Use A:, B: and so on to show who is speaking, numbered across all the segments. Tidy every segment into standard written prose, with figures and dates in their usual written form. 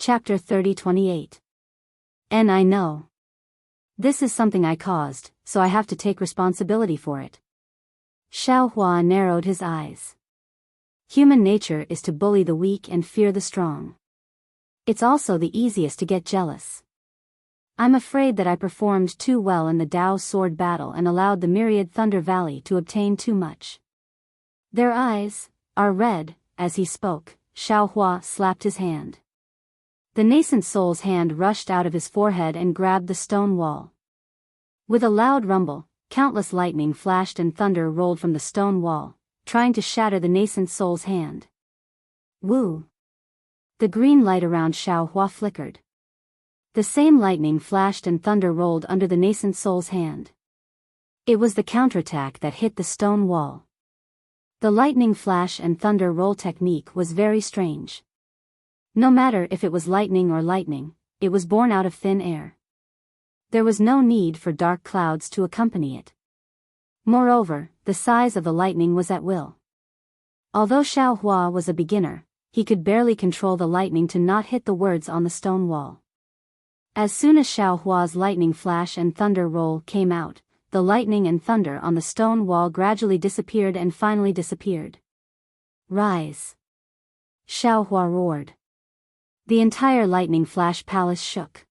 A: Chapter 30-28. And I know. This is something I caused, so I have to take responsibility for it. Xiao Hua narrowed his eyes. Human nature is to bully the weak and fear the strong. It's also the easiest to get jealous. I'm afraid that I performed too well in the Dao sword battle and allowed the myriad Thunder Valley to obtain too much. Their eyes are red. As he spoke, Xiao Hua slapped his hand. The nascent soul's hand rushed out of his forehead and grabbed the stone wall. With a loud rumble, countless lightning flashed and thunder rolled from the stone wall, trying to shatter the nascent soul's hand. Woo! The green light around Xiao Hua flickered. The same lightning flashed and thunder rolled under the nascent soul's hand. It was the counterattack that hit the stone wall. The lightning flash and thunder roll technique was very strange. No matter if it was lightning or lightning, it was born out of thin air. There was no need for dark clouds to accompany it. Moreover, the size of the lightning was at will. Although Xiao Hua was a beginner, he could barely control the lightning to not hit the words on the stone wall. As soon as Xiao Hua's lightning flash and thunder roll came out, the lightning and thunder on the stone wall gradually disappeared and finally disappeared. Rise! Xiao Hua roared. The entire lightning flash palace shook.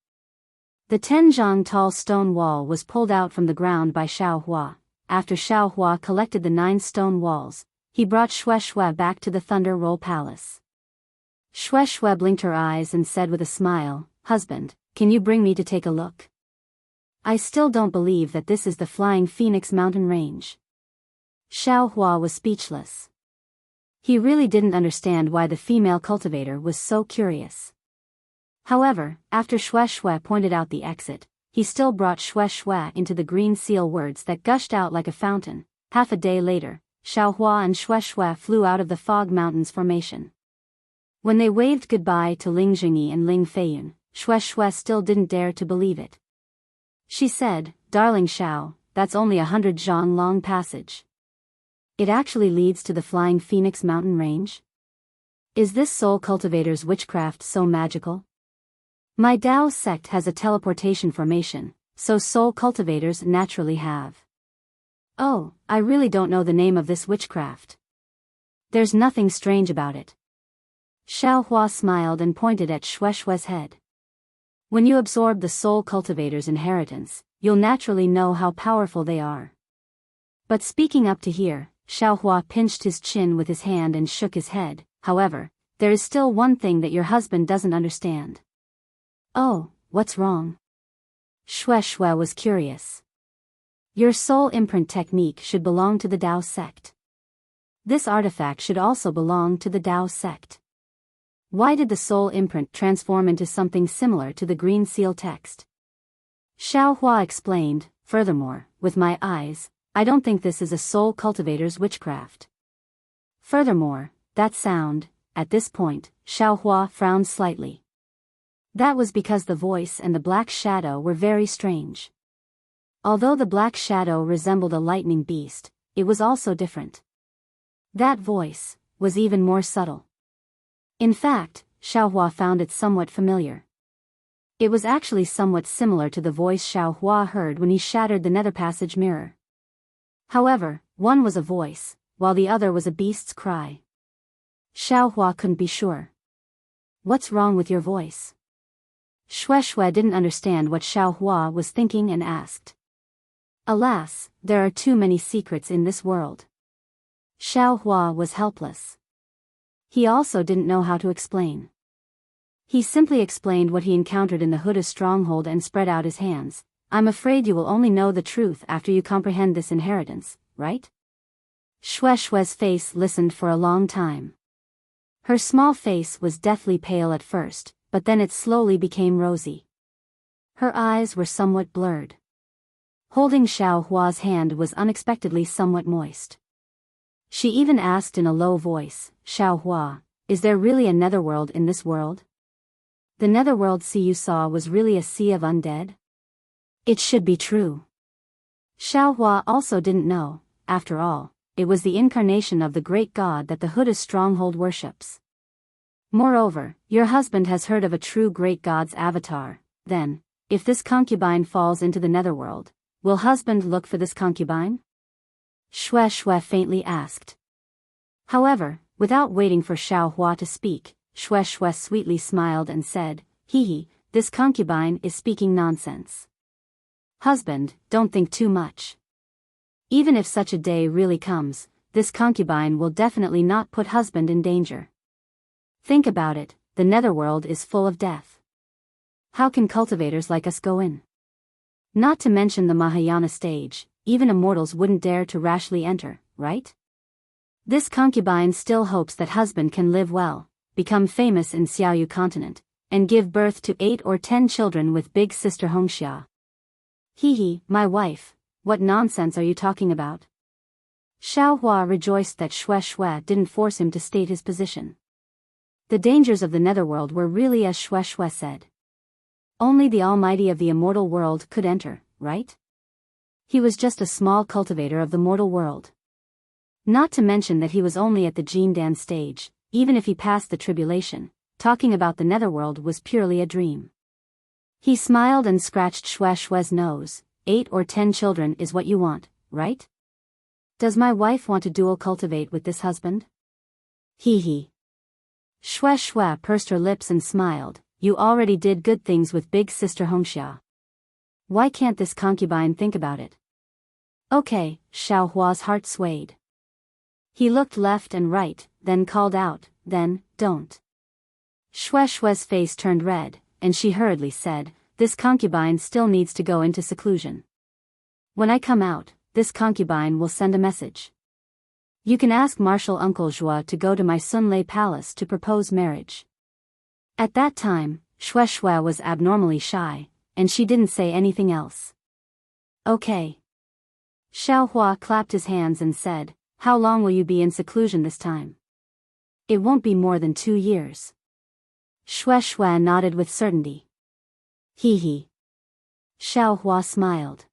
A: The 10 zhang tall stone wall was pulled out from the ground by Xiao Hua. After Xiao Hua collected the 9 stone walls, he brought Xue Xue back to the Thunder Roll Palace. Xue Xue blinked her eyes and said with a smile, "Husband, can you bring me to take a look? I still don't believe that this is the Flying Phoenix mountain range." Xiao Hua was speechless. He really didn't understand why the female cultivator was so curious. However, after Xue Xue pointed out the exit, he still brought Xue Xue into the green seal words that gushed out like a fountain. Half a day later, Xiao Hua and Xue Xue flew out of the Fog Mountains formation. When they waved goodbye to Ling Jingyi and Ling Feiyun, Xue Xue still didn't dare to believe it. She said, "Darling Xiao, that's only 100 zhang long passage. It actually leads to the Flying Phoenix mountain range? Is this soul cultivator's witchcraft so magical? My Dao sect has a teleportation formation, so soul cultivators naturally have. Oh, I really don't know the name of this witchcraft. There's nothing strange about it." Xiao Hua smiled and pointed at Xue Xue's head. When you absorb the soul cultivator's inheritance, you'll naturally know how powerful they are. But speaking up to here, Xiao Hua pinched his chin with his hand and shook his head. However, there is still one thing that your husband doesn't understand. Oh, what's wrong? Xue Xue was curious. Your soul imprint technique should belong to the Dao sect. This artifact should also belong to the Dao sect. Why did the soul imprint transform into something similar to the green seal text? Xiao Hua explained, "Furthermore, with my eyes, I don't think this is a soul cultivator's witchcraft. Furthermore, that sound," at this point, Xiao Hua frowned slightly. That was because the voice and the black shadow were very strange. Although the black shadow resembled a lightning beast, it was also different. That voice was even more subtle. In fact, Xiao Hua found it somewhat familiar. It was actually somewhat similar to the voice Xiao Hua heard when he shattered the nether passage mirror. However, one was a voice, while the other was a beast's cry. Xiao Hua couldn't be sure. "What's wrong with your voice?" Xue Xue didn't understand what Xiao Hua was thinking and asked. Alas, there are too many secrets in this world. Xiao Hua was helpless. He also didn't know how to explain. He simply explained what he encountered in the Huda stronghold and spread out his hands. "I'm afraid you will only know the truth after you comprehend this inheritance, right?" Xue Xue's face listened for a long time. Her small face was deathly pale at first, but then it slowly became rosy. Her eyes were somewhat blurred. Holding Xiao Hua's hand was unexpectedly somewhat moist. She even asked in a low voice, "Xiao Hua, is there really a netherworld in this world? The netherworld sea you saw was really a sea of undead? It should be true." Xiao Hua also didn't know. After all, it was the incarnation of the great god that the Huda stronghold worships. Moreover, your husband has heard of a true great god's avatar. Then, if this concubine falls into the netherworld, will husband look for this concubine? Xue Xue faintly asked. However, without waiting for Xiao Hua to speak, Xue Xue sweetly smiled and said, "Hee, this concubine is speaking nonsense. Husband, don't think too much. Even if such a day really comes, this concubine will definitely not put husband in danger. Think about it, the netherworld is full of death. How can cultivators like us go in? Not to mention the Mahayana stage, even immortals wouldn't dare to rashly enter, right? This concubine still hopes that husband can live well, become famous in Xiaoyu continent, and give birth to 8 or 10 children with big sister Hongxia. Hee, my wife, what nonsense are you talking about?" Xiao Hua rejoiced that Xue Xue didn't force him to state his position. The dangers of the netherworld were really as Xue Xue said. Only the Almighty of the immortal world could enter, right? He was just a small cultivator of the mortal world. Not to mention that he was only at the Jindan stage. Even if he passed the tribulation, talking about the netherworld was purely a dream. He smiled and scratched Xue Xue's nose. 8 or 10 children is what you want, right? Does my wife want to dual cultivate with this husband? Hee. Xue Xue pursed her lips and smiled. You already did good things with big sister Hongxia. Why can't this concubine think about it? Okay, Xiao Hua's heart swayed. He looked left and right, then called out, then, don't. Xue Xue's face turned red, and she hurriedly said, this concubine still needs to go into seclusion. When I come out, this concubine will send a message. You can ask Marshal Uncle Zhua to go to my Sunlei palace to propose marriage. At that time, Xue Xue was abnormally shy, and she didn't say anything else. Okay. Xiao Hua clapped his hands and said, how long will you be in seclusion this time? It won't be more than 2 years. Xue Xue nodded with certainty. Hee. Xiao Hua smiled.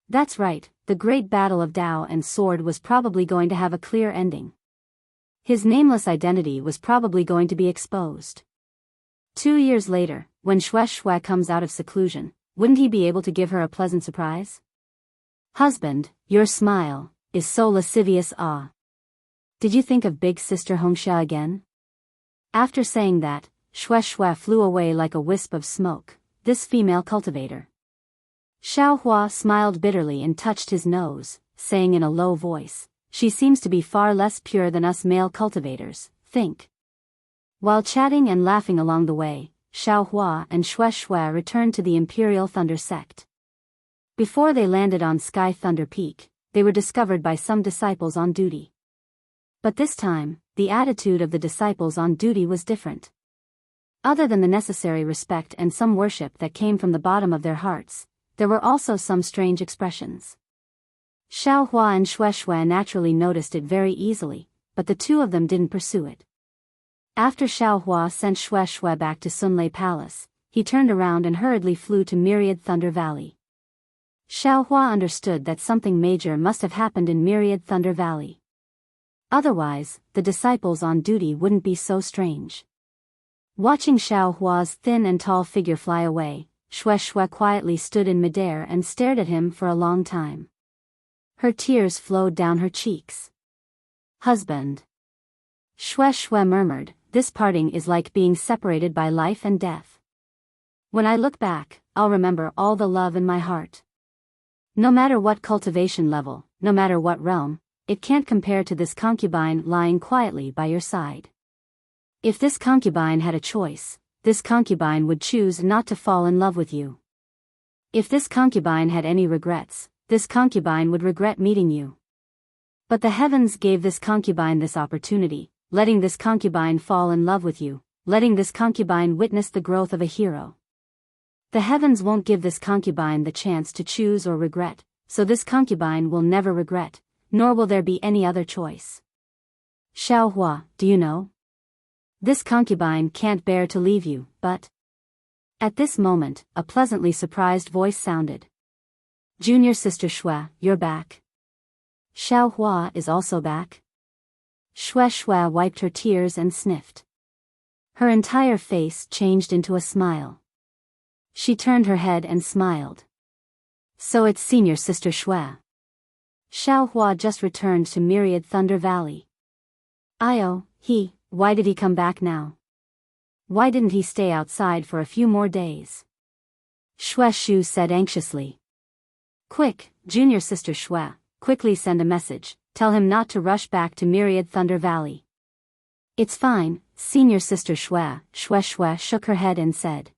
A: That's right, the great battle of Dao and Sword was probably going to have a clear ending. His nameless identity was probably going to be exposed. 2 years later, when Xue Xue comes out of seclusion, wouldn't he be able to give her a pleasant surprise? Husband, your smile is so lascivious. Did you think of big sister Hongxia again? After saying that, Xue Xue flew away like a wisp of smoke, this female cultivator. Xiao Hua smiled bitterly and touched his nose, saying in a low voice, she seems to be far less pure than us male cultivators, think. While chatting and laughing along the way, Xiao Hua and Xue Xue returned to the Imperial Thunder sect. Before they landed on Sky Thunder Peak, they were discovered by some disciples on duty. But this time, the attitude of the disciples on duty was different. Other than the necessary respect and some worship that came from the bottom of their hearts, there were also some strange expressions. Xiao Hua and Xue Xue naturally noticed it very easily, but the two of them didn't pursue it. After Xiao Hua sent Xue Xue back to Sunlei Palace, he turned around and hurriedly flew to Myriad Thunder Valley. Xiao Hua understood that something major must have happened in Myriad Thunder Valley. Otherwise, the disciples on duty wouldn't be so strange. Watching Xiao Hua's thin and tall figure fly away, Xue Xue quietly stood in midair and stared at him for a long time. Her tears flowed down her cheeks. Husband. Xue Xue murmured, this parting is like being separated by life and death. When I look back, I'll remember all the love in my heart. No matter what cultivation level, no matter what realm, it can't compare to this concubine lying quietly by your side. If this concubine had a choice, this concubine would choose not to fall in love with you. If this concubine had any regrets, this concubine would regret meeting you. But the heavens gave this concubine this opportunity, letting this concubine fall in love with you, letting this concubine witness the growth of a hero. The heavens won't give this concubine the chance to choose or regret, so this concubine will never regret, nor will there be any other choice. Xiao Hua, do you know? This concubine can't bear to leave you, but... At this moment, a pleasantly surprised voice sounded. Junior sister Xue, you're back. Xiao Hua is also back. Xue Xue wiped her tears and sniffed. Her entire face changed into a smile. She turned her head and smiled. So it's senior sister Shui. Xiao Hua just returned to Myriad Thunder Valley. Why did he come back now? Why didn't he stay outside for a few more days? Shui Shu said anxiously. Quick, junior sister Shui, quickly send a message, tell him not to rush back to Myriad Thunder Valley. It's fine, senior sister Shui shook her head and said.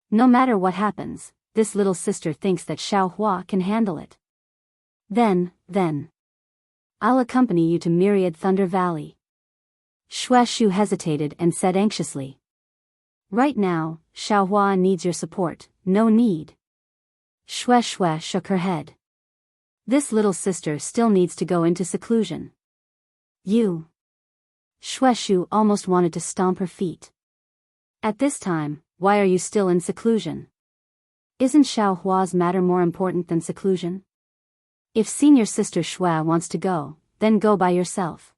A: No matter what happens, this little sister thinks that Xiao Hua can handle it. Then, I'll accompany you to Myriad Thunder Valley. Shui Shu hesitated and said anxiously. Right now, Xiao Hua needs your support, no need. Shui shook her head. This little sister still needs to go into seclusion. You. Shui Shu almost wanted to stomp her feet. At this time, why are you still in seclusion? Isn't Xiao Hua's matter more important than seclusion? If senior sister Shui wants to go, then go by yourself.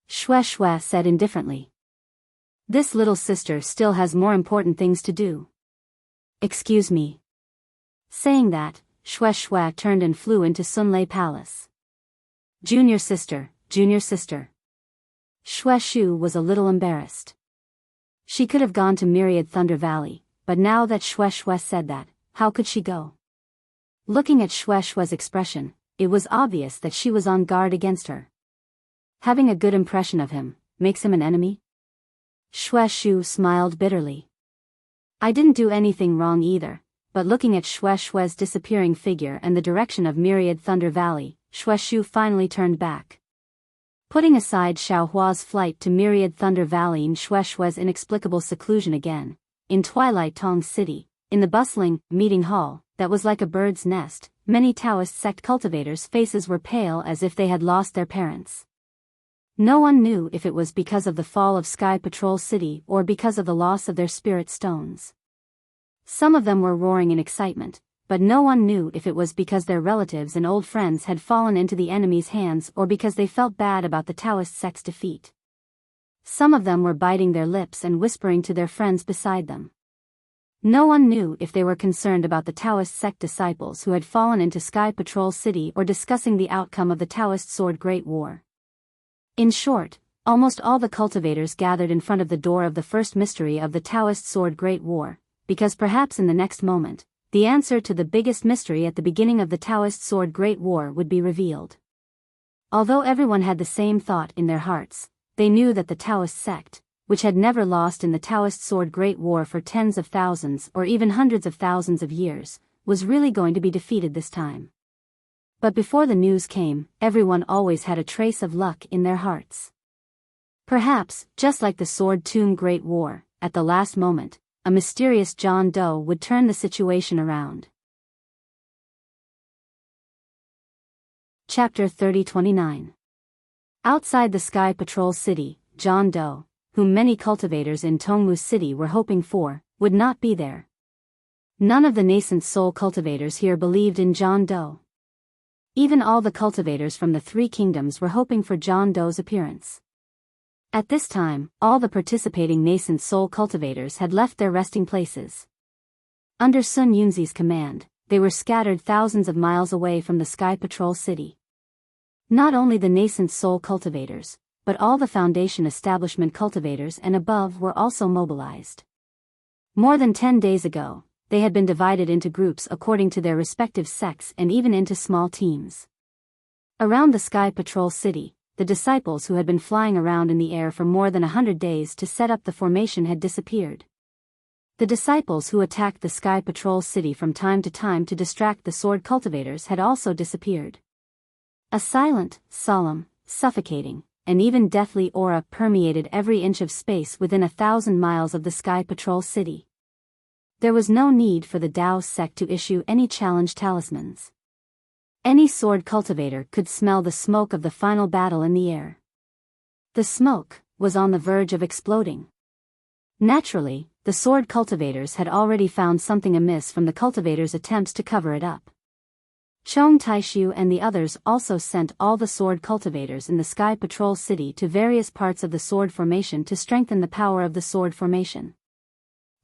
A: Shui said indifferently. This little sister still has more important things to do. Excuse me. Saying that, Shui turned and flew into Sunlei Palace. Junior sister. Shui Shu was a little embarrassed. She could have gone to Myriad Thunder Valley, but now that Shui said that, how could she go? Looking at Shui's expression, it was obvious that she was on guard against her. Having a good impression of him makes him an enemy? Shui Shu smiled bitterly. I didn't do anything wrong either, but looking at Shui's disappearing figure and the direction of Myriad Thunder Valley, Shui Shu finally turned back. Putting aside Xiao Hua's flight to Myriad Thunder Valley and Shui's inexplicable seclusion again, in Twilight Tong City, in the bustling meeting hall that was like a bird's nest, many Taoist sect cultivators' faces were pale as if they had lost their parents. No one knew if it was because of the fall of Sky Patrol City or because of the loss of their spirit stones. Some of them were roaring in excitement, but no one knew if it was because their relatives and old friends had fallen into the enemy's hands or because they felt bad about the Taoist sect's defeat. Some of them were biting their lips and whispering to their friends beside them. No one knew if they were concerned about the Taoist sect disciples who had fallen into Sky Patrol City or discussing the outcome of the Taoist Sword Great War. In short, almost all the cultivators gathered in front of the door of the first mystery of the Taoist Sword Great War, because perhaps in the next moment, the answer to the biggest mystery at the beginning of the Taoist Sword Great War would be revealed. Although everyone had the same thought in their hearts, they knew that the Taoist sect, which had never lost in the Taoist Sword Great War for tens of thousands or even hundreds of thousands of years, was really going to be defeated this time. But before the news came, everyone always had a trace of luck in their hearts. Perhaps, just like the Sword Tomb Great War, at the last moment, a mysterious John Doe would turn the situation around. Chapter 30-29. Outside the Sky Patrol City, John Doe, whom many cultivators in Tongmu City were hoping for, would not be there. None of the nascent soul cultivators here believed in John Doe. Even all the cultivators from the Three Kingdoms were hoping for John Doe's appearance. At this time, all the participating nascent soul cultivators had left their resting places. Under Sun Yunzi's command, they were scattered thousands of miles away from the Sky Patrol City. Not only the nascent soul cultivators, but all the Foundation establishment cultivators and above were also mobilized. More than 10 days ago, they had been divided into groups according to their respective sects and even into small teams. Around the Sky Patrol City, the disciples who had been flying around in the air for more than 100 days to set up the formation had disappeared. The disciples who attacked the Sky Patrol City from time to time to distract the sword cultivators had also disappeared. A silent, solemn, suffocating, and even deathly aura permeated every inch of space within 1,000 miles of the Sky Patrol City. There was no need for the Dao sect to issue any challenge talismans. Any sword cultivator could smell the smoke of the final battle in the air. The smoke was on the verge of exploding. Naturally, the sword cultivators had already found something amiss from the cultivators' attempts to cover it up. Chong Taishu and the others also sent all the sword cultivators in the Sky Patrol City to various parts of the sword formation to strengthen the power of the sword formation.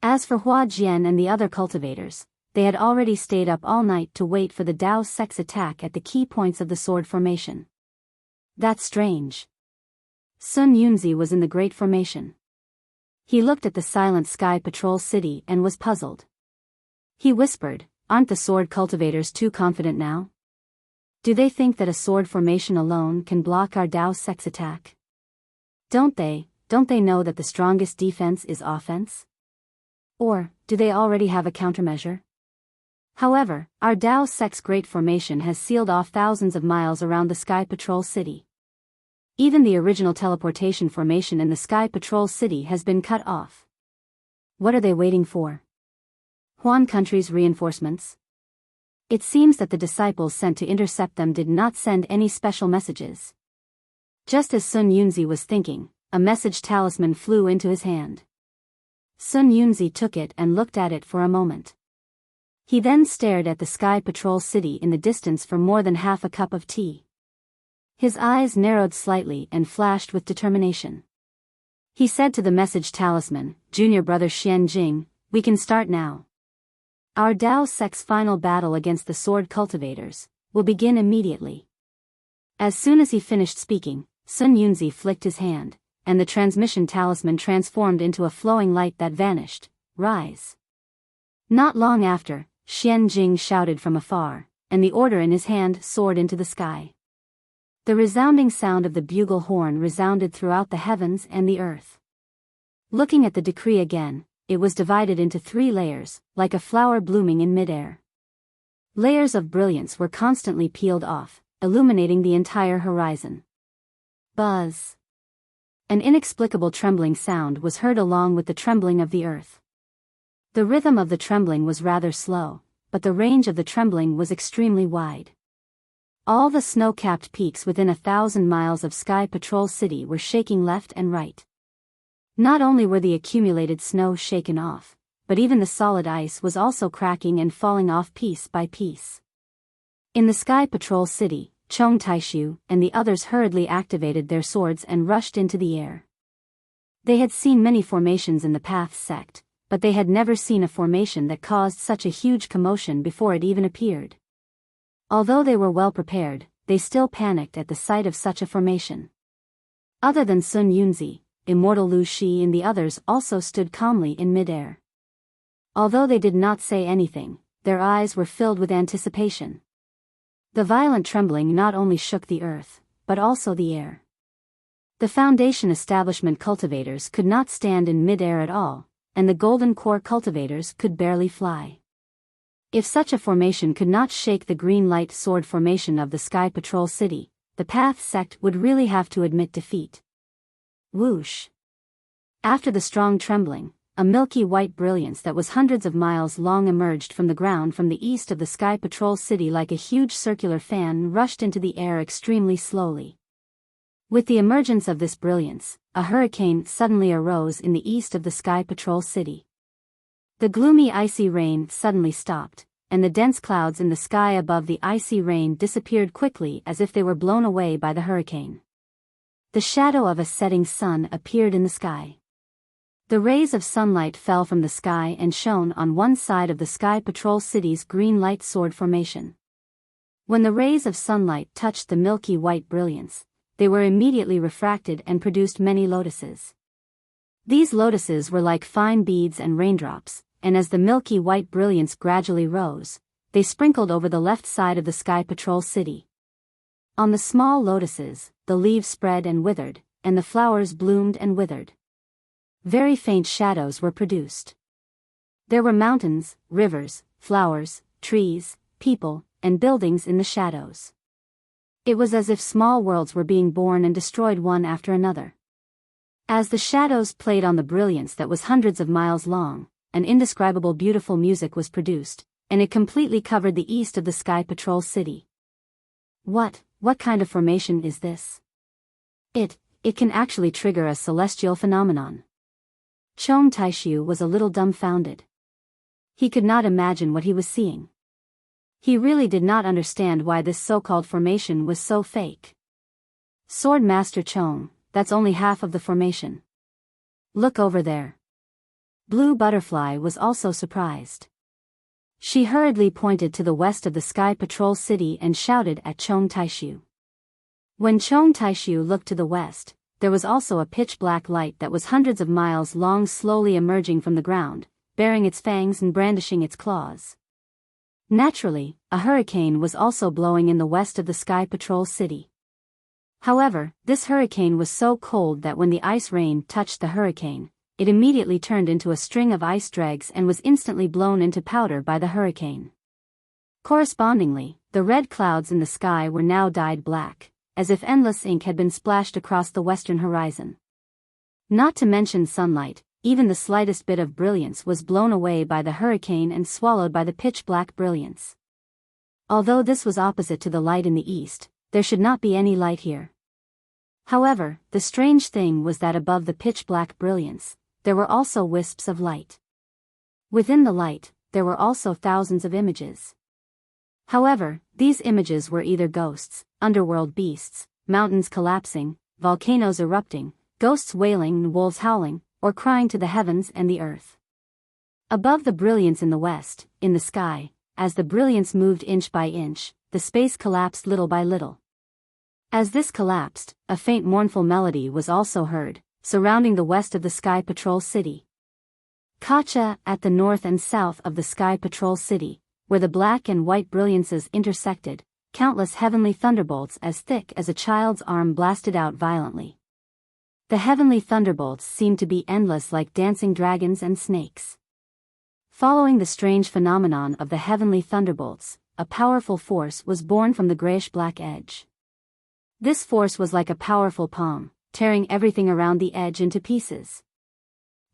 A: As for Hua Jian and the other cultivators, they had already stayed up all night to wait for the Dao Sec's attack at the key points of the sword formation. That's strange. Sun Yunzi was in the Great Formation. He looked at the silent Sky Patrol City and was puzzled. He whispered, "Aren't the sword cultivators too confident now? Do they think that a sword formation alone can block our Dao Sec's attack? Don't they know that the strongest defense is offense? Or, do they already have a countermeasure? However, our Dao Sec's Great Formation has sealed off thousands of miles around the Sky Patrol City. Even the original teleportation formation in the Sky Patrol City has been cut off. What are they waiting for? Huan country's reinforcements? It seems that the disciples sent to intercept them did not send any special messages." Just as Sun Yunzi was thinking, a message talisman flew into his hand. Sun Yunzi took it and looked at it for a moment. He then stared at the Sky Patrol City in the distance for more than half a cup of tea. His eyes narrowed slightly and flashed with determination. He said to the message talisman, "Junior brother Xian Jing, we can start now. Our Dao Sec's final battle against the sword cultivators will begin immediately." As soon as he finished speaking, Sun Yunzi flicked his hand, and the transmission talisman transformed into a flowing light that vanished. "Rise." Not long after, Xian Jing shouted from afar, and the order in his hand soared into the sky. The resounding sound of the bugle horn resounded throughout the heavens and the earth. Looking at the decree again, it was divided into 3 layers, like a flower blooming in midair. Layers of brilliance were constantly peeled off, illuminating the entire horizon. Buzz. An inexplicable trembling sound was heard along with the trembling of the earth. The rhythm of the trembling was rather slow, but the range of the trembling was extremely wide. All the snow-capped peaks within 1,000 miles of Sky Patrol City were shaking left and right. Not only were the accumulated snow shaken off, but even the solid ice was also cracking and falling off piece by piece. In the Sky Patrol City, Chong Taishu and the others hurriedly activated their swords and rushed into the air. They had seen many formations in the Path sect, but they had never seen a formation that caused such a huge commotion before it even appeared. Although they were well prepared, they still panicked at the sight of such a formation. Other than Sun Yunzi, Immortal Lu Shi and the others also stood calmly in midair. Although they did not say anything, their eyes were filled with anticipation. The violent trembling not only shook the earth, but also the air. The Foundation Establishment cultivators could not stand in midair at all, and the Golden Core cultivators could barely fly. If such a formation could not shake the green light sword formation of the Sky Patrol City, the Path sect would really have to admit defeat. Whoosh! After the strong trembling, a milky white brilliance that was hundreds of miles long emerged from the ground from the east of the Sky Patrol City like a huge circular fan rushed into the air extremely slowly. With the emergence of this brilliance, a hurricane suddenly arose in the east of the Sky Patrol City. The gloomy icy rain suddenly stopped, and the dense clouds in the sky above the icy rain disappeared quickly as if they were blown away by the hurricane. The shadow of a setting sun appeared in the sky. The rays of sunlight fell from the sky and shone on one side of the Sky Patrol City's green light sword formation. When the rays of sunlight touched the milky white brilliance, they were immediately refracted and produced many lotuses. These lotuses were like fine beads and raindrops, and as the milky white brilliance gradually rose, they sprinkled over the left side of the Sky Patrol City. On the small lotuses, the leaves spread and withered, and the flowers bloomed and withered. Very faint shadows were produced. There were mountains, rivers, flowers, trees, people, and buildings in the shadows. It was as if small worlds were being born and destroyed one after another. As the shadows played on the brilliance that was hundreds of miles long, an indescribable beautiful music was produced, and it completely covered the east of the Sky Patrol City. What kind of formation is this? It can actually trigger a celestial phenomenon. Chong Taishu was a little dumbfounded. He could not imagine what he was seeing. He really did not understand why this so-called formation was so fake. Sword Master Chong, that's only half of the formation. Look over there. Blue Butterfly was also surprised. She hurriedly pointed to the west of the Sky Patrol City and shouted at Chong Taishu. When Chong Taishu looked to the west, there was also a pitch-black light that was hundreds of miles long, slowly emerging from the ground, baring its fangs and brandishing its claws. Naturally, a hurricane was also blowing in the west of the Sky Patrol City. However, this hurricane was so cold that when the ice rain touched the hurricane, it immediately turned into a string of ice dregs and was instantly blown into powder by the hurricane. Correspondingly, the red clouds in the sky were now dyed black, as if endless ink had been splashed across the western horizon. Not to mention sunlight, even the slightest bit of brilliance was blown away by the hurricane and swallowed by the pitch-black brilliance. Although this was opposite to the light in the east, there should not be any light here. However, the strange thing was that above the pitch-black brilliance, there were also wisps of light. Within the light, there were also thousands of images. However, these images were either ghosts, underworld beasts, mountains collapsing, volcanoes erupting, ghosts wailing and wolves howling, or crying to the heavens and the earth. Above the brilliance in the west, in the sky, as the brilliance moved inch by inch, the space collapsed little by little. As this collapsed, a faint mournful melody was also heard, surrounding the west of the Sky Patrol City. Kacha, at the north and south of the Sky Patrol City, where the black and white brilliances intersected, countless heavenly thunderbolts as thick as a child's arm blasted out violently. The heavenly thunderbolts seemed to be endless like dancing dragons and snakes. Following the strange phenomenon of the heavenly thunderbolts, a powerful force was born from the grayish-black edge. This force was like a powerful palm, tearing everything around the edge into pieces.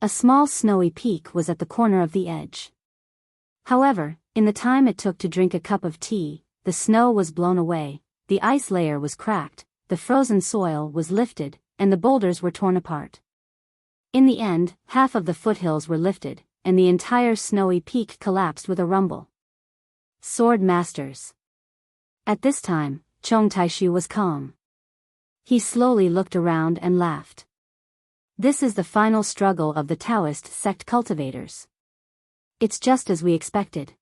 A: A small snowy peak was at the corner of the edge. However, in the time it took to drink a cup of tea, the snow was blown away, the ice layer was cracked, the frozen soil was lifted, and the boulders were torn apart. In the end, half of the foothills were lifted, and the entire snowy peak collapsed with a rumble. Sword Masters. At this time, Chong Taishu was calm. He slowly looked around and laughed. This is the final struggle of the Taoist sect cultivators. It's just as we expected.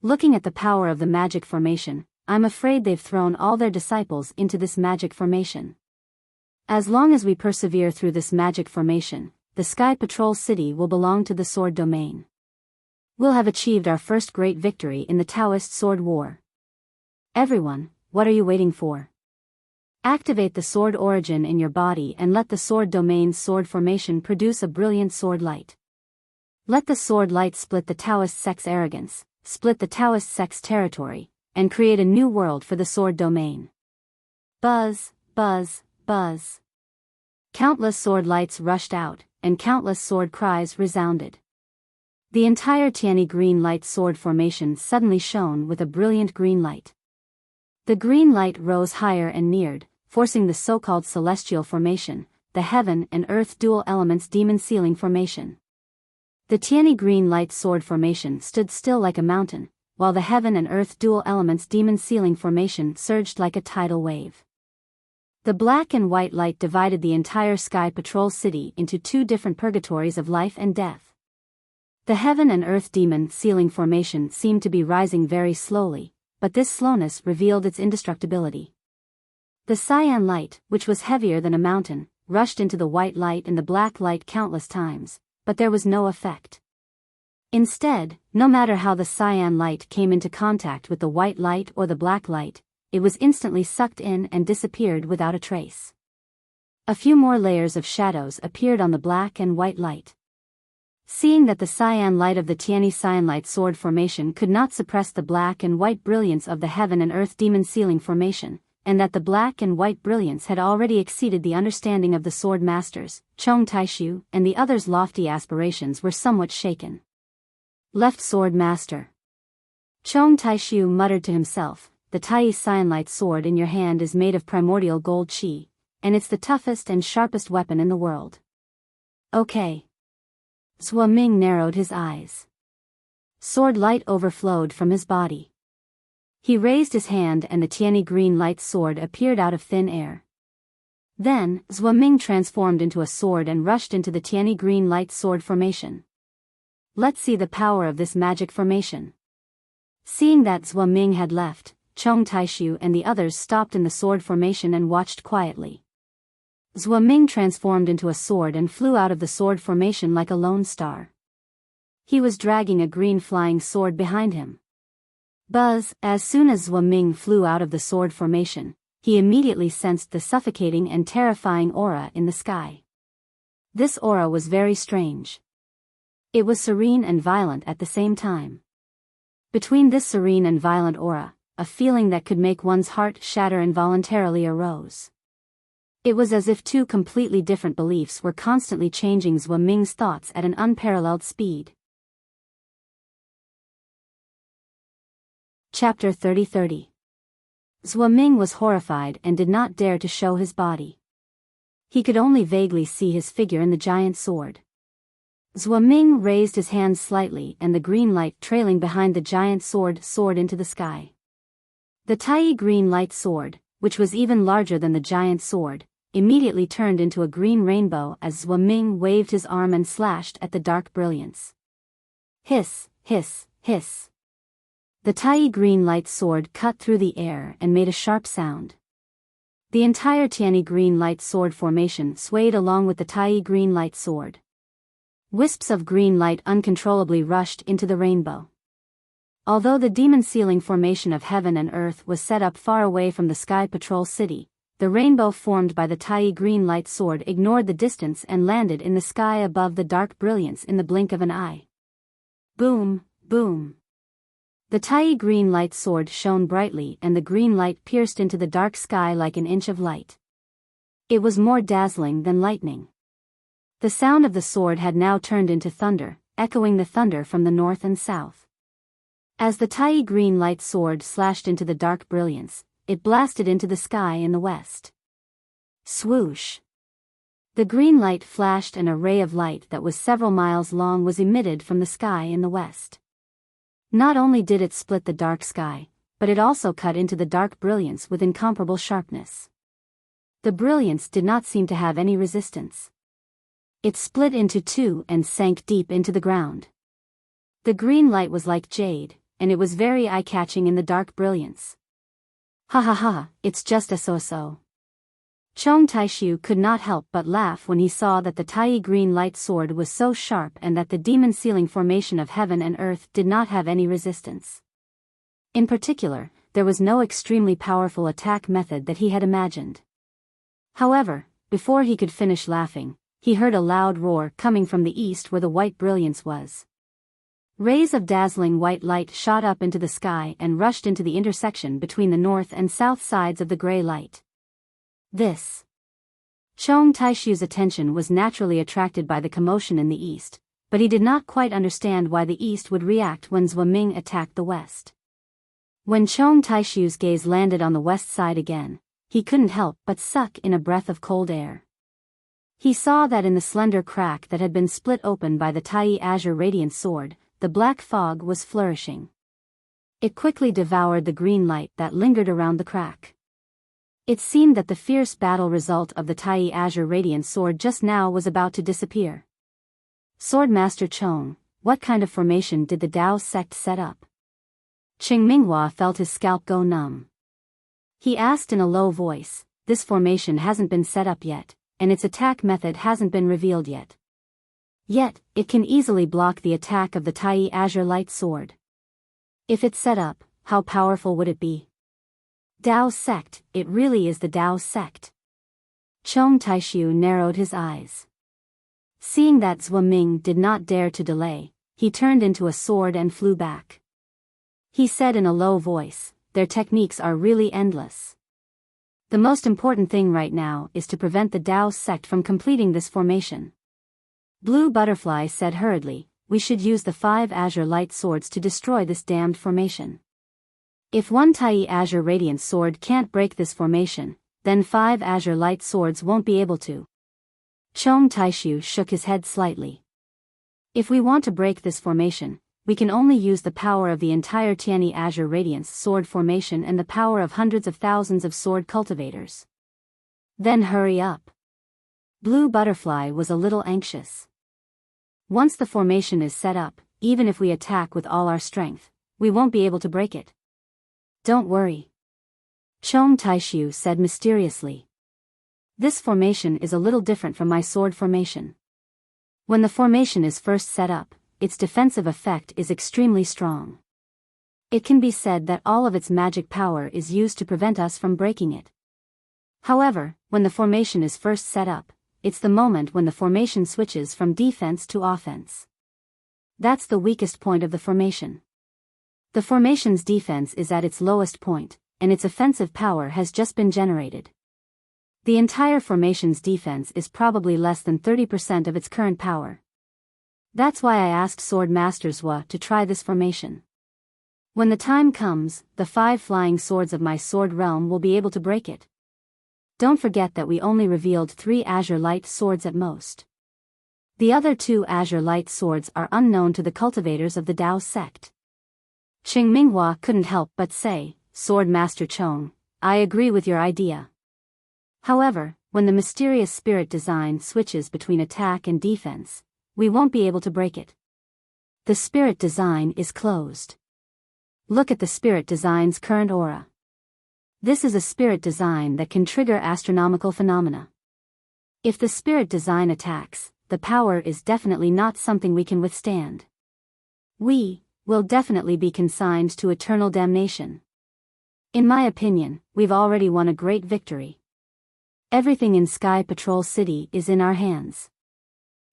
A: Looking at the power of the magic formation, I'm afraid they've thrown all their disciples into this magic formation. As long as we persevere through this magic formation, the Sky Patrol City will belong to the Sword Domain. We'll have achieved our first great victory in the Taoist Sword War. Everyone, what are you waiting for? Activate the sword origin in your body and let the Sword Domain's sword formation produce a brilliant sword light. Let the sword light split the Taoist sect's arrogance, split the Taoist sect's territory, and create a new world for the Sword Domain. Buzz, buzz, buzz. Countless sword lights rushed out, and countless sword cries resounded. The entire Tianyi green light sword formation suddenly shone with a brilliant green light. The green light rose higher and neared, forcing the so-called celestial formation, the heaven and earth dual elements demon ceiling formation. The Tianyi green light sword formation stood still like a mountain, while the heaven and earth dual elements demon ceiling formation surged like a tidal wave. The black and white light divided the entire Sky Patrol City into two different purgatories of life and death. The heaven and earth demon ceiling formation seemed to be rising very slowly, but this slowness revealed its indestructibility. The cyan light, which was heavier than a mountain, rushed into the white light and the black light countless times, but there was no effect. Instead, no matter how the cyan light came into contact with the white light or the black light, it was instantly sucked in and disappeared without a trace. A few more layers of shadows appeared on the black and white light. Seeing that the cyan light of the Tianyi cyanlight sword formation could not suppress the black and white brilliance of the heaven and earth demon ceiling formation, and that the black and white brilliance had already exceeded the understanding of the sword masters, Chong Taishu and the others' lofty aspirations were somewhat shaken. Left sword master. Chong Taishu muttered to himself, the Tianyi cyanlight sword in your hand is made of primordial gold qi, and it's the toughest and sharpest weapon in the world. Okay. Zhua Ming narrowed his eyes. Sword light overflowed from his body. He raised his hand and the tiny green light sword appeared out of thin air. Then, Zhuo Ming transformed into a sword and rushed into the tiny green light sword formation. Let's see the power of this magic formation. Seeing that Zhuo Ming had left, Chong Taishu and the others stopped in the sword formation and watched quietly. Zhuo Ming transformed into a sword and flew out of the sword formation like a lone star. He was dragging a green flying sword behind him. Buzz, as soon as Zhuo Ming flew out of the sword formation, he immediately sensed the suffocating and terrifying aura in the sky. This aura was very strange. It was serene and violent at the same time. Between this serene and violent aura, a feeling that could make one's heart shatter involuntarily arose. It was as if two completely different beliefs were constantly changing Zhuo Ming's thoughts at an unparalleled speed. Chapter 30. Zhuo Ming was horrified and did not dare to show his body. He could only vaguely see his figure in the giant sword. Zhuo Ming raised his hands slightly and the green light trailing behind the giant sword soared into the sky. The tiny green light sword, which was even larger than the giant sword, immediately turned into a green rainbow as Zhuo Ming waved his arm and slashed at the dark brilliance. Hiss, hiss, hiss. The tiny green light sword cut through the air and made a sharp sound. The entire tiny green light sword formation swayed along with the tiny green light sword. Wisps of green light uncontrollably rushed into the rainbow. Although the demon ceiling formation of heaven and earth was set up far away from the Sky Patrol City, the rainbow formed by the tiny green light sword ignored the distance and landed in the sky above the dark brilliance in the blink of an eye. Boom, boom. The tiny green light sword shone brightly and the green light pierced into the dark sky like an inch of light. It was more dazzling than lightning. The sound of the sword had now turned into thunder, echoing the thunder from the north and south. As the tiny green light sword slashed into the dark brilliance, it blasted into the sky in the west. Swoosh! The green light flashed and a ray of light that was several miles long was emitted from the sky in the west. Not only did it split the dark sky, but it also cut into the dark brilliance with incomparable sharpness. The brilliance did not seem to have any resistance. It split into two and sank deep into the ground. The green light was like jade, and it was very eye-catching in the dark brilliance. Ha ha ha, it's just a so-so. Chong Taishu could not help but laugh when he saw that the tiny green light sword was so sharp and that the demon ceiling formation of heaven and earth did not have any resistance. In particular, there was no extremely powerful attack method that he had imagined. However, before he could finish laughing, he heard a loud roar coming from the east where the white brilliance was. Rays of dazzling white light shot up into the sky and rushed into the intersection between the north and south sides of the gray light. This. Chong Taishu's attention was naturally attracted by the commotion in the east, but he did not quite understand why the east would react when Zhuo Ming attacked the west. When Chong Taishu's gaze landed on the west side again, he couldn't help but suck in a breath of cold air. He saw that in the slender crack that had been split open by the Tai Azure Radiant Sword, the black fog was flourishing. It quickly devoured the green light that lingered around the crack. It seemed that the fierce battle result of the Tai Azure Radiant Sword just now was about to disappear. Swordmaster Chong, what kind of formation did the Dao sect set up? Qing Minghua felt his scalp go numb. He asked in a low voice, this formation hasn't been set up yet, and its attack method hasn't been revealed yet. Yet, it can easily block the attack of the Tai Azure Light Sword. If it's set up, how powerful would it be? Dao sect, it really is the Dao sect. Chong Taishu narrowed his eyes. Seeing that Zhuo Ming did not dare to delay, he turned into a sword and flew back. He said in a low voice, their techniques are really endless. The most important thing right now is to prevent the Dao sect from completing this formation. Blue Butterfly said hurriedly, we should use the 5 Azure Light Swords to destroy this damned formation. If one Tai Azure Radiant Sword can't break this formation, then 5 Azure Light Swords won't be able to. Chong Taishu shook his head slightly. If we want to break this formation, we can only use the power of the entire Tianyi Azure Radiance sword formation and the power of hundreds of thousands of sword cultivators. Then hurry up. Blue Butterfly was a little anxious. Once the formation is set up, even if we attack with all our strength, we won't be able to break it. Don't worry. Chong Taishu said mysteriously. This formation is a little different from my sword formation. When the formation is first set up, its defensive effect is extremely strong. It can be said that all of its magic power is used to prevent us from breaking it. However, when the formation is first set up, it's the moment when the formation switches from defense to offense. That's the weakest point of the formation. The formation's defense is at its lowest point, and its offensive power has just been generated. The entire formation's defense is probably less than 30% of its current power. That's why I asked Sword Master Zhua to try this formation. When the time comes, the 5 flying swords of my sword realm will be able to break it. Don't forget that we only revealed 3 Azure Light swords at most. The other 2 Azure Light swords are unknown to the cultivators of the Dao sect. Qing Minghua couldn't help but say, Sword Master Chong, I agree with your idea. However, when the mysterious spirit design switches between attack and defense, we won't be able to break it. The spirit design is closed. Look at the spirit design's current aura. This is a spirit design that can trigger astronomical phenomena. If the spirit design attacks, the power is definitely not something we can withstand. We will definitely be consigned to eternal damnation. In my opinion, we've already won a great victory. Everything in Sky Patrol City is in our hands.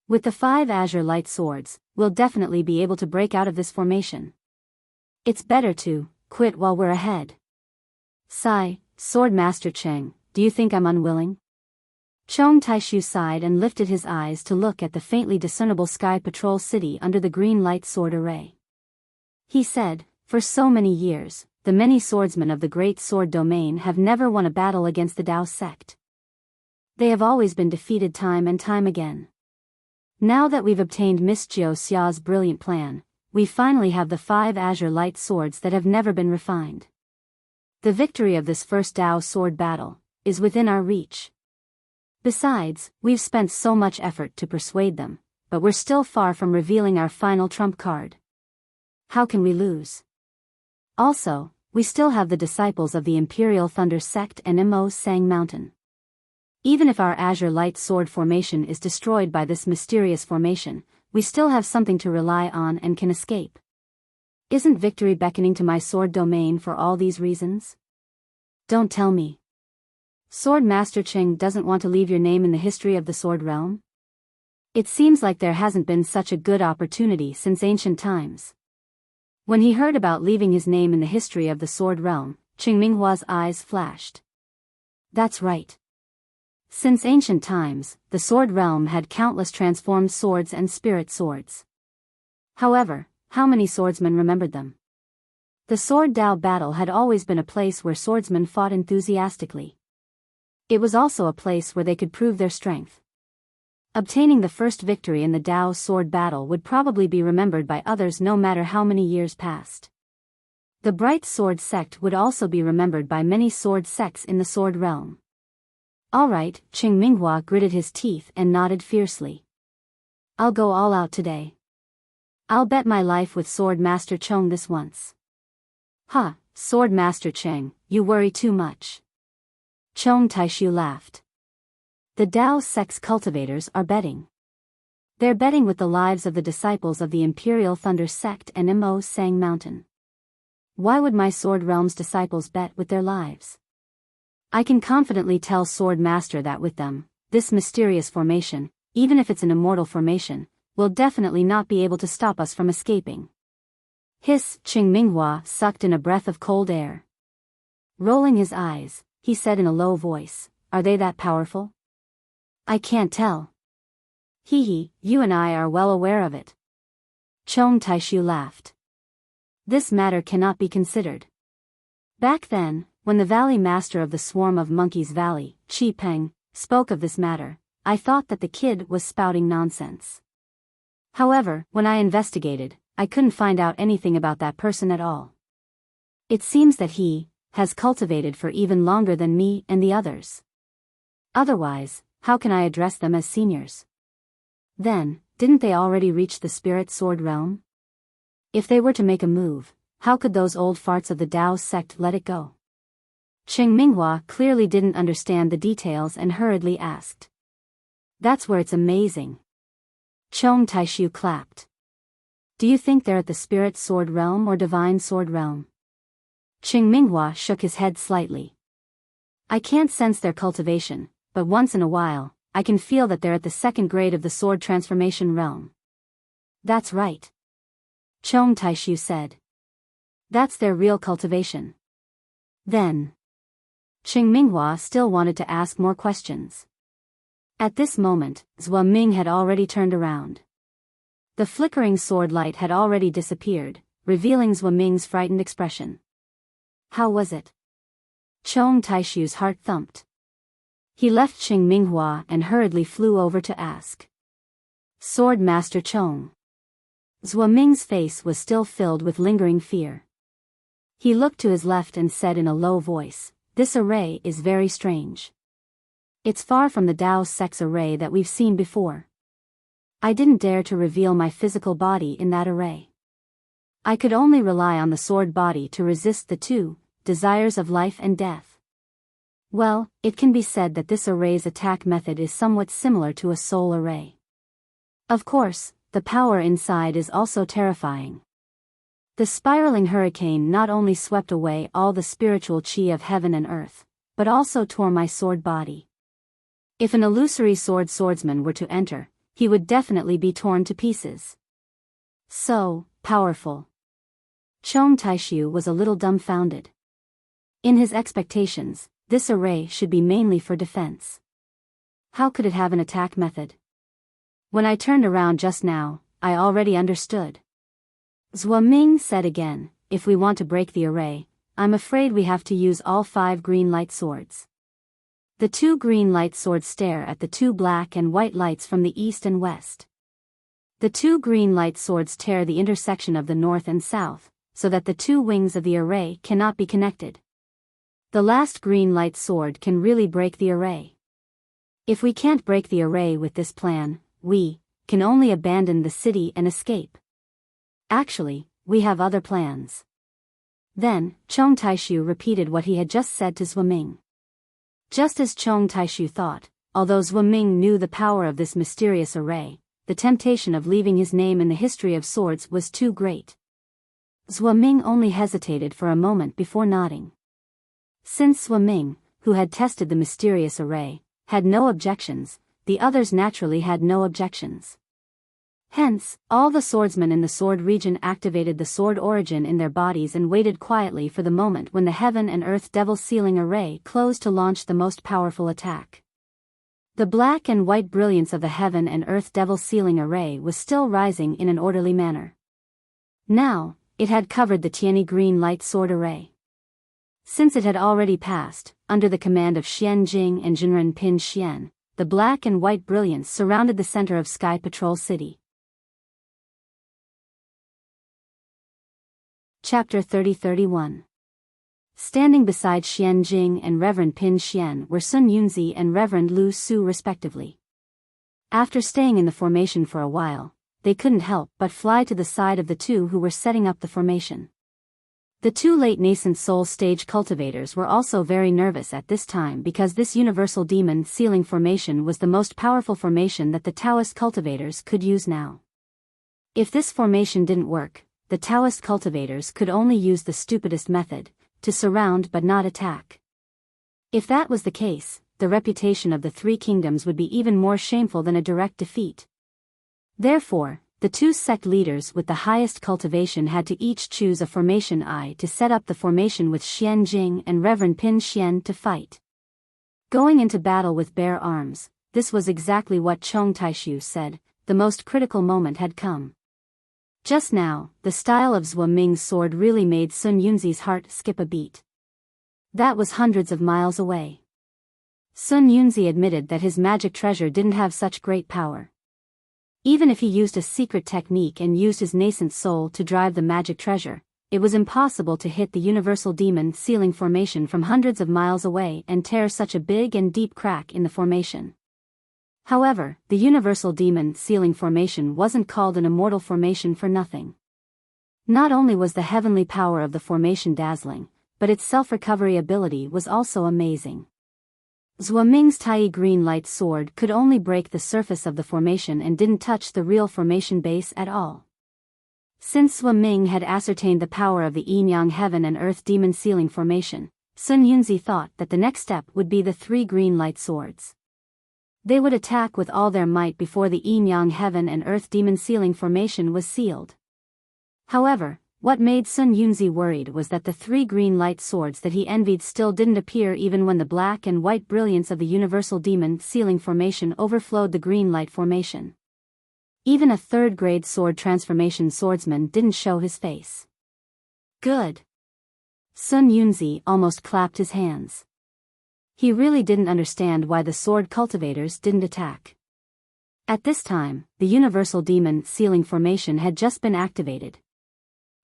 A: With the 5 Azure Light swords, we'll definitely be able to break out of this formation. It's better to quit while we're ahead. Sigh, Sword Master Cheng, do you think I'm unwilling? Chong Taishu sighed and lifted his eyes to look at the faintly discernible Sky Patrol City under the green light sword array. He said, for so many years, the many swordsmen of the Great Sword Domain have never won a battle against the Dao sect. They have always been defeated time and time again. Now that we've obtained Miss Jiao Xia's brilliant plan, we finally have the 5 Azure Light swords that have never been refined. The victory of this first Dao sword battle is within our reach. Besides, we've spent so much effort to persuade them, but we're still far from revealing our final trump card. How can we lose? Also, we still have the disciples of the Imperial Thunder Sect and Mo Sang Mountain. Even if our Azure Light sword formation is destroyed by this mysterious formation, we still have something to rely on and can escape. Isn't victory beckoning to my sword domain for all these reasons? Don't tell me. Sword Master Cheng doesn't want to leave your name in the history of the sword realm? It seems like there hasn't been such a good opportunity since ancient times. When he heard about leaving his name in the history of the sword realm, Qing Minghua's eyes flashed. That's right. Since ancient times, the sword realm had countless transformed swords and spirit swords. However, how many swordsmen remembered them? The sword Dao battle had always been a place where swordsmen fought enthusiastically. It was also a place where they could prove their strength. Obtaining the first victory in the Dao sword battle would probably be remembered by others no matter how many years passed. The Bright Sword sect would also be remembered by many sword sects in the sword realm. Alright, Qing Minghua gritted his teeth and nodded fiercely. I'll go all out today. I'll bet my life with Sword Master Chong this once. Huh, Sword Master Cheng, you worry too much. Chong Taishu laughed. The Dao sect's cultivators are betting. They're betting with the lives of the disciples of the Imperial Thunder sect and Mo Sang Mountain. Why would my sword realm's disciples bet with their lives? I can confidently tell Sword Master that with them, this mysterious formation, even if it's an immortal formation, will definitely not be able to stop us from escaping. Hiss, Qing Minghua sucked in a breath of cold air. Rolling his eyes, he said in a low voice, are they that powerful? I can't tell. Hee, you and I are well aware of it. Chong Taishu laughed. This matter cannot be considered. Back then, when the Valley Master of the Swarm of Monkeys Valley, Chi Peng, spoke of this matter, I thought that the kid was spouting nonsense. However, when I investigated, I couldn't find out anything about that person at all. It seems that he has cultivated for even longer than me and the others. Otherwise, how can I address them as seniors? Then, didn't they already reach the spirit sword realm? If they were to make a move, how could those old farts of the Dao sect let it go? Cheng Minghua clearly didn't understand the details and hurriedly asked. That's where it's amazing. Chong Taishu clapped. Do you think they're at the spirit sword realm or divine sword realm? Cheng Minghua shook his head slightly. I can't sense their cultivation, but once in a while, I can feel that they're at the second grade of the sword transformation realm. That's right. Chong Taishu said. That's their real cultivation. Then. Cheng Minghua still wanted to ask more questions. At this moment, Zhua Ming had already turned around. The flickering sword light had already disappeared, revealing Zhua Ming's frightened expression. How was it? Chong Taishu's heart thumped. He left Cheng Minghua and hurriedly flew over to ask. Sword Master Chong. Zhua Ming's face was still filled with lingering fear. He looked to his left and said in a low voice, This array is very strange. It's far from the Dao sect's array that we've seen before. I didn't dare to reveal my physical body in that array. I could only rely on the sword body to resist the two desires of life and death. Well, it can be said that this array's attack method is somewhat similar to a soul array. Of course, the power inside is also terrifying. The spiraling hurricane not only swept away all the spiritual chi of heaven and earth, but also tore my sword body. If an illusory swordsman were to enter, he would definitely be torn to pieces. So powerful. Chong Taishu was a little dumbfounded. In his expectations, this array should be mainly for defense. How could it have an attack method? When I turned around just now, I already understood. Zhua Ming said again, if we want to break the array, I'm afraid we have to use all 5 green light swords. The 2 green light swords stare at the 2 black and white lights from the east and west. The 2 green light swords tear the intersection of the north and south, so that the 2 wings of the array cannot be connected. The last green light sword can really break the array. If we can't break the array with this plan, we can only abandon the city and escape. Actually, we have other plans. Then, Chong Taishu repeated what he had just said to Zhua Ming. Just as Chong Taishu thought, although Zhua Ming knew the power of this mysterious array, the temptation of leaving his name in the history of swords was too great. Zhua Ming only hesitated for a moment before nodding. Since Zhua Ming, who had tested the mysterious array, had no objections, the others naturally had no objections. Hence, all the swordsmen in the sword region activated the sword origin in their bodies and waited quietly for the moment when the heaven and earth devil sealing array closed to launch the most powerful attack. The black and white brilliance of the heaven and earth devil sealing array was still rising in an orderly manner. Now, it had covered the Tianyi green light sword array. Since it had already passed, under the command of Xian Jing and Jinren Pin Xian, the black and white brilliance surrounded the center of Sky Patrol City. Chapter 30-31. Standing beside Xian Jing and Reverend Pin Xian were Sun Yunzi and Reverend Lu Su respectively. After staying in the formation for a while, they couldn't help but fly to the side of the 2 who were setting up the formation. The 2 late nascent soul stage cultivators were also very nervous at this time because this universal demon sealing formation was the most powerful formation that the Taoist cultivators could use now. If this formation didn't work, the Taoist cultivators could only use the stupidest method, to surround but not attack. If that was the case, the reputation of the 3 kingdoms would be even more shameful than a direct defeat. Therefore, the 2 sect leaders with the highest cultivation had to each choose a formation to set up the formation with Xian Jing and Reverend Pin Xian to fight. Going into battle with bare arms, this was exactly what Chong Taishu said, the most critical moment had come. Just now, the style of Zhua Ming's sword really made Sun Yunzi's heart skip a beat. That was hundreds of miles away. Sun Yunzi admitted that his magic treasure didn't have such great power. Even if he used a secret technique and used his nascent soul to drive the magic treasure, it was impossible to hit the universal demon sealing formation from hundreds of miles away and tear such a big and deep crack in the formation. However, the universal demon sealing formation wasn't called an immortal formation for nothing. Not only was the heavenly power of the formation dazzling, but its self-recovery ability was also amazing. Zhua Ming's tiny green light sword could only break the surface of the formation and didn't touch the real formation base at all. Since Zhua Ming had ascertained the power of the yin-yang heaven and earth demon sealing formation, Sun Yunzi thought that the next step would be the 3 green light swords. They would attack with all their might before the yin-yang heaven and earth demon sealing formation was sealed. However, what made Sun Yunzi worried was that the 3 green light swords that he envied still didn't appear even when the black and white brilliance of the universal demon sealing formation overflowed the green light formation. Even a 3rd-grade sword transformation swordsman didn't show his face. Good. Sun Yunzi almost clapped his hands. He really didn't understand why the sword cultivators didn't attack. At this time, the universal demon sealing formation had just been activated.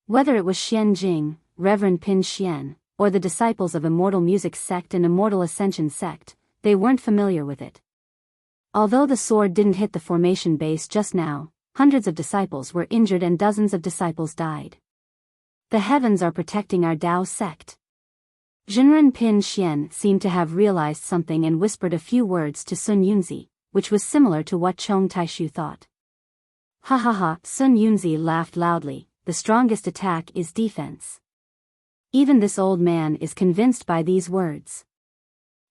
A: Whether it was Xian Jing, Reverend Pin Xian, or the disciples of Immortal Music Sect and Immortal Ascension Sect, they weren't familiar with it. Although the sword didn't hit the formation base just now, hundreds of disciples were injured and dozens of disciples died. The heavens are protecting our Dao sect. Zhenren Pin Xian seemed to have realized something and whispered a few words to Sun Yunzi, which was similar to what Chong Taishu thought. Ha ha ha, Sun Yunzi laughed loudly. The strongest attack is defense. Even this old man is convinced by these words.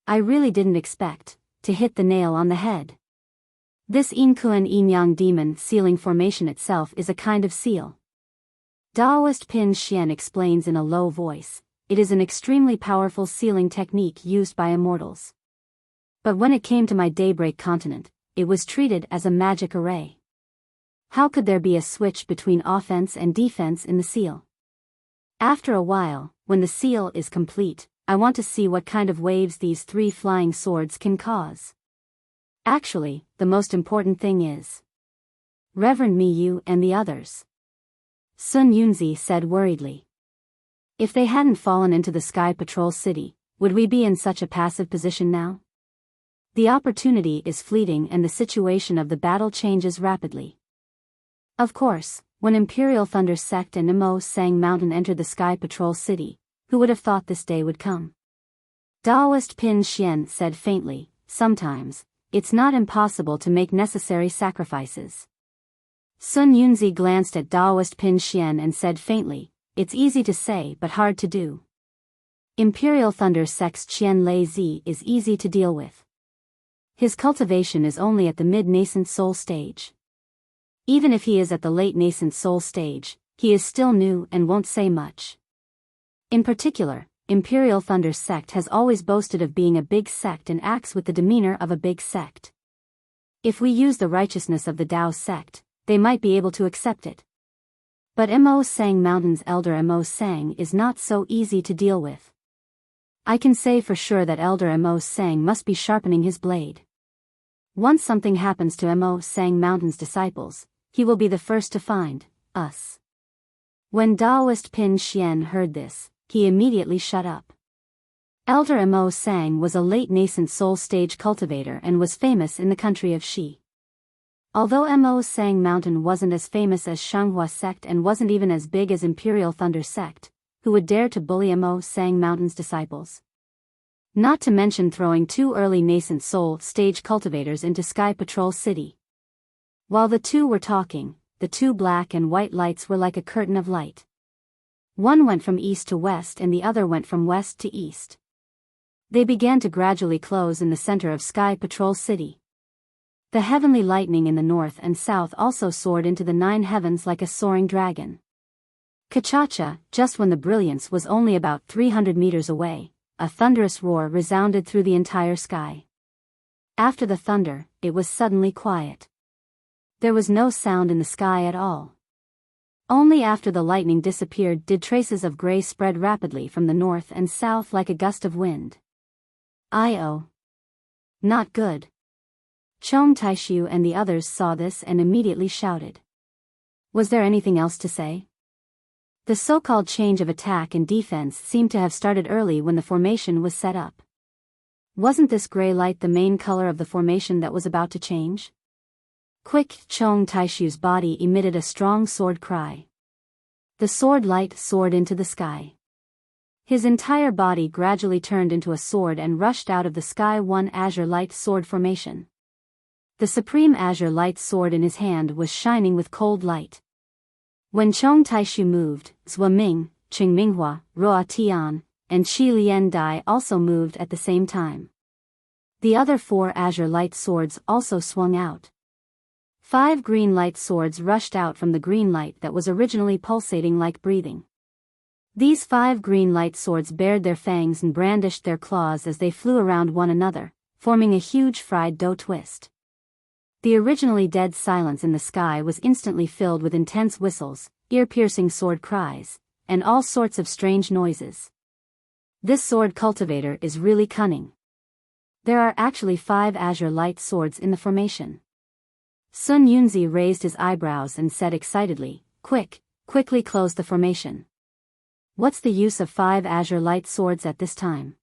A: I really didn't expect to hit the nail on the head. This Inkuan Yin-Yang demon sealing formation itself is a kind of seal. Daoist Pin Xian explains in a low voice, it is an extremely powerful sealing technique used by immortals. But when it came to my Daybreak continent, it was treated as a magic array. How could there be a switch between offense and defense in the seal? After a while, when the seal is complete, I want to see what kind of waves these 3 flying swords can cause. Actually, the most important thing is Reverend Miyu and the others. Sun Yunzi said worriedly. If they hadn't fallen into the Sky Patrol City, would we be in such a passive position now? The opportunity is fleeting and the situation of the battle changes rapidly. Of course, when Imperial Thunder Sect and Mo Sang Mountain entered the Sky Patrol City, who would have thought this day would come? Daoist Pin Xian said faintly, sometimes, it's not impossible to make necessary sacrifices. Sun Yunzi glanced at Daoist Pin Xian and said faintly, it's easy to say but hard to do. Imperial Thunder Sect's Qian Lei Zi is easy to deal with. His cultivation is only at the mid-nascent soul stage. Even if he is at the late nascent soul stage, he is still new and won't say much. In particular, Imperial Thunder Sect has always boasted of being a big sect and acts with the demeanor of a big sect. If we use the righteousness of the Dao sect, they might be able to accept it. But Mo Sang Mountain's elder Mo Sang is not so easy to deal with. I can say for sure that elder Mo Sang must be sharpening his blade. Once something happens to Mo Sang Mountain's disciples, he will be the first to find us. When Daoist Pin Xian heard this, he immediately shut up. Elder Mo Sang was a late nascent soul stage cultivator and was famous in the country of Shi. Although Mo Sang Mountain wasn't as famous as Shanghua Sect and wasn't even as big as Imperial Thunder Sect, who would dare to bully Mo Sang Mountain's disciples? Not to mention throwing 2 early nascent soul stage cultivators into Sky Patrol City. While the 2 were talking, the 2 black and white lights were like a curtain of light. One went from east to west and the other went from west to east. They began to gradually close in the center of Sky Patrol City. The heavenly lightning in the north and south also soared into the 9 heavens like a soaring dragon. Kachacha, just when the brilliance was only about 300 meters away, a thunderous roar resounded through the entire sky. After the thunder, it was suddenly quiet. There was no sound in the sky at all. Only after the lightning disappeared did traces of gray spread rapidly from the north and south like a gust of wind. Not good. Chong Taishu and the others saw this and immediately shouted. Was there anything else to say? The so-called change of attack and defense seemed to have started early when the formation was set up. Wasn't this gray light the main color of the formation that was about to change? Quick! Chong Taishu's body emitted a strong sword cry. The sword light soared into the sky. His entire body gradually turned into a sword and rushed out of the sky. One azure light sword formation. The supreme azure light sword in his hand was shining with cold light. When Chong Taishu moved, Zhua Ming, Qing Minghua, Ruo Tian, and Qi Lian Dai also moved at the same time. The other 4 azure light swords also swung out. 5 green light swords rushed out from the green light that was originally pulsating like breathing. These 5 green light swords bared their fangs and brandished their claws as they flew around one another, forming a huge fried dough twist. The originally dead silence in the sky was instantly filled with intense whistles, ear-piercing sword cries, and all sorts of strange noises. This sword cultivator is really cunning. There are actually 5 azure light swords in the formation. Sun Yunzi raised his eyebrows and said excitedly, quickly close the formation. What's the use of 5 azure light swords at this time?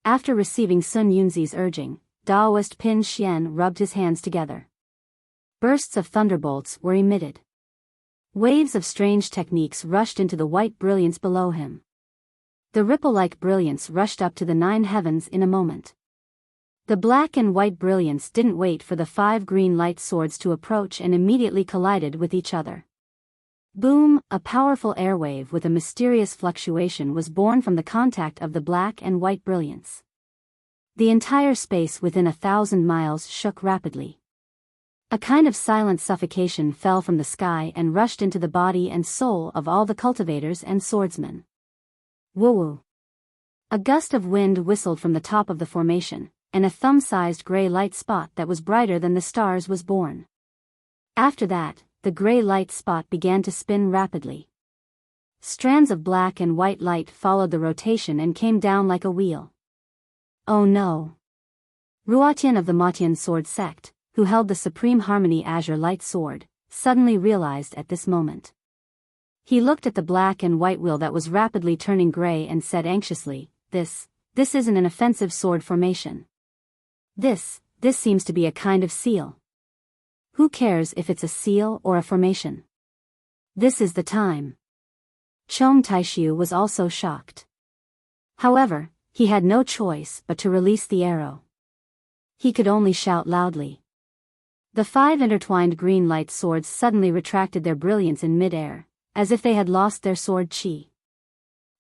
A: After receiving Sun Yunzi's urging, Daoist Pin Xian rubbed his hands together. Bursts of thunderbolts were emitted. Waves of strange techniques rushed into the white brilliance below him. The ripple-like brilliance rushed up to the 9 heavens in a moment. The black and white brilliance didn't wait for the 5 green light swords to approach and immediately collided with each other. Boom! A powerful airwave with a mysterious fluctuation was born from the contact of the black and white brilliance. The entire space within 1,000 miles shook rapidly. A kind of silent suffocation fell from the sky and rushed into the body and soul of all the cultivators and swordsmen. Woo-woo! A gust of wind whistled from the top of the formation, and a thumb-sized gray light spot that was brighter than the stars was born. After that, the gray light spot began to spin rapidly. Strands of black and white light followed the rotation and came down like a wheel. Oh no! Ruotian of the Motian sword sect, who held the Supreme Harmony Azure Light Sword, suddenly realized at this moment. He looked at the black and white wheel that was rapidly turning gray and said anxiously, This isn't an offensive sword formation. This seems to be a kind of seal. Who cares if it's a seal or a formation? This is the time. Chong Taishu was also shocked. However, he had no choice but to release the arrow. He could only shout loudly. The 5 intertwined green light swords suddenly retracted their brilliance in mid-air, as if they had lost their sword chi.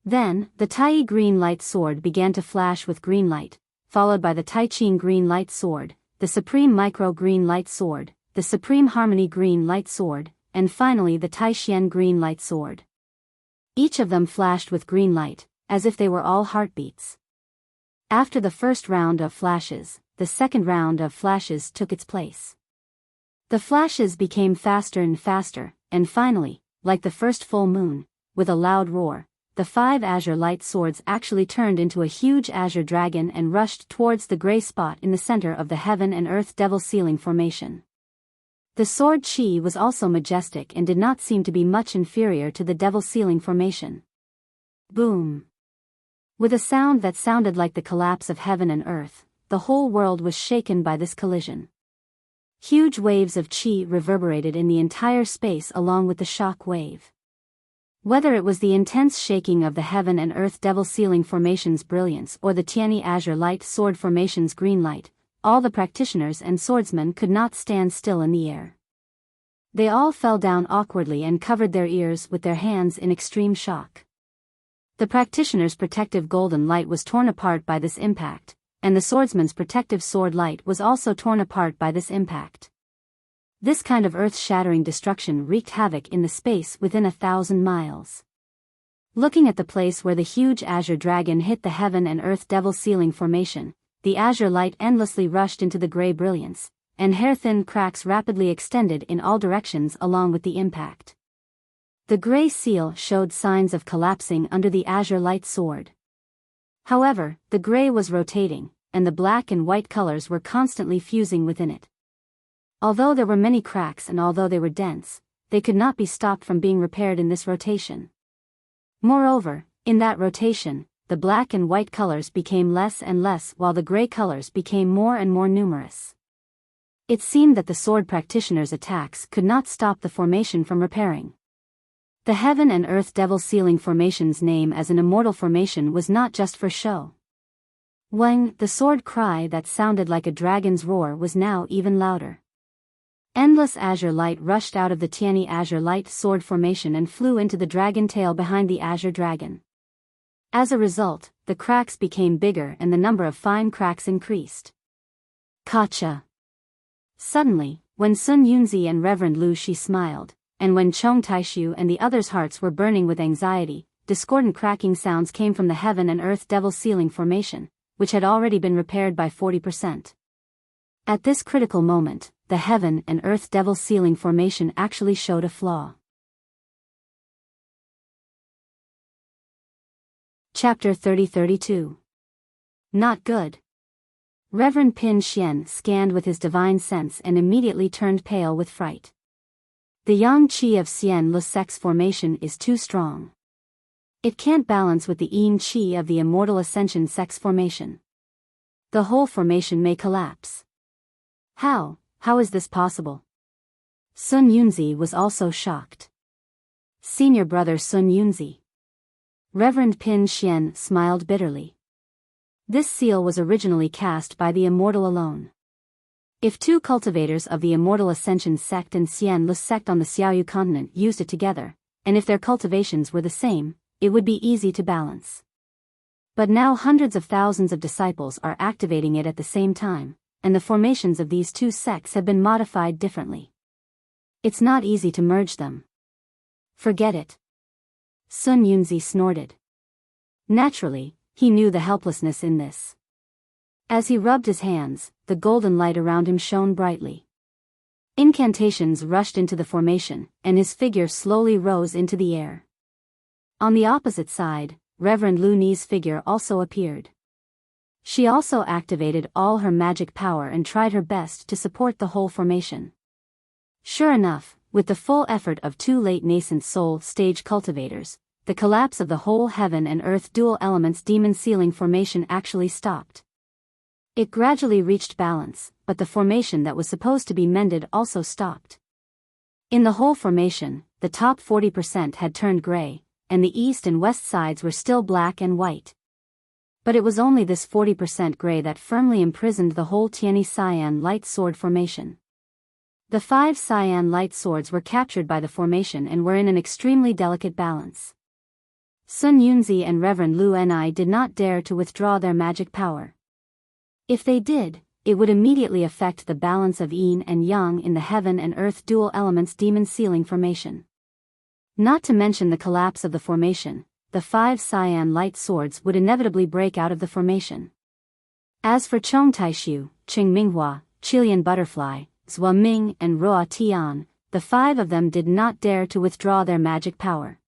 A: Then, the Tai green light sword began to flash with green light, followed by the Taiqing green light sword, the Supreme Micro green light sword, the Supreme Harmony green light sword, and finally the Taixian green light sword. Each of them flashed with green light, as if they were all heartbeats. After the first round of flashes, the second round of flashes took its place. The flashes became faster and faster, and finally, like the first full moon, with a loud roar, the 5 azure light swords actually turned into a huge azure dragon and rushed towards the gray spot in the center of the heaven and earth devil ceiling formation. The sword chi was also majestic and did not seem to be much inferior to the devil ceiling formation. Boom! With a sound that sounded like the collapse of heaven and earth, the whole world was shaken by this collision. Huge waves of chi reverberated in the entire space along with the shock wave. Whether it was the intense shaking of the heaven and earth devil ceiling formation's brilliance or the Tianyi azure light sword formation's green light, all the practitioners and swordsmen could not stand still in the air. They all fell down awkwardly and covered their ears with their hands in extreme shock. The practitioner's protective golden light was torn apart by this impact, and the swordsman's protective sword light was also torn apart by this impact. This kind of earth-shattering destruction wreaked havoc in the space within 1,000 miles. Looking at the place where the huge azure dragon hit the heaven and earth devil ceiling formation, the azure light endlessly rushed into the gray brilliance, and hair-thin cracks rapidly extended in all directions along with the impact. The gray seal showed signs of collapsing under the azure light sword. However, the gray was rotating, and the black and white colors were constantly fusing within it. Although there were many cracks and although they were dense, they could not be stopped from being repaired in this rotation. Moreover, in that rotation, the black and white colors became less and less while the gray colors became more and more numerous. It seemed that the sword practitioner's attacks could not stop the formation from repairing. The Heaven and Earth Devil Sealing Formation's name as an immortal formation was not just for show. Wang, the sword cry that sounded like a dragon's roar, was now even louder. Endless azure light rushed out of the Tianyi azure light sword formation and flew into the dragon tail behind the azure dragon. As a result, the cracks became bigger and the number of fine cracks increased. Gotcha! Suddenly, when Sun Yunzi and Reverend Lu Shi smiled, and when Chong Taishu and the others' hearts were burning with anxiety, discordant cracking sounds came from the Heaven and Earth Devil Sealing Formation, which had already been repaired by 40%. At this critical moment, the Heaven and Earth Devil Sealing Formation actually showed a flaw. Chapter 30-32. Not good. Reverend Pin Xian scanned with his divine sense and immediately turned pale with fright. The yang qi of Xian Lu Sek's formation is too strong. It can't balance with the yin qi of the Immortal Ascension Sex formation. The whole formation may collapse. How is this possible? Sun Yunzi was also shocked. Senior brother Sun Yunzi. Reverend Pin Xian smiled bitterly. This seal was originally cast by the Immortal alone. If two cultivators of the Immortal Ascension sect and Xian Lu sect on the Xiaoyu continent used it together, and if their cultivations were the same, it would be easy to balance. But now hundreds of thousands of disciples are activating it at the same time, and the formations of these two sects have been modified differently. It's not easy to merge them. Forget it. Sun Yunzi snorted. Naturally, he knew the helplessness in this. As he rubbed his hands, the golden light around him shone brightly. Incantations rushed into the formation, and his figure slowly rose into the air. On the opposite side, Reverend Lu Ni's figure also appeared. She also activated all her magic power and tried her best to support the whole formation. Sure enough, with the full effort of two late nascent soul stage cultivators, the collapse of the whole Heaven and Earth dual elements demon sealing formation actually stopped. It gradually reached balance, but the formation that was supposed to be mended also stopped. In the whole formation, the top 40% had turned gray, and the east and west sides were still black and white. But it was only this 40% gray that firmly imprisoned the whole Tianyi Cyan light sword formation. The 5 cyan light swords were captured by the formation and were in an extremely delicate balance. Sun Yunzi and Reverend Lu Ni did not dare to withdraw their magic power. If they did, it would immediately affect the balance of yin and yang in the Heaven and Earth dual elements demon sealing formation. Not to mention the collapse of the formation, the 5 cyan light swords would inevitably break out of the formation. As for Chong Taishu, Qing Minghua, Chilean Butterfly, Zhua Ming and Roa Tian, the 5 of them did not dare to withdraw their magic power.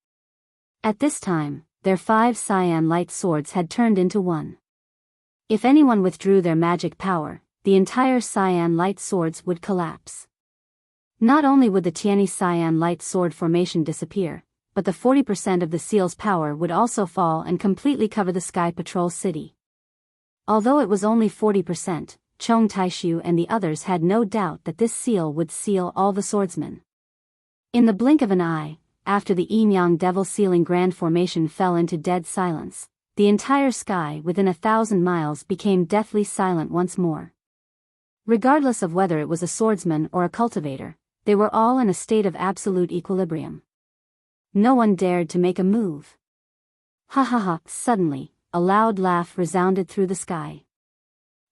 A: At this time, their 5 cyan light swords had turned into one. If anyone withdrew their magic power, the entire cyan light swords would collapse. Not only would the Tianyi cyan light sword formation disappear, but the 40% of the seal's power would also fall and completely cover the Sky Patrol City. Although it was only 40%, Chong Taishu and the others had no doubt that this seal would seal all the swordsmen. In the blink of an eye, after the Yin-Yang Devil Sealing Grand Formation fell into dead silence, the entire sky within 1,000 miles became deathly silent once more. Regardless of whether it was a swordsman or a cultivator, they were all in a state of absolute equilibrium. No one dared to make a move. Ha ha ha! Suddenly, a loud laugh resounded through the sky.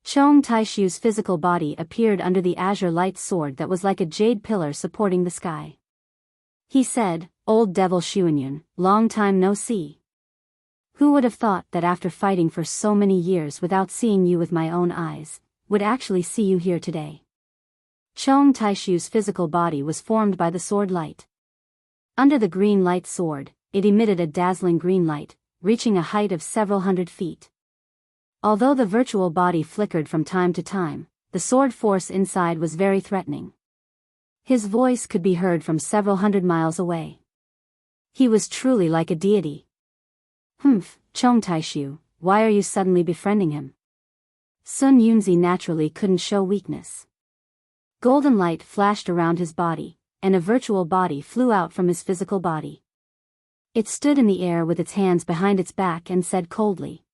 A: Chong Taishu's physical body appeared under the azure light sword that was like a jade pillar supporting the sky. He said, "Old Devil Shuanyun, long time no see. Who would have thought that after fighting for so many years without seeing you with my own eyes, would actually see you here today?" Chong Taishu's physical body was formed by the sword light. Under the green light sword, it emitted a dazzling green light, reaching a height of several hundred feet. Although the virtual body flickered from time to time, the sword force inside was very threatening. His voice could be heard from several hundred miles away. He was truly like a deity. Humph, Chong Taishu, why are you suddenly befriending him? Sun Yunzi naturally couldn't show weakness. Golden light flashed around his body, and a virtual body flew out from his physical body. It stood in the air with its hands behind its back and said coldly.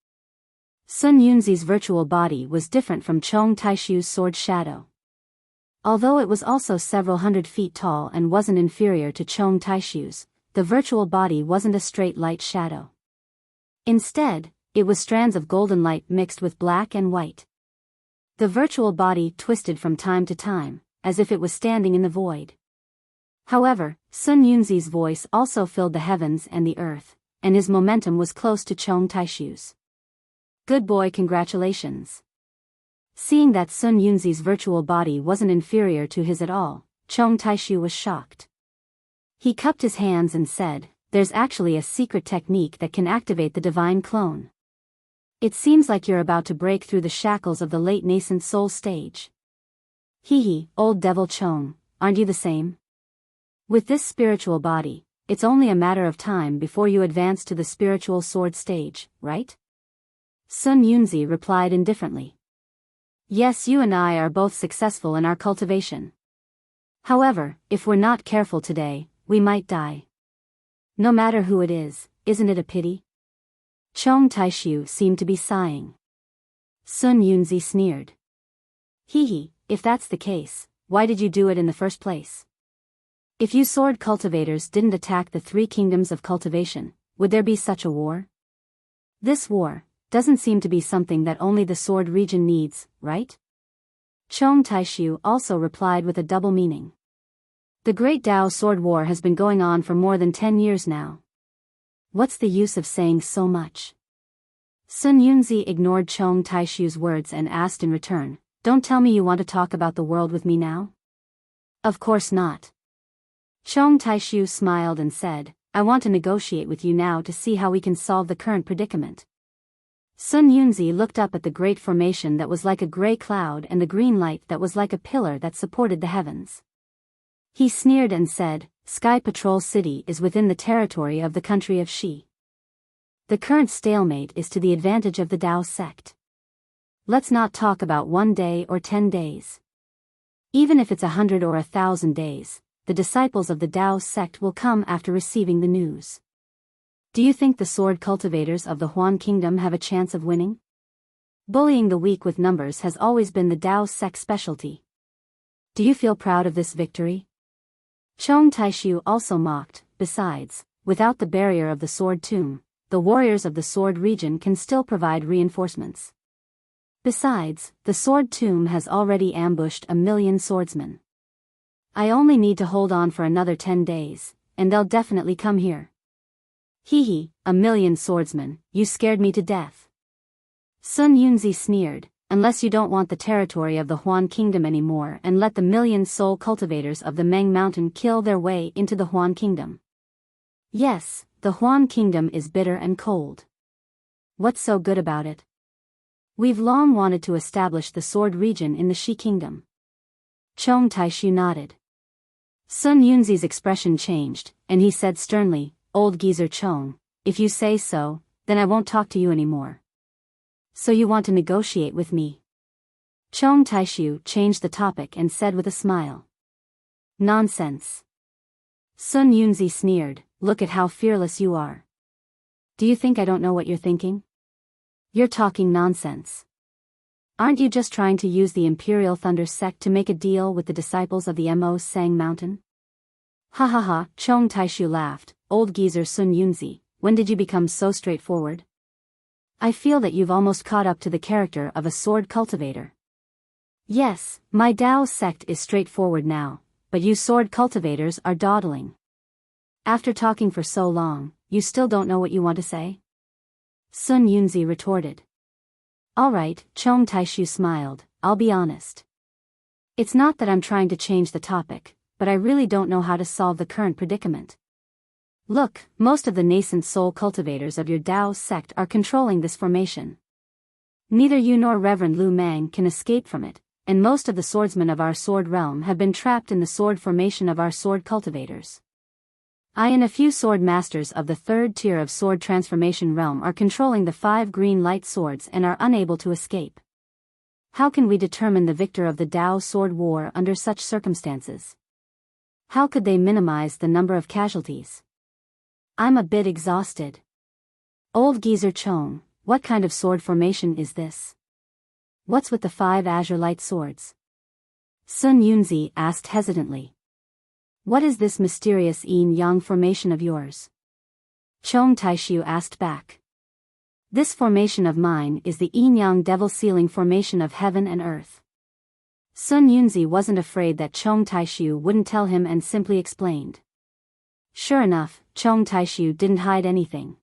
A: Sun Yunzi's virtual body was different from Chong Taishu's sword shadow. Although it was also several hundred feet tall and wasn't inferior to Chong Taishu's, the virtual body wasn't a straight light shadow. Instead, it was strands of golden light mixed with black and white. The virtual body twisted from time to time, as if it was standing in the void. However, Sun Yunzi's voice also filled the heavens and the earth, and his momentum was close to Chong Taishu's. Good boy, congratulations. Seeing that Sun Yunzi's virtual body wasn't inferior to his at all, Chong Taishu was shocked. He cupped his hands and said, "There's actually a secret technique that can activate the divine clone. It seems like you're about to break through the shackles of the late nascent soul stage. Hee, old devil Chong, aren't you the same? With this spiritual body, it's only a matter of time before you advance to the spiritual sword stage, right?" Sun Yunzi replied indifferently. "Yes, you and I are both successful in our cultivation. However, if we're not careful today, we might die. No matter who it is, isn't it a pity?" Chong Taishu seemed to be sighing. Sun Yunzi sneered. If that's the case, why did you do it in the first place? If you sword cultivators didn't attack the 3 kingdoms of cultivation, would there be such a war? This war doesn't seem to be something that only the sword region needs, right? Chong Taishu also replied with a double meaning. The Great Tao Sword War has been going on for more than 10 years now. What's the use of saying so much? Sun Yunzi ignored Chong Taishu's words and asked in return, "Don't tell me you want to talk about the world with me now?" "Of course not." Chong Taishu smiled and said, "I want to negotiate with you now to see how we can solve the current predicament." Sun Yunzi looked up at the great formation that was like a gray cloud and the green light that was like a pillar that supported the heavens. He sneered and said, "Sky Patrol City is within the territory of the country of Shi. The current stalemate is to the advantage of the Tao sect. Let's not talk about 1 day or 10 days. Even if it's 100 or 1,000 days, the disciples of the Tao sect will come after receiving the news. Do you think the sword cultivators of the Huan Kingdom have a chance of winning? Bullying the weak with numbers has always been the Tao sect's specialty. Do you feel proud of this victory?" Chong Taishu also mocked. Besides, without the barrier of the sword tomb, the warriors of the sword region can still provide reinforcements. Besides, the sword tomb has already ambushed 1,000,000 swordsmen. I only need to hold on for another 10 days, and they'll definitely come here. 1,000,000 swordsmen, you scared me to death. Sun Yunzi sneered, "Unless you don't want the territory of the Huan Kingdom anymore and let the 1,000,000 soul cultivators of the Meng Mountain kill their way into the Huan Kingdom." "Yes, the Huan Kingdom is bitter and cold. What's so good about it? We've long wanted to establish the sword region in the Shi Kingdom." Chong Taishu nodded. Sun Yunzi's expression changed, and he said sternly, "Old geezer Chong, if you say so, then I won't talk to you anymore." "So you want to negotiate with me?" Chong Taishu changed the topic and said with a smile. "Nonsense." Sun Yunzi sneered, "Look at how fearless you are. Do you think I don't know what you're thinking? You're talking nonsense. Aren't you just trying to use the Imperial Thunder sect to make a deal with the disciples of the Mo Sang Mountain?" "Ha ha ha," Chong Taishu laughed. "Old geezer Sun Yunzi, when did you become so straightforward? I feel that you've almost caught up to the character of a sword cultivator." "Yes, my Tao sect is straightforward now, but you sword cultivators are dawdling. After talking for so long, you still don't know what you want to say?" Sun Yunzi retorted. "All right," Chong Taishu smiled, "I'll be honest. It's not that I'm trying to change the topic, but I really don't know how to solve the current predicament. Look, most of the nascent soul cultivators of your Tao sect are controlling this formation. Neither you nor Reverend Lu Mang can escape from it, and most of the swordsmen of our sword realm have been trapped in the sword formation of our sword cultivators. I and a few sword masters of the third tier of sword transformation realm are controlling the 5 green light swords and are unable to escape. How can we determine the victor of the Dao sword war under such circumstances? How could they minimize the number of casualties? I'm a bit exhausted. Old Geezer Chong, what kind of sword formation is this? What's with the 5 azure light swords? Sun Yunzi asked hesitantly. What is this mysterious yin-yang formation of yours? Chong Taishu asked back. This formation of mine is the yin-yang devil sealing formation of heaven and earth. Sun Yunzi wasn't afraid that Chong Taishu wouldn't tell him and simply explained. Sure enough, Chong Taishu didn't hide anything.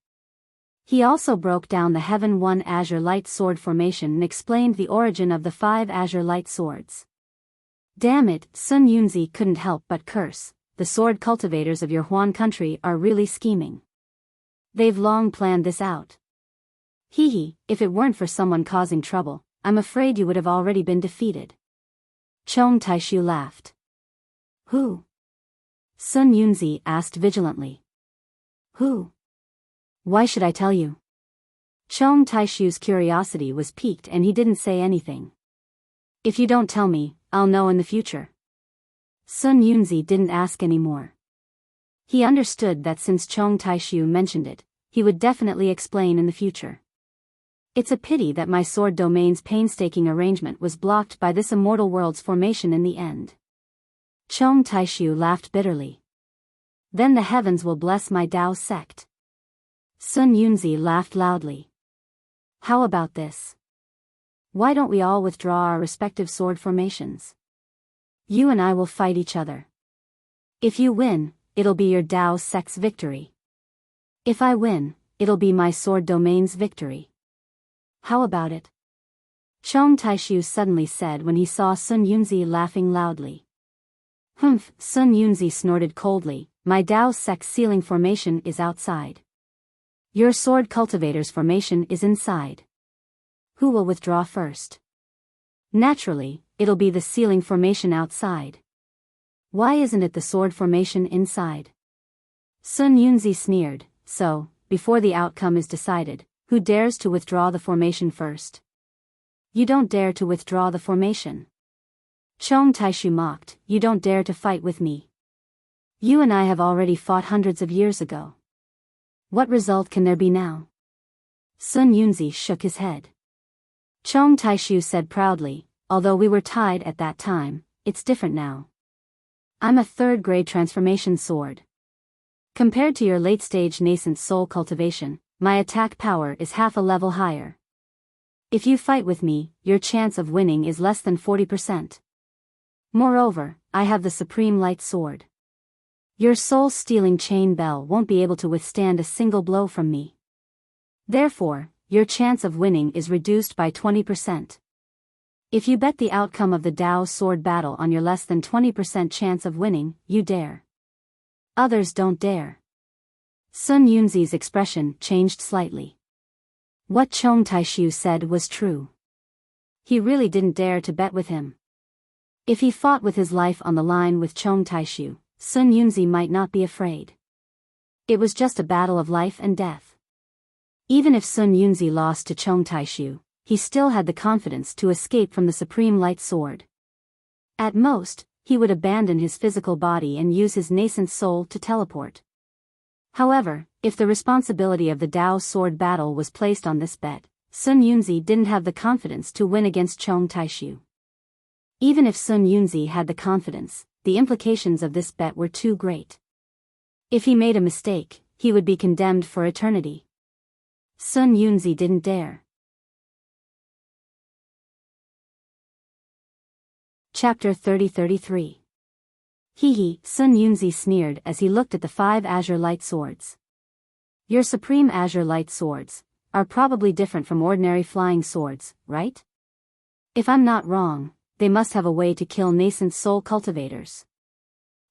A: He also broke down the Heaven 1 Azure Light Sword formation and explained the origin of the 5 Azure Light Swords. Damn it, Sun Yunzi couldn't help but curse. The sword cultivators of your Huan country are really scheming. They've long planned this out. Hee, if it weren't for someone causing trouble, I'm afraid you would have already been defeated. Chong Taishu laughed. Who? Sun Yunzi asked vigilantly. Who? Why should I tell you? Chong Taishu's curiosity was piqued and he didn't say anything. If you don't tell me, I'll know in the future. Sun Yunzi didn't ask any more. He understood that since Chong Taishu mentioned it, he would definitely explain in the future. It's a pity that my sword domain's painstaking arrangement was blocked by this immortal world's formation in the end. Chong Taishu laughed bitterly. Then the heavens will bless my Dao sect. Sun Yunzi laughed loudly. How about this? Why don't we all withdraw our respective sword formations? You and I will fight each other. If you win, it'll be your Dao sect's victory. If I win, it'll be my sword domain's victory. How about it? Chong Taishu suddenly said when he saw Sun Yunzi laughing loudly. Humph, Sun Yunzi snorted coldly, my Dao sect's sealing formation is outside. Your sword cultivator's formation is inside. Who will withdraw first? Naturally, it'll be the sealing formation outside. Why isn't it the sword formation inside? Sun Yunzi sneered, so, before the outcome is decided, who dares to withdraw the formation first? You don't dare to withdraw the formation. Chong Taishu mocked, you don't dare to fight with me. You and I have already fought hundreds of years ago. What result can there be now? Sun Yunzi shook his head. Chong Taishu said proudly, although we were tied at that time, it's different now. I'm a third-grade transformation sword. Compared to your late-stage nascent soul cultivation, my attack power is half a level higher. If you fight with me, your chance of winning is less than 40%. Moreover, I have the supreme light sword. Your soul-stealing chain bell won't be able to withstand a single blow from me. Therefore, your chance of winning is reduced by 20%. If you bet the outcome of the Dao sword battle on your less than 20% chance of winning, you dare. Others don't dare. Sun Yunzi's expression changed slightly. What Chong Taishu said was true. He really didn't dare to bet with him. If he fought with his life on the line with Chong Taishu, Sun Yunzi might not be afraid. It was just a battle of life and death. Even if Sun Yunzi lost to Chong Taishu, he still had the confidence to escape from the supreme light sword. At most, he would abandon his physical body and use his nascent soul to teleport. However, if the responsibility of the Dao sword battle was placed on this bet, Sun Yunzi didn't have the confidence to win against Chong Taishu. Even if Sun Yunzi had the confidence, the implications of this bet were too great. If he made a mistake, he would be condemned for eternity. Sun Yunzi didn't dare. Chapter 30-33. Hee, Sun Yunzi sneered as he looked at the 5 azure light swords. Your supreme azure light swords are probably different from ordinary flying swords, right? If I'm not wrong, they must have a way to kill nascent soul cultivators.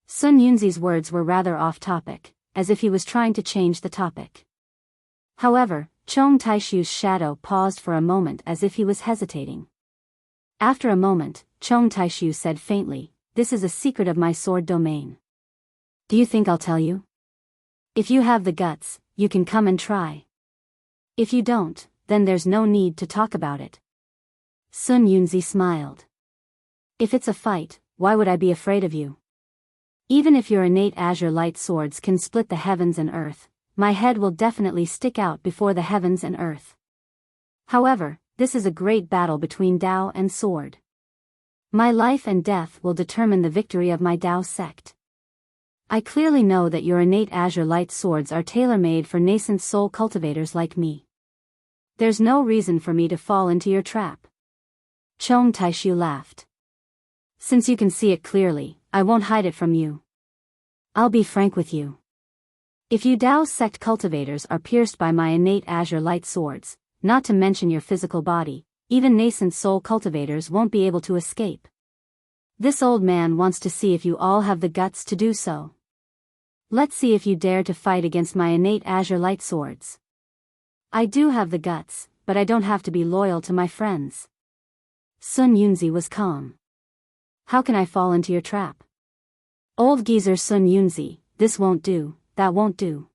A: Sun Yunzi's words were rather off-topic, as if he was trying to change the topic. However, Chong Taishu's shadow paused for a moment as if he was hesitating. After a moment, Chong Taishu said faintly, "This is a secret of my sword domain. Do you think I'll tell you? If you have the guts, you can come and try. If you don't, then there's no need to talk about it." Sun Yunzi smiled. "If it's a fight, why would I be afraid of you? Even if your innate azure light swords can split the heavens and earth, my head will definitely stick out before the heavens and earth. However, this is a great battle between Dao and sword. My life and death will determine the victory of my Dao sect. I clearly know that your innate azure light swords are tailor-made for nascent soul cultivators like me. There's no reason for me to fall into your trap." Chong Taishu laughed. "Since you can see it clearly, I won't hide it from you. I'll be frank with you. If you Dao sect cultivators are pierced by my innate azure light swords, not to mention your physical body, even nascent soul cultivators won't be able to escape. This old man wants to see if you all have the guts to do so. Let's see if you dare to fight against my innate azure light swords. I do have the guts, but I don't have to be loyal to my friends." Sun Yunzi was calm. "How can I fall into your trap? Old geezer Sun Yunzi, this won't do, that won't do.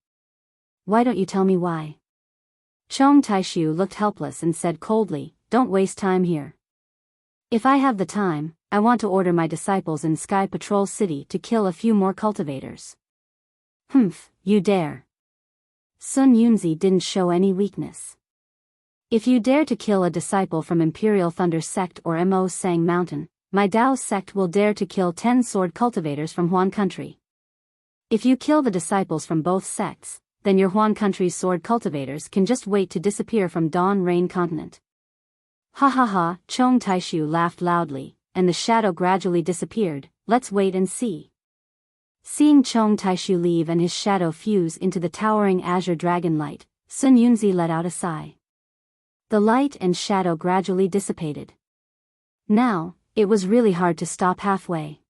A: Why don't you tell me why?" Chong Taishu looked helpless and said coldly, "Don't waste time here. If I have the time, I want to order my disciples in Sky Patrol City to kill a few more cultivators." "Humph, you dare." Sun Yunzi didn't show any weakness. "If you dare to kill a disciple from Imperial Thunder Sect or Mo Sang Mountain, my Dao sect will dare to kill 10 sword cultivators from Huan Country. If you kill the disciples from both sects, then your Huan Country's sword cultivators can just wait to disappear from Dawn Rain Continent." "Ha ha ha," Chong Taishu laughed loudly, and the shadow gradually disappeared. "Let's wait and see." Seeing Chong Taishu leave and his shadow fuse into the towering azure dragon light, Sun Yunzi let out a sigh. The light and shadow gradually dissipated. Now, it was really hard to stop halfway.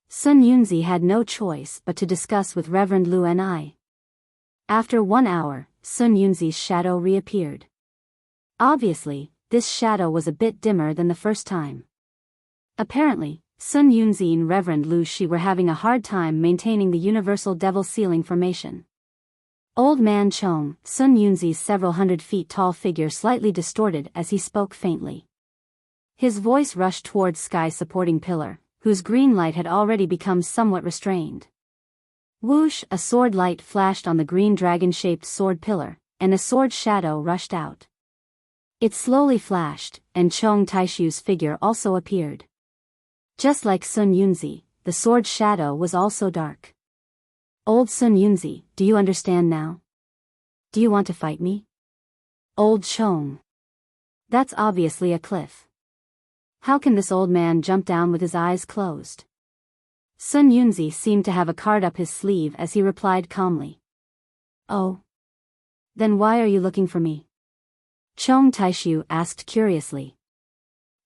A: Sun Yunzi had no choice but to discuss with Reverend Lu and I. After 1 hour, Sun Yunzi's shadow reappeared. Obviously, this shadow was a bit dimmer than the first time. Apparently, Sun Yunzi and Reverend Lu Shi were having a hard time maintaining the universal devil ceiling formation. Old Man Chong, Sun Yunzi's several hundred feet tall figure slightly distorted as he spoke faintly. His voice rushed towards Sky's supporting pillar, whose green light had already become somewhat restrained. Whoosh! A sword light flashed on the green dragon-shaped sword pillar, and a sword shadow rushed out. It slowly flashed, and Chong Taishu's figure also appeared. Just like Sun Yunzi, the sword shadow was also dark. "Old Sun Yunzi, do you understand now? Do you want to fight me?" "Old Chong. That's obviously a cliff. How can this old man jump down with his eyes closed?" Sun Yunzi seemed to have a card up his sleeve as he replied calmly. "Oh. Then why are you looking for me?" Chong Taishu asked curiously.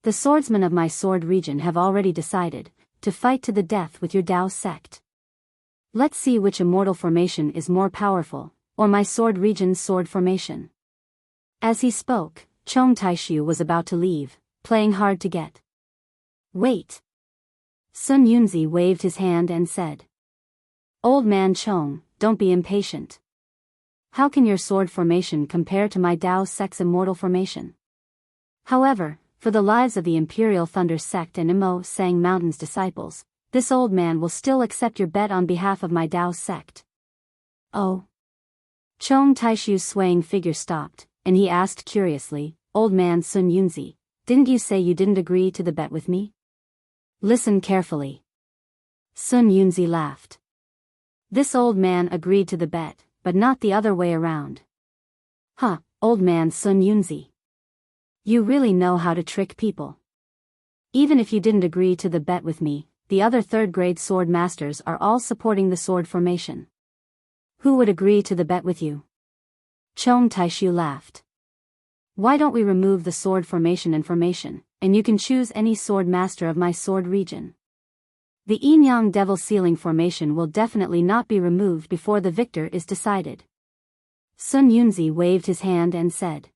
A: "The swordsmen of my sword region have already decided to fight to the death with your Dao sect. Let's see which immortal formation is more powerful, or my sword region's sword formation." As he spoke, Chong Taishu was about to leave, playing hard to get. "Wait." Sun Yunzi waved his hand and said, "Old man Chong, don't be impatient. How can your sword formation compare to my Dao sect's immortal formation? However, for the lives of the Imperial Thunder Sect and Mo Sang Mountain's disciples, this old man will still accept your bet on behalf of my Dao sect." "Oh." Chong Taishu's swaying figure stopped, and he asked curiously, "Old man Sun Yunzi, didn't you say you didn't agree to the bet with me?" "Listen carefully." Sun Yunzi laughed. "This old man agreed to the bet, but not the other way around." "Huh, old man Sun Yunzi. You really know how to trick people. Even if you didn't agree to the bet with me, the other third-grade sword masters are all supporting the sword formation. Who would agree to the bet with you?" Chong Taishu laughed. "Why don't we remove the sword formation information, and you can choose any sword master of my sword region. The Yin-Yang Devil Ceiling formation will definitely not be removed before the victor is decided." Sun Yunzi waved his hand and said.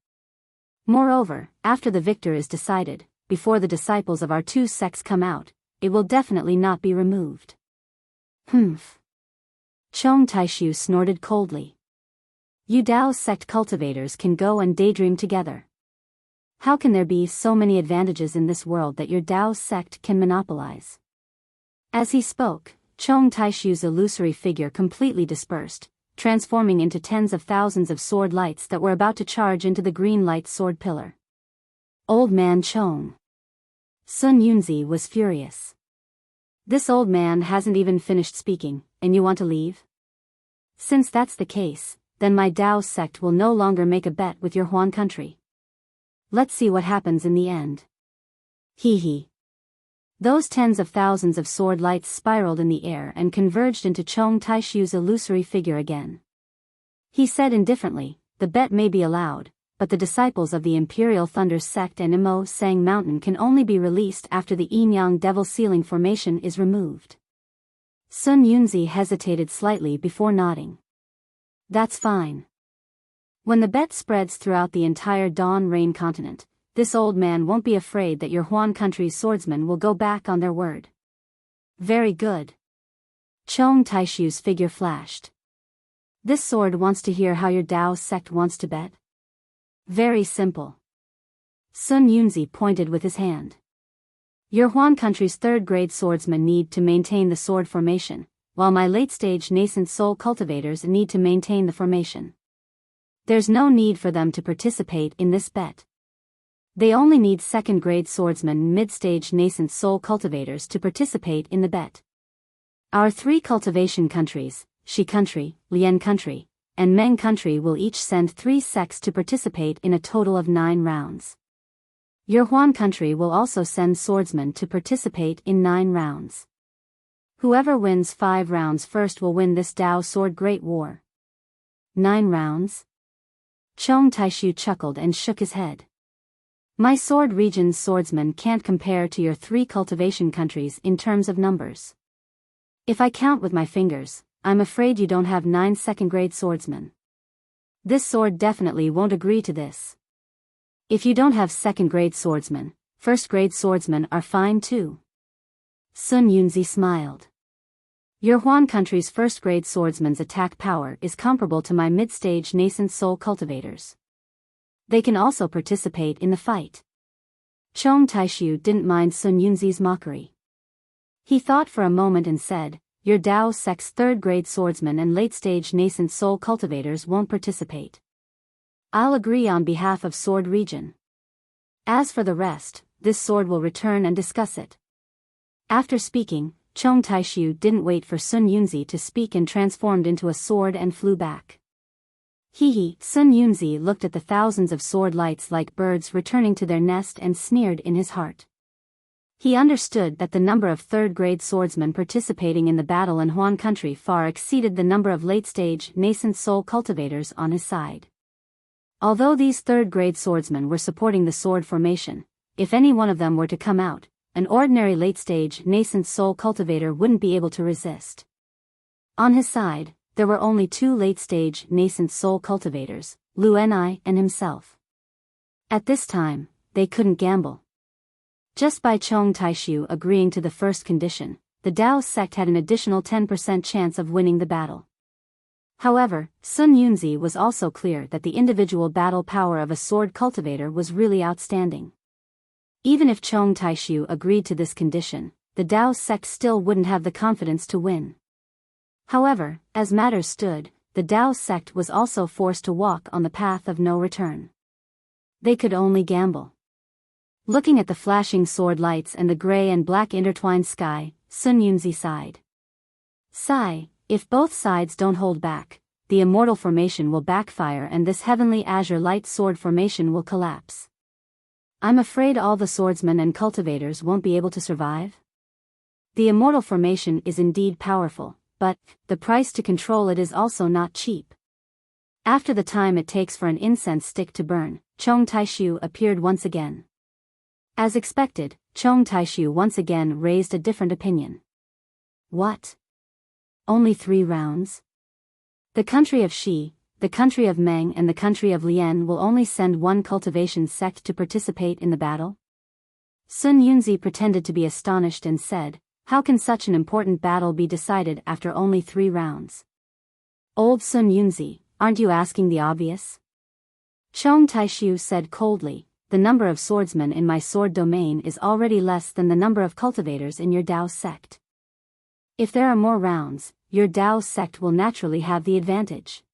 A: Moreover, after the victor is decided, before the disciples of our two sects come out, it will definitely not be removed. Humph. Chong Taishu snorted coldly. You Dao sect cultivators can go and daydream together. How can there be so many advantages in this world that your Dao sect can monopolize? As he spoke, Chong Taishu's illusory figure completely dispersed, transforming into tens of thousands of sword lights that were about to charge into the green light sword pillar. Old man Chong. Sun Yunzi was furious. This old man hasn't even finished speaking, and you want to leave? Since that's the case, then my Dao sect will no longer make a bet with your Huan country. Let's see what happens in the end. Hee hee. Those tens of thousands of sword lights spiraled in the air and converged into Chong Taishu's illusory figure again. He said indifferently, the bet may be allowed, but the disciples of the Imperial Thunder sect and Imo Sang Mountain can only be released after the Yin-Yang Devil Ceiling formation is removed. Sun Yunzi hesitated slightly before nodding. That's fine. When the bet spreads throughout the entire Dawn Rain continent, this old man won't be afraid that your Huan country's swordsmen will go back on their word. Very good. Chong Taishu's figure flashed. This sword wants to hear how your Dao sect wants to bet? Very simple. Sun Yunzi pointed with his hand. Your Huan country's third-grade swordsmen need to maintain the sword formation, while my late-stage nascent soul cultivators need to maintain the formation. There's no need for them to participate in this bet. They only need second-grade swordsmen and mid-stage nascent soul cultivators to participate in the bet. Our three cultivation countries, Shi country, Lian country, and Meng country will each send 3 sects to participate in a total of 9 rounds. Your Huan country will also send swordsmen to participate in 9 rounds. Whoever wins 5 rounds first will win this Dao Sword Great War. 9 rounds? Chong Taishu chuckled and shook his head. My sword region's swordsmen can't compare to your 3 cultivation countries in terms of numbers. If I count with my fingers, I'm afraid you don't have 9 second-grade swordsmen. This sword definitely won't agree to this. If you don't have second-grade swordsmen, first-grade swordsmen are fine too. Sun Yunzi smiled. Your Huan country's first-grade swordsmen's attack power is comparable to my mid-stage nascent soul cultivators. They can also participate in the fight. Chong Taishu didn't mind Sun Yunzi's mockery. He thought for a moment and said, your Dao sect's third-grade swordsmen and late-stage nascent soul cultivators won't participate. I'll agree on behalf of Sword Region. As for the rest, this sword will return and discuss it. After speaking, Chong Taishu didn't wait for Sun Yunzi to speak and transformed into a sword and flew back. Hee hee. Sun Yunzi looked at the thousands of sword lights like birds returning to their nest and sneered in his heart. He understood that the number of third-grade swordsmen participating in the battle in Huan country far exceeded the number of late-stage nascent soul cultivators on his side. Although these third-grade swordsmen were supporting the sword formation, if any one of them were to come out, an ordinary late-stage nascent soul cultivator wouldn't be able to resist. On his side, there were only 2 late-stage nascent soul cultivators, Lu Enai and himself. At this time, they couldn't gamble. Just by Chong Taishu agreeing to the first condition, the Dao sect had an additional 10% chance of winning the battle. However, Sun Yunzi was also clear that the individual battle power of a sword cultivator was really outstanding. Even if Chong Taishu agreed to this condition, the Dao sect still wouldn't have the confidence to win. However, as matters stood, the Dao sect was also forced to walk on the path of no return. They could only gamble. Looking at the flashing sword lights and the gray and black intertwined sky, Sun Yunzi sighed. Sigh, if both sides don't hold back, the Immortal formation will backfire and this heavenly azure light sword formation will collapse. I'm afraid all the swordsmen and cultivators won't be able to survive. The Immortal formation is indeed powerful, but the price to control it is also not cheap. After the time it takes for an incense stick to burn, Chong Taishu appeared once again. As expected, Chong Taishu once again raised a different opinion. What? Only 3 rounds? The country of Shi, the country of Meng and the country of Lian will only send one cultivation sect to participate in the battle? Sun Yunzi pretended to be astonished and said, how can such an important battle be decided after only 3 rounds? Old Sun Yunzi, aren't you asking the obvious? Chong Taishu said coldly, the number of swordsmen in my sword domain is already less than the number of cultivators in your Dao sect. If there are more rounds, your Dao sect will naturally have the advantage.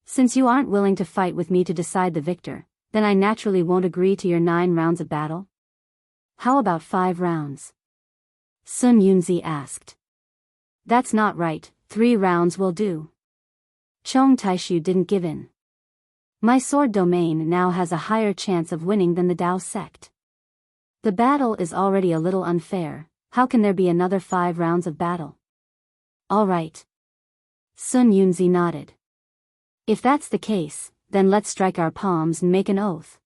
A: Since you aren't willing to fight with me to decide the victor, then I naturally won't agree to your 9 rounds of battle. How about 5 rounds? Sun Yunzi asked. That's not right, 3 rounds will do. Chong Taishu didn't give in. My sword domain now has a higher chance of winning than the Dao sect. The battle is already a little unfair, how can there be another 5 rounds of battle? All right. Sun Yunzi nodded. If that's the case, then let's strike our palms and make an oath.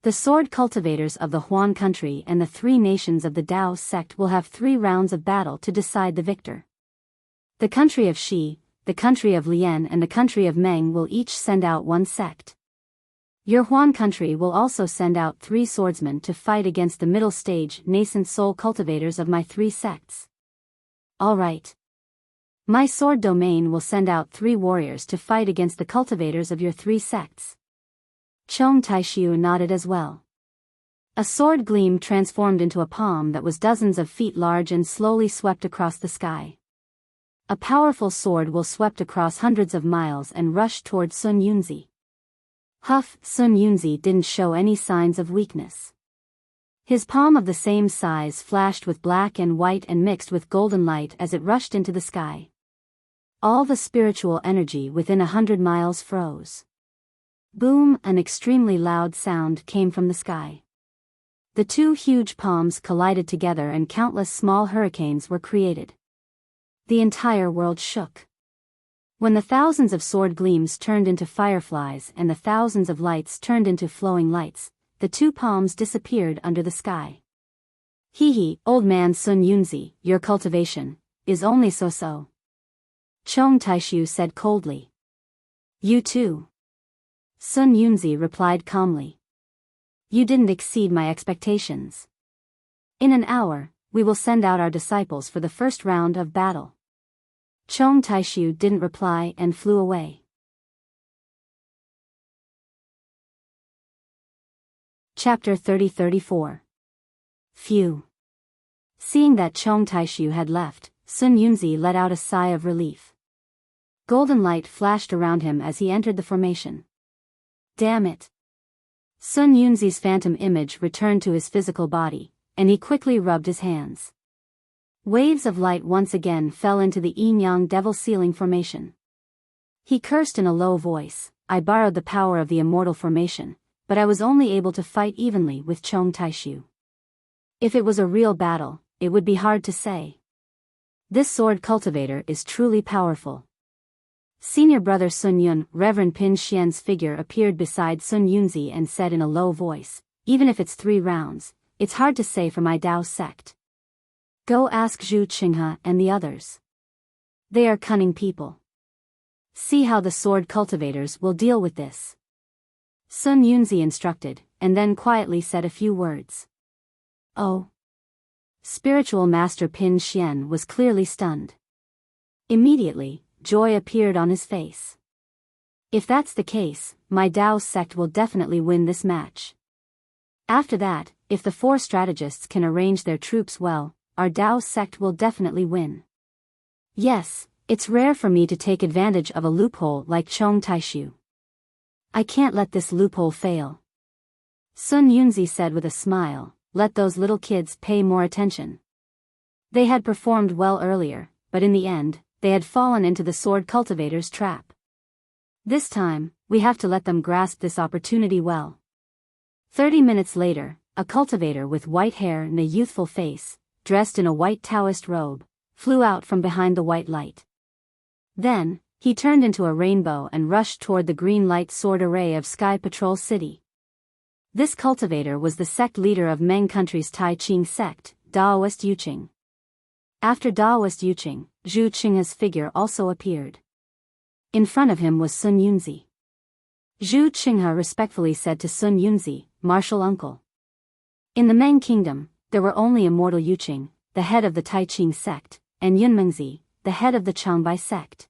A: The sword cultivators of the Huan country and the 3 nations of the Dao sect will have 3 rounds of battle to decide the victor. The country of Shi, the country of Lian and the country of Meng will each send out 1 sect. Your Huan country will also send out 3 swordsmen to fight against the middle stage nascent soul cultivators of my 3 sects. All right. My sword domain will send out 3 warriors to fight against the cultivators of your 3 sects. Chong Taishu nodded as well. A sword gleam transformed into a palm that was dozens of feet large and slowly swept across the sky. A powerful sword will swept across hundreds of miles and rushed toward Sun Yunzi. Huff, Sun Yunzi didn't show any signs of weakness. His palm of the same size flashed with black and white and mixed with golden light as it rushed into the sky. All the spiritual energy within 100 miles froze. Boom, an extremely loud sound came from the sky. The 2 huge palms collided together and countless small hurricanes were created. The entire world shook. When the thousands of sword gleams turned into fireflies and the thousands of lights turned into flowing lights, the 2 palms disappeared under the sky. Hee, old man Sun Yunzi, your cultivation is only so-so. Chong Taishu said coldly. You too. Sun Yunzi replied calmly. You didn't exceed my expectations. In an hour, we will send out our disciples for the first round of battle. Chong Taishu didn't reply and flew away. Chapter 30-34. Phew. Seeing that Chong Taishu had left, Sun Yunzi let out a sigh of relief. Golden light flashed around him as he entered the formation. Damn it. Sun Yunzi's phantom image returned to his physical body, and he quickly rubbed his hands. Waves of light once again fell into the yin-yang devil ceiling formation. He cursed in a low voice, I borrowed the power of the immortal formation, but I was only able to fight evenly with Chong Taishu. If it was a real battle, it would be hard to say. This sword cultivator is truly powerful. Senior brother Sun Yun, Reverend Pin Xian's figure appeared beside Sun Yunzi and said in a low voice, even if it's 3 rounds, it's hard to say for my Dao sect. Go ask Zhu Qinghe and the others. They are cunning people. See how the sword cultivators will deal with this. Sun Yunzi instructed, and then quietly said a few words. Oh. Spiritual Master Pin Xian was clearly stunned. Immediately, joy appeared on his face. If that's the case, my Dao sect will definitely win this match. After that, if the 4 strategists can arrange their troops well, our Dao sect will definitely win. Yes, it's rare for me to take advantage of a loophole like Chong Taishu. I can't let this loophole fail. Sun Yunzi said with a smile, let those little kids pay more attention. They had performed well earlier, but in the end, they had fallen into the sword cultivator's trap. This time, we have to let them grasp this opportunity well. 30 minutes later, a cultivator with white hair and a youthful face, dressed in a white Taoist robe, flew out from behind the white light. Then, he turned into a rainbow and rushed toward the green light sword array of Sky Patrol City. This cultivator was the sect leader of Meng Country's Tai Ching sect, Daoist Yuqing. After Daoist Yuqing, Zhu Qinghe's figure also appeared. In front of him was Sun Yunzi. Zhu Qinghe respectfully said to Sun Yunzi, "Martial uncle." In the Meng kingdom, there were only Immortal Yuqing, the head of the Taiqing sect, and Yunmengzi, the head of the Changbai sect.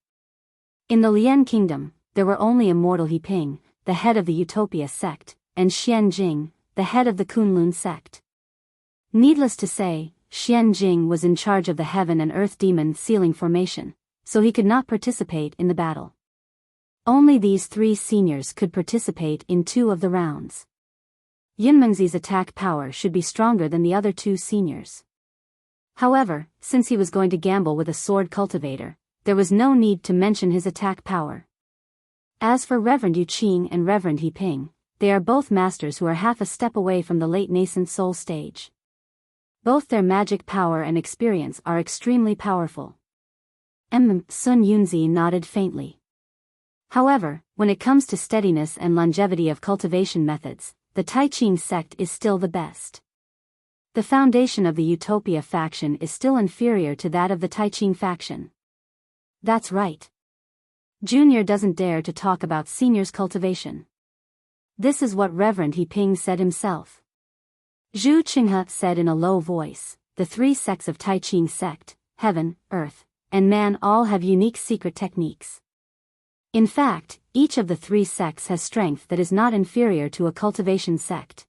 A: In the Lian kingdom, there were only Immortal Hiping, the head of the Utopia sect, and Xian Jing, the head of the Kunlun sect. Needless to say, Xian Jing was in charge of the heaven and earth demon sealing formation, so he could not participate in the battle. Only these three seniors could participate in 2 of the rounds. Yunmengzi's attack power should be stronger than the other 2 seniors. However, since he was going to gamble with a sword cultivator, there was no need to mention his attack power. As for Reverend Yu Qing and Reverend He Ping, they are both masters who are half a step away from the late nascent soul stage. Both their magic power and experience are extremely powerful. Sun Yunzi nodded faintly. However, when it comes to steadiness and longevity of cultivation methods, the Taiqing sect is still the best. The foundation of the Utopia faction is still inferior to that of the Taiqing faction. That's right. Junior doesn't dare to talk about senior's cultivation. This is what Reverend He Ping said himself. Zhu Qinghe said in a low voice, "The 3 sects of Taiqing sect, heaven, earth, and man all have unique secret techniques. In fact, each of the 3 sects has strength that is not inferior to a cultivation sect."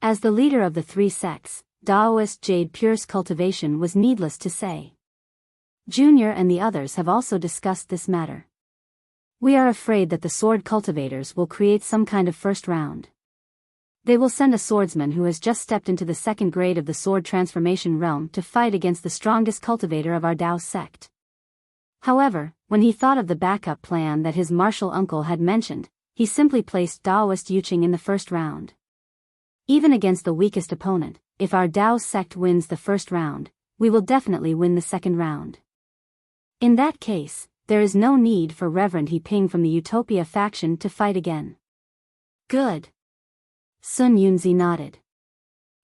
A: As the leader of the 3 sects, Daoist Jade Pure's cultivation was needless to say. Junior and the others have also discussed this matter. We are afraid that the sword cultivators will create some kind of first round. They will send a swordsman who has just stepped into the 2nd grade of the sword transformation realm to fight against the strongest cultivator of our Dao sect. However, when he thought of the backup plan that his martial uncle had mentioned, he simply placed Daoist Yuqing in the 1st round. Even against the weakest opponent, if our Dao sect wins the 1st round, we will definitely win the 2nd round. In that case, there is no need for Reverend He Ping from the Utopia faction to fight again. Good. Sun Yunzi nodded.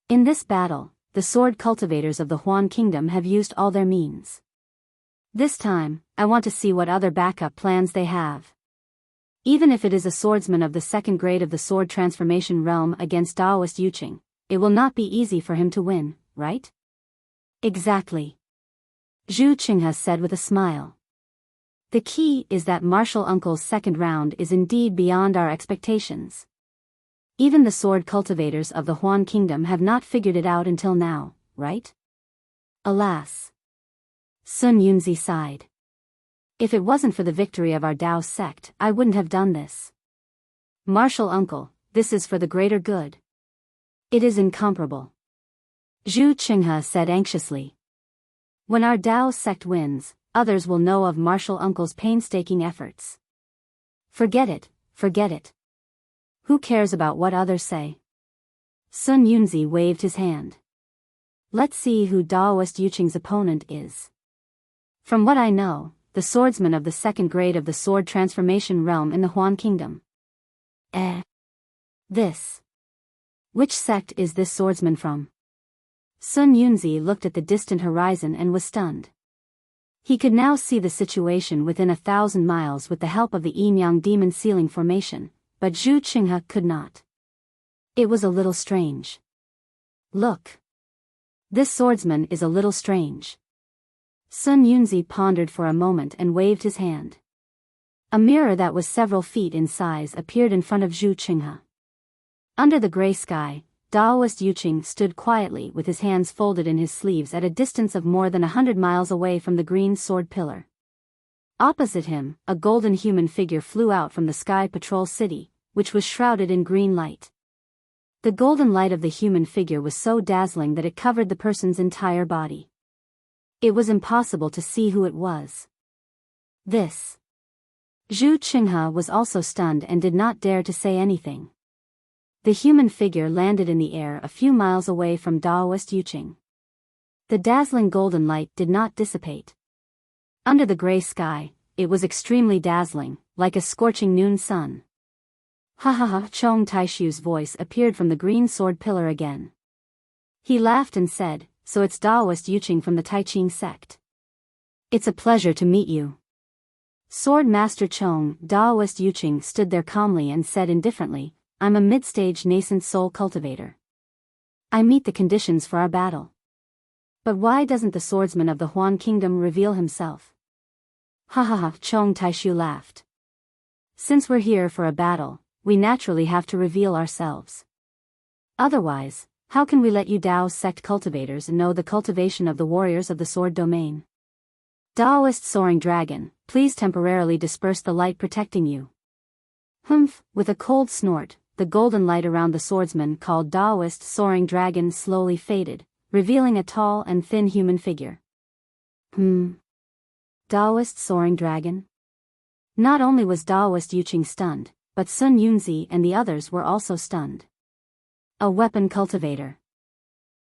A: In this battle, the sword cultivators of the Huan Kingdom have used all their means. This time, I want to see what other backup plans they have. Even if it is a swordsman of the 2nd grade of the sword transformation realm against Daoist Yuqing, it will not be easy for him to win, right? Exactly. Zhu Qinghe said with a smile. The key is that Martial Uncle's 2nd round is indeed beyond our expectations. Even the sword cultivators of the Huan Kingdom have not figured it out until now, right? Alas. Sun Yunzi sighed. If it wasn't for the victory of our Dao sect, I wouldn't have done this. Martial uncle, this is for the greater good. It is incomparable. Zhu Qinghe said anxiously. When our Dao sect wins, others will know of martial uncle's painstaking efforts. Forget it, forget it. Who cares about what others say? Sun Yunzi waved his hand. Let's see who Daoist Yuqing's opponent is. From what I know, the swordsman of the 2nd grade of the sword transformation realm in the Huan Kingdom. This. Which sect is this swordsman from? Sun Yunzi looked at the distant horizon and was stunned. He could now see the situation within 1,000 miles with the help of the Yin-Yang demon sealing formation, but Zhu Qinghe could not. It was a little strange. Look. This swordsman is a little strange. Sun Yunzi pondered for a moment and waved his hand. A mirror that was several feet in size appeared in front of Zhu Qinghe. Under the gray sky, Daoist Yuqing stood quietly with his hands folded in his sleeves at a distance of more than 100 miles away from the green sword pillar. Opposite him, a golden human figure flew out from the Sky Patrol City, which was shrouded in green light. The golden light of the human figure was so dazzling that it covered the person's entire body. It was impossible to see who it was. This. Zhu Qinghe was also stunned and did not dare to say anything. The human figure landed in the air a few miles away from Daoist Yuqing. The dazzling golden light did not dissipate. Under the gray sky, it was extremely dazzling, like a scorching noon sun. Ha ha ha! Chong Taishu's voice appeared from the green sword pillar again. He laughed and said, "So it's Daoist Yuqing from the Taiqing sect. It's a pleasure to meet you." Sword Master Chong, Daoist Yuqing stood there calmly and said indifferently, I'm a mid-stage nascent soul cultivator. I meet the conditions for our battle. But why doesn't the swordsman of the Huan Kingdom reveal himself? Ha ha ha, Chong Taishu laughed. Since we're here for a battle, we naturally have to reveal ourselves. Otherwise, how can we let you Dao sect cultivators know the cultivation of the warriors of the sword domain? Daoist Soaring Dragon, please temporarily disperse the light protecting you. Humph, with a cold snort, the golden light around the swordsman called Daoist Soaring Dragon slowly faded, revealing a tall and thin human figure. Daoist Soaring Dragon? Not only was Daoist Yuqing stunned, but Sun Yunzi and the others were also stunned. A weapon cultivator.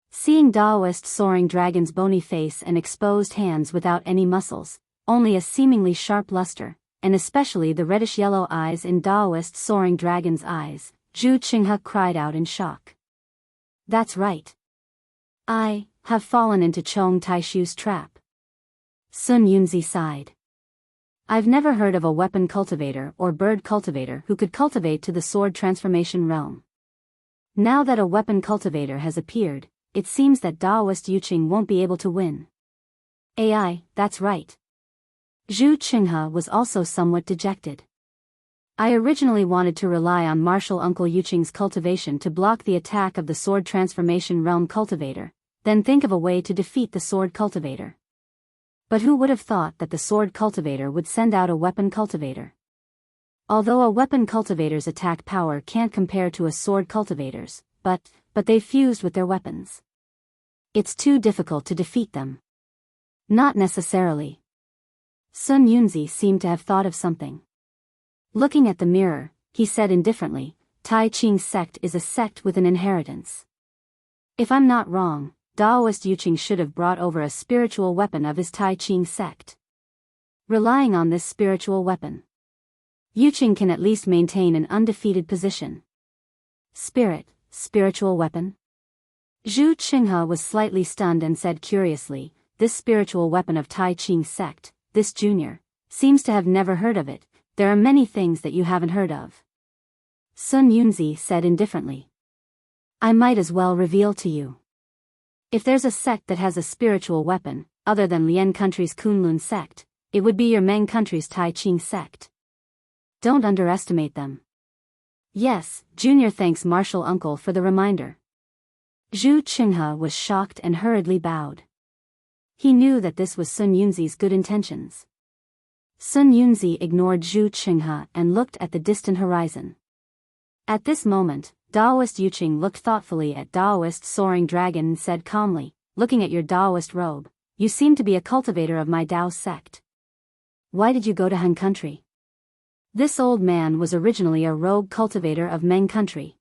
A: Seeing Daoist Soaring Dragon's bony face and exposed hands without any muscles, only a seemingly sharp luster, and especially the reddish-yellow eyes in Daoist Soaring Dragon's eyes, Zhu Qinghe cried out in shock. That's right. I have fallen into Chong Taishu's trap. Sun Yunzi sighed. I've never heard of a weapon cultivator or bird cultivator who could cultivate to the sword transformation realm. Now that a weapon cultivator has appeared, it seems that Daoist Yuqing won't be able to win. AI, that's right. Zhu Qinghe was also somewhat dejected. I originally wanted to rely on Martial Uncle Yuqing's cultivation to block the attack of the sword transformation realm cultivator, then think of a way to defeat the sword cultivator. But who would have thought that the sword cultivator would send out a weapon cultivator? Although a weapon cultivator's attack power can't compare to a sword cultivator's, but they fused with their weapons. It's too difficult to defeat them. Not necessarily. Sun Yunzi seemed to have thought of something. Looking at the mirror, he said indifferently, Tai Ching's sect is a sect with an inheritance. If I'm not wrong, Daoist Yuqing should have brought over a spiritual weapon of his Tai Ching sect. Relying on this spiritual weapon, Yuqing can at least maintain an undefeated position. Spiritual weapon? Zhu Qinghe was slightly stunned and said curiously, this spiritual weapon of Tai Ching's sect, this junior, seems to have never heard of it. There are many things that you haven't heard of. Sun Yunzi said indifferently. I might as well reveal to you. If there's a sect that has a spiritual weapon, other than Lian country's Kunlun sect, it would be your Meng country's Tai Ching sect. Don't underestimate them. Yes, Junior thanks Martial Uncle for the reminder. Zhu Qinghe was shocked and hurriedly bowed. He knew that this was Sun Yunzi's good intentions. Sun Yunzi ignored Zhu Qinghe and looked at the distant horizon. At this moment, Daoist Yuqing looked thoughtfully at Daoist Soaring Dragon and said calmly, looking at your Daoist robe, you seem to be a cultivator of my Dao sect. Why did you go to Han country? This old man was originally a rogue cultivator of Meng country.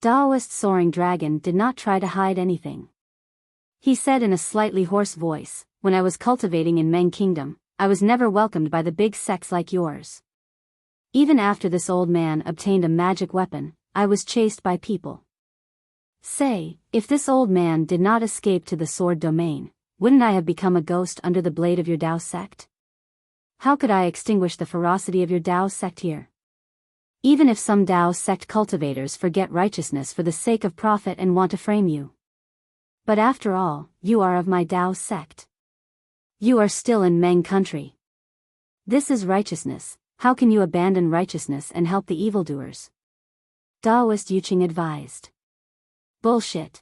A: Daoist Soaring Dragon did not try to hide anything. He said in a slightly hoarse voice, when I was cultivating in Meng Kingdom, I was never welcomed by the big sects like yours. Even after this old man obtained a magic weapon, I was chased by people. Say, if this old man did not escape to the sword domain, wouldn't I have become a ghost under the blade of your Dao sect? How could I extinguish the ferocity of your Dao sect here? Even if some Dao sect cultivators forget righteousness for the sake of profit and want to frame you. But after all, you are of my Dao sect. You are still in Meng country. This is righteousness, how can you abandon righteousness and help the evildoers? Daoist Yuqing advised. Bullshit.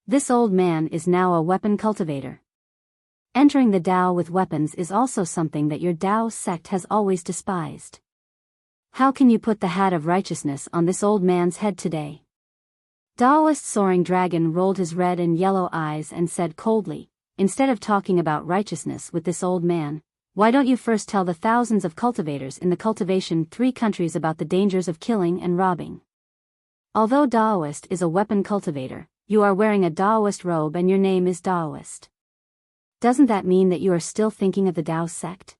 A: This old man is now a weapon cultivator. Entering the Dao with weapons is also something that your Dao sect has always despised. How can you put the hat of righteousness on this old man's head today? Daoist Soaring Dragon rolled his red and yellow eyes and said coldly, instead of talking about righteousness with this old man, why don't you first tell the thousands of cultivators in the Cultivation 3 countries about the dangers of killing and robbing? Although Daoist is a weapon cultivator, you are wearing a Daoist robe and your name is Daoist. Doesn't that mean that you are still thinking of the Dao sect?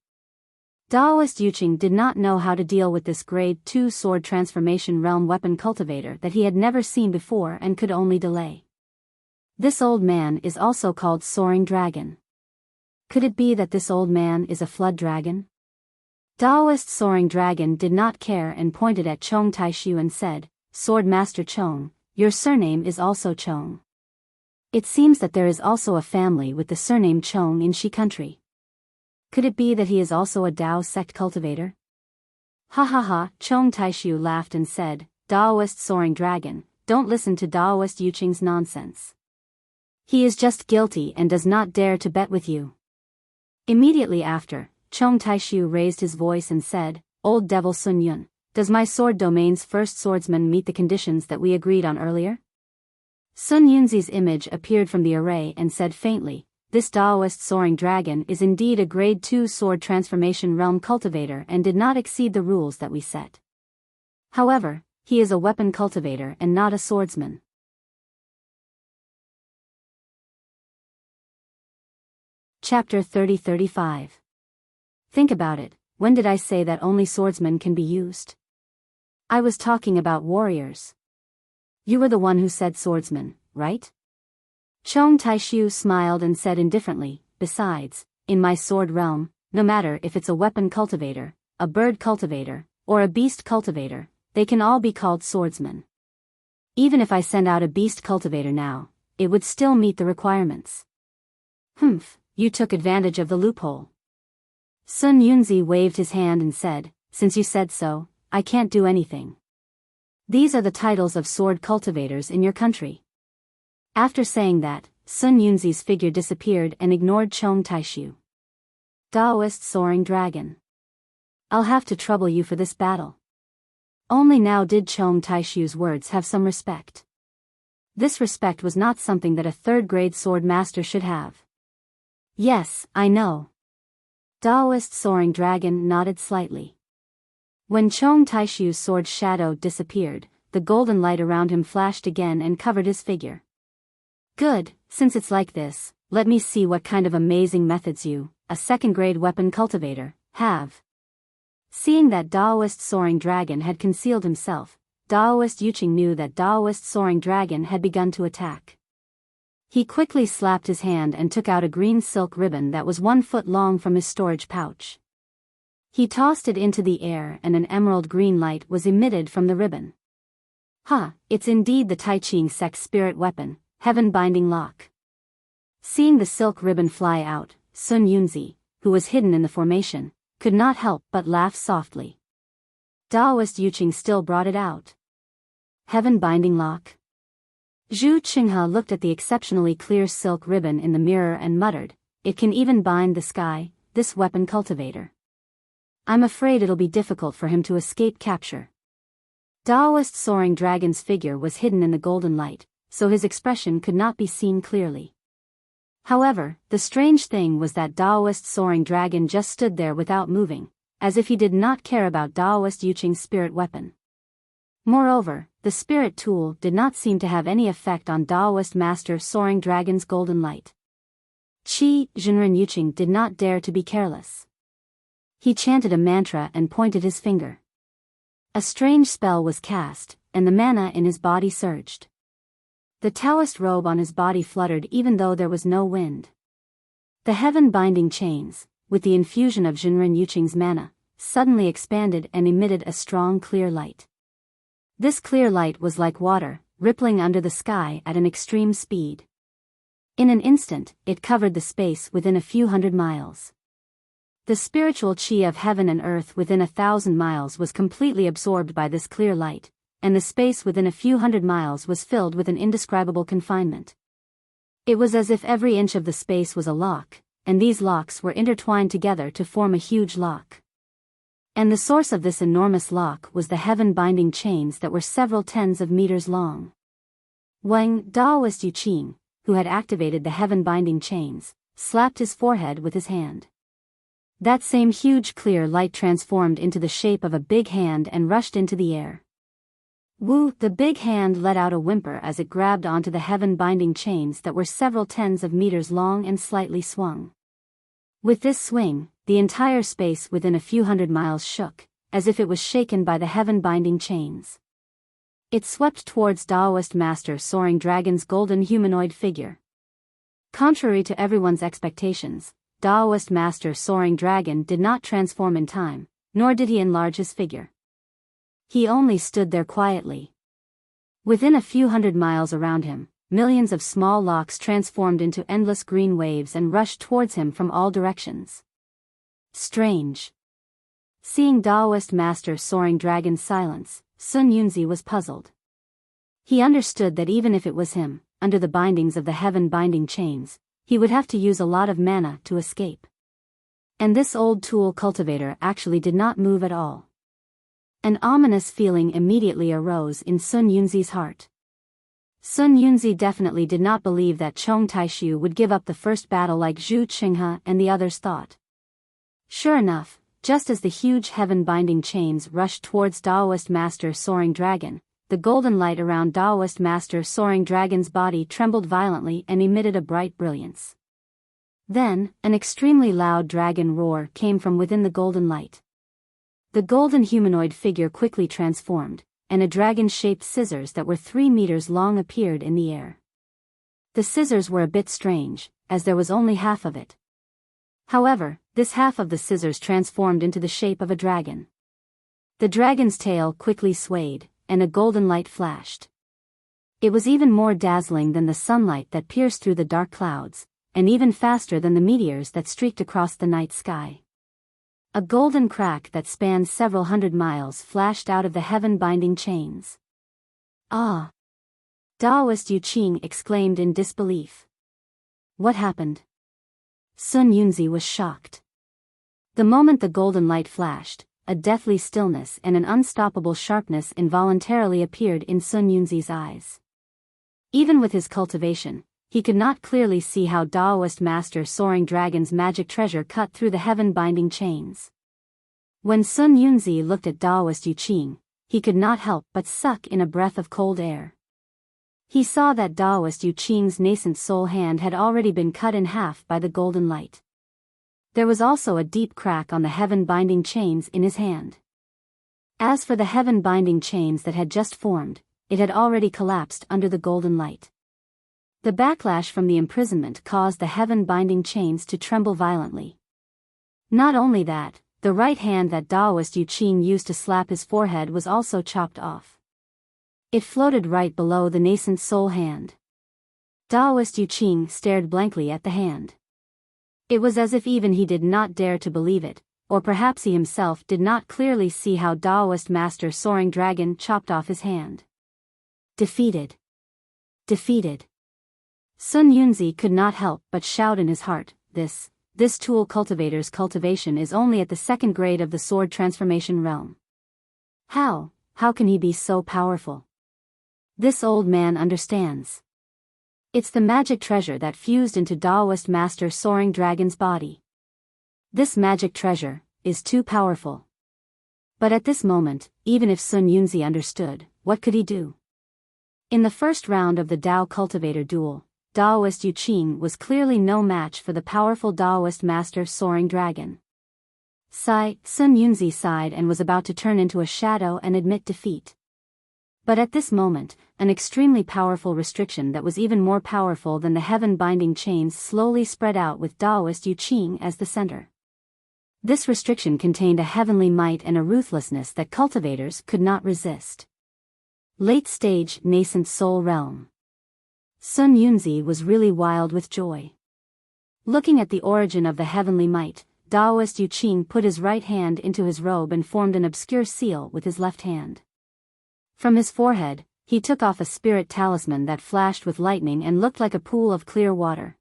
A: Daoist Yuqing did not know how to deal with this grade 2 sword transformation realm weapon cultivator that he had never seen before and could only delay. This old man is also called Soaring Dragon. Could it be that this old man is a flood dragon? Daoist Soaring Dragon did not care and pointed at Chong Taishu and said, Sword Master Chong, your surname is also Chong. It seems that there is also a family with the surname Chong in Shi country. Could it be that he is also a Dao sect cultivator? Ha ha ha, Chong Taishu laughed and said, Daoist Soaring Dragon, don't listen to Daoist Yuqing's nonsense. He is just guilty and does not dare to bet with you. Immediately after, Chong Taishu raised his voice and said, Old Devil Sun Yun, does my sword domain's first swordsman meet the conditions that we agreed on earlier? Sun Yunzi's image appeared from the array and said faintly, This Daoist Soaring Dragon is indeed a grade 2 sword transformation realm cultivator and did not exceed the rules that we set. However, he is a weapon cultivator and not a swordsman. Chapter 30-35. Think about it, when did I say that only swordsmen can be used? I was talking about warriors. You were the one who said swordsman, right? Chong Taishu smiled and said indifferently, Besides, in my sword realm, no matter if it's a weapon cultivator, a bird cultivator, or a beast cultivator, they can all be called swordsmen. Even if I send out a beast cultivator now, it would still meet the requirements. Humph, you took advantage of the loophole. Sun Yunzi waved his hand and said, Since you said so, I can't do anything. These are the titles of sword cultivators in your country. After saying that, Sun Yunzi's figure disappeared and ignored Chong Taishu. Daoist Soaring Dragon. I'll have to trouble you for this battle. Only now did Chong Taishu's words have some respect. This respect was not something that a third-grade sword master should have. Yes, I know. Daoist Soaring Dragon nodded slightly. When Chong Taishu's sword shadow disappeared, the golden light around him flashed again and covered his figure. Good, since it's like this, let me see what kind of amazing methods you, a second-grade weapon cultivator, have. Seeing that Daoist Soaring Dragon had concealed himself, Daoist Yuqing knew that Daoist Soaring Dragon had begun to attack. He quickly slapped his hand and took out a green silk ribbon that was 1 foot long from his storage pouch. He tossed it into the air and an emerald green light was emitted from the ribbon. It's indeed the Tai Ching Sect's spirit weapon, Heaven Binding Lock. Seeing the silk ribbon fly out, Sun Yunzi, who was hidden in the formation, could not help but laugh softly. Daoist Yuqing still brought it out. Heaven Binding Lock. Zhu Qinghe looked at the exceptionally clear silk ribbon in the mirror and muttered, It can even bind the sky, this weapon cultivator. I'm afraid it'll be difficult for him to escape capture. Daoist Soaring Dragon's figure was hidden in the golden light, so his expression could not be seen clearly. However, the strange thing was that Daoist Soaring Dragon just stood there without moving, as if he did not care about Daoist Yuqing's spirit weapon. Moreover, the spirit tool did not seem to have any effect on Daoist Master Soaring Dragon's golden light. Qi Zhenren Yuqing did not dare to be careless. He chanted a mantra and pointed his finger. A strange spell was cast, and the mana in his body surged. The Taoist robe on his body fluttered even though there was no wind. The heaven-binding chains, with the infusion of Zhenren Yuqing's mana, suddenly expanded and emitted a strong clear light. This clear light was like water, rippling under the sky at an extreme speed. In an instant, it covered the space within a few hundred miles. The spiritual chi of heaven and earth within 1,000 miles was completely absorbed by this clear light, and the space within a few hundred miles was filled with an indescribable confinement. It was as if every inch of the space was a lock, and these locks were intertwined together to form a huge lock. And the source of this enormous lock was the heaven-binding chains that were several tens of meters long. Wang Daoist Yuqing, who had activated the heaven-binding chains, slapped his forehead with his hand. That same huge clear light transformed into the shape of a big hand and rushed into the air. Wu, the big hand let out a whimper as it grabbed onto the heaven-binding chains that were several tens of meters long and slightly swung. With this swing, the entire space within a few hundred miles shook, as if it was shaken by the heaven-binding chains. It swept towards Daoist Master Soaring Dragon's golden humanoid figure. Contrary to everyone's expectations, Daoist Master Soaring Dragon did not transform in time, nor did he enlarge his figure. He only stood there quietly. Within a few hundred miles around him, millions of small locks transformed into endless green waves and rushed towards him from all directions. Strange. Seeing Taoist Master Soaring Dragon's silence, Sun Yunzi was puzzled. He understood that even if it was him, under the bindings of the heaven-binding chains, he would have to use a lot of mana to escape. And this old tool cultivator actually did not move at all. An ominous feeling immediately arose in Sun Yunzi's heart. Sun Yunzi definitely did not believe that Chong Taishu would give up the first battle like Zhu Qinghe and the others thought. Sure enough, just as the huge heaven-binding chains rushed towards Taoist Master Soaring Dragon, the golden light around Taoist Master Soaring Dragon's body trembled violently and emitted a bright brilliance. Then, an extremely loud dragon roar came from within the golden light. The golden humanoid figure quickly transformed, and a dragon-shaped scissors that were 3 meters long appeared in the air. The scissors were a bit strange, as there was only half of it. However, this half of the scissors transformed into the shape of a dragon. The dragon's tail quickly swayed, and a golden light flashed. It was even more dazzling than the sunlight that pierced through the dark clouds, and even faster than the meteors that streaked across the night sky. A golden crack that spanned several hundred miles flashed out of the heaven-binding chains. Ah! Taoist Yu Qing exclaimed in disbelief. What happened? Sun Yunzi was shocked. The moment the golden light flashed, a deathly stillness and an unstoppable sharpness involuntarily appeared in Sun Yunzi's eyes. Even with his cultivation, he could not clearly see how Taoist Master Soaring Dragon's magic treasure cut through the heaven-binding chains. When Sun Yunzi looked at Taoist Yu Qing, he could not help but suck in a breath of cold air. He saw that Taoist Yu Qing's nascent soul hand had already been cut in half by the golden light. There was also a deep crack on the heaven-binding chains in his hand. As for the heaven-binding chains that had just formed, it had already collapsed under the golden light. The backlash from the imprisonment caused the heaven-binding chains to tremble violently. Not only that, the right hand that Taoist Yu Qing used to slap his forehead was also chopped off. It floated right below the nascent soul hand. Taoist Yu Qing stared blankly at the hand. It was as if even he did not dare to believe it, or perhaps he himself did not clearly see how Taoist Master Soaring Dragon chopped off his hand. Defeated. Defeated. Sun Yunzi could not help but shout in his heart, this tool cultivator's cultivation is only at the 2nd grade of the sword transformation realm. How can he be so powerful? This old man understands. It's the magic treasure that fused into Taoist Master Soaring Dragon's body. This magic treasure is too powerful. But at this moment, even if Sun Yunzi understood, what could he do? In the first round of the Tao Cultivator duel, Taoist Yu Qing was clearly no match for the powerful Taoist Master Soaring Dragon. Sun Yunzi sighed and was about to turn into a shadow and admit defeat. But at this moment, an extremely powerful restriction that was even more powerful than the heaven-binding chains slowly spread out with Taoist Yu Qing as the center. This restriction contained a heavenly might and a ruthlessness that cultivators could not resist. Late-stage nascent soul realm. Sun Yunzi was really wild with joy. Looking at the origin of the heavenly might, Taoist Yu Qing put his right hand into his robe and formed an obscure seal with his left hand. From his forehead, he took off a spirit talisman that flashed with lightning and looked like a pool of clear water.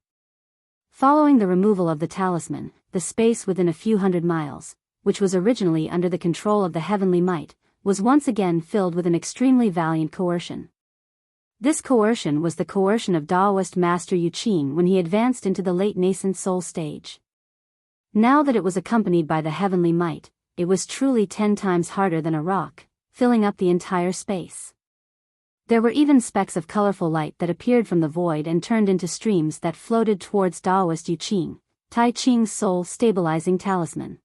A: Following the removal of the talisman, the space within a few hundred miles, which was originally under the control of the heavenly might, was once again filled with an extremely valiant coercion. This coercion was the coercion of Taoist Master Yu Qing when he advanced into the late nascent soul stage. Now that it was accompanied by the heavenly might, it was truly 10 times harder than a rock, filling up the entire space. There were even specks of colorful light that appeared from the void and turned into streams that floated towards Taoist Yu Qing, Tai Qing's soul stabilizing talisman.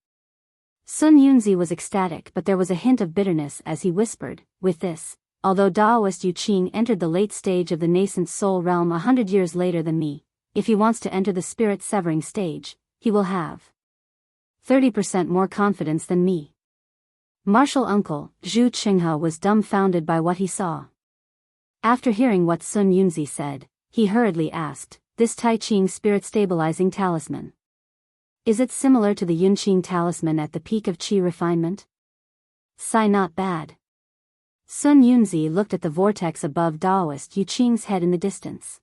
A: Sun Yunzi was ecstatic, but there was a hint of bitterness as he whispered, with this, although Taoist Yu Qing entered the late stage of the nascent soul realm 100 years later than me, if he wants to enter the spirit severing stage, he will have 30% more confidence than me. Martial uncle, Zhu Qinghe was dumbfounded by what he saw. After hearing what Sun Yunzi said, he hurriedly asked, "This Tai Ching spirit-stabilizing talisman. Is it similar to the Yunqing talisman at the peak of qi refinement?" "Sai, not bad." Sun Yunzi looked at the vortex above Daoist Yu Qing's head in the distance.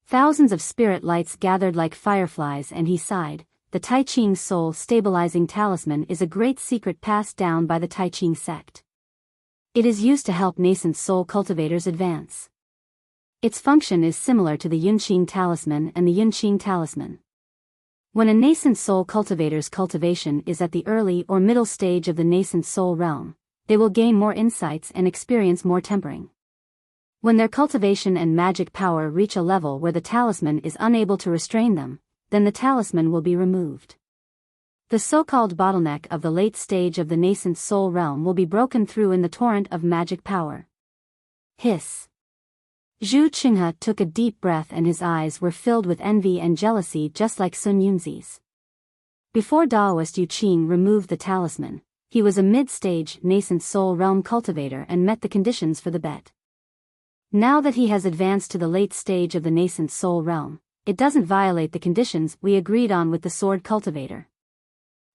A: Thousands of spirit lights gathered like fireflies, and he sighed. The Tai Ching soul-stabilizing talisman is a great secret passed down by the Tai Ching sect. It is used to help nascent soul cultivators advance. Its function is similar to the Yunqing talisman and the Yunqing talisman. When a nascent soul cultivator's cultivation is at the early or middle stage of the nascent soul realm, they will gain more insights and experience more tempering. When their cultivation and magic power reach a level where the talisman is unable to restrain them, then the talisman will be removed. The so-called bottleneck of the late stage of the nascent soul realm will be broken through in the torrent of magic power. Hiss. Zhu Qinghe took a deep breath and his eyes were filled with envy and jealousy, just like Sun Yunzi's. Before Daoist Yu Qing removed the talisman, he was a mid-stage nascent soul realm cultivator and met the conditions for the bet. Now that he has advanced to the late stage of the nascent soul realm, it doesn't violate the conditions we agreed on with the sword cultivator.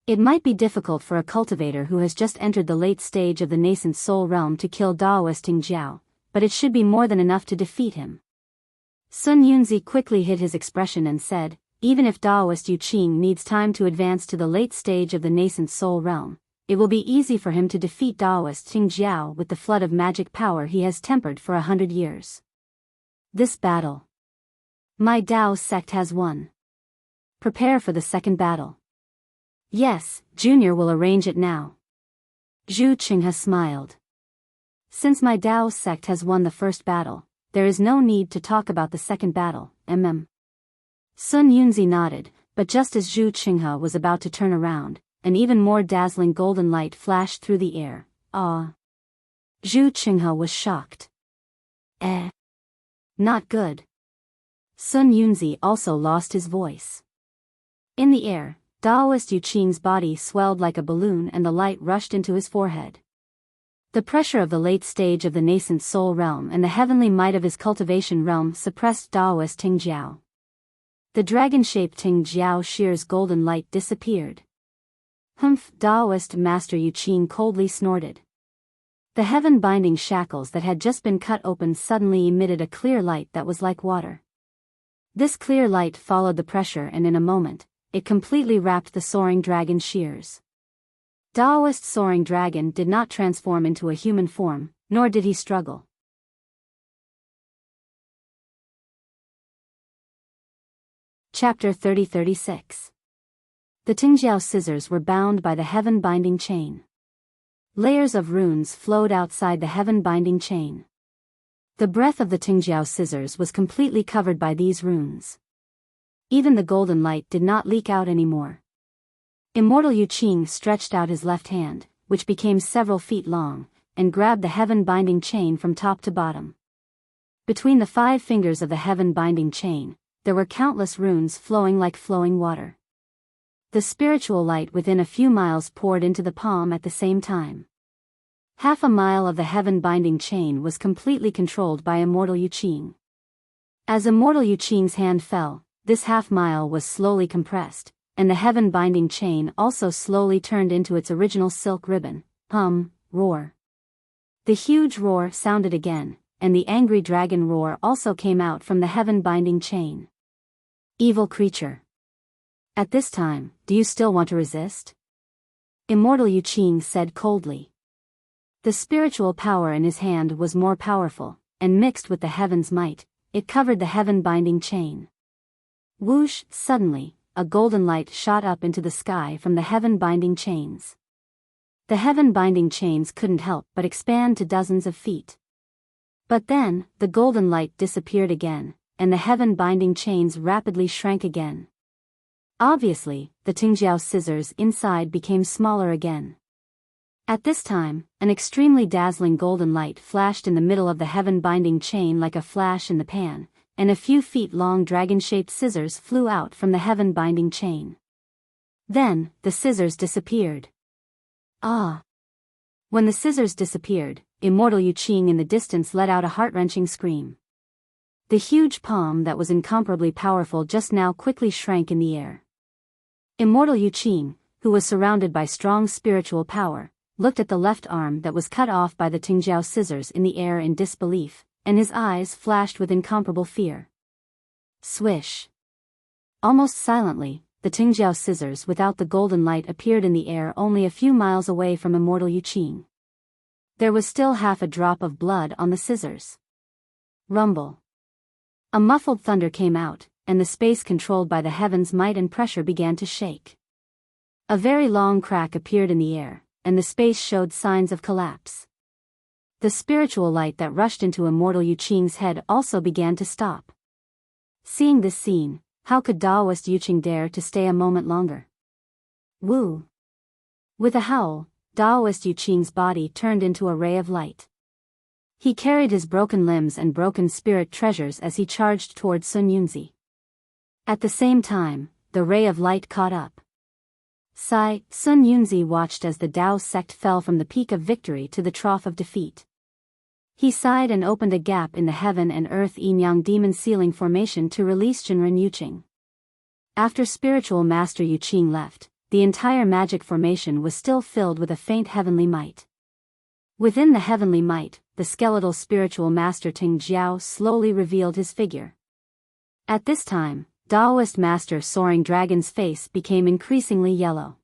A: It might be difficult for a cultivator who has just entered the late stage of the nascent soul realm to kill Daoist Ting Jiao, but it should be more than enough to defeat him. Sun Yunzi quickly hid his expression and said, "Even if Daoist Yu Qing needs time to advance to the late stage of the nascent soul realm, it will be easy for him to defeat Daoist Ting Jiao with the flood of magic power he has tempered for 100 years. This battle. My Dao sect has won. Prepare for the second battle." "Yes, Junior will arrange it now." Zhu Qinghe smiled. "Since my Dao sect has won the first battle, there is no need to talk about the second battle, Sun Yunzi nodded, but just as Zhu Qinghe was about to turn around, an even more dazzling golden light flashed through the air. Ah! Zhu Qinghe was shocked. Not good. Sun Yunzi also lost his voice. In the air, Daoist Yu Qing's body swelled like a balloon and the light rushed into his forehead. The pressure of the late stage of the nascent soul realm and the heavenly might of his cultivation realm suppressed Daoist Ting Jiao. The dragon-shaped Ting Jiao Shear's golden light disappeared. "Humph!" Daoist Master Yu Qing coldly snorted. The heaven-binding shackles that had just been cut open suddenly emitted a clear light that was like water. This clear light followed the pressure and in a moment, it completely wrapped the soaring dragon shears. Daoist soaring dragon did not transform into a human form, nor did he struggle. Chapter 30-36. The Tingjiao scissors were bound by the heaven-binding chain. Layers of runes flowed outside the heaven-binding chain. The breath of the Tingjiao scissors was completely covered by these runes. Even the golden light did not leak out anymore. Immortal Yu Qing stretched out his left hand, which became several feet long, and grabbed the heaven-binding chain from top to bottom. Between the 5 fingers of the heaven-binding chain, there were countless runes flowing like flowing water. The spiritual light within a few miles poured into the palm at the same time. Half a mile of the heaven-binding chain was completely controlled by Immortal Yu Qing. As Immortal Yu Qing's hand fell, this half-mile was slowly compressed, and the heaven-binding chain also slowly turned into its original silk ribbon. Roar. The huge roar sounded again, and the angry dragon roar also came out from the heaven-binding chain. Evil creature. At this time, do you still want to resist? Immortal Yu Qing said coldly. The spiritual power in his hand was more powerful, and mixed with the heaven's might, it covered the heaven-binding chain. Whoosh! Suddenly, a golden light shot up into the sky from the heaven-binding chains. The heaven-binding chains couldn't help but expand to dozens of feet. But then, the golden light disappeared again, and the heaven-binding chains rapidly shrank again. Obviously, the Tingjiao scissors inside became smaller again. At this time, an extremely dazzling golden light flashed in the middle of the heaven-binding chain like a flash in the pan, and a few feet-long dragon-shaped scissors flew out from the heaven-binding chain. Then, the scissors disappeared. Ah! When the scissors disappeared, Immortal Yuqing in the distance let out a heart-wrenching scream. The huge palm that was incomparably powerful just now quickly shrank in the air. Immortal Yuqing, who was surrounded by strong spiritual power, looked at the left arm that was cut off by the Tingjiao scissors in the air in disbelief, and his eyes flashed with incomparable fear. Swish! Almost silently, the Tingjiao scissors without the golden light appeared in the air only a few miles away from Immortal Yuqing. There was still half a drop of blood on the scissors. Rumble. A muffled thunder came out, and the space controlled by the heavens' might and pressure began to shake. A very long crack appeared in the air, and the space showed signs of collapse. The spiritual light that rushed into Immortal Yuqing's head also began to stop. Seeing this scene, how could Taoist Yuqing dare to stay a moment longer? Woo! With a howl, Taoist Yuqing's body turned into a ray of light. He carried his broken limbs and broken spirit treasures as he charged toward Sun Yunzi. At the same time, the ray of light caught up. Sigh, Sun Yunzi watched as the Tao sect fell from the peak of victory to the trough of defeat. He sighed and opened a gap in the heaven and earth yin-yang demon ceiling formation to release Jinren Yuqing. After spiritual master Yuqing left, the entire magic formation was still filled with a faint heavenly might. Within the heavenly might, the skeletal spiritual master Ting Jiao slowly revealed his figure. At this time, Taoist master Soaring Dragon's face became increasingly yellow.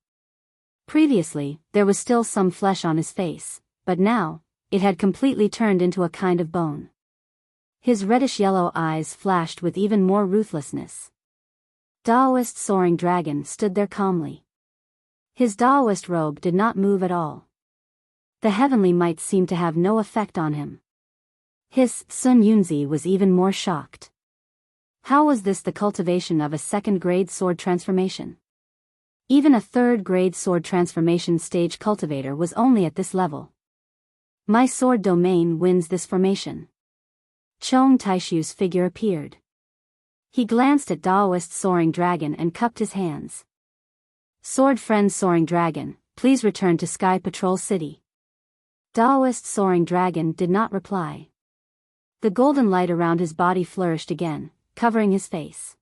A: Previously, there was still some flesh on his face, but now, it had completely turned into a kind of bone. His reddish-yellow eyes flashed with even more ruthlessness. Taoist Soaring Dragon stood there calmly. His Taoist robe did not move at all. The heavenly might seemed to have no effect on him. His Sun Yunzi was even more shocked. How was this the cultivation of a second-grade sword transformation? Even a third-grade sword transformation stage cultivator was only at this level. My sword domain wins this formation. Chong Taishu's figure appeared. He glanced at Taoist Soaring Dragon and cupped his hands. Sword friend Soaring Dragon, please return to Sky Patrol City. Taoist Soaring Dragon did not reply. The golden light around his body flourished again, covering his face.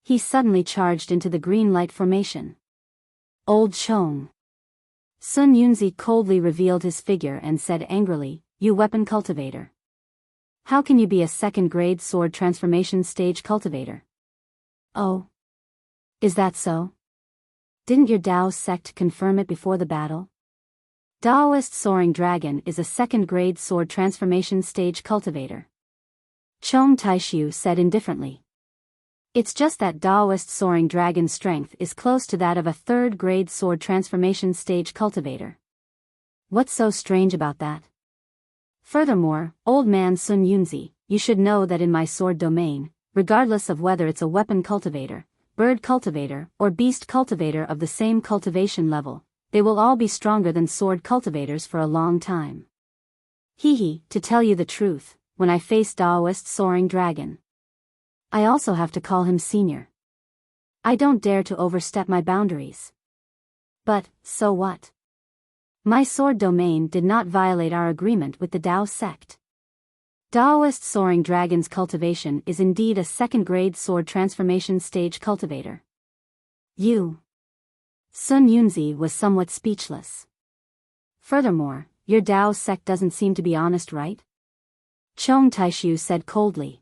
A: He suddenly charged into the green light formation. Old Chong. Sun Yunzi coldly revealed his figure and said angrily, "You weapon cultivator. How can you be a second-grade sword transformation stage cultivator?" "Oh. Is that so? Didn't your Tao sect confirm it before the battle?" Taoist Soaring Dragon is a second-grade sword transformation stage cultivator. Chong Taishu said indifferently. It's just that Taoist Soaring Dragon's strength is close to that of a third-grade sword transformation stage cultivator. What's so strange about that? Furthermore, old man Sun Yunzi, you should know that in my sword domain, regardless of whether it's a weapon cultivator, bird cultivator, or beast cultivator of the same cultivation level, they will all be stronger than sword cultivators for a long time. To tell you the truth, when I face Taoist Soaring Dragon, I also have to call him senior. I don't dare to overstep my boundaries. But, so what? My sword domain did not violate our agreement with the Tao sect. Taoist Soaring Dragon's cultivation is indeed a second-grade sword transformation stage cultivator. You. Sun Yunzi was somewhat speechless. Furthermore, your Tao sect doesn't seem to be honest, right? Chong Taishu said coldly.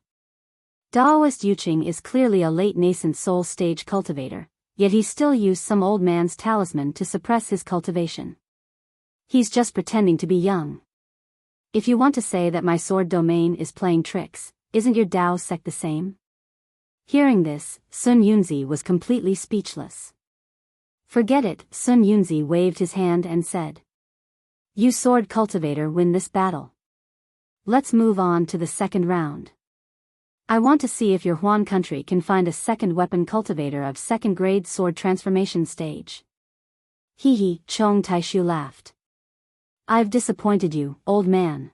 A: Taoist Yuqing is clearly a late nascent soul stage cultivator, yet he still used some old man's talisman to suppress his cultivation. He's just pretending to be young. If you want to say that my sword domain is playing tricks, isn't your Tao sect the same? Hearing this, Sun Yunzi was completely speechless. Forget it, Sun Yunzi waved his hand and said. You sword cultivator win this battle. Let's move on to the second round. I want to see if your Huan country can find a second weapon cultivator of second-grade sword transformation stage. Chong Taishu laughed. I've disappointed you, old man.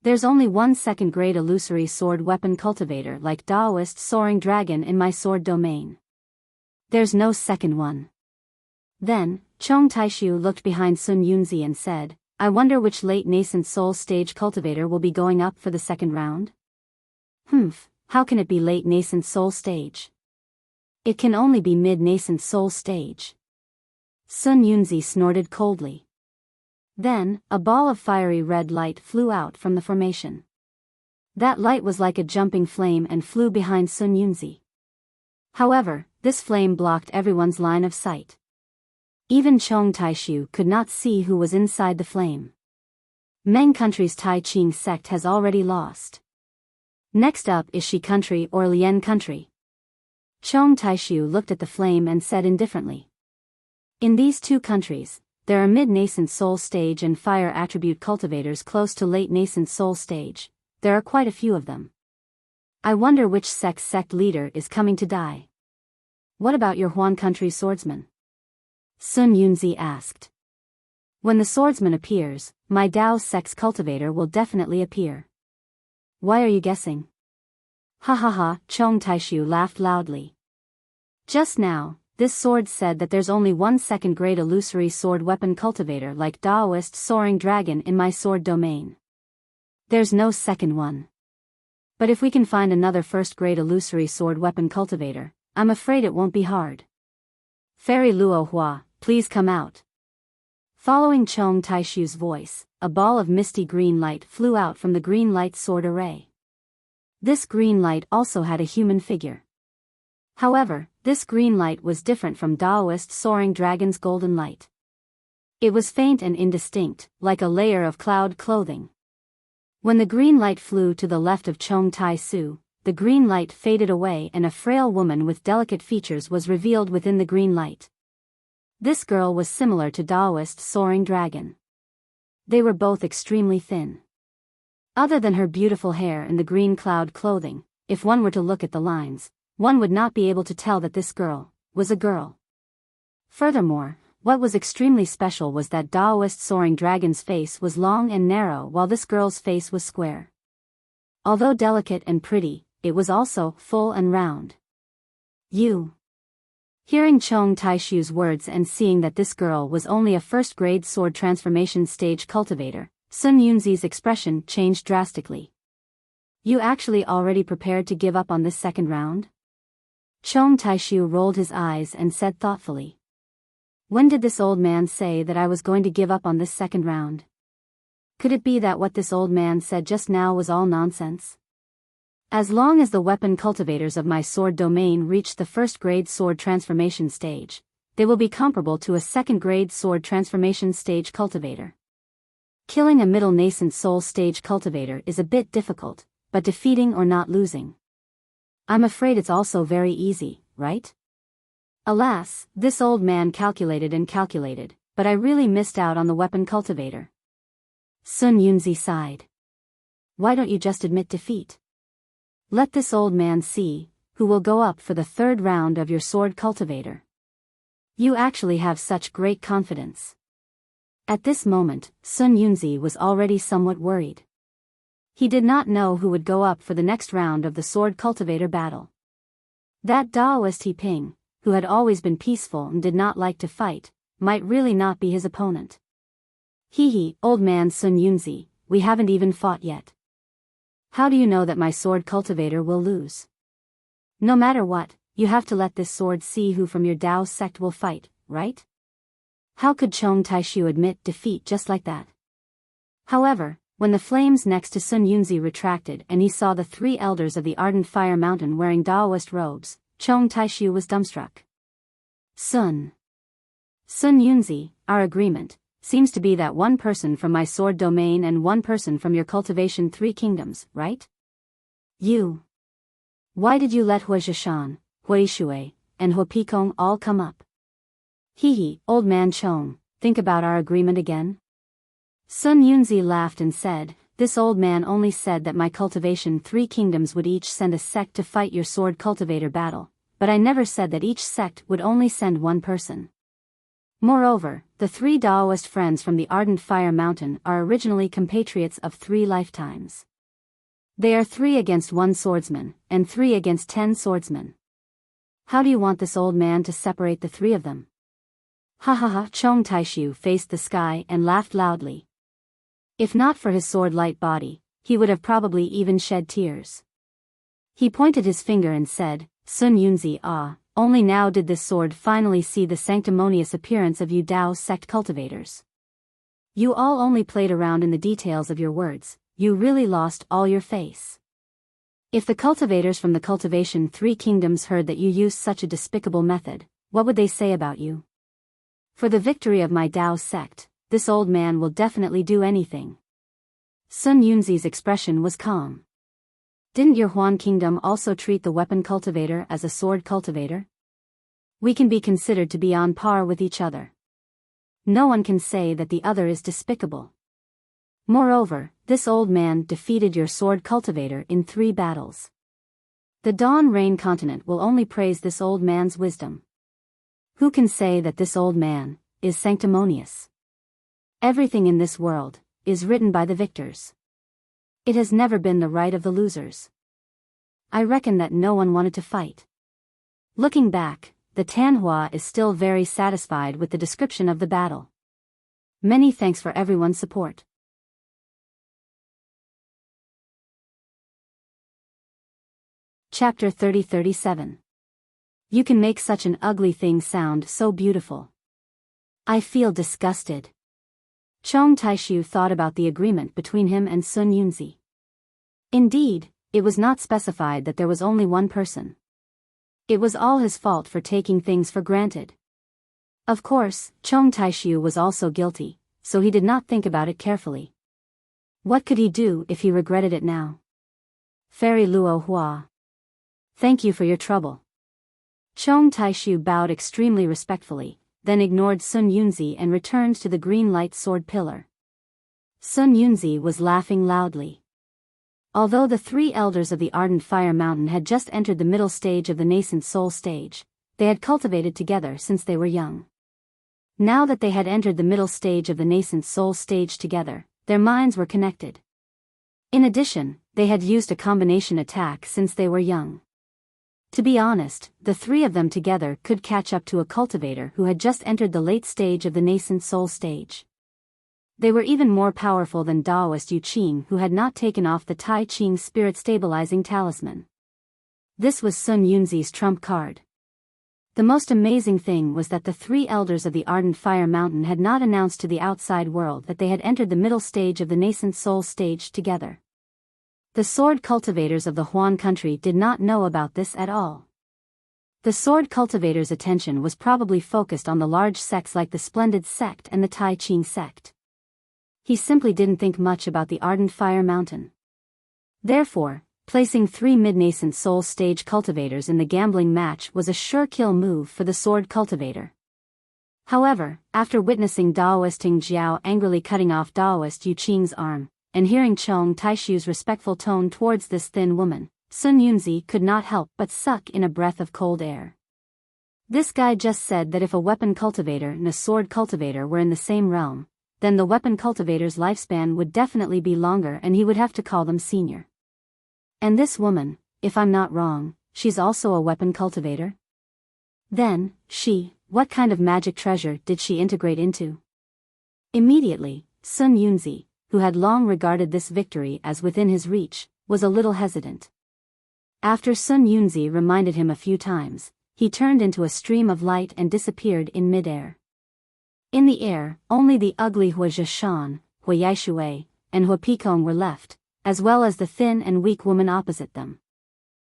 A: There's only one second-grade illusory sword weapon cultivator like Taoist Soaring Dragon in my sword domain. There's no second one. Then, Chong Taishu looked behind Sun Yunzi and said, I wonder which late nascent soul stage cultivator will be going up for the second round? How can it be late nascent soul stage? It can only be mid-nascent soul stage. Sun Yunzi snorted coldly. Then, a ball of fiery red light flew out from the formation. That light was like a jumping flame and flew behind Sun Yunzi. However, this flame blocked everyone's line of sight. Even Chong Taishu could not see who was inside the flame. Meng country's Tai Ching sect has already lost. Next up is Shi country or Lian country. Chong Taishu looked at the flame and said indifferently. In these two countries, there are mid-nascent soul stage and fire attribute cultivators close to late nascent soul stage. There are quite a few of them. I wonder which sect leader is coming to die. What about your Huan country swordsman? Sun Yunzi asked. When the swordsman appears, my Dao sect's cultivator will definitely appear. Why are you guessing? Ha ha ha, Chong Taishu laughed loudly. Just now, this sword said that there's only one second-grade illusory sword weapon cultivator like Daoist Soaring Dragon in my sword domain. There's no second one. But if we can find another first-grade illusory sword weapon cultivator, I'm afraid it won't be hard. Fairy Luo Hua, please come out. Following Chong Taishu's voice, a ball of misty green light flew out from the green light sword array. This green light also had a human figure. However, this green light was different from Daoist Soaring Dragon's golden light. It was faint and indistinct, like a layer of cloud clothing. When the green light flew to the left of Chong Tai-su, the green light faded away and a frail woman with delicate features was revealed within the green light. This girl was similar to Daoist Soaring Dragon. They were both extremely thin. Other than her beautiful hair and the green cloud clothing, if one were to look at the lines, one would not be able to tell that this girl was a girl. Furthermore, what was extremely special was that Daoist Soaring Dragon's face was long and narrow while this girl's face was square. Although delicate and pretty, it was also full and round. You. Hearing Chong Taishu's words and seeing that this girl was only a first-grade sword transformation stage cultivator, Sun Yunzi's expression changed drastically. You actually already prepared to give up on this second round? Chong Taishu rolled his eyes and said thoughtfully. When did this old man say that I was going to give up on this second round? Could it be that what this old man said just now was all nonsense? As long as the weapon cultivators of my sword domain reach the first-grade sword transformation stage, they will be comparable to a second-grade sword transformation stage cultivator. Killing a middle nascent soul stage cultivator is a bit difficult, but defeating or not losing. I'm afraid it's also very easy, right? Alas, this old man calculated and calculated, but I really missed out on the weapon cultivator. Sun Yunzi sighed. Why don't you just admit defeat? Let this old man see who will go up for the third round of your sword cultivator. You actually have such great confidence. At this moment, Sun Yunzi was already somewhat worried. He did not know who would go up for the next round of the sword cultivator battle. That Daoist He Ping, who had always been peaceful and did not like to fight, might really not be his opponent. Hee, old man Sun Yunzi, we haven't even fought yet. How do you know that my sword cultivator will lose? No matter what, you have to let this sword see who from your Dao sect will fight, right? How could Chong Taishu admit defeat just like that? However, when the flames next to Sun Yunzi retracted and he saw the three elders of the Ardent Fire Mountain wearing Daoist robes, Chong Taishu was dumbstruck. Sun Yunzi, our agreement seems to be that one person from my sword domain and one person from your cultivation 3 kingdoms, right? You. Why did you let Hua Zhishan, Hua Yishui, and Hua Picong all come up? Hee, old man Chong, think about our agreement again? Sun Yunzi laughed and said, this old man only said that my cultivation 3 kingdoms would each send a sect to fight your sword cultivator battle, but I never said that each sect would only send one person. Moreover, the 3 Daoist friends from the Ardent Fire Mountain are originally compatriots of 3 lifetimes. They are 3 against 1 swordsman, and 3 against 10 swordsmen. How do you want this old man to separate the 3 of them? Ha ha ha, Chong Taishu faced the sky and laughed loudly. If not for his sword-light body, he would have probably even shed tears. He pointed his finger and said, Sun Yunzi, only now did this sword finally see the sanctimonious appearance of you Dao sect cultivators. You all only played around in the details of your words, you really lost all your face. If the cultivators from the Cultivation 3 kingdoms heard that you used such a despicable method, what would they say about you? For the victory of my Dao sect, this old man will definitely do anything. Sun Yunzi's expression was calm. Didn't your Huan kingdom also treat the weapon cultivator as a sword cultivator? We can be considered to be on par with each other. No one can say that the other is despicable. Moreover, this old man defeated your sword cultivator in 3 battles. The Dawn Rain continent will only praise this old man's wisdom. Who can say that this old man is sanctimonious? Everything in this world is written by the victors. It has never been the right of the losers. I reckon that no one wanted to fight. Looking back, the Tanhua is still very satisfied with the description of the battle. Many thanks for everyone's support. Chapter 30-37. You can make such an ugly thing sound so beautiful. I feel disgusted. Chong Taishu thought about the agreement between him and Sun Yunzi. Indeed, it was not specified that there was only one person. It was all his fault for taking things for granted. Of course, Chong Taishu was also guilty, so he did not think about it carefully. What could he do if he regretted it now? Fairy Luo Hua. Thank you for your trouble. Chong Taishu bowed extremely respectfully, then ignored Sun Yunzi and returned to the green light sword pillar. Sun Yunzi was laughing loudly. Although the 3 elders of the Ardent Fire Mountain had just entered the middle stage of the nascent soul stage, they had cultivated together since they were young. Now that they had entered the middle stage of the nascent soul stage together, their minds were connected. In addition, they had used a combination attack since they were young. To be honest, the 3 of them together could catch up to a cultivator who had just entered the late stage of the nascent soul stage. They were even more powerful than Daoist Yu Qing, who had not taken off the Tai Ching spirit stabilizing talisman. This was Sun Yunzi's trump card. The most amazing thing was that the 3 elders of the Ardent Fire Mountain had not announced to the outside world that they had entered the middle stage of the nascent soul stage together. The sword cultivators of the Huan country did not know about this at all. The sword cultivator's attention was probably focused on the large sects like the Splendid sect and the Tai Ching sect. He simply didn't think much about the Ardent Fire Mountain. Therefore, placing 3 mid-nascent soul stage cultivators in the gambling match was a sure kill move for the sword cultivator. However, after witnessing Daoist Ting Jiao angrily cutting off Daoist Yu Qing's arm, and hearing Chong Taishu's respectful tone towards this thin woman, Sun Yunzi could not help but suck in a breath of cold air. This guy just said that if a weapon cultivator and a sword cultivator were in the same realm, then the weapon cultivator's lifespan would definitely be longer and he would have to call them senior. And this woman, if I'm not wrong, she's also a weapon cultivator? Then, what kind of magic treasure did she integrate into? Immediately, Sun Yunzi, who had long regarded this victory as within his reach, was a little hesitant. After Sun Yunzi reminded him a few times, he turned into a stream of light and disappeared in midair. In the air, only the ugly Hua Zhishan, Hua Yaishui, and Hua Picong were left, as well as the thin and weak woman opposite them.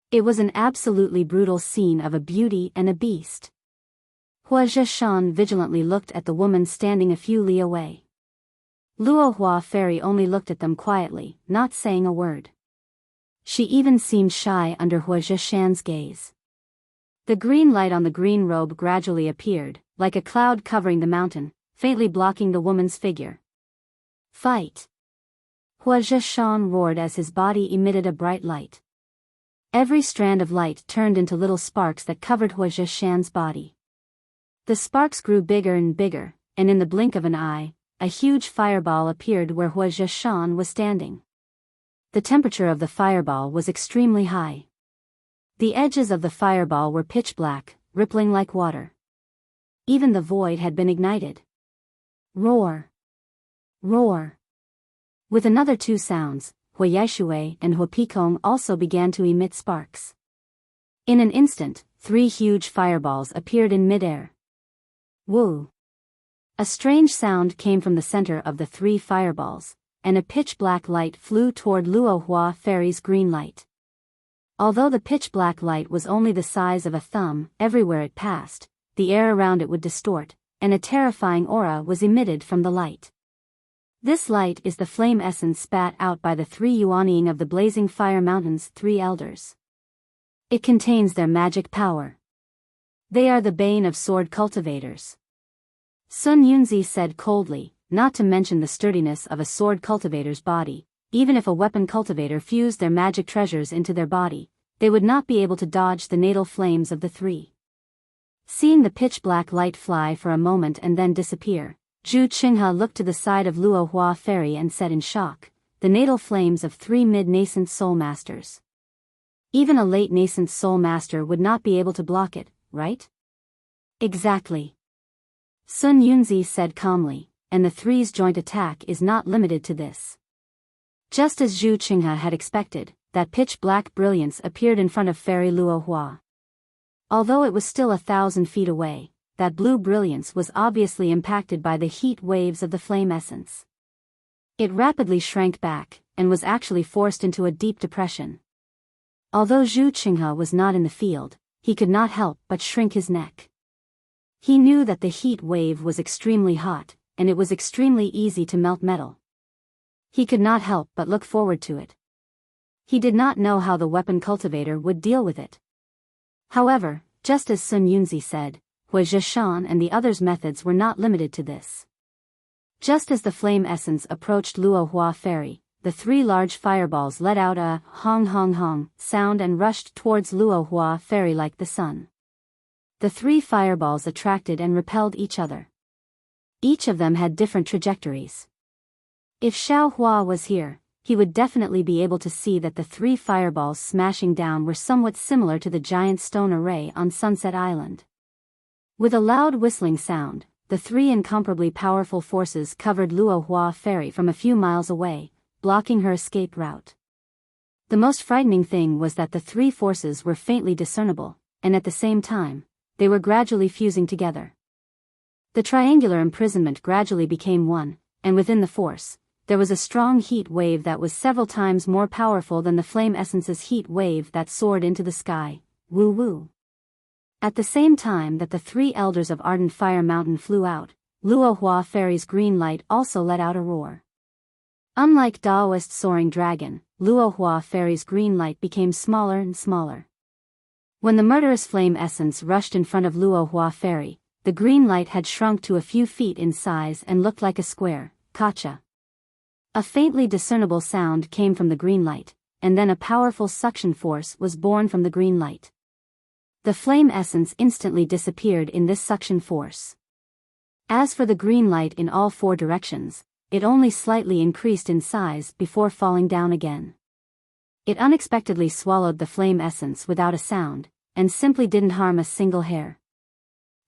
A: It was an absolutely brutal scene of a beauty and a beast. Hua Zhishan vigilantly looked at the woman standing a few li away. Luo Hua Fairy only looked at them quietly, not saying a word. She even seemed shy under Hua Zhishan's gaze. The green light on the green robe gradually appeared, like a cloud covering the mountain, faintly blocking the woman's figure. Fight! Hua Zhishan roared as his body emitted a bright light. Every strand of light turned into little sparks that covered Hua Zhishan's body. The sparks grew bigger and bigger, and in the blink of an eye, a huge fireball appeared where Hua Zhishan was standing. The temperature of the fireball was extremely high. The edges of the fireball were pitch black, rippling like water. Even the void had been ignited. Roar! Roar! With another two sounds, Huayaishui and Huapikong also began to emit sparks. In an instant, 3 huge fireballs appeared in midair. Woo! A strange sound came from the center of the 3 fireballs, and a pitch-black light flew toward Luo Hua Fairy's green light. Although the pitch-black light was only the size of a thumb, everywhere it passed, the air around it would distort, and a terrifying aura was emitted from the light. This light is the flame essence spat out by the 3 Yuanying of the Blazing Fire Mountain's 3 elders. It contains their magic power. They are the bane of sword cultivators. Sun Yunzi said coldly, not to mention the sturdiness of a sword cultivator's body, even if a weapon cultivator fused their magic treasures into their body, they would not be able to dodge the natal flames of the 3. Seeing the pitch-black light fly for a moment and then disappear, Zhu Qinghe looked to the side of Luo Hua Fairy and said in shock, the natal flames of 3 mid-nascent soul masters. Even a late-nascent soul master would not be able to block it, right? Exactly. Sun Yunzi said calmly, and the 3's joint attack is not limited to this. Just as Zhu Qinghe had expected, that pitch-black brilliance appeared in front of Fairy Luo Hua. Although it was still 1,000 feet away, that blue brilliance was obviously impacted by the heat waves of the flame essence. It rapidly shrank back, and was actually forced into a deep depression. Although Zhu Qinghe was not in the field, he could not help but shrink his neck. He knew that the heat wave was extremely hot, and it was extremely easy to melt metal. He could not help but look forward to it. He did not know how the weapon cultivator would deal with it. However, just as Sun Yunzi said, Hua Zhishan and the others' methods were not limited to this. Just as the flame essence approached Luo Hua Fairy, the 3 large fireballs let out a hong hong hong sound and rushed towards Luo Hua Fairy like the sun. The 3 fireballs attracted and repelled each other. Each of them had different trajectories. If Xiao Hua was here, he would definitely be able to see that the 3 fireballs smashing down were somewhat similar to the giant stone array on Sunset Island. With a loud whistling sound, the 3 incomparably powerful forces covered Luo Hua Fairy from a few miles away, blocking her escape route. The most frightening thing was that the 3 forces were faintly discernible, and at the same time, they were gradually fusing together. The triangular imprisonment gradually became one, and within the force, there was a strong heat wave that was several times more powerful than the flame essence's heat wave that soared into the sky. Woo woo. At the same time that the 3 elders of Ardent Fire Mountain flew out, Luo Hua Fairy's green light also let out a roar. Unlike Daoist Soaring Dragon, Luo Hua Fairy's green light became smaller and smaller. When the murderous flame essence rushed in front of Luo Hua Fairy, the green light had shrunk to a few feet in size and looked like a square, gotcha. A faintly discernible sound came from the green light, and then a powerful suction force was born from the green light. The flame essence instantly disappeared in this suction force. As for the green light in all 4 directions, it only slightly increased in size before falling down again. It unexpectedly swallowed the flame essence without a sound, and simply didn't harm a single hair.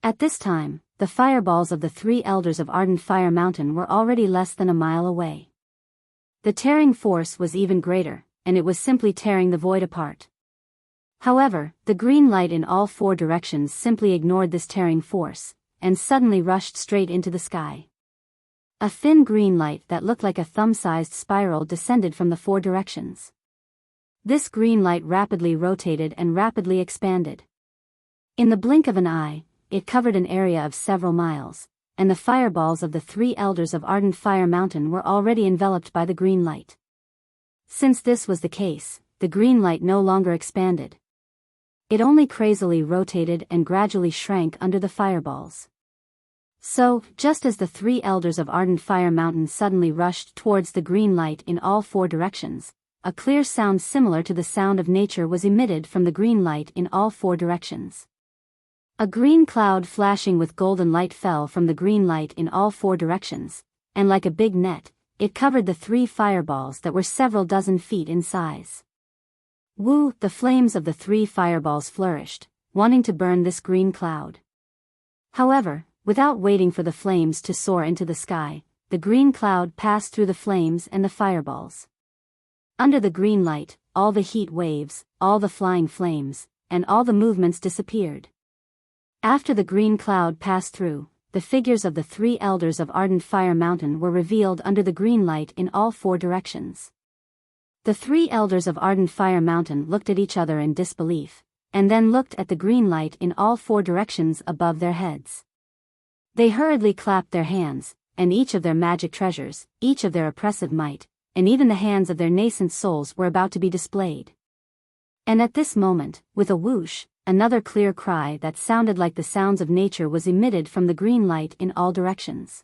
A: At this time, the fireballs of the 3 elders of Ardent Fire Mountain were already less than a mile away. The tearing force was even greater, and it was simply tearing the void apart. However, the green light in all 4 directions simply ignored this tearing force, and suddenly rushed straight into the sky. A thin green light that looked like a thumb-sized spiral descended from the 4 directions. This green light rapidly rotated and rapidly expanded. In the blink of an eye, it covered an area of several miles, and the fireballs of the 3 elders of Ardent Fire Mountain were already enveloped by the green light. Since this was the case, the green light no longer expanded. It only crazily rotated and gradually shrank under the fireballs. So, just as the 3 elders of Ardent Fire Mountain suddenly rushed towards the green light in all 4 directions, a clear sound similar to the sound of nature was emitted from the green light in all 4 directions. A green cloud flashing with golden light fell from the green light in all 4 directions, and like a big net, it covered the 3 fireballs that were several dozen feet in size. Woo! The flames of the 3 fireballs flourished, wanting to burn this green cloud. However, without waiting for the flames to soar into the sky, the green cloud passed through the flames and the fireballs. Under the green light, all the heat waves, all the flying flames, and all the movements disappeared. After the green cloud passed through, the figures of the 3 elders of Ardent Fire Mountain were revealed under the green light in all 4 directions. The 3 elders of Ardent Fire Mountain looked at each other in disbelief, and then looked at the green light in all 4 directions above their heads. They hurriedly clapped their hands, and each of their magic treasures, each of their oppressive might, and even the hands of their nascent souls were about to be displayed. And at this moment, with a whoosh, another clear cry that sounded like the sounds of nature was emitted from the green light in all directions.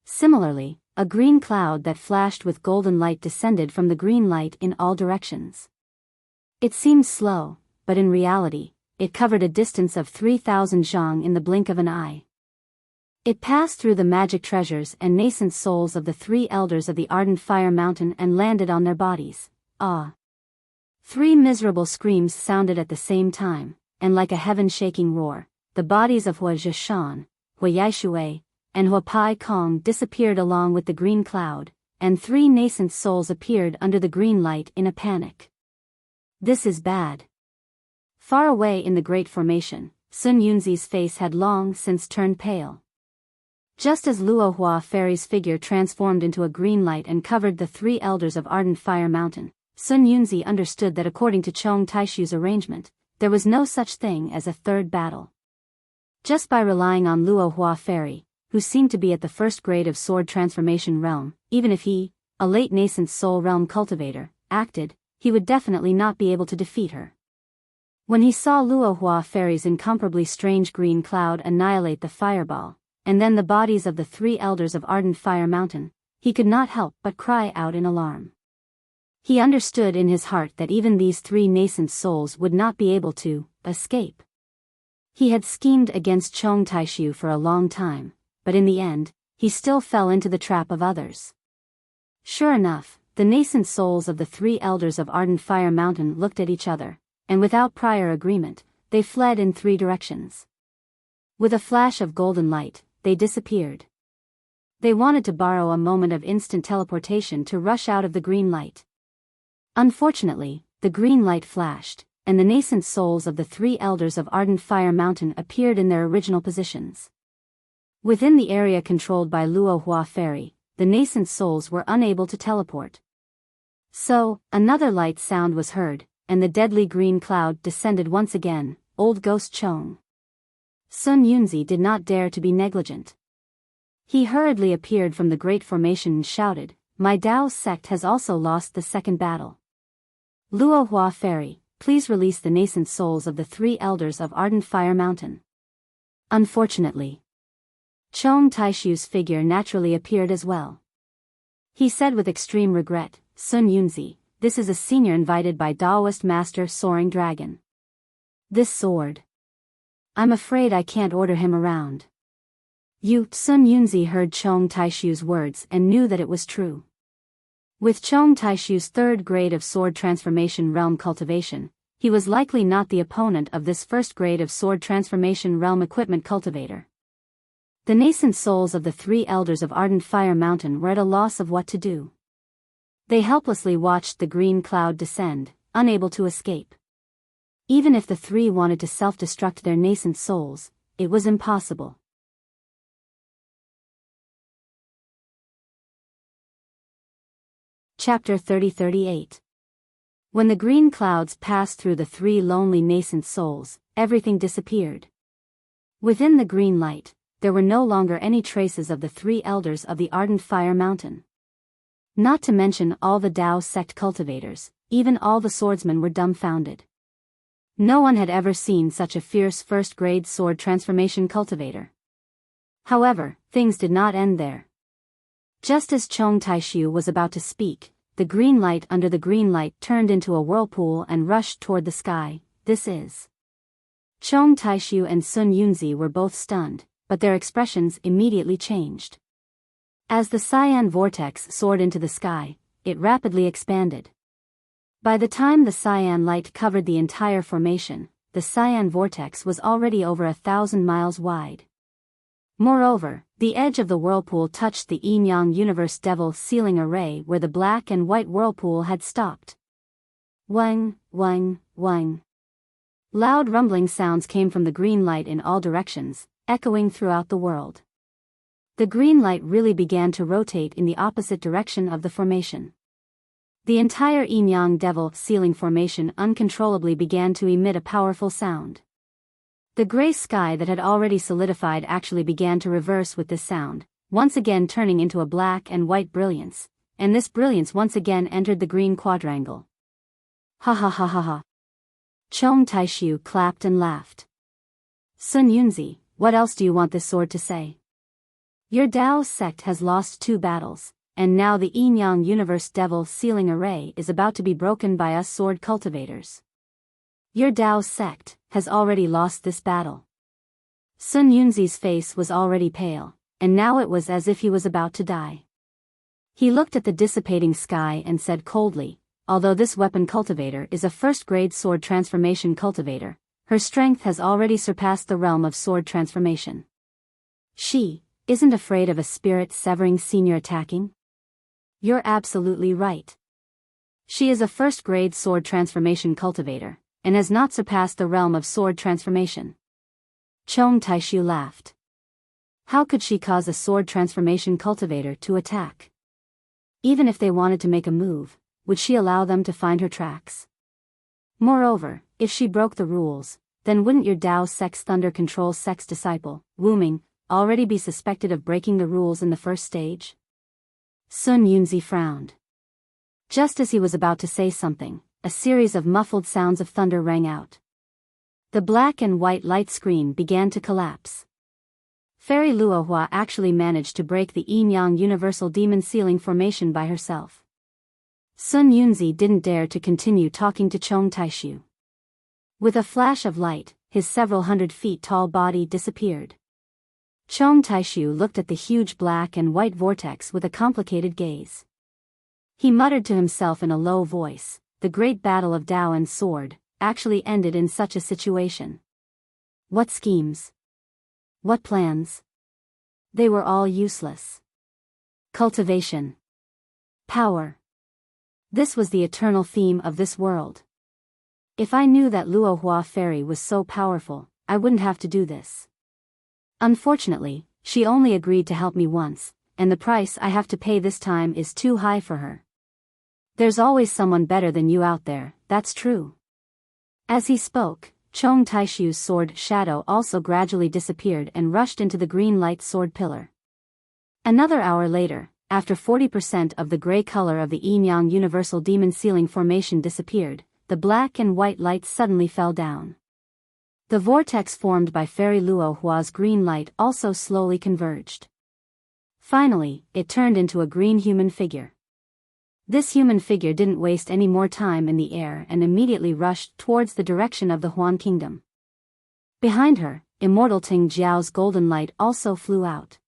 A: Similarly, a green cloud that flashed with golden light descended from the green light in all directions. It seemed slow, but in reality, it covered a distance of 3,000 zhang in the blink of an eye. It passed through the magic treasures and nascent souls of the 3 elders of the Ardent Fire Mountain and landed on their bodies. Ah! 3 miserable screams sounded at the same time, and like a heaven-shaking roar, the bodies of Hua Zhishan, Hua Yaishui, and Hua Pai Kong disappeared along with the green cloud, and 3 nascent souls appeared under the green light in a panic. This is bad. Far away in the Great Formation, Sun Yunzi's face had long since turned pale. Just as Luo Hua Fairy's figure transformed into a green light and covered the 3 elders of Ardent Fire Mountain, Sun Yunzi understood that according to Chong Taishu's arrangement, there was no such thing as a third battle. Just by relying on Luo Hua Fairy, who seemed to be at the first grade of sword transformation realm, even if he, a late nascent soul realm cultivator, acted, he would definitely not be able to defeat her. When he saw Luo Hua Fairy's incomparably strange green cloud annihilate the fireball, and then the bodies of the 3 elders of Ardent Fire Mountain, he could not help but cry out in alarm. He understood in his heart that even these 3 nascent souls would not be able to escape. He had schemed against Chong Taishu for a long time, but in the end, he still fell into the trap of others. Sure enough, the nascent souls of the 3 elders of Ardent Fire Mountain looked at each other, and without prior agreement, they fled in 3 directions. With a flash of golden light, they disappeared. They wanted to borrow a moment of instant teleportation to rush out of the green light. Unfortunately, the green light flashed, and the nascent souls of the 3 elders of Ardent Fire Mountain appeared in their original positions. Within the area controlled by Luo Hua Fairy, the nascent souls were unable to teleport. So, another light sound was heard, and the deadly green cloud descended once again. Old Ghost Chong. Sun Yunzi did not dare to be negligent. He hurriedly appeared from the Great Formation and shouted, "My Dao sect has also lost the second battle. Luo Hua Fairy, please release the nascent souls of the 3 elders of Ardent Fire Mountain." Unfortunately, Chong Taishu's figure naturally appeared as well. He said with extreme regret, "Sun Yunzi, this is a senior invited by Daoist Master Soaring Dragon. This sword. I'm afraid I can't order him around." Sun Yunzi heard Chong Taishu's words and knew that it was true. With Chong Taishu's 3rd grade of sword transformation realm cultivation, he was likely not the opponent of this 1st grade of sword transformation realm equipment cultivator. The nascent souls of the 3 elders of Ardent Fire Mountain were at a loss of what to do. They helplessly watched the green cloud descend, unable to escape. Even if the 3 wanted to self-destruct their nascent souls, it was impossible. Chapter 30-38. When the green clouds passed through the 3 lonely nascent souls, everything disappeared. Within the green light, there were no longer any traces of the 3 elders of the Ardent Fire Mountain. Not to mention all the Dao sect cultivators, even all the swordsmen were dumbfounded. No one had ever seen such a fierce 1st grade sword transformation cultivator. However, things did not end there. Just as Chong Taishu was about to speak, the green light under the green light turned into a whirlpool and rushed toward the sky. This is. Chong Taishu and Sun Yunzi were both stunned, but their expressions immediately changed. As the cyan vortex soared into the sky, it rapidly expanded. By the time the cyan light covered the entire formation, the cyan vortex was already over 1,000 miles wide. Moreover, the edge of the whirlpool touched the yin-yang universe devil sealing array where the black and white whirlpool had stopped. Wang, wang, wang. Loud rumbling sounds came from the green light in all directions, echoing throughout the world. The green light really began to rotate in the opposite direction of the formation. The entire yin-yang devil sealing formation uncontrollably began to emit a powerful sound. The gray sky that had already solidified actually began to reverse with this sound, once again turning into a black and white brilliance, and this brilliance once again entered the green quadrangle. Ha ha ha ha ha. Chong Taishu clapped and laughed. Sun Yunzi, what else do you want this sword to say? Your Dao sect has lost 2 battles, and now the yin-yang universe devil sealing array is about to be broken by us sword cultivators. Your Dao sect has already lost this battle. Sun Yunzi's face was already pale, and now it was as if he was about to die. He looked at the dissipating sky and said coldly, although this weapon cultivator is a first-grade sword transformation cultivator, her strength has already surpassed the realm of sword transformation. She isn't afraid of a spirit-severing senior attacking? You're absolutely right. She is a first-grade sword transformation cultivator, and has not surpassed the realm of sword transformation. Chong Taishu laughed. How could she cause a sword transformation cultivator to attack? Even if they wanted to make a move, would she allow them to find her tracks? Moreover, if she broke the rules, then wouldn't your Dao sect's thunder control sect's disciple, Wu Ming, already be suspected of breaking the rules in the first stage? Sun Yunzi frowned. Just as he was about to say something, a series of muffled sounds of thunder rang out. The black and white light screen began to collapse. Fairy Luohua actually managed to break the yin-yang universal demon sealing formation by herself. Sun Yunzi didn't dare to continue talking to Chong Taishu. With a flash of light, his several hundred feet tall body disappeared. Chong Taishu looked at the huge black and white vortex with a complicated gaze. He muttered to himself in a low voice, the great battle of Dao and sword actually ended in such a situation. What schemes? What plans? They were all useless. Cultivation. Power. This was the eternal theme of this world. If I knew that Luohua Fairy was so powerful, I wouldn't have to do this. Unfortunately, she only agreed to help me once, and the price I have to pay this time is too high for her. There's always someone better than you out there, that's true. As he spoke, Chong Taishu's sword shadow also gradually disappeared and rushed into the green light sword pillar. Another hour later, after 40% of the gray color of the yin-yang universal demon sealing formation disappeared, the black and white lights suddenly fell down. The vortex formed by Fairy Luohua's green light also slowly converged. Finally, it turned into a green human figure. This human figure didn't waste any more time in the air and immediately rushed towards the direction of the Huan Kingdom. Behind her, Immortal Ting Jiao's golden light also flew out.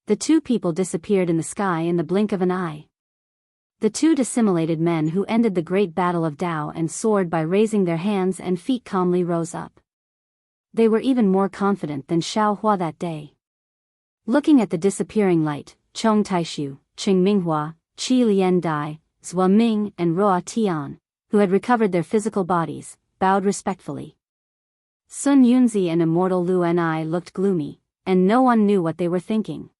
A: The 2 people disappeared in the sky in the blink of an eye. The 2 dissimulated men who ended the great battle of Dao and sword by raising their hands and feet calmly rose up. They were even more confident than Xiao Hua that day. Looking at the disappearing light, Chong Taishu, Qing Minghua, Qi Lian Dai, Zhua Ming and Roa Tian, who had recovered their physical bodies, bowed respectfully. Sun Yunzi and Immortal Lu Ni looked gloomy, and no one knew what they were thinking.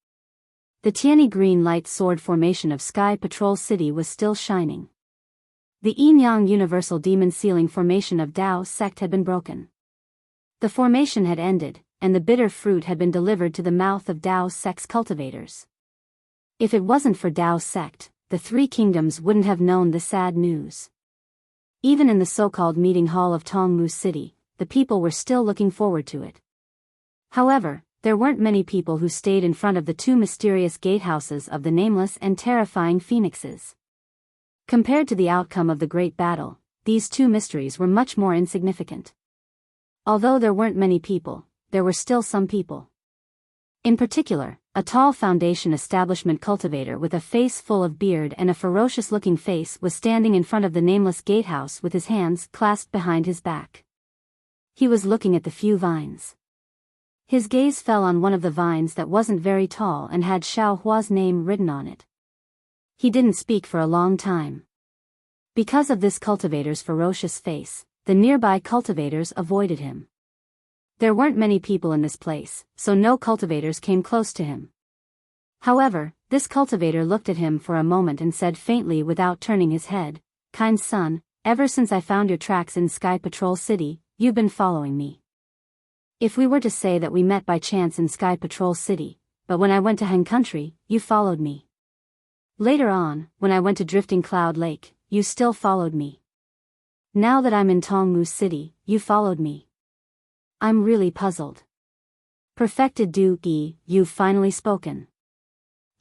A: The Tianyi green light sword formation of Sky Patrol City was still shining. The yin-yang universal demon sealing formation of Dao sect had been broken. The formation had ended, and the bitter fruit had been delivered to the mouth of Dao sect's cultivators. If it wasn't for Dao sect, the 3 kingdoms wouldn't have known the sad news. Even in the so-called meeting hall of Tongmu City, the people were still looking forward to it. However, there weren't many people who stayed in front of the 2 mysterious gatehouses of the nameless and terrifying phoenixes. Compared to the outcome of the great battle, these 2 mysteries were much more insignificant. Although there weren't many people, there were still some people. In particular, a tall foundation establishment cultivator with a face full of beard and a ferocious-looking face was standing in front of the nameless gatehouse with his hands clasped behind his back. He was looking at the few vines. His gaze fell on one of the vines that wasn't very tall and had Xiao Hua's name written on it. He didn't speak for a long time. Because of this cultivator's ferocious face, the nearby cultivators avoided him. There weren't many people in this place, so no cultivators came close to him. However, this cultivator looked at him for a moment and said faintly without turning his head, "Kind son, ever since I found your tracks in Sky Patrol City, you've been following me. If we were to say that we met by chance in Sky Patrol City, but when I went to Heng Country, you followed me. Later on, when I went to Drifting Cloud Lake, you still followed me. Now that I'm in Tongmu City, you followed me. I'm really puzzled." Perfected Du Yi, you've finally spoken.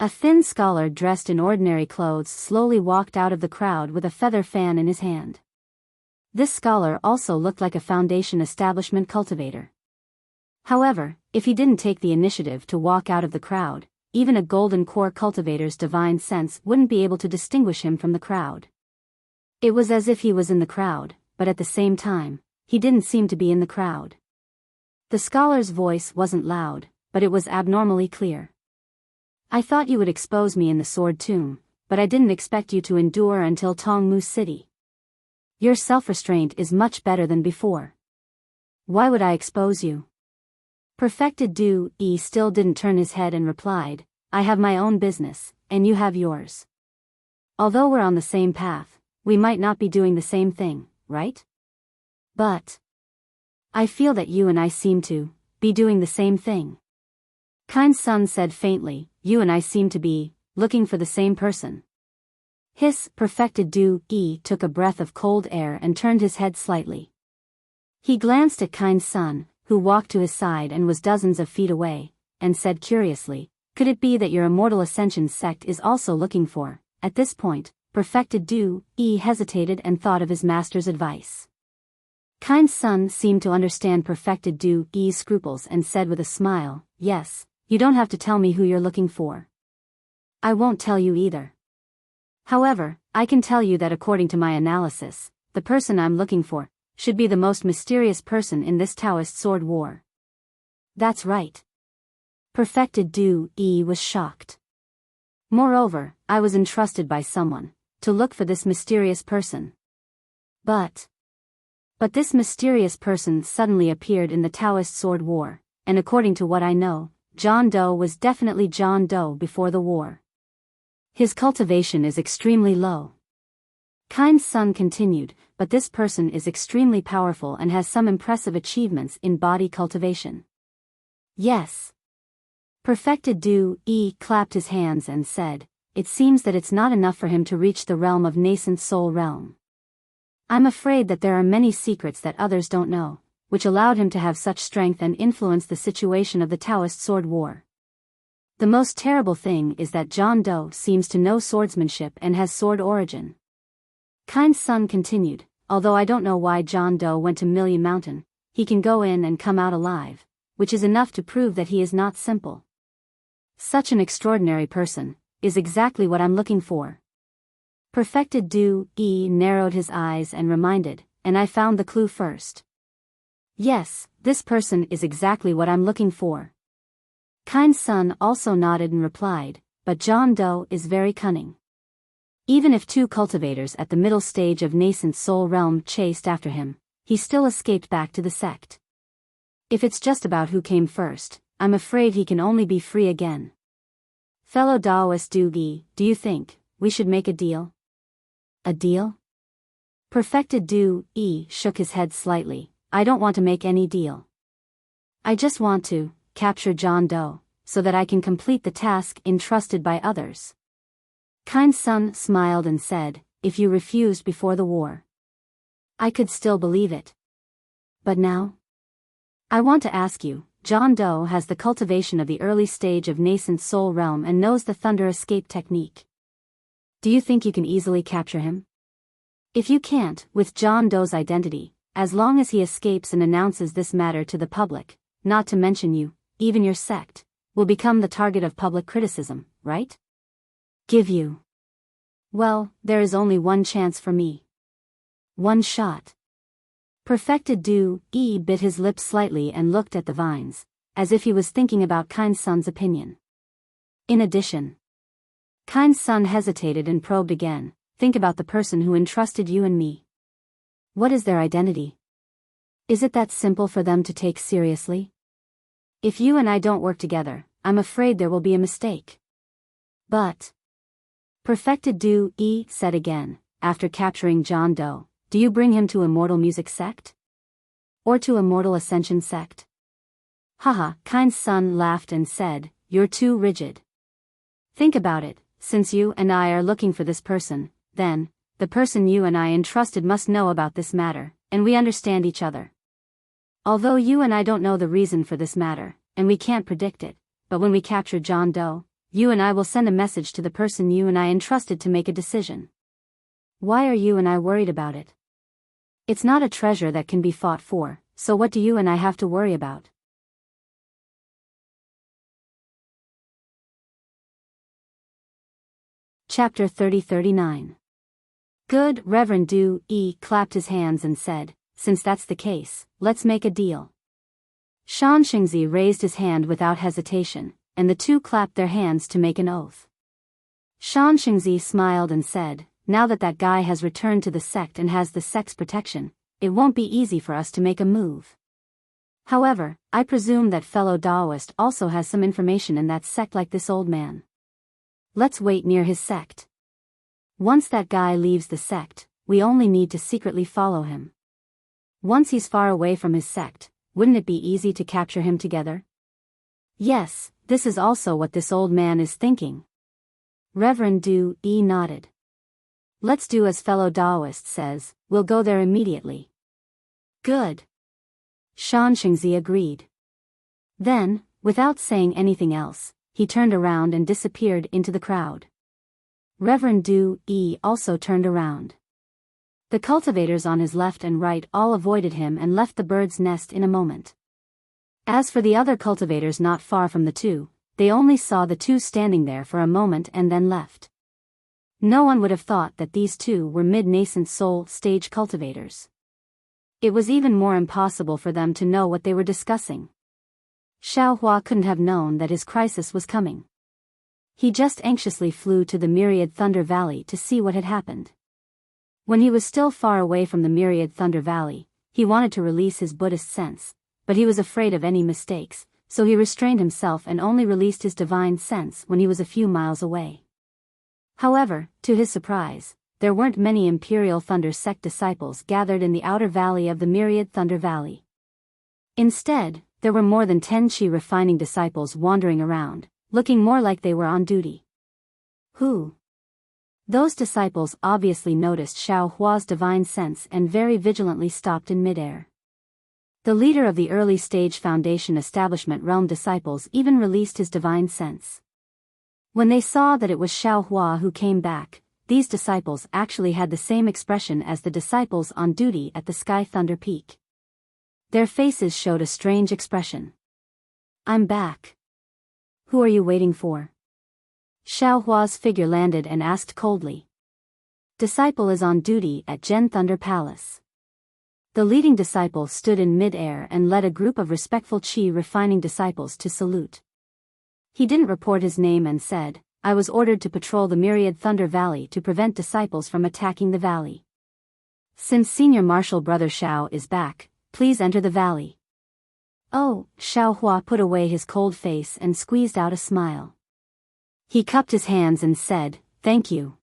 A: A thin scholar dressed in ordinary clothes slowly walked out of the crowd with a feather fan in his hand. This scholar also looked like a Foundation establishment cultivator. However, if he didn't take the initiative to walk out of the crowd, even a golden core cultivator's divine sense wouldn't be able to distinguish him from the crowd. It was as if he was in the crowd, but at the same time, he didn't seem to be in the crowd. The scholar's voice wasn't loud, but it was abnormally clear. "I thought you would expose me in the Sword Tomb, but I didn't expect you to endure until Tongmu City. Your self-restraint is much better than before. Why would I expose you?" Perfected Du Yi still didn't turn his head and replied, "I have my own business, and you have yours. Although we're on the same path, we might not be doing the same thing, right? But I feel that you and I seem to be doing the same thing." Kind Sun said faintly, "You and I seem to be looking for the same person." Perfected Du Yi took a breath of cold air and turned his head slightly. He glanced at Kind Sun, who walked to his side and was dozens of feet away, and said curiously, "Could it be that your Immortal Ascension sect is also looking for?" At this point, Perfected Du Yi hesitated and thought of his master's advice. Kind Sun seemed to understand Perfected Du Yi's scruples and said with a smile, "Yes, you don't have to tell me who you're looking for. I won't tell you either. However, I can tell you that according to my analysis, the person I'm looking for should be the most mysterious person in this Taoist sword war." "That's right." Perfected Du Yi was shocked. "Moreover, I was entrusted by someone to look for this mysterious person. But this mysterious person suddenly appeared in the Taoist sword war, and according to what I know, John Doe was definitely John Doe before the war. His cultivation is extremely low." Kind Sun continued, "But this person is extremely powerful and has some impressive achievements in body cultivation." "Yes." Perfected Du Yi clapped his hands and said, "It seems that it's not enough for him to reach the realm of nascent soul realm. I'm afraid that there are many secrets that others don't know, which allowed him to have such strength and influence the situation of the Taoist sword war. The most terrible thing is that John Doe seems to know swordsmanship and has sword origin." Kind Sun continued, "Although I don't know why John Doe went to Million Mountain, he can go in and come out alive, which is enough to prove that he is not simple. Such an extraordinary person is exactly what I'm looking for." Perfected Du Yi narrowed his eyes and reminded, "And I found the clue first. Yes, this person is exactly what I'm looking for." Kind Sun also nodded and replied, "But John Doe is very cunning. Even if two cultivators at the middle stage of nascent soul realm chased after him, he still escaped back to the sect. If it's just about who came first, I'm afraid he can only be free again. Fellow Daoist Du Yi, do you think we should make a deal?" "A deal?" Perfected Du Yi shook his head slightly. "I don't want to make any deal. I just want to capture John Doe, so that I can complete the task entrusted by others." Kind Sun smiled and said, "If you refused before the war, I could still believe it. But now? I want to ask you, John Doe has the cultivation of the early stage of nascent soul realm and knows the thunder escape technique. Do you think you can easily capture him? If you can't, with John Doe's identity, as long as he escapes and announces this matter to the public, not to mention you, even your sect, will become the target of public criticism, right? Give you. Well, there is only one chance for me. One shot." Perfected Du Yi bit his lips slightly and looked at the vines, as if he was thinking about Kind Sun's opinion. In addition, Kind Sun hesitated and probed again. Think about the person who entrusted you and me. What is their identity? Is it that simple for them to take seriously? If you and I don't work together, I'm afraid there will be a mistake. But Perfected Do said again, after capturing John Doe, do you bring him to Immortal Music Sect? Or to Immortal Ascension Sect? Haha, Kind Sun laughed and said, you're too rigid. Think about it, since you and I are looking for this person, then, the person you and I entrusted must know about this matter, and we understand each other. Although you and I don't know the reason for this matter, and we can't predict it, but when we capture John Doe, you and I will send a message to the person you and I entrusted to make a decision. Why are you and I worried about it? It's not a treasure that can be fought for, so what do you and I have to worry about? Chapter 30-39. Good, Reverend Du clapped his hands and said, since that's the case, let's make a deal. Shan Xingzi raised his hand without hesitation, and the two clapped their hands to make an oath. Shan Xingzi smiled and said, now that guy has returned to the sect and has the sect's protection, it won't be easy for us to make a move. However, I presume that fellow Daoist also has some information in that sect like this old man. Let's wait near his sect. Once that guy leaves the sect, we only need to secretly follow him. Once he's far away from his sect, wouldn't it be easy to capture him together? Yes, this is also what this old man is thinking. Reverend Du nodded. Let's do as fellow Daoist says, we'll go there immediately. Good. Shan Xingzi agreed. Then, without saying anything else, he turned around and disappeared into the crowd. Reverend Du also turned around. The cultivators on his left and right all avoided him and left the bird's nest in a moment. As for the other cultivators not far from the two, they only saw the two standing there for a moment and then left. No one would have thought that these two were mid-nascent soul stage cultivators. It was even more impossible for them to know what they were discussing. Xiaohua couldn't have known that his crisis was coming. He just anxiously flew to the Myriad Thunder Valley to see what had happened. When he was still far away from the Myriad Thunder Valley, he wanted to release his Buddhist sense, but he was afraid of any mistakes, so he restrained himself and only released his divine sense when he was a few miles away. However, to his surprise, there weren't many Imperial Thunder Sect disciples gathered in the outer valley of the Myriad Thunder Valley. Instead, there were more than 10 Qi refining disciples wandering around, looking more like they were on duty. Who? Those disciples obviously noticed Xiao Hua's divine sense and very vigilantly stopped in midair. The leader of the early stage Foundation Establishment Realm disciples even released his divine sense. When they saw that it was Xiao Hua who came back, these disciples actually had the same expression as the disciples on duty at the Sky Thunder Peak. Their faces showed a strange expression. I'm back. Who are you waiting for? Xiao Hua's figure landed and asked coldly. Disciple is on duty at Gen Thunder Palace. The leading disciple stood in mid-air and led a group of respectful Qi refining disciples to salute. He didn't report his name and said, I was ordered to patrol the Myriad Thunder Valley to prevent disciples from attacking the valley. Since Senior Marshal Brother Xiao is back, please enter the valley. Oh, Xiao Hua put away his cold face and squeezed out a smile. He cupped his hands and said, thank you.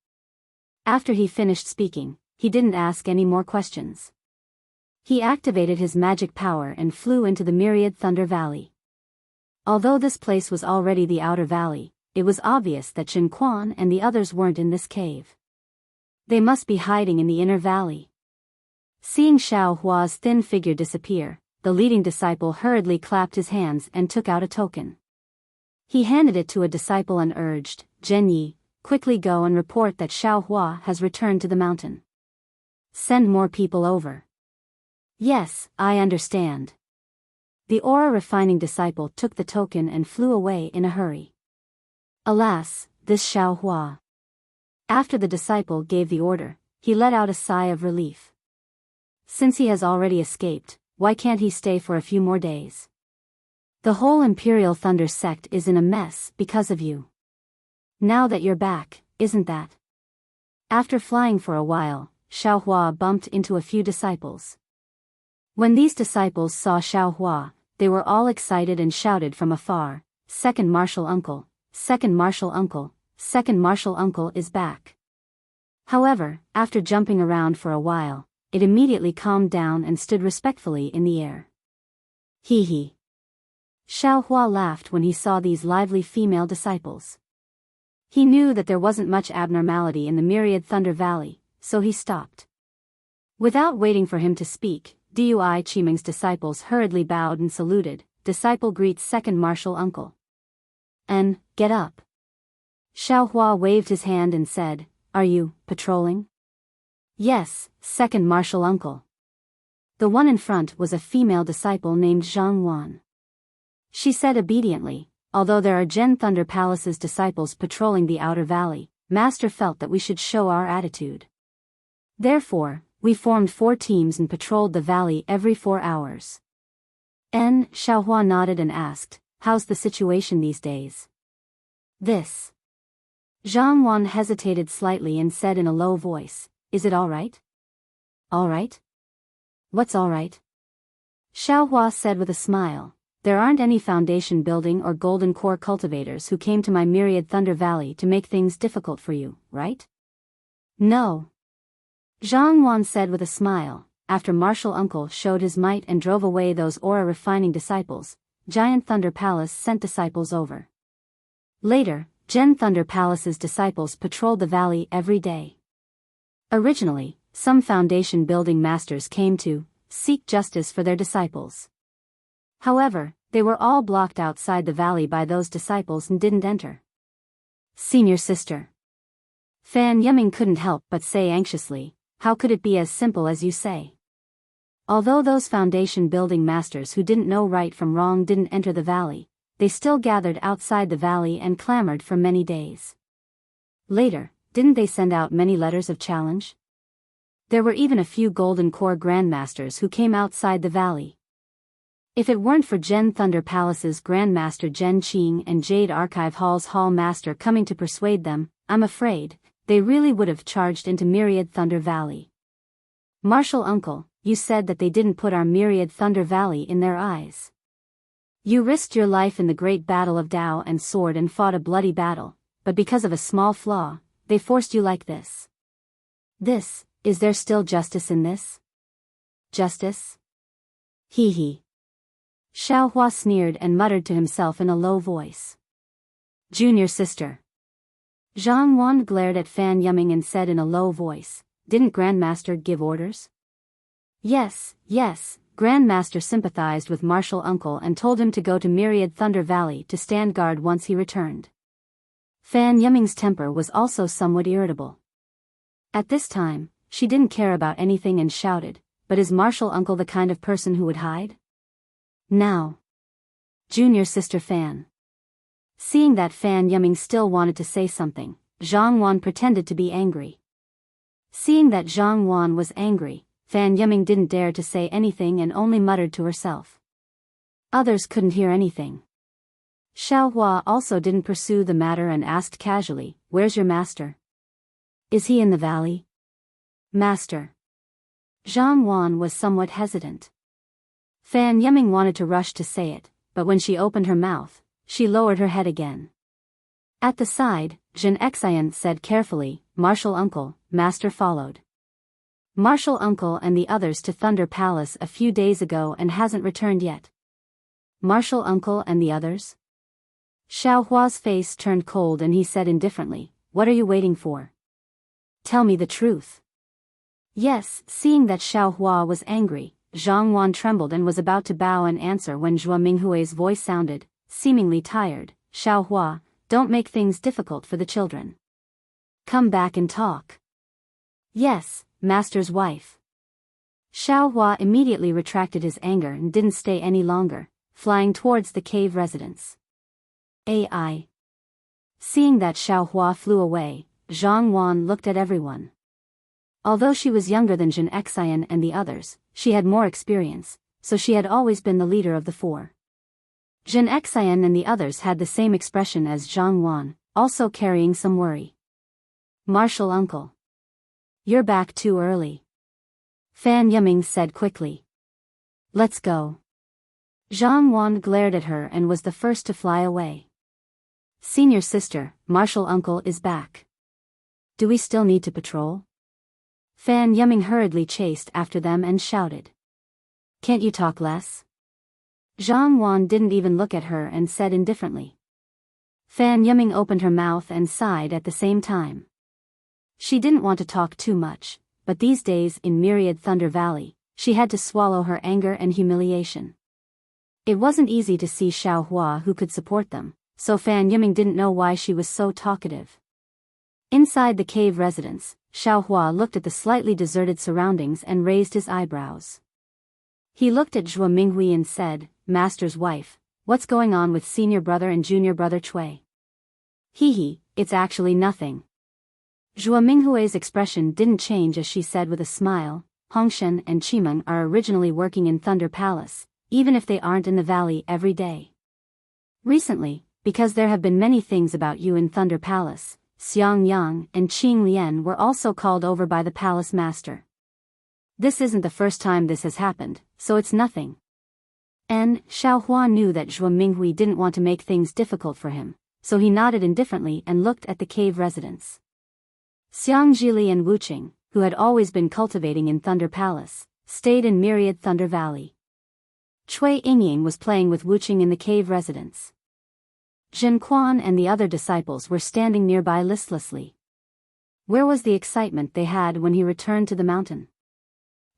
A: After he finished speaking, he didn't ask any more questions. He activated his magic power and flew into the Myriad Thunder Valley. Although this place was already the outer valley, it was obvious that Shen Quan and the others weren't in this cave. They must be hiding in the inner valley. Seeing Xiao Hua's thin figure disappear, the leading disciple hurriedly clapped his hands and took out a token. He handed it to a disciple and urged, Zhen Yi, quickly go and report that Xiao Hua has returned to the mountain. Send more people over. Yes, I understand. The aura refining disciple took the token and flew away in a hurry. Alas, this Xiao Hua. After the disciple gave the order, he let out a sigh of relief. Since he has already escaped, why can't he stay for a few more days? The whole Imperial Thunder sect is in a mess because of you. Now that you're back, isn't that? After flying for a while, Xiaohua bumped into a few disciples. When these disciples saw Xiaohua, they were all excited and shouted from afar, "Second Martial Uncle, Second Martial Uncle, Second Martial Uncle is back." However, after jumping around for a while, it immediately calmed down and stood respectfully in the air. Hee hee. Xiaohua laughed when he saw these lively female disciples. He knew that there wasn't much abnormality in the Myriad Thunder Valley, so he stopped. Without waiting for him to speak, Dui Chiming's disciples hurriedly bowed and saluted. Disciple greets Second Martial Uncle. And, get up. Xiaohua waved his hand and said, "Are you patrolling?" "Yes, Second Martial Uncle." The one in front was a female disciple named Zhang Wan. She said obediently, "Although there are Gen Thunder Palace's disciples patrolling the outer valley, Master felt that we should show our attitude. Therefore, we formed 4 teams and patrolled the valley every 4 hours. Xiaohua nodded and asked, "How's the situation these days?" "This." Zhang Wan hesitated slightly and said in a low voice, "Is it all right?" "All right? What's all right?" Xiaohua said with a smile, "There aren't any foundation building or golden core cultivators who came to my Myriad Thunder Valley to make things difficult for you, right?" "No." Zhang Wan said with a smile, after Martial Uncle showed his might and drove away those aura-refining disciples, Giant Thunder Palace sent disciples over. Later, Gen Thunder Palace's disciples patrolled the valley every day. Originally, some foundation building masters came to seek justice for their disciples. However, they were all blocked outside the valley by those disciples and didn't enter. "Senior sister." Fan Yiming couldn't help but say anxiously, "How could it be as simple as you say?" Although those foundation building masters who didn't know right from wrong didn't enter the valley, they still gathered outside the valley and clamored for many days. Later, didn't they send out many letters of challenge? There were even a few Golden Core Grandmasters who came outside the valley. If it weren't for Gen Thunder Palace's Grandmaster Gen Qing and Jade Archive Hall's Hall Master coming to persuade them, I'm afraid, they really would have charged into Myriad Thunder Valley. Martial Uncle, you said that they didn't put our Myriad Thunder Valley in their eyes. You risked your life in the great battle of Dao and Sword and fought a bloody battle, but because of a small flaw, they forced you like this. Is there still justice in this? Justice? Hee hee. Xiaohua sneered and muttered to himself in a low voice. Junior sister. Zhang Wan glared at Fan Yiming and said in a low voice, "Didn't Grandmaster give orders?" Yes, Grandmaster sympathized with Martial Uncle and told him to go to Myriad Thunder Valley to stand guard once he returned. Fan Yiming's temper was also somewhat irritable. At this time, she didn't care about anything and shouted, "But is Martial Uncle the kind of person who would hide?" Now. Junior sister Fan. Seeing that Fan Yiming still wanted to say something, Zhang Wan pretended to be angry. Seeing that Zhang Wan was angry, Fan Yiming didn't dare to say anything and only muttered to herself. Others couldn't hear anything. Xiaohua also didn't pursue the matter and asked casually, "Where's your master? Is he in the valley?" "Master." Zhang Wan was somewhat hesitant. Fan Yiming wanted to rush to say it, but when she opened her mouth, she lowered her head again. At the side, Jin Xian said carefully, "Martial Uncle." Master followed Martial Uncle and the others to Thunder Palace a few days ago and hasn't returned yet. Martial Uncle and the others? Xiaohua's face turned cold and he said indifferently, "What are you waiting for? Tell me the truth." Yes, seeing that Xiaohua was angry, Zhang Wan trembled and was about to bow and answer when Zhuo Minghui's voice sounded, seemingly tired, "Xiaohua, don't make things difficult for the children. Come back and talk." "Yes, Master's wife." Xiaohua immediately retracted his anger and didn't stay any longer, flying towards the cave residence. AI. Seeing that Xiaohua flew away, Zhang Wan looked at everyone. Although she was younger than Jin Xian and the others, she had more experience, so she had always been the leader of the 4. Jin Xian and the others had the same expression as Zhang Wan, also carrying some worry. Martial uncle. You're back too early. Fan Yiming said quickly. Let's go. Zhang Wan glared at her and was the first to fly away. Senior sister, martial uncle is back. Do we still need to patrol? Fan Yiming hurriedly chased after them and shouted. Can't you talk less? Zhang Wan didn't even look at her and said indifferently. Fan Yiming opened her mouth and sighed at the same time. She didn't want to talk too much, but these days in Myriad Thunder Valley, she had to swallow her anger and humiliation. It wasn't easy to see Xiao Hua who could support them, so Fan Yiming didn't know why she was so talkative. Inside the cave residence, Xiao Hua looked at the slightly deserted surroundings and raised his eyebrows. He looked at Zhuo Minghui and said, Master's wife, what's going on with senior brother and junior brother Cui? It's actually nothing. Zhuo Minghui's expression didn't change as she said with a smile, Hongshen and Qimeng are originally working in Thunder Palace, even if they aren't in the valley every day. Recently, because there have been many things about you in Thunder Palace, Xiang Yang and Qing Lian were also called over by the palace master. This isn't the first time this has happened, so it's nothing. And Xiao Hua knew that Zhuo Minghui didn't want to make things difficult for him, so he nodded indifferently and looked at the cave residence. Xiang Zhili and Wu Qing, who had always been cultivating in Thunder Palace, stayed in Myriad Thunder Valley. Cui Yingying was playing with Wu Qing in the cave residence. Jin Quan and the other disciples were standing nearby listlessly. Where was the excitement they had when he returned to the mountain?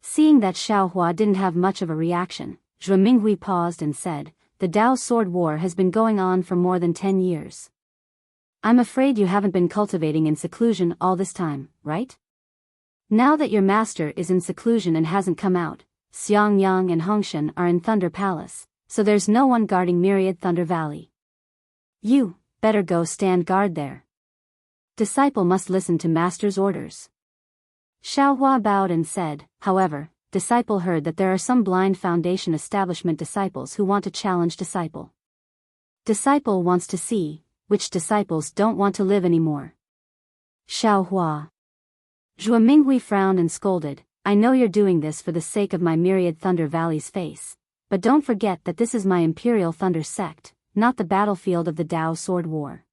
A: Seeing that Xiao Hua didn't have much of a reaction, Zhuo Minghui paused and said, The Dao Sword War has been going on for more than 10 years. I'm afraid you haven't been cultivating in seclusion all this time, right? Now that your master is in seclusion and hasn't come out, Xiang Yang and Hongshen are in Thunder Palace, so there's no one guarding Myriad Thunder Valley. You better go stand guard there. Disciple must listen to master's orders. Xiao Hua bowed and said, however, Disciple heard that there are some blind foundation establishment disciples who want to challenge Disciple. Disciple wants to see which disciples don't want to live anymore. Xiao Hua. Zhuo Minghui frowned and scolded, I know you're doing this for the sake of my Myriad Thunder Valley's face, but don't forget that this is my Imperial Thunder sect, not the battlefield of the Dao Sword War.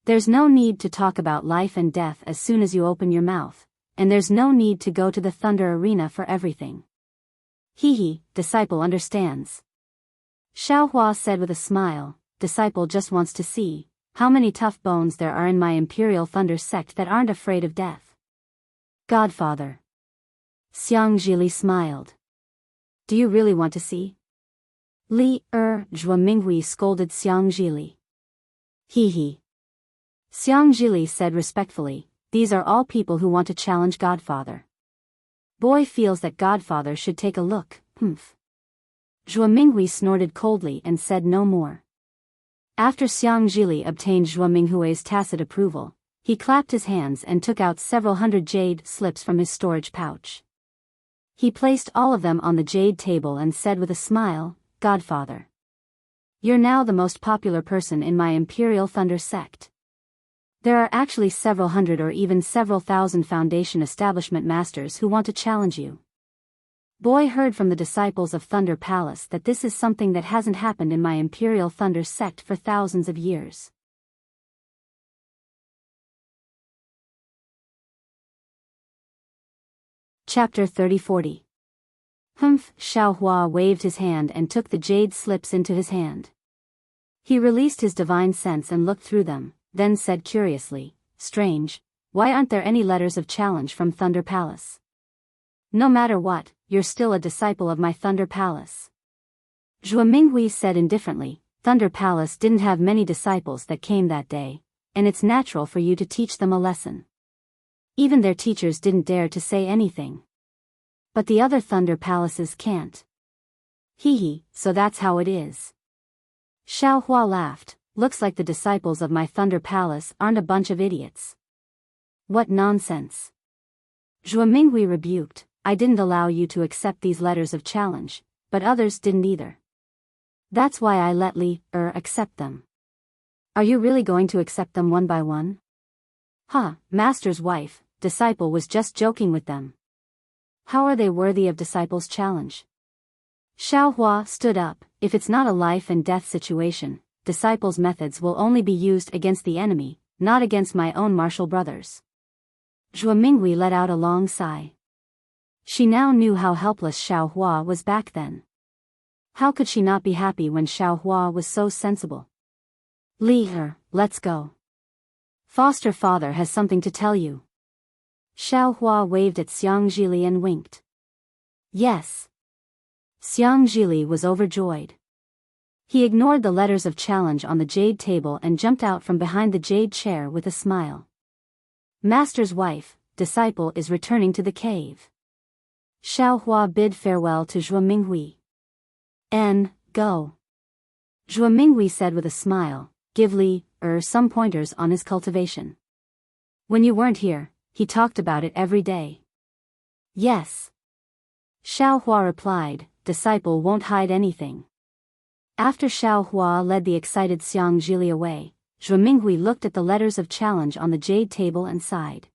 A: There's no need to talk about life and death as soon as you open your mouth, and there's no need to go to the Thunder Arena for everything. Disciple understands. Xiao Hua said with a smile, Disciple just wants to see how many tough bones there are in my Imperial Thunder sect that aren't afraid of death. Godfather. Xiang Zhili smiled. Do you really want to see? Zhuo Minghui scolded Xiang Zhili. Xiang Zhili said respectfully, these are all people who want to challenge Godfather. Boy feels that Godfather should take a look, Zhuo Minghui snorted coldly and said no more. After Xiang Zhili obtained Zhuo Minghui's tacit approval, he clapped his hands and took out several hundred jade slips from his storage pouch. He placed all of them on the jade table and said with a smile, Godfather. You're now the most popular person in my Imperial Thunder sect. There are actually several hundred or even several thousand foundation establishment masters who want to challenge you. Boy heard from the disciples of Thunder Palace that this is something that hasn't happened in my Imperial Thunder sect for thousands of years. Chapter 30-40. Xiao Hua waved his hand and took the jade slips into his hand. He released his divine sense and looked through them, then said curiously, Strange, why aren't there any letters of challenge from Thunder Palace? No matter what, you're still a disciple of my Thunder Palace. Zhuo Minghui said indifferently, Thunder Palace didn't have many disciples that came that day, and it's natural for you to teach them a lesson. Even their teachers didn't dare to say anything. But the other Thunder Palaces can't. So that's how it is. Xiao Hua laughed, looks like the disciples of my Thunder Palace aren't a bunch of idiots. What nonsense. Zhuo Minghui rebuked, I didn't allow you to accept these letters of challenge, but others didn't either. That's why I let accept them. Are you really going to accept them one by one? Master's wife, disciple was just joking with them. How are they worthy of disciple's challenge? Xiaohua stood up. If it's not a life and death situation, disciples' methods will only be used against the enemy, not against my own martial brothers. Zhuo Minghui let out a long sigh. She now knew how helpless Xiaohua was back then. How could she not be happy when Xiaohua was so sensible? Let's go. Foster father has something to tell you. Xiaohua waved at Xiang Zhili and winked. Yes. Xiang Zhili was overjoyed. He ignored the letters of challenge on the jade table and jumped out from behind the jade chair with a smile. Master's wife, disciple is returning to the cave. Xiaohua bid farewell to Zhuo Minghui. Go. Zhuo Minghui said with a smile, give some pointers on his cultivation. When you weren't here, he talked about it every day. Yes. Xiaohua replied, disciple won't hide anything. After Xiaohua led the excited Xiang Zhili away, Zhuo Minghui looked at the letters of challenge on the jade table and sighed.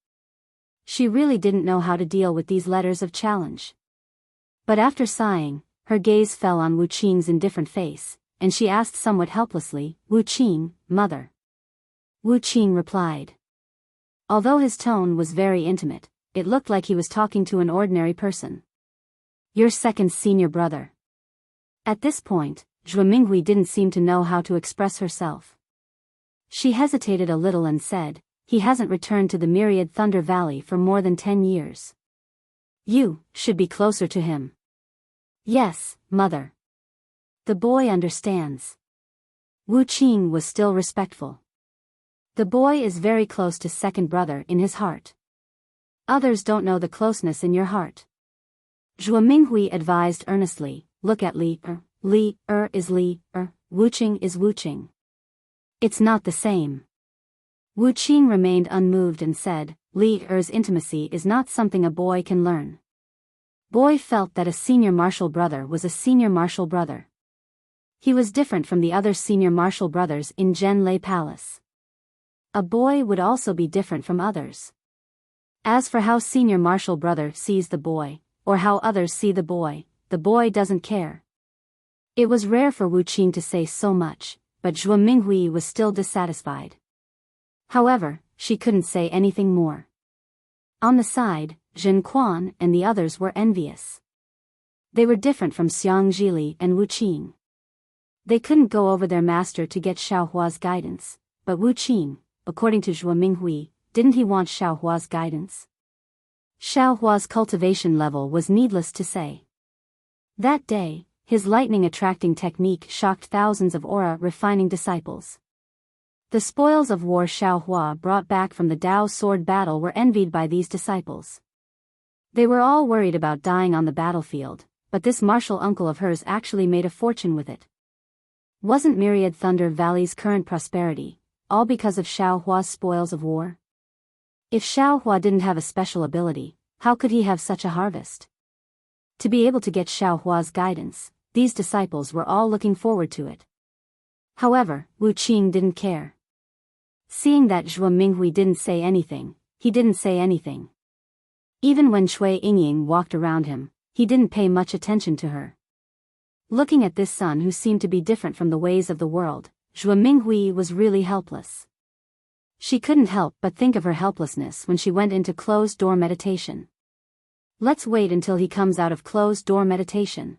A: She really didn't know how to deal with these letters of challenge. But after sighing, her gaze fell on Wu Qing's indifferent face, and she asked somewhat helplessly, Wu Qing, mother. Wu Qing replied. Although his tone was very intimate, it looked like he was talking to an ordinary person. Your second senior brother. At this point, Zhuo Minghui didn't seem to know how to express herself. She hesitated a little and said, he hasn't returned to the Myriad Thunder Valley for more than 10 years. You should be closer to him. Yes, mother. The boy understands. Wu Qing was still respectful. The boy is very close to second brother in his heart. Others don't know the closeness in your heart. Zhuo Minghui advised earnestly, look at Li is Li Wu Qing is Wu Qing. It's not the same. Wu Qing remained unmoved and said, Li's intimacy is not something a boy can learn. Boy felt that a senior martial brother was a senior martial brother. He was different from the other senior martial brothers in Zhenlei Palace. A boy would also be different from others. As for how senior martial brother sees the boy, or how others see the boy doesn't care. It was rare for Wu Qing to say so much, but Zhuo Minghui was still dissatisfied. However, she couldn't say anything more. On the side, Zhen Quan and the others were envious. They were different from Xiang Zhili and Wu Qing. They couldn't go over their master to get Xiaohua's guidance, but Wu Qing, according to Zhuo Minghui, didn't he want Xiaohua's guidance? Xiaohua's cultivation level was needless to say. That day, his lightning-attracting technique shocked thousands of aura-refining disciples. The spoils of war Xiaohua brought back from the Dao sword battle were envied by these disciples. They were all worried about dying on the battlefield, but this martial uncle of hers actually made a fortune with it. Wasn't Myriad Thunder Valley's current prosperity all because of Xiaohua's spoils of war? If Xiaohua didn't have a special ability, how could he have such a harvest? To be able to get Xiaohua's guidance, these disciples were all looking forward to it. However, Wu Qing didn't care. Seeing that Zhuo Minghui didn't say anything, he didn't say anything. Even when Cui Yingying walked around him, he didn't pay much attention to her. Looking at this son who seemed to be different from the ways of the world, Zhuo Minghui was really helpless. She couldn't help but think of her helplessness when she went into closed-door meditation. Let's wait until he comes out of closed-door meditation.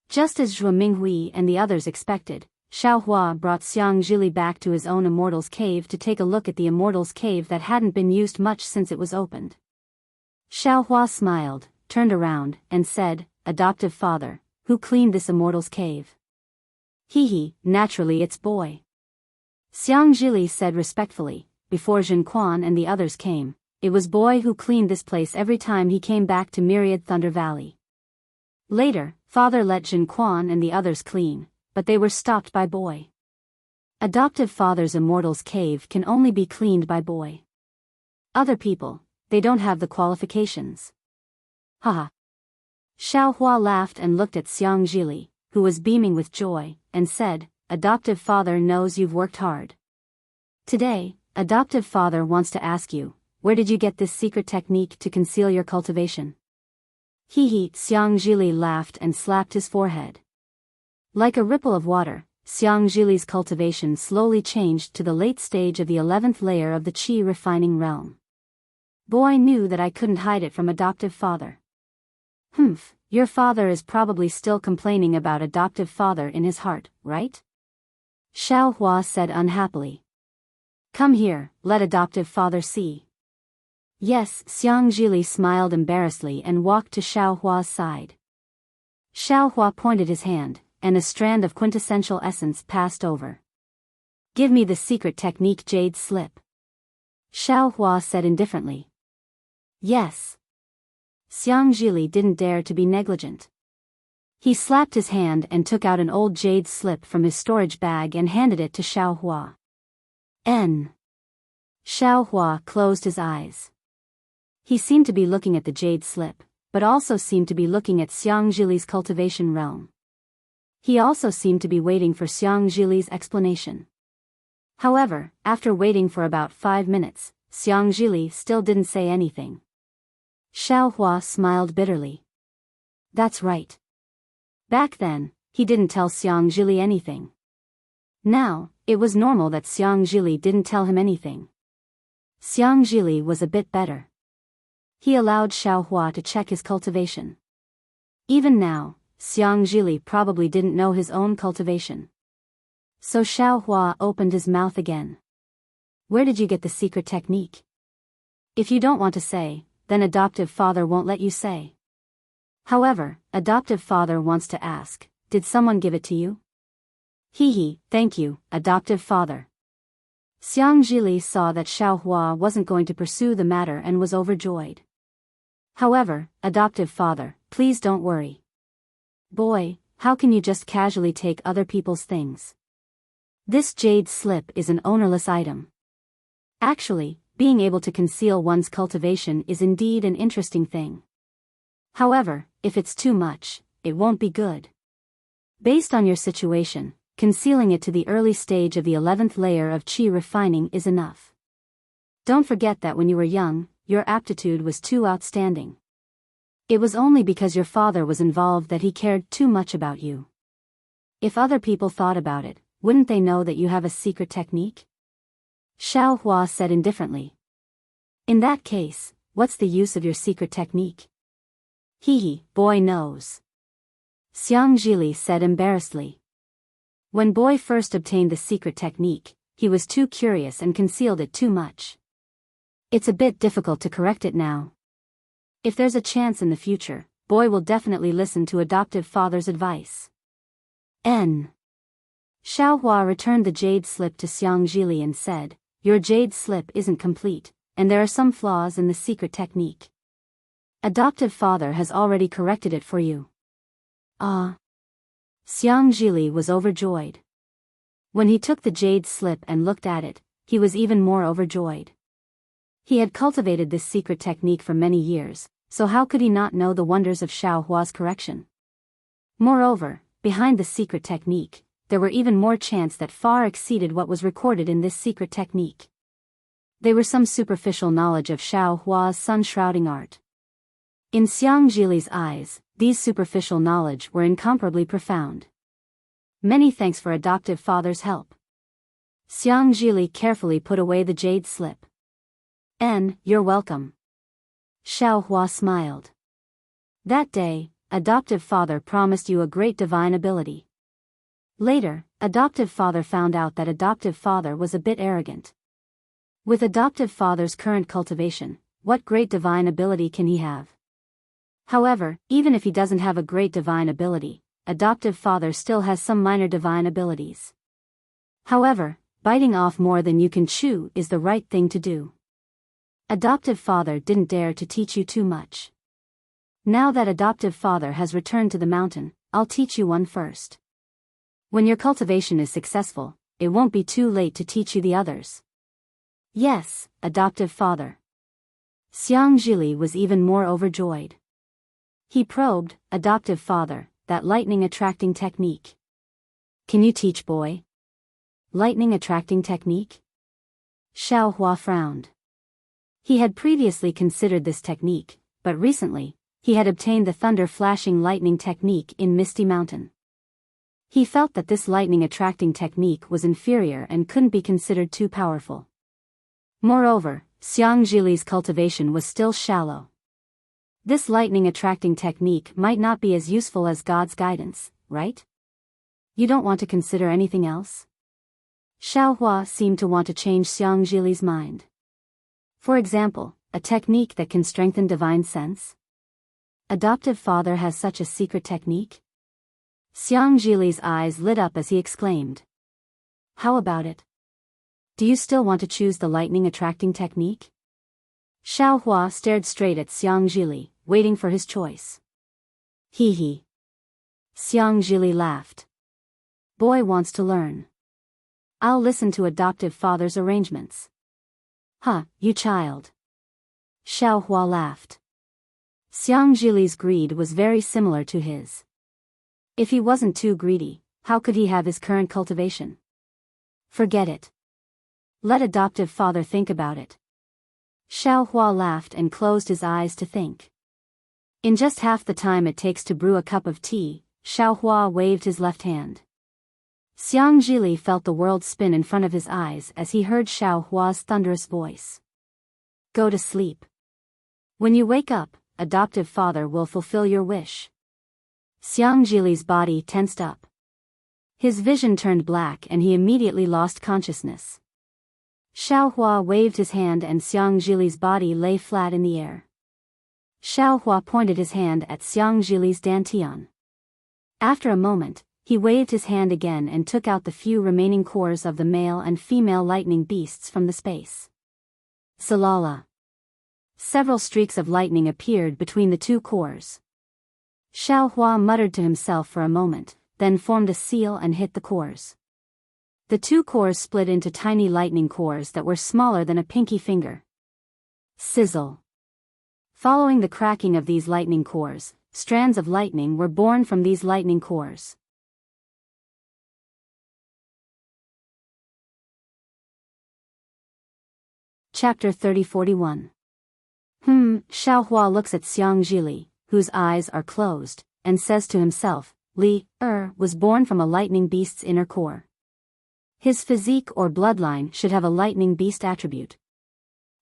A: Just as Zhuo Minghui and the others expected, Xiaohua brought Xiang Zhili back to his own Immortal's cave to take a look at the Immortal's cave that hadn't been used much since it was opened. Xiaohua smiled, turned around, and said, adoptive father, who cleaned this Immortal's cave? Naturally it's boy. Xiang Zhili said respectfully, before Zhen Quan and the others came, it was boy who cleaned this place every time he came back to Myriad Thunder Valley. Later, father let Zhen Quan and the others clean, but they were stopped by boy. Adoptive father's Immortal's cave can only be cleaned by boy. Other people, they don't have the qualifications. Haha. Xiaohua laughed and looked at Xiang Zhili, who was beaming with joy, and said, "Adoptive father knows you've worked hard. Today, adoptive father wants to ask you, where did you get this secret technique to conceal your cultivation?" Hee, Xiang Zhili laughed and slapped his forehead. Like a ripple of water, Xiang Zhili's cultivation slowly changed to the late stage of the 11th layer of the qi refining realm. Boy knew that I couldn't hide it from adoptive father. Humph, your father is probably still complaining about adoptive father in his heart, right? Xiao Hua said unhappily. Come here, let adoptive father see. Yes, Xiang Zhili smiled embarrassedly and walked to Xiao Hua's side. Xiao Hua pointed his hand, and a strand of quintessential essence passed over. Give me the secret technique jade slip. Xiao Hua said indifferently. Yes. Xiang Zhili didn't dare to be negligent. He slapped his hand and took out an old jade slip from his storage bag and handed it to Xiao Hua. Xiao Hua closed his eyes. He seemed to be looking at the jade slip, but also seemed to be looking at Xiang Zhili's cultivation realm. He also seemed to be waiting for Xiang Zhili's explanation. However, after waiting for about 5 minutes, Xiang Zhili still didn't say anything. Xiao Hua smiled bitterly. That's right. Back then, he didn't tell Xiang Zhili anything. Now, it was normal that Xiang Zhili didn't tell him anything. Xiang Zhili was a bit better. He allowed Xiao Hua to check his cultivation. Even now, Xiang Zhili probably didn't know his own cultivation. So Xiao Hua opened his mouth again. Where did you get the secret technique? If you don't want to say, then adoptive father won't let you say. However, adoptive father wants to ask, did someone give it to you? Hee, thank you, adoptive father. Xiang Zhili saw that Xiao Hua wasn't going to pursue the matter and was overjoyed. However, adoptive father, please don't worry. Boy, how can you just casually take other people's things? This jade slip is an ownerless item. Actually, being able to conceal one's cultivation is indeed an interesting thing. However, if it's too much, it won't be good. Based on your situation, concealing it to the early stage of the 11th layer of qi refining is enough. Don't forget that when you were young, your aptitude was too outstanding. It was only because your father was involved that he cared too much about you. If other people thought about it, wouldn't they know that you have a secret technique? Xiao Hua said indifferently. In that case, what's the use of your secret technique? Hee, boy knows. Xiang Zhili said embarrassedly. When boy first obtained the secret technique, he was too curious and concealed it too much. It's a bit difficult to correct it now. If there's a chance in the future, boy will definitely listen to adoptive father's advice. Xiao Hua returned the jade slip to Xiang Zhili and said, your jade slip isn't complete, and there are some flaws in the secret technique. Adoptive father has already corrected it for you. Ah. Xiang Zhili was overjoyed. When he took the jade slip and looked at it, he was even more overjoyed. He had cultivated this secret technique for many years, so how could he not know the wonders of Xiao Hua's correction? Moreover, behind the secret technique, there were even more chants that far exceeded what was recorded in this secret technique. They were some superficial knowledge of Xiao Hua's sun-shrouding art. In Xiang Zhili's eyes, these superficial knowledge were incomparably profound. Many thanks for adoptive father's help. Xiang Zhili carefully put away the jade slip. You're welcome. Xiao Hua smiled. That day, adoptive father promised you a great divine ability. Later, adoptive father found out that adoptive father was a bit arrogant. With adoptive father's current cultivation, what great divine ability can he have? However, even if he doesn't have a great divine ability, adoptive father still has some minor divine abilities. However, biting off more than you can chew is the right thing to do. Adoptive father didn't dare to teach you too much. Now that adoptive father has returned to the mountain, I'll teach you one first. When your cultivation is successful, it won't be too late to teach you the others. Yes, adoptive father. Xiang Zhili was even more overjoyed. He probed, adoptive father, that lightning attracting technique. Can you teach, boy? Lightning attracting technique? Xiao Hua frowned. He had previously considered this technique, but recently, he had obtained the thunder flashing lightning technique in Misty Mountain. He felt that this lightning attracting technique was inferior and couldn't be considered too powerful. Moreover, Xiang Zhili's cultivation was still shallow. This lightning attracting technique might not be as useful as God's guidance, right? You don't want to consider anything else? Xiao Hua seemed to want to change Xiang Zhili's mind. For example, a technique that can strengthen divine sense? Adoptive father has such a secret technique? Xiang Zhili's eyes lit up as he exclaimed. How about it? Do you still want to choose the lightning attracting technique? Xiao Hua stared straight at Xiang Zhili, waiting for his choice. Hee hee. Xiang Zhili laughed. Boy wants to learn. I'll listen to adoptive father's arrangements. Huh, you child. Xiao Hua laughed. Xiang Zhili's greed was very similar to his. If he wasn't too greedy, how could he have his current cultivation? Forget it. Let adoptive father think about it. Xiao Hua laughed and closed his eyes to think. In just half the time it takes to brew a cup of tea, Xiao Hua waved his left hand. Xiang Zhili felt the world spin in front of his eyes as he heard Xiao Hua's thunderous voice. Go to sleep. When you wake up, adoptive father will fulfill your wish. Xiang Zhili's body tensed up. His vision turned black and he immediately lost consciousness. Xiao Hua waved his hand and Xiang Zhili's body lay flat in the air. Xiao Hua pointed his hand at Xiang Zhili's dantian. After a moment, he waved his hand again and took out the few remaining cores of the male and female lightning beasts from the space. Salala. Several streaks of lightning appeared between the two cores. Xiao Hua muttered to himself for a moment, then formed a seal and hit the cores. The two cores split into tiny lightning cores that were smaller than a pinky finger. Sizzle. Following the cracking of these lightning cores, strands of lightning were born from these lightning cores. Chapter 3041. Xiao Hua looks at Xiang Zhili, whose eyes are closed, and says to himself, Li was born from a lightning beast's inner core. His physique or bloodline should have a lightning beast attribute.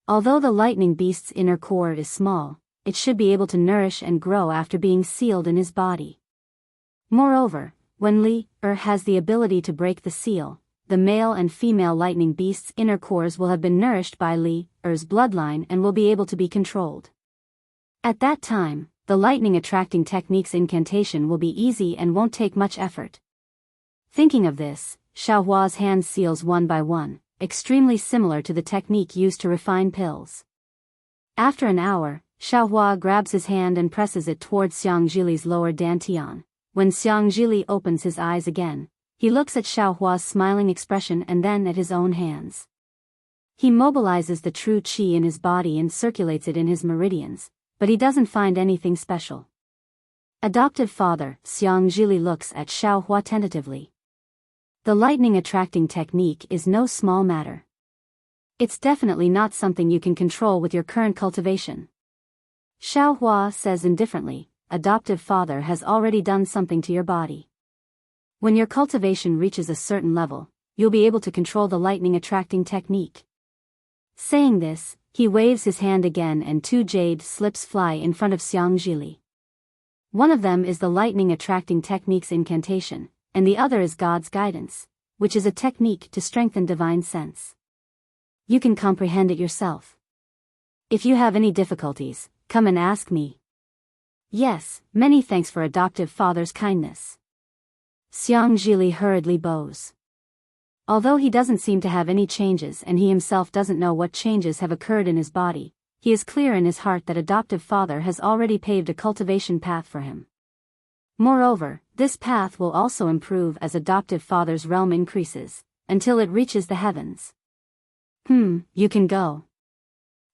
A: Although the lightning beast's inner core is small, it should be able to nourish and grow after being sealed in his body. Moreover, when Li has the ability to break the seal, the male and female lightning beast's inner cores will have been nourished by Li's bloodline and will be able to be controlled. At that time, the lightning attracting technique's incantation will be easy and won't take much effort. Thinking of this, Xiao Hua's hand seals one by one, extremely similar to the technique used to refine pills. After an hour, Xiao Hua grabs his hand and presses it towards Xiang Zhili's lower dantian. When Xiang Zhili opens his eyes again, he looks at Xiao Hua's smiling expression and then at his own hands. He mobilizes the true qi in his body and circulates it in his meridians, but he doesn't find anything special. Adoptive father, Xiang Zhili looks at Xiao Hua tentatively. The lightning attracting technique is no small matter. It's definitely not something you can control with your current cultivation. Xiao Hua says indifferently, adoptive father has already done something to your body. When your cultivation reaches a certain level, you'll be able to control the lightning attracting technique. Saying this, he waves his hand again and two jade slips fly in front of Xiang Zhili. One of them is the lightning attracting technique's incantation, and the other is God's guidance, which is a technique to strengthen divine sense. You can comprehend it yourself. If you have any difficulties, come and ask me. Yes, many thanks for adoptive father's kindness. Xiang Zhili hurriedly bows. Although he doesn't seem to have any changes and he himself doesn't know what changes have occurred in his body, he is clear in his heart that adoptive father has already paved a cultivation path for him. Moreover, this path will also improve as adoptive father's realm increases, until it reaches the heavens. You can go.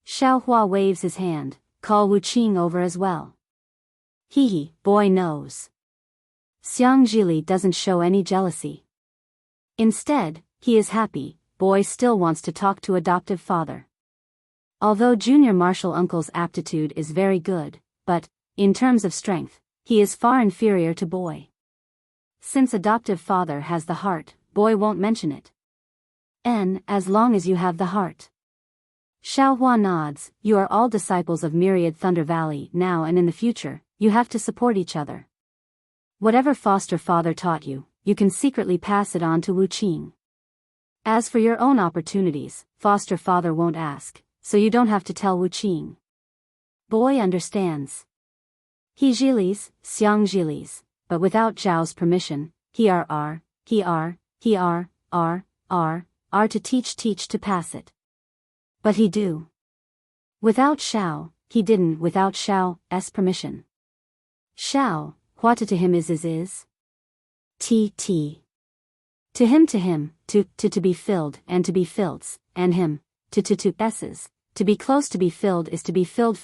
A: Xiao Hua waves his hand, call Wu Qing over as well. Boy knows. Xiang Zhili doesn't show any jealousy. Instead, he is happy. Boy still wants to talk to adoptive father. Although junior martial uncle's aptitude is very good, but, in terms of strength, he is far inferior to boy. Since adoptive father has the heart, boy won't mention it. As long as you have the heart. Xiaohua nods. You are all disciples of Myriad Thunder Valley now and in the future, you have to support each other. Whatever foster father taught you, you can secretly pass it on to Wuqing. As for your own opportunities, foster father won't ask, so you don't have to tell Wuqing. Boy understands. He Zhili's, Xiang Zhili's, but without Zhao's permission, he are to teach to pass it. But he do. Without Xiao, he didn't without Xiao's permission. Xiao, what to him is. To him, to be filled, and to be filleds, and him, to s's. To be close to be filled is to be filled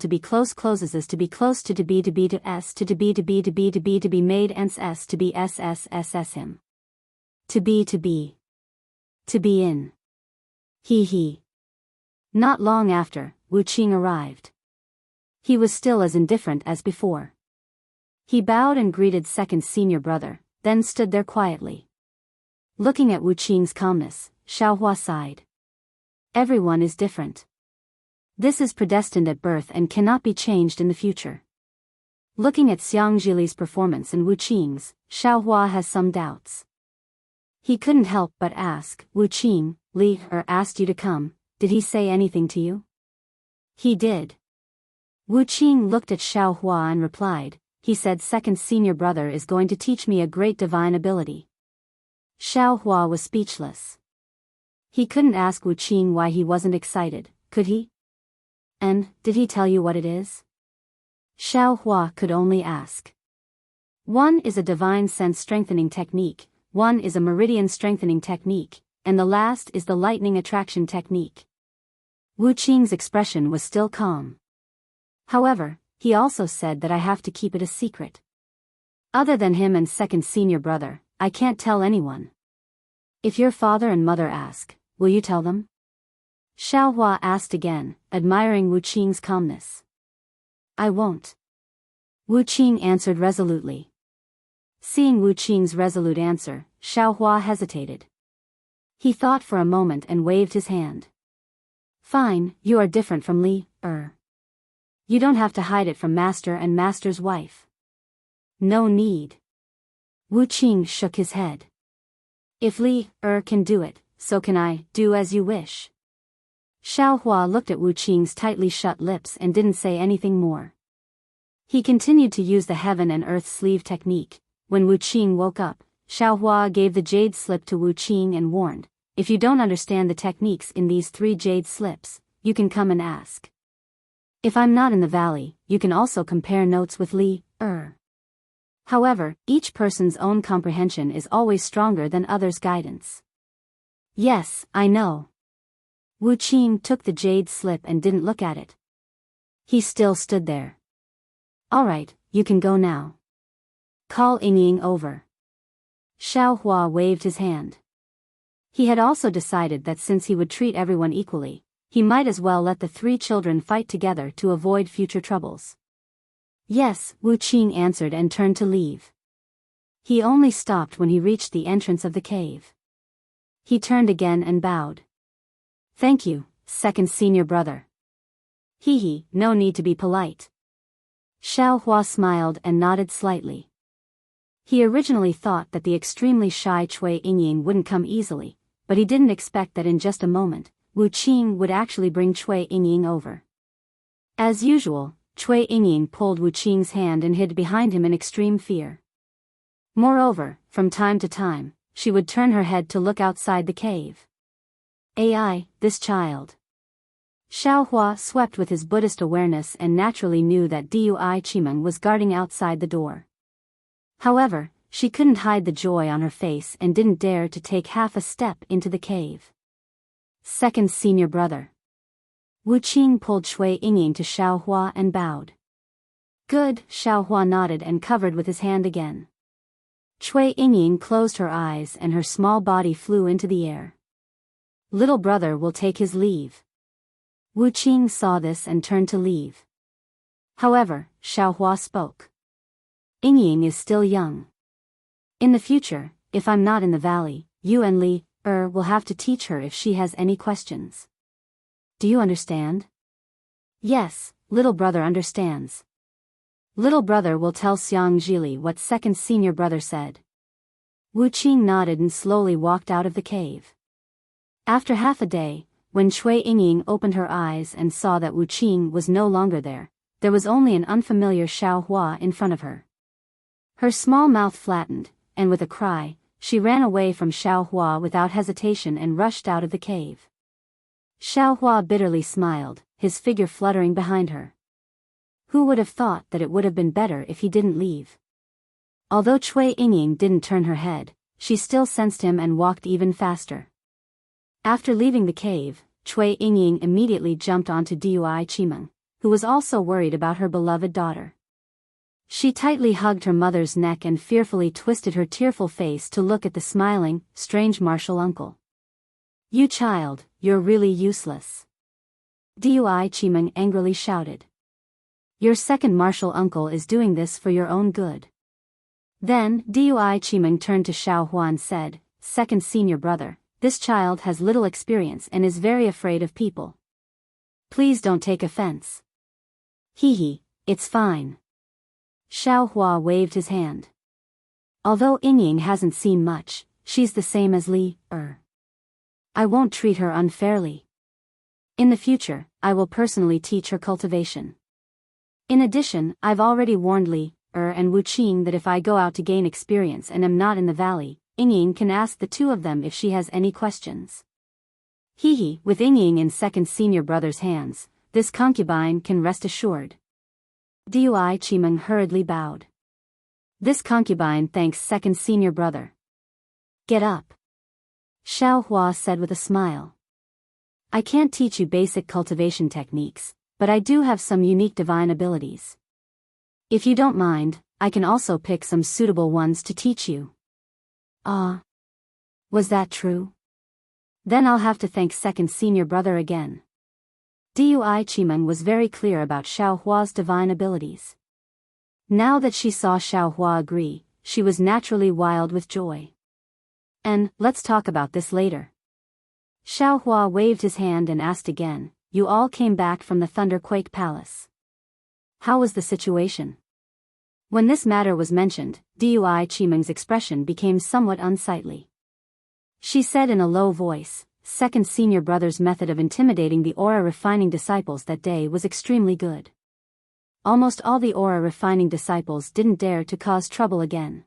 A: to be close closes is to be close to be to s to be made ends s to be s him. To be in. He. Not long after, Wuqing arrived. He was still as indifferent as before. He bowed and greeted second senior brother, then stood there quietly. Looking at Wuqing's calmness, Xiaohua sighed. Everyone is different. This is predestined at birth and cannot be changed in the future. Looking at Xiang Zhili's performance and Wuqing's, Xiaohua has some doubts. He couldn't help but ask, Wuqing, Li asked you to come, did he say anything to you? He did. Wuqing looked at Xiaohua and replied, he said second senior brother is going to teach me a great divine ability. Xiaohua was speechless. He couldn't ask Wuqing why he wasn't excited, could he? And, did he tell you what it is? Xiaohua could only ask. One is a divine sense strengthening technique, one is a meridian strengthening technique, and the last is the lightning attraction technique. Wuqing's expression was still calm. However, he also said that I have to keep it a secret. Other than him and second senior brother, I can't tell anyone. If your father and mother ask, will you tell them? Xiaohua asked again, admiring Wuqing's calmness. I won't. Wuqing answered resolutely. Seeing Wuqing's resolute answer, Xiaohua hesitated. He thought for a moment and waved his hand. Fine, you are different from Li. You don't have to hide it from master and master's wife. No need. Wuqing shook his head. If Li can do it, so can I. Do as you wish. Xiaohua looked at Wuqing's tightly shut lips and didn't say anything more. He continued to use the heaven and earth sleeve technique. When Wuqing woke up, Xiaohua gave the jade slip to Wuqing and warned, if you don't understand the techniques in these 3 jade slips, you can come and ask. If I'm not in the valley, you can also compare notes with Li. However, each person's own comprehension is always stronger than others' guidance. Yes, I know. Wuqing took the jade slip and didn't look at it. He still stood there. Alright, you can go now. Call Yingying over. Xiaohua waved his hand. He had also decided that since he would treat everyone equally, he might as well let the 3 children fight together to avoid future troubles. Yes, Wuqing answered and turned to leave. He only stopped when he reached the entrance of the cave. He turned again and bowed. Thank you, second senior brother. No need to be polite. Xiaohua smiled and nodded slightly. He originally thought that the extremely shy Cui Yingying wouldn't come easily, but he didn't expect that in just a moment, Wuqing would actually bring Cui Yingying over. As usual, Cui Yingying pulled Wuqing's hand and hid behind him in extreme fear. Moreover, from time to time, she would turn her head to look outside the cave. This child. Xiaohua swept with his Buddhist awareness and naturally knew that Dui Qimeng was guarding outside the door. However, she couldn't hide the joy on her face and didn't dare to take half a step into the cave. Second senior brother. Wuqing pulled Cui Yingying to Xiaohua and bowed. Good, Xiaohua nodded and covered with his hand again. Cui Yingying closed her eyes and her small body flew into the air. Little brother will take his leave. Wu Qing saw this and turned to leave. However, Xiaohua spoke. Yingying is still young. In the future, if I'm not in the valley, you and Li will have to teach her if she has any questions. Do you understand? Yes, little brother understands. Little brother will tell Xiang Zhili what second senior brother said. Wu Qing nodded and slowly walked out of the cave. After half a day, when Cui Yingying opened her eyes and saw that Wu Qing was no longer there was only an unfamiliar Xiaohua in front of her. Her small mouth flattened, and with a cry, she ran away from Xiaohua without hesitation and rushed out of the cave. Xiaohua bitterly smiled, his figure fluttering behind her. Who would have thought that it would have been better if he didn't leave? Although Cui Yingying didn't turn her head, she still sensed him and walked even faster. After leaving the cave, Cui Yingying immediately jumped onto Dui Qimeng, who was also worried about her beloved daughter. She tightly hugged her mother's neck and fearfully twisted her tearful face to look at the smiling, strange martial uncle. You child, you're really useless. Dui Qimeng angrily shouted. Your second martial uncle is doing this for your own good. Then, Dui Qimeng turned to Xiaohua and said, Second senior brother, this child has little experience and is very afraid of people. Please don't take offense. Hee, it's fine. Xiaohua waved his hand. Although Yingying hasn't seen much, she's the same as Li. I won't treat her unfairly. In the future, I will personally teach her cultivation. In addition, I've already warned Li and Wu Qing that if I go out to gain experience and am not in the valley, Yingying can ask the two of them if she has any questions. With Yingying in second senior brother's hands, this concubine can rest assured. Dui Qimeng hurriedly bowed. This concubine thanks second senior brother. Get up. Xiaohua said with a smile. I can't teach you basic cultivation techniques, but I do have some unique divine abilities. If you don't mind, I can also pick some suitable ones to teach you. Was that true? Then I'll have to thank second senior brother again. Dui Qimeng was very clear about Xiaohua's divine abilities. Now that she saw Xiaohua agree, she was naturally wild with joy. And, let's talk about this later. Xiaohua waved his hand and asked again, You all came back from the Thunderquake Palace. How was the situation? When this matter was mentioned, Dui Qimeng's expression became somewhat unsightly. She said in a low voice, Second senior brother's method of intimidating the aura refining disciples that day was extremely good. Almost all the aura refining disciples didn't dare to cause trouble again.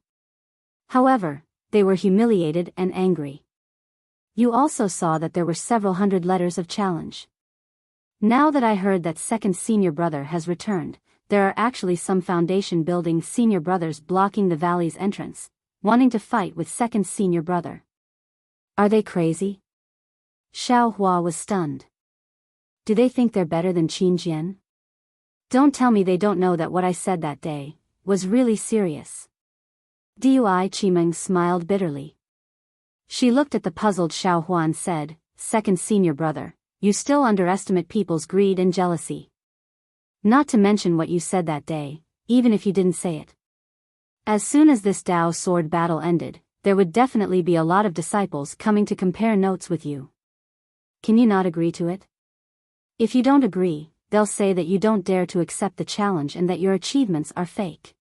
A: However, they were humiliated and angry. You also saw that there were several hundred letters of challenge. Now that I heard that second senior brother has returned, there are actually some foundation building senior brothers blocking the valley's entrance, wanting to fight with second senior brother. Are they crazy? Xiaohua was stunned. Do they think they're better than Qin Jian? Don't tell me they don't know that what I said that day was really serious. Dui Qimeng smiled bitterly. She looked at the puzzled Xiaohua and said, Second senior brother, you still underestimate people's greed and jealousy. Not to mention what you said that day, even if you didn't say it. As soon as this Dao sword battle ended, there would definitely be a lot of disciples coming to compare notes with you. Can you not agree to it? If you don't agree, they'll say that you don't dare to accept the challenge and that your achievements are fake.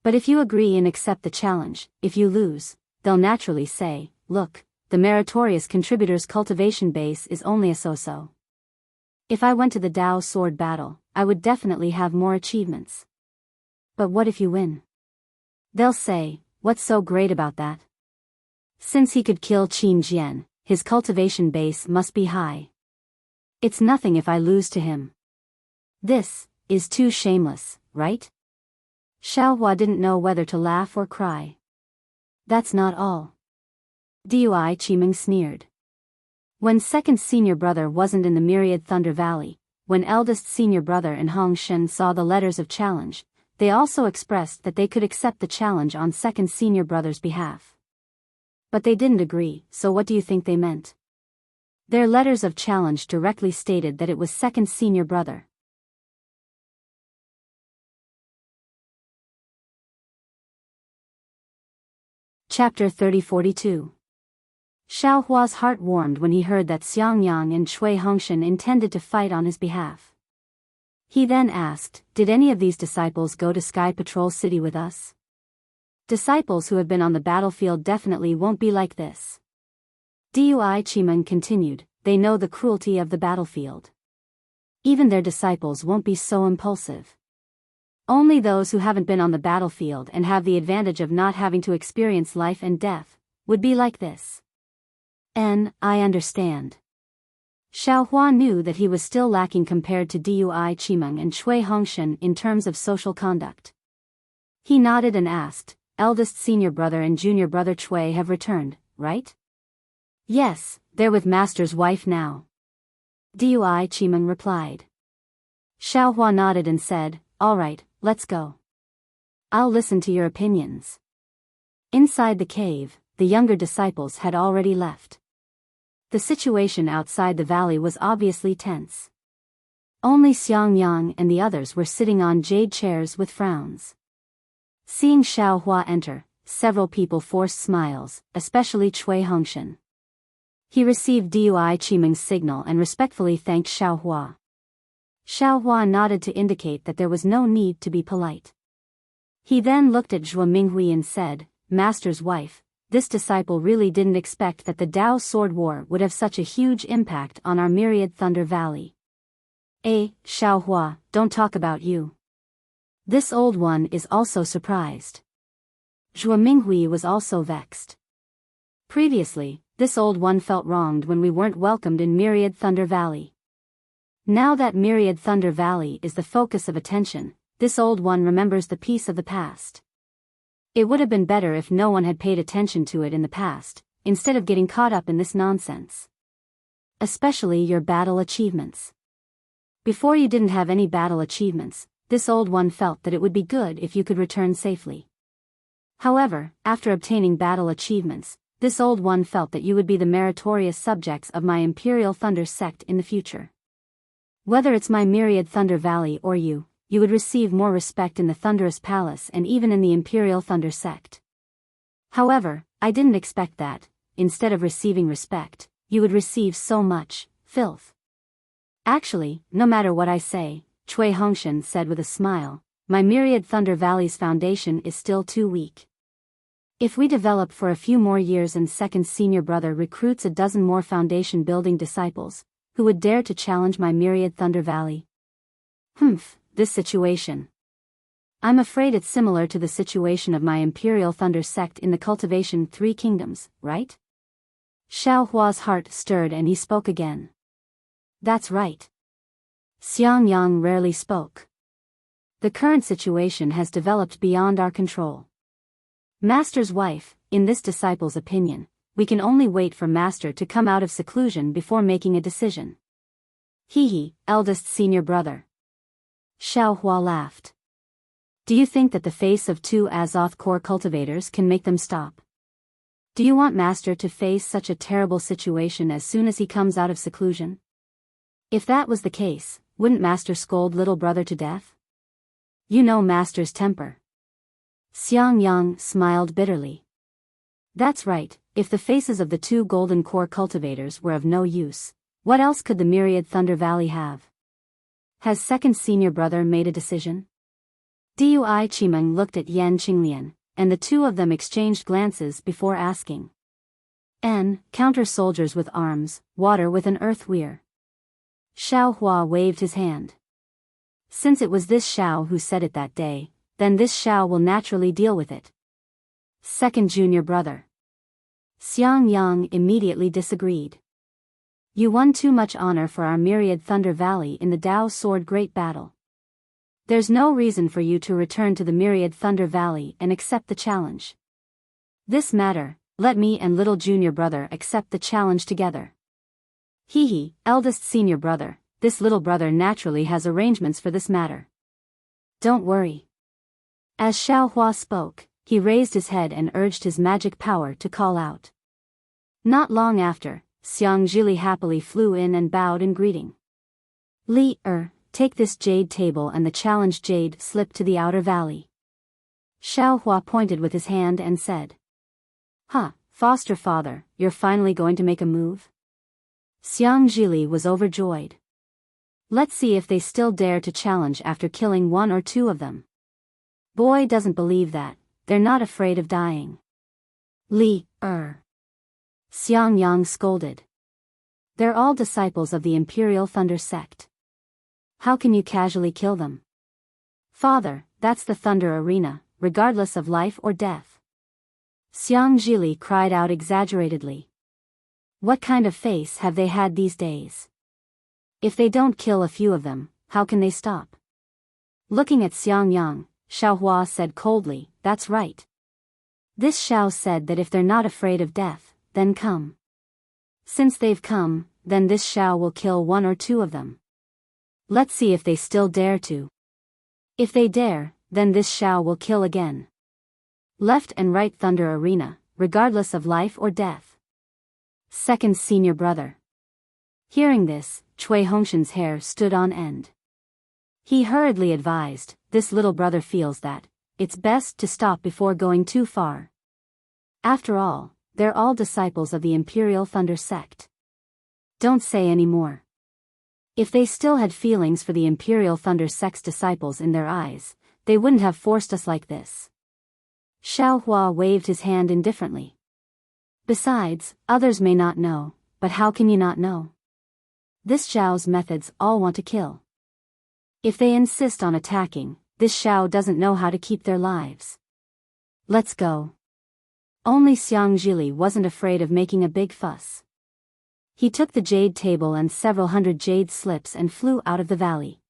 A: But if you agree and accept the challenge, if you lose, they'll naturally say, look, the meritorious contributor's cultivation base is only a so-so. If I went to the Dao sword battle, I would definitely have more achievements. But what if you win? They'll say, what's so great about that? Since he could kill Qin Jian, his cultivation base must be high. It's nothing if I lose to him. This is too shameless, right? Xiaohua didn't know whether to laugh or cry. That's not all. Dui Qimeng sneered. When second senior brother wasn't in the myriad Thunder Valley, when eldest senior brother and Hong Shen saw the letters of challenge, they also expressed that they could accept the challenge on second senior brother's behalf. But they didn't agree, so what do you think they meant? Their letters of challenge directly stated that it was second senior brother. Chapter 30-42. Xiao Hua's heart warmed when he heard that Xiangyang and Cui Hongshan intended to fight on his behalf. He then asked, did any of these disciples go to Sky Patrol City with us? Disciples who have been on the battlefield definitely won't be like this. Dui Chimeng continued, they know the cruelty of the battlefield. Even their disciples won't be so impulsive. Only those who haven't been on the battlefield and have the advantage of not having to experience life and death would be like this. I understand. Xiao Hua knew that he was still lacking compared to Dui Chimeng and Cui Hongshan in terms of social conduct. He nodded and asked, eldest senior brother and junior brother Cui have returned, right? Yes, they're with master's wife now. Dui Chimeng replied. Xiao Hua nodded and said, all right, let's go. I'll listen to your opinions. Inside the cave, the younger disciples had already left. The situation outside the valley was obviously tense. Only Xiangyang and the others were sitting on jade chairs with frowns. Seeing Xiao Hua enter, several people forced smiles, especially Cui Hongshan. He received Dui Chimeng's signal and respectfully thanked Xiao Hua. Xiao Hua nodded to indicate that there was no need to be polite. He then looked at Zhuo Minghui and said, Master's wife, this disciple really didn't expect that the Dao Sword War would have such a huge impact on our myriad Thunder Valley. Xiao Hua, don't talk about you. This old one is also surprised. Zhuo Minghui was also vexed. Previously, this old one felt wronged when we weren't welcomed in myriad Thunder Valley. Now that myriad Thunder Valley is the focus of attention, this old one remembers the peace of the past. It would have been better if no one had paid attention to it in the past, instead of getting caught up in this nonsense. Especially your battle achievements. Before you didn't have any battle achievements, this old one felt that it would be good if you could return safely. However, after obtaining battle achievements, this old one felt that you would be the meritorious subjects of my Imperial Thunder sect in the future. Whether it's my myriad Thunder Valley or you would receive more respect in the Thunderous Palace and even in the Imperial Thunder sect. However, I didn't expect that, instead of receiving respect, you would receive so much filth. Actually, no matter what I say, Cui Hongshan said with a smile, my myriad Thunder Valley's foundation is still too weak. If we develop for a few more years and second senior brother recruits a dozen more foundation building disciples, who would dare to challenge my myriad Thunder Valley? This situation. I'm afraid it's similar to the situation of my Imperial Thunder sect in the Cultivation 3 Kingdoms, right? Xiao Hua's heart stirred and he spoke again. That's right. Xiangyang rarely spoke. The current situation has developed beyond our control. Master's wife, in this disciple's opinion, we can only wait for Master to come out of seclusion before making a decision. Eldest senior brother. Xiao Hua laughed. Do you think that the face of two Azoth core cultivators can make them stop? Do you want Master to face such a terrible situation as soon as he comes out of seclusion? If that was the case, wouldn't Master scold little brother to death? You know Master's temper. Xiangyang smiled bitterly. That's right, if the faces of the two golden core cultivators were of no use, what else could the myriad Thunder Valley have? Has second senior brother made a decision? Dui Chimeng looked at Yan Qinglian, and the two of them exchanged glances before asking. Counter soldiers with arms, water with an earth weir. Xiao Hua waved his hand. Since it was this Xiao who said it that day, then this Xiao will naturally deal with it. Second junior brother. Xiangyang immediately disagreed. You won too much honor for our myriad Thunder Valley in the Dao Sword Great Battle. There's no reason for you to return to the myriad Thunder Valley and accept the challenge. This matter, let me and little junior brother accept the challenge together. Eldest senior brother, this little brother naturally has arrangements for this matter. Don't worry. As Xiao Hua spoke, he raised his head and urged his magic power to call out. Not long after, Xiang Zhili happily flew in and bowed in greeting. Take this jade table and the challenge jade slip to the outer valley. Xiao Hua pointed with his hand and said. Foster father, you're finally going to make a move? Xiang Zhili was overjoyed. Let's see if they still dare to challenge after killing one or two of them. Boy doesn't believe that, they're not afraid of dying. Xiang Yang scolded. They're all disciples of the Imperial Thunder Sect. How can you casually kill them? Father, that's the Thunder Arena, regardless of life or death. Xiang Zhili cried out exaggeratedly. What kind of face have they had these days? If they don't kill a few of them, how can they stop? Looking at Xiang Yang, Xiao Hua said coldly, that's right. This Xiao said that if they're not afraid of death, then come. Since they've come, then this Xiao will kill one or two of them. Let's see if they still dare to. If they dare, then this Xiao will kill again. Left and right Thunder Arena, regardless of life or death. Second senior brother. Hearing this, Cui Hongshan's hair stood on end. He hurriedly advised, this little brother feels that it's best to stop before going too far. After all, they're all disciples of the Imperial Thunder Sect. Don't say any more. If they still had feelings for the Imperial Thunder Sect's disciples in their eyes, they wouldn't have forced us like this. Xiao Hua waved his hand indifferently. Besides, others may not know, but how can you not know? This Xiao's methods all want to kill. If they insist on attacking, this Xiao doesn't know how to keep their lives. Let's go. Only Xiang Zhili wasn't afraid of making a big fuss. He took the jade table and several hundred jade slips and flew out of the valley.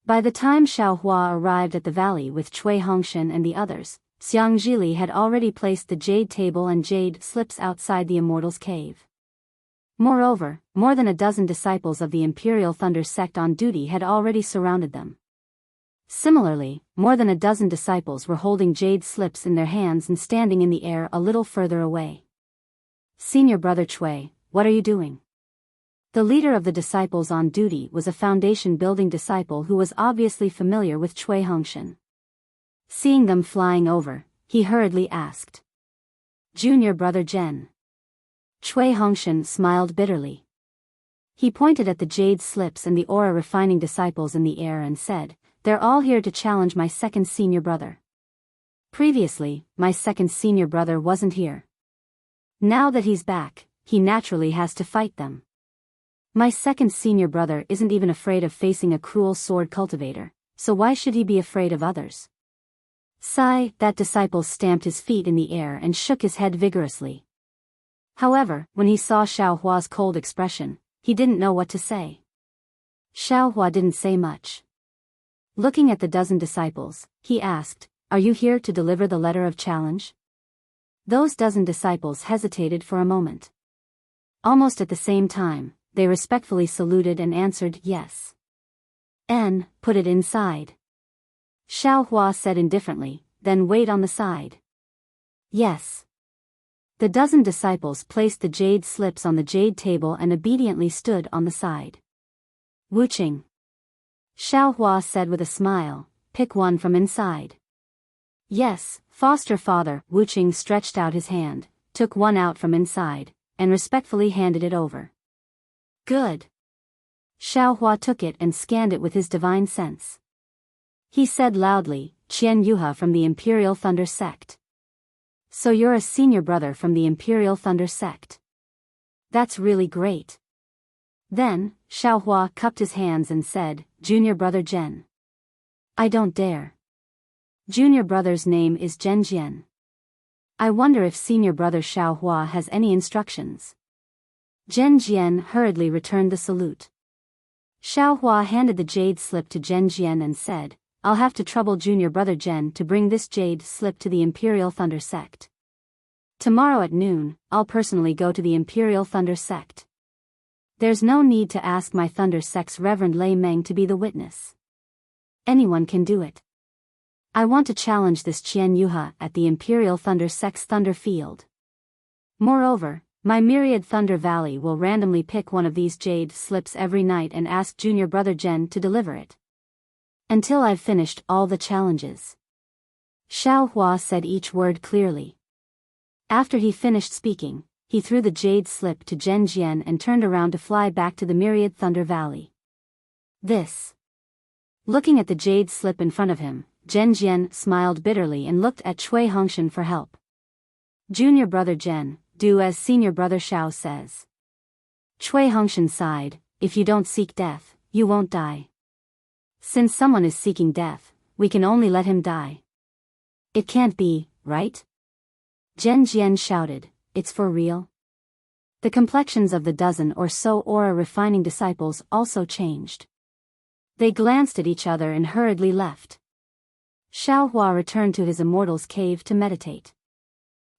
A: By the time Xiao Hua arrived at the valley with Cui Hongshan and the others, Xiang Zhili had already placed the jade table and jade slips outside the Immortal's cave. Moreover, more than a dozen disciples of the Imperial Thunder Sect on duty had already surrounded them. Similarly, more than a dozen disciples were holding jade slips in their hands and standing in the air a little further away. Senior brother Cui, what are you doing? The leader of the disciples on duty was a foundation-building disciple who was obviously familiar with Cui Hongshan. Seeing them flying over, he hurriedly asked. Junior brother Zhen. Cui Hongshan smiled bitterly. He pointed at the jade slips and the aura-refining disciples in the air and said, they're all here to challenge my second senior brother. Previously, my second senior brother wasn't here. Now that he's back, he naturally has to fight them. My second senior brother isn't even afraid of facing a cruel sword cultivator, so why should he be afraid of others? Sigh, that disciple stamped his feet in the air and shook his head vigorously. However, when he saw Xiao Hua's cold expression, he didn't know what to say. Xiao Hua didn't say much. Looking at the dozen disciples, he asked, are you here to deliver the letter of challenge? Those dozen disciples hesitated for a moment. Almost at the same time, they respectfully saluted and answered yes. Put it inside. Xiao Hua said indifferently, then wait on the side. Yes. The dozen disciples placed the jade slips on the jade table and obediently stood on the side. Wuching. Xiao Hua said with a smile, pick one from inside. Yes, foster father. Wuching stretched out his hand, took one out from inside, and respectfully handed it over. Good. Xiao Hua took it and scanned it with his divine sense. He said loudly, Qian Yuha from the Imperial Thunder Sect. So you're a senior brother from the Imperial Thunder Sect. That's really great. Then, Xiao Hua cupped his hands and said, Junior brother Zhen. I don't dare. Junior brother's name is Zhen Jian. I wonder if senior brother Xiao Hua has any instructions. Zhen Jian hurriedly returned the salute. Xiao Hua handed the jade slip to Zhen Jian and said, I'll have to trouble junior brother Zhen to bring this jade slip to the Imperial Thunder Sect. Tomorrow at noon, I'll personally go to the Imperial Thunder Sect. There's no need to ask my Thunder Sect's Reverend Lei Meng to be the witness. Anyone can do it. I want to challenge this Qian Yuha at the Imperial Thunder Sect's Thunder Field. Moreover, my Myriad Thunder Valley will randomly pick one of these jade slips every night and ask junior brother Jen to deliver it. Until I've finished all the challenges. Xiao Hua said each word clearly. After he finished speaking, he threw the jade slip to Zhen Jian and turned around to fly back to the Myriad Thunder Valley. This. Looking at the jade slip in front of him, Zhen Jian smiled bitterly and looked at Cui Hongshan for help. Junior brother Zhen, do as senior brother Xiao says. Cui Hongshan sighed, if you don't seek death, you won't die. Since someone is seeking death, we can only let him die. It can't be, right? Zhen Jian shouted, it's for real? The complexions of the dozen or so aura refining disciples also changed. They glanced at each other and hurriedly left. Xiao Hua returned to his Immortal's cave to meditate.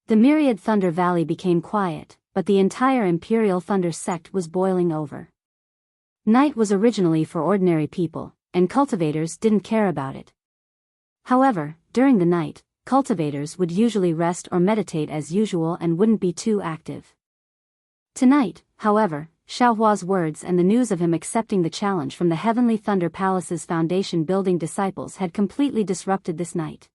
A: The Myriad Thunder Valley became quiet, but the entire Imperial Thunder sect was boiling over. Night was originally for ordinary people, and cultivators didn't care about it. However, during the night, cultivators would usually rest or meditate as usual and wouldn't be too active. Tonight, however, Xiao Hua's words and the news of him accepting the challenge from the Heavenly Thunder Palace's foundation building disciples had completely disrupted this night.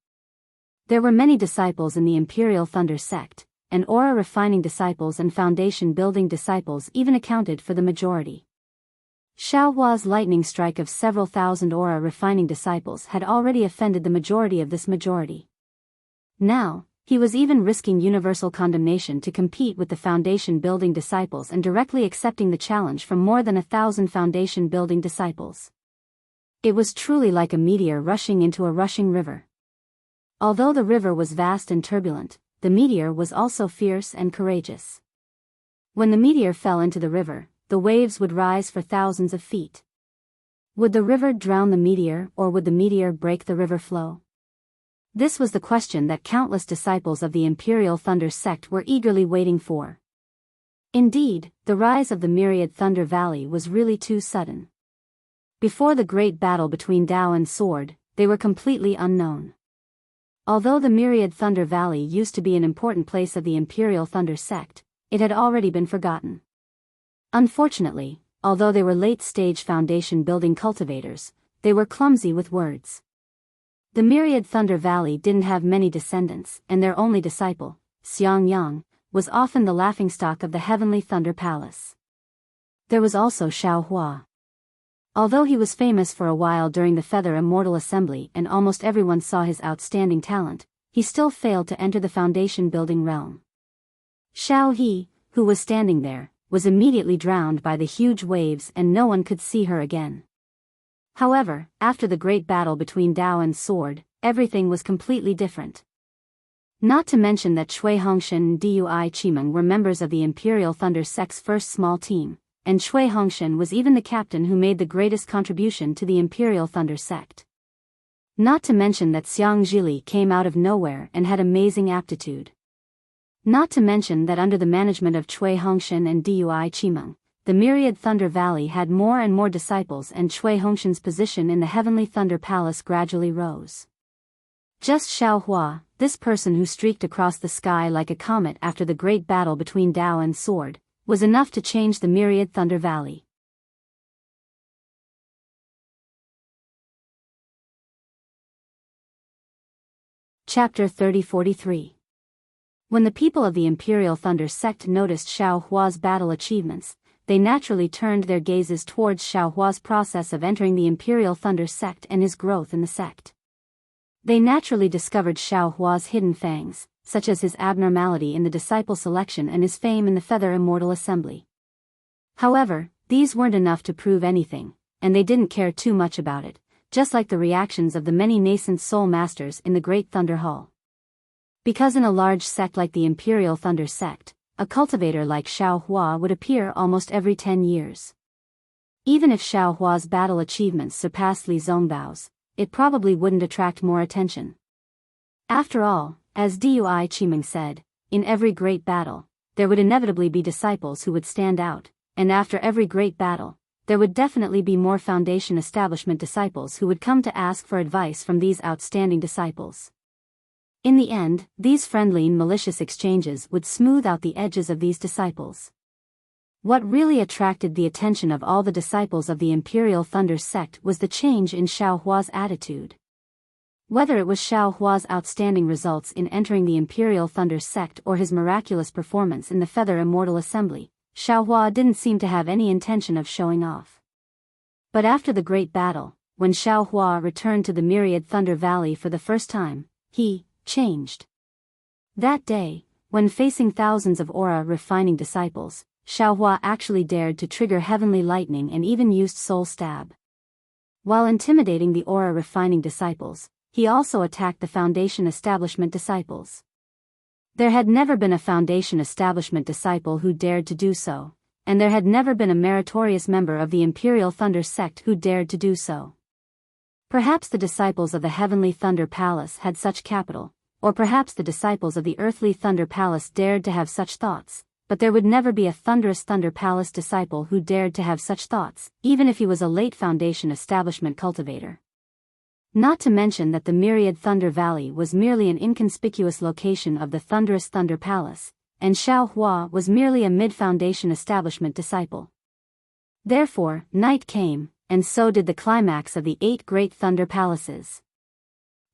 A: There were many disciples in the Imperial Thunder sect, and aura refining disciples and foundation building disciples even accounted for the majority. Xiao Hua's lightning strike of several thousand aura refining disciples had already offended the majority of this majority. Now, he was even risking universal condemnation to compete with the foundation building disciples and directly accepting the challenge from more than 1,000 foundation building disciples. It was truly like a meteor rushing into a rushing river. Although the river was vast and turbulent, the meteor was also fierce and courageous. When the meteor fell into the river, the waves would rise for thousands of feet. Would the river drown the meteor or would the meteor break the river flow? This was the question that countless disciples of the Imperial Thunder sect were eagerly waiting for. Indeed, the rise of the Myriad Thunder Valley was really too sudden. Before the great battle between Dao and Sword, they were completely unknown. Although the Myriad Thunder Valley used to be an important place of the Imperial Thunder sect, it had already been forgotten. Unfortunately, although they were late-stage foundation building cultivators, they were clumsy with words. The Myriad Thunder Valley didn't have many descendants, and their only disciple, Xiang Yang, was often the laughingstock of the Heavenly Thunder Palace. There was also Xiao Hua. Although he was famous for a while during the Feather Immortal Assembly and almost everyone saw his outstanding talent, he still failed to enter the foundation building realm. Xiao He, who was standing there, was immediately drowned by the huge waves and no one could see her again. However, after the great battle between Dao and Sword, everything was completely different. Not to mention that Cui Hongshan and Dui Qimeng were members of the Imperial Thunder sect's first small team, and Cui Hongshan was even the captain who made the greatest contribution to the Imperial Thunder sect. Not to mention that Xiang Zhili came out of nowhere and had amazing aptitude. Not to mention that under the management of Cui Hongshan and Dui Qimeng, the Myriad Thunder Valley had more and more disciples and Cui Hongshan's position in the Heavenly Thunder Palace gradually rose. Just Xiao Hua, this person who streaked across the sky like a comet after the great battle between Dao and Sword, was enough to change the Myriad Thunder Valley. Chapter 3043. When the people of the Imperial Thunder sect noticed Xiao Hua's battle achievements, they naturally turned their gazes towards Xiao Hua's process of entering the Imperial Thunder sect and his growth in the sect. They naturally discovered Xiao Hua's hidden fangs, such as his abnormality in the disciple selection and his fame in the Feather Immortal Assembly. However, these weren't enough to prove anything, and they didn't care too much about it, just like the reactions of the many nascent soul masters in the Great Thunder Hall. Because in a large sect like the Imperial Thunder sect, a cultivator like Xiao Hua would appear almost every 10 years. Even if Xiao Hua's battle achievements surpassed Li Zongbao's, it probably wouldn't attract more attention. After all, as Dui Qimeng said, in every great battle, there would inevitably be disciples who would stand out, and after every great battle, there would definitely be more Foundation establishment disciples who would come to ask for advice from these outstanding disciples. In the end, these friendly and malicious exchanges would smooth out the edges of these disciples. What really attracted the attention of all the disciples of the Imperial Thunder sect was the change in Xiao Hua's attitude. Whether it was Xiao Hua's outstanding results in entering the Imperial Thunder sect or his miraculous performance in the Feather Immortal Assembly, Xiao Hua didn't seem to have any intention of showing off. But after the great battle, when Xiao Hua returned to the Myriad Thunder Valley for the first time, he changed. That day, when facing thousands of aura refining disciples, Xiao Hua actually dared to trigger heavenly lightning and even used soul stab. While intimidating the aura refining disciples, he also attacked the Foundation establishment disciples. There had never been a Foundation establishment disciple who dared to do so, and there had never been a meritorious member of the Imperial Thunder sect who dared to do so. Perhaps the disciples of the Heavenly Thunder Palace had such capital, or perhaps the disciples of the Earthly Thunder Palace dared to have such thoughts, but there would never be a Thunderous Thunder Palace disciple who dared to have such thoughts, even if he was a late Foundation establishment cultivator. Not to mention that the Myriad Thunder Valley was merely an inconspicuous location of the Thunderous Thunder Palace, and Xiao Hua was merely a mid-Foundation establishment disciple. Therefore, night came, and so did the climax of the 8 Great Thunder Palaces.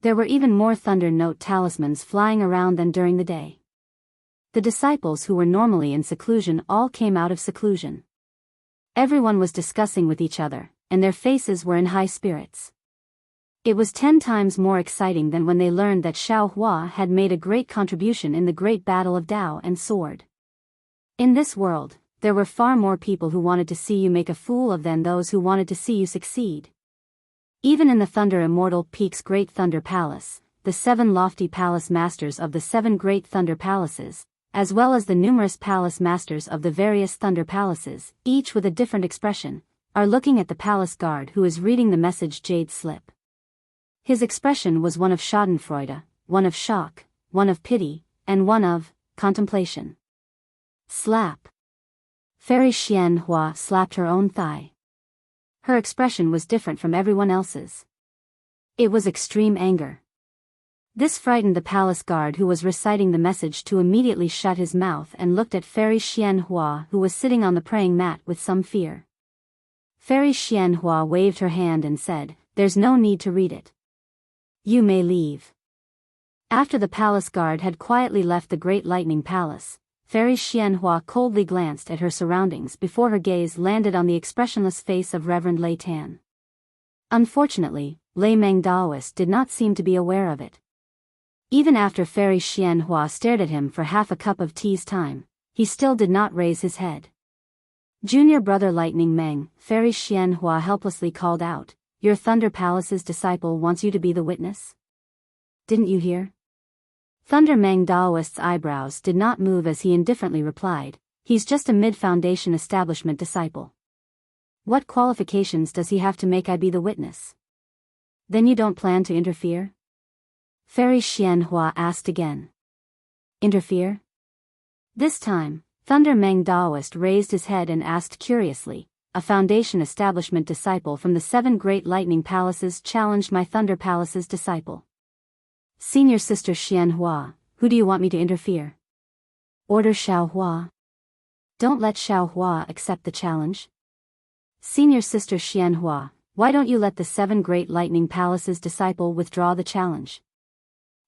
A: There were even more Thunder Note talismans flying around than during the day. The disciples who were normally in seclusion all came out of seclusion. Everyone was discussing with each other, and their faces were in high spirits. It was 10 times more exciting than when they learned that Xiao Hua had made a great contribution in the great battle of Tao and Sword. In this world, there were far more people who wanted to see you make a fool of than those who wanted to see you succeed. Even in the Thunder Immortal Peak's Great Thunder Palace, the 7 lofty palace masters of the 7 Great Thunder Palaces, as well as the numerous palace masters of the various Thunder Palaces, each with a different expression, are looking at the palace guard who is reading the message Jade Slip. His expression was one of schadenfreude, one of shock, one of pity, and one of contemplation. Slap. Fairy Xian Hua slapped her own thigh. Her expression was different from everyone else's. It was extreme anger. This frightened the palace guard who was reciting the message to immediately shut his mouth and looked at Fairy Xian Hua who was sitting on the praying mat with some fear. Fairy Xian Hua waved her hand and said, "There's no need to read it. You may leave." After the palace guard had quietly left the Great Lightning Palace, Fairy Xian Hua coldly glanced at her surroundings before her gaze landed on the expressionless face of Reverend Lei Tan. Unfortunately, Lei Meng Daoist did not seem to be aware of it. Even after Fairy Xian Hua stared at him for half a cup of tea's time, he still did not raise his head. Junior brother Lightning Meng, Fairy Xian Hua helplessly called out, "Your Thunder Palace's disciple wants you to be the witness? Didn't you hear?" Thunder Meng Daoist's eyebrows did not move as he indifferently replied, "He's just a mid-Foundation establishment disciple. What qualifications does he have to make I be the witness? Then you don't plan to interfere?" Fairy Xian Hua asked again. "Interfere?" This time, Thunder Meng Daoist raised his head and asked curiously, "A Foundation establishment disciple from the 7 Great Lightning Palaces challenged my Thunder Palace's disciple. Senior Sister Xian Hua, who do you want me to interfere?" "Order Xiao Hua. Don't let Xiao Hua accept the challenge." "Senior Sister Xian Hua, why don't you let the 7 Great Lightning Palace's disciple withdraw the challenge?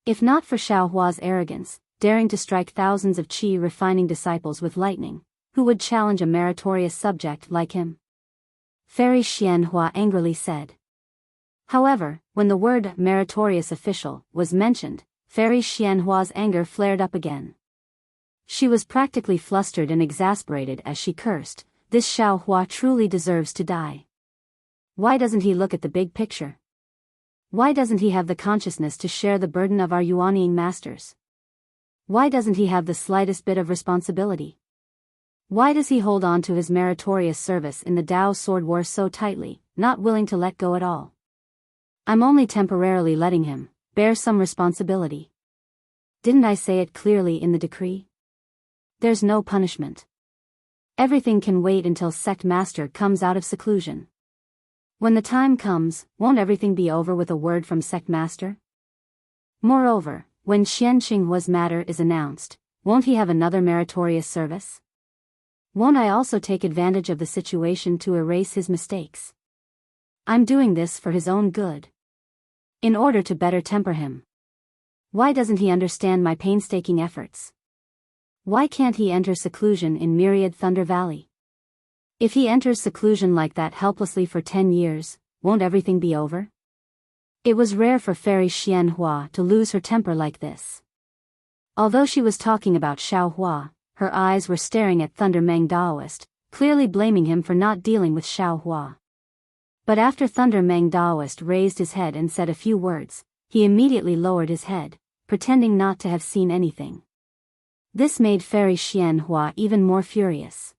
A: If not for Xiao Hua's arrogance, daring to strike thousands of qi refining disciples with lightning, who would challenge a meritorious subject like him?" Fairy Xian Hua angrily said. However, when the word meritorious official was mentioned, Fairy Xian Hua's anger flared up again. She was practically flustered and exasperated as she cursed, "This Xiao Hua truly deserves to die. Why doesn't he look at the big picture? Why doesn't he have the consciousness to share the burden of our Yuanying masters? Why doesn't he have the slightest bit of responsibility? Why does he hold on to his meritorious service in the Tao Sword War so tightly, not willing to let go at all? I'm only temporarily letting him bear some responsibility. Didn't I say it clearly in the decree? There's no punishment. Everything can wait until sect master comes out of seclusion. When the time comes, won't everything be over with a word from sect master? Moreover, when Xian Qinghua's matter is announced, won't he have another meritorious service? Won't I also take advantage of the situation to erase his mistakes? I'm doing this for his own good. In order to better temper him. Why doesn't he understand my painstaking efforts? Why can't he enter seclusion in Myriad Thunder Valley? If he enters seclusion like that helplessly for 10 years, won't everything be over? It was rare for Fairy Xianhua to lose her temper like this. Although she was talking about Xiaohua, her eyes were staring at Thunder Meng Daoist, clearly blaming him for not dealing with Xiaohua. But after Thunder Meng Daoist raised his head and said a few words, he immediately lowered his head, pretending not to have seen anything. This made Fairy Xianhua even more furious.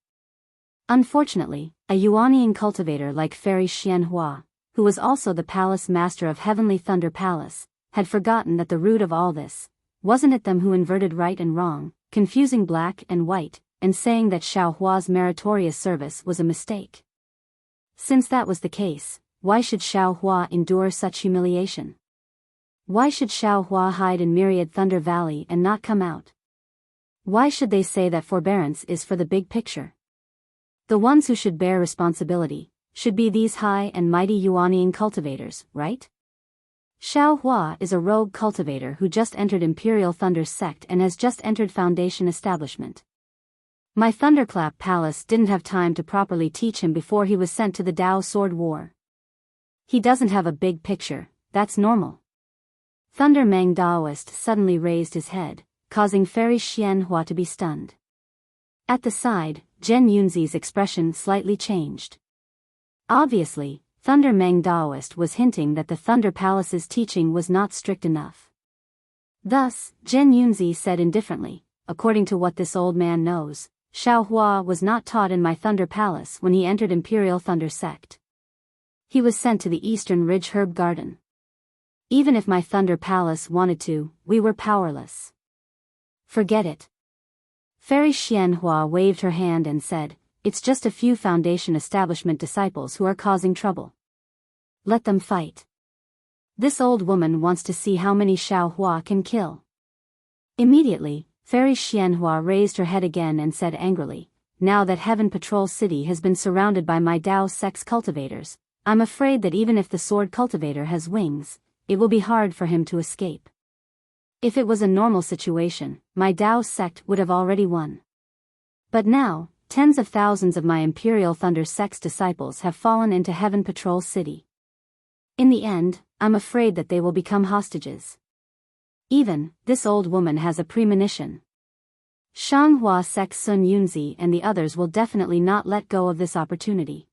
A: Unfortunately, a Yuanian cultivator like Fairy Xianhua, who was also the palace master of Heavenly Thunder Palace, had forgotten that the root of all this, wasn't it them who inverted right and wrong, confusing black and white, and saying that Xiaohua's meritorious service was a mistake? Since that was the case, why should Xiaohua endure such humiliation? Why should Xiaohua hide in Myriad Thunder Valley and not come out? Why should they say that forbearance is for the big picture? The ones who should bear responsibility should be these high and mighty Yuanian cultivators, right? Xiaohua is a rogue cultivator who just entered Imperial Thunder Sect and has just entered Foundation Establishment. My Thunderclap Palace didn't have time to properly teach him before he was sent to the Dao Sword War. He doesn't have a big picture, that's normal. Thunder Meng Daoist suddenly raised his head, causing Fairy Xianhua to be stunned. At the side, Zhen Yunzi's expression slightly changed. Obviously, Thunder Meng Daoist was hinting that the Thunder Palace's teaching was not strict enough. Thus, Zhen Yunzi said indifferently, according to what this old man knows, Xiaohua was not taught in my Thunder Palace when he entered Imperial Thunder Sect. He was sent to the Eastern Ridge Herb Garden. Even if my Thunder Palace wanted to, we were powerless. Forget it. Fairy Xianhua waved her hand and said, it's just a few Foundation Establishment disciples who are causing trouble. Let them fight. This old woman wants to see how many Xiaohua can kill. Immediately, Fairy Xianhua raised her head again and said angrily, now that Heaven Patrol City has been surrounded by my Dao Sect's cultivators, I'm afraid that even if the sword cultivator has wings, it will be hard for him to escape. If it was a normal situation, my Dao Sect would have already won. But now, tens of thousands of my Imperial Thunder Sect's disciples have fallen into Heaven Patrol City. In the end, I'm afraid that they will become hostages. Even, this old woman has a premonition. Shanghua Sect's Sun Yunzi and the others will definitely not let go of this opportunity.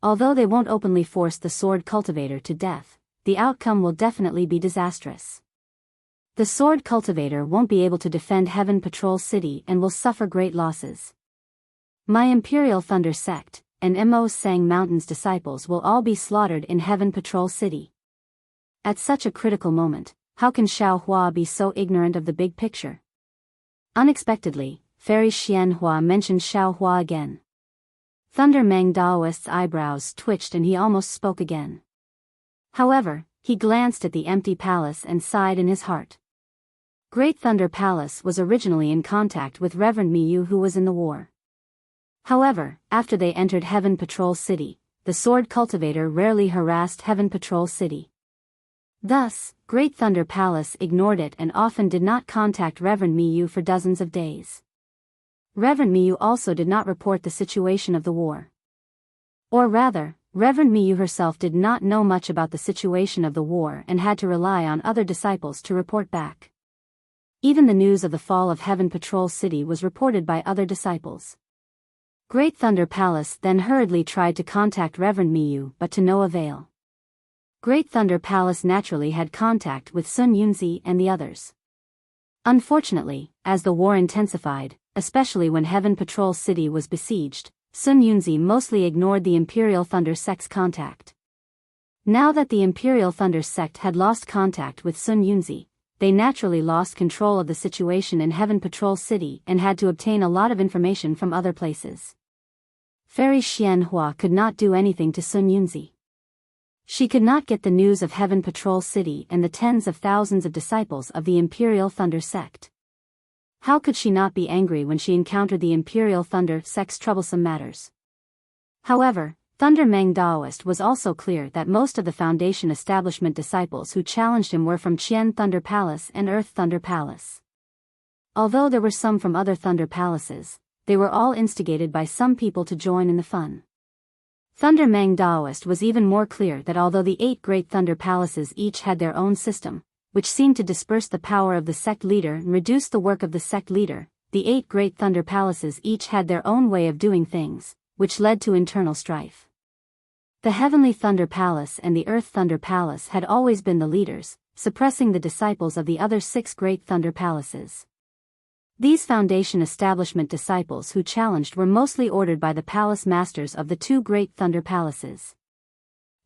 A: Although they won't openly force the sword cultivator to death, the outcome will definitely be disastrous. The sword cultivator won't be able to defend Heaven Patrol City and will suffer great losses. My Imperial Thunder Sect, and Mo Sang Mountain's disciples will all be slaughtered in Heaven Patrol City. At such a critical moment, how can Xiaohua be so ignorant of the big picture? Unexpectedly, Fairy Xianhua mentioned Xiaohua again. Thunder Meng Daoist's eyebrows twitched and he almost spoke again. However, he glanced at the empty palace and sighed in his heart. Great Thunder Palace was originally in contact with Reverend Miyu who was in the war. However, after they entered Heaven Patrol City, the sword cultivator rarely harassed Heaven Patrol City. Thus, Great Thunder Palace ignored it and often did not contact Reverend Miyu for dozens of days. Reverend Miyu also did not report the situation of the war. Or rather, Reverend Miyu herself did not know much about the situation of the war and had to rely on other disciples to report back. Even the news of the fall of Heaven Patrol City was reported by other disciples. Great Thunder Palace then hurriedly tried to contact Reverend Miyu but to no avail. Great Thunder Palace naturally had contact with Sun Yunzi and the others. Unfortunately, as the war intensified, especially when Heaven Patrol City was besieged, Sun Yunzi mostly ignored the Imperial Thunder Sect's contact. Now that the Imperial Thunder Sect had lost contact with Sun Yunzi, they naturally lost control of the situation in Heaven Patrol City and had to obtain a lot of information from other places. Fairy Xianhua could not do anything to Sun Yunzi. She could not get the news of Heaven Patrol City and the tens of thousands of disciples of the Imperial Thunder Sect. How could she not be angry when she encountered the Imperial Thunder Sect's troublesome matters? However, Thunder Meng Daoist was also clear that most of the Foundation establishment disciples who challenged him were from Qian Thunder Palace and Earth Thunder Palace. Although there were some from other Thunder Palaces, they were all instigated by some people to join in the fun. Thunder Meng Daoist was even more clear that although the 8 great Thunder Palaces each had their own system, which seemed to disperse the power of the sect leader and reduce the work of the sect leader, the 8 great Thunder Palaces each had their own way of doing things, which led to internal strife. The Heavenly Thunder Palace and the Earth Thunder Palace had always been the leaders, suppressing the disciples of the other 6 great Thunder Palaces. These Foundation establishment disciples who challenged were mostly ordered by the palace masters of the 2 great Thunder Palaces.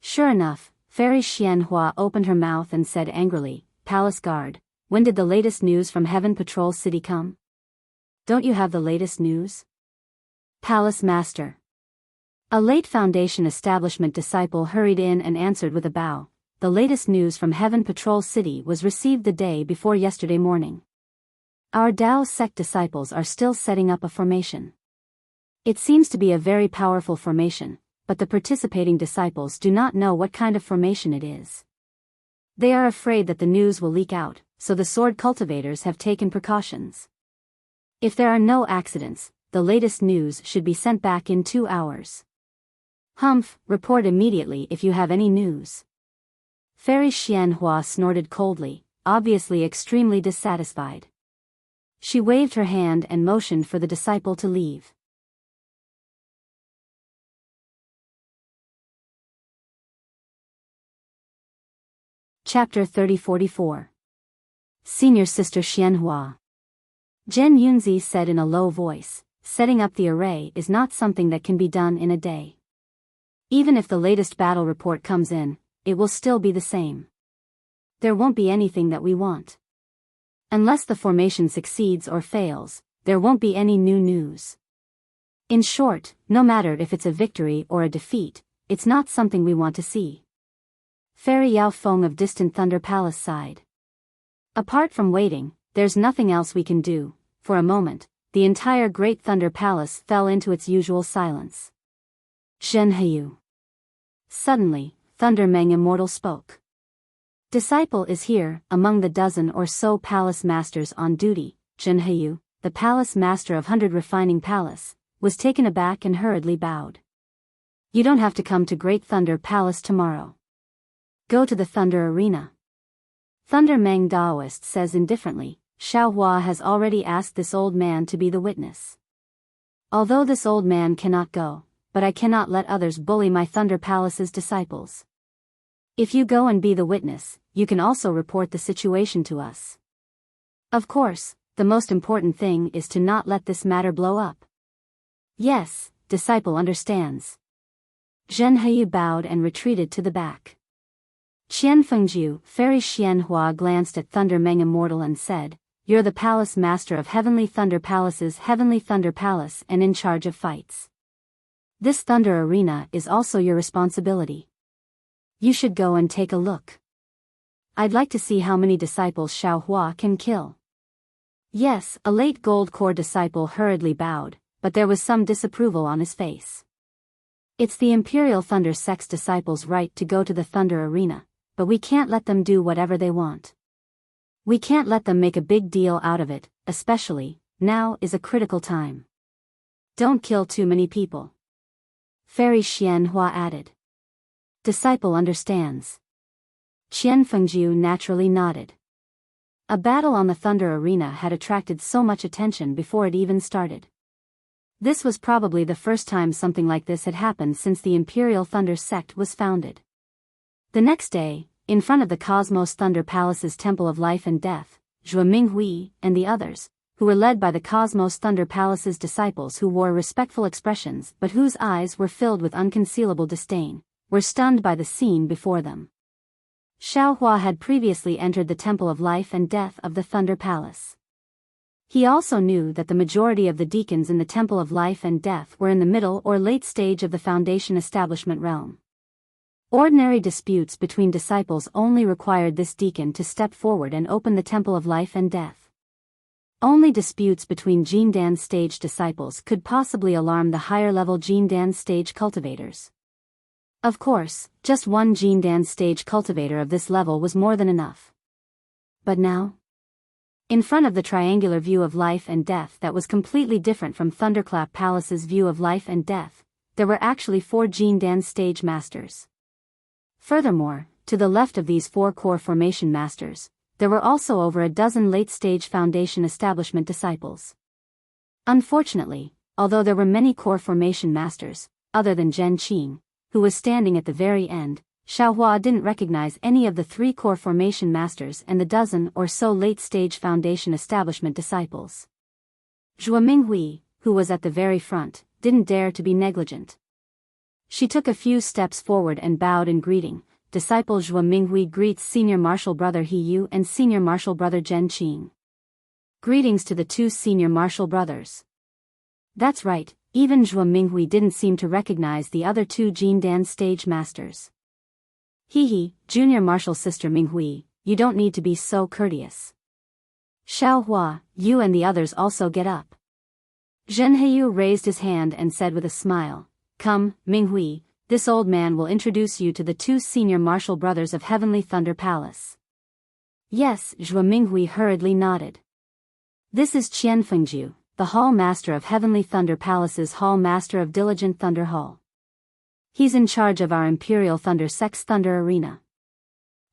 A: Sure enough, Fairy Xianhua opened her mouth and said angrily, "Palace Guard, when did the latest news from Heaven Patrol City come? Don't you have the latest news?" Palace Master. A late Foundation establishment disciple hurried in and answered with a bow, "The latest news from Heaven Patrol City was received the day before yesterday morning. Our Dao sect disciples are still setting up a formation. It seems to be a very powerful formation, but the participating disciples do not know what kind of formation it is. They are afraid that the news will leak out, so the sword cultivators have taken precautions. If there are no accidents, the latest news should be sent back in 2 hours. Humph, report immediately if you have any news." Fairy Xianhua snorted coldly, obviously extremely dissatisfied. She waved her hand and motioned for the disciple to leave. Chapter 3044. Senior Sister Xianhua. Zhen Yunzi said in a low voice, "Setting up the array is not something that can be done in a day. Even if the latest battle report comes in, it will still be the same. There won't be anything that we want. Unless the formation succeeds or fails, there won't be any new news. In short, no matter if it's a victory or a defeat, it's not something we want to see." Fairy Yao Feng of Distant Thunder Palace sighed. "Apart from waiting, there's nothing else we can do." For a moment, the entire Great Thunder Palace fell into its usual silence. Zhenheyu. Suddenly, Thunder Meng Immortal spoke. "Disciple is here." Among the dozen or so palace masters on duty, Zhenheyu, the palace master of 100 Refining Palace, was taken aback and hurriedly bowed. "You don't have to come to Great Thunder Palace tomorrow. Go to the Thunder Arena." Thunder Meng Daoist says indifferently, "Xiaohua has already asked this old man to be the witness. Although this old man cannot go, but I cannot let others bully my Thunder Palace's disciples. If you go and be the witness, you can also report the situation to us. Of course, the most important thing is to not let this matter blow up." "Yes, disciple understands." Zhenheyu bowed and retreated to the back. Qian Fengjiu, Fairy Xianhua glanced at Thunder Meng Immortal and said, "You're the palace master of Heavenly Thunder Palace's Heavenly Thunder Palace and in charge of fights. This Thunder Arena is also your responsibility. You should go and take a look. I'd like to see how many disciples Xiaohua can kill." "Yes," a late Gold Core disciple hurriedly bowed, but there was some disapproval on his face. "It's the Imperial Thunder Sect's disciples' right to go to the Thunder Arena, but we can't let them do whatever they want. We can't let them make a big deal out of it, especially, now is a critical time. Don't kill too many people." Fairy Xianhua added. "Disciple understands." Qian Fengjiu naturally nodded. A battle on the Thunder Arena had attracted so much attention before it even started. This was probably the first time something like this had happened since the Imperial Thunder Sect was founded. The next day, in front of the Cosmos Thunder Palace's Temple of Life and Death, Zhuo Minghui and the others, who were led by the Cosmos Thunder Palace's disciples who wore respectful expressions but whose eyes were filled with unconcealable disdain, were stunned by the scene before them. Xiaohua had previously entered the Temple of Life and Death of the Thunder Palace. He also knew that the majority of the deacons in the Temple of Life and Death were in the middle or late stage of the Foundation establishment realm. Ordinary disputes between disciples only required this deacon to step forward and open the Temple of Life and Death. Only disputes between Jindan stage disciples could possibly alarm the higher-level Jindan stage cultivators. Of course, just one Jindan stage cultivator of this level was more than enough. But now? In front of the triangular view of life and death that was completely different from Thunderclap Palace's view of life and death, there were actually 4 Jindan stage masters. Furthermore, to the left of these 4 core formation masters, there were also over a dozen late-stage Foundation establishment disciples. Unfortunately, although there were many core formation masters, other than Zhen Qing, who was standing at the very end, Xiaohua didn't recognize any of the 3 core formation masters and the dozen or so late-stage Foundation establishment disciples. Zhuo Minghui, who was at the very front, didn't dare to be negligent. She took a few steps forward and bowed in greeting. Disciple Zhuo Minghui greets Senior Martial Brother He Yu and Senior Martial Brother Zhen Qing. Greetings to the 2 Senior Martial Brothers. That's right, even Zhuo Minghui didn't seem to recognize the other 2 Jindan stage masters. Junior Martial Sister Minghui, you don't need to be so courteous. Xiaohua, you and the others also get up. Zhen Heyu raised his hand and said with a smile, Come, Minghui, this old man will introduce you to the 2 Senior Martial Brothers of Heavenly Thunder Palace. Yes, Zhuo Minghui hurriedly nodded. This is Qian Fengju, the Hall Master of Heavenly Thunder Palace's Hall Master of Diligent Thunder Hall. He's in charge of our Imperial Thunder Sect's Thunder Arena.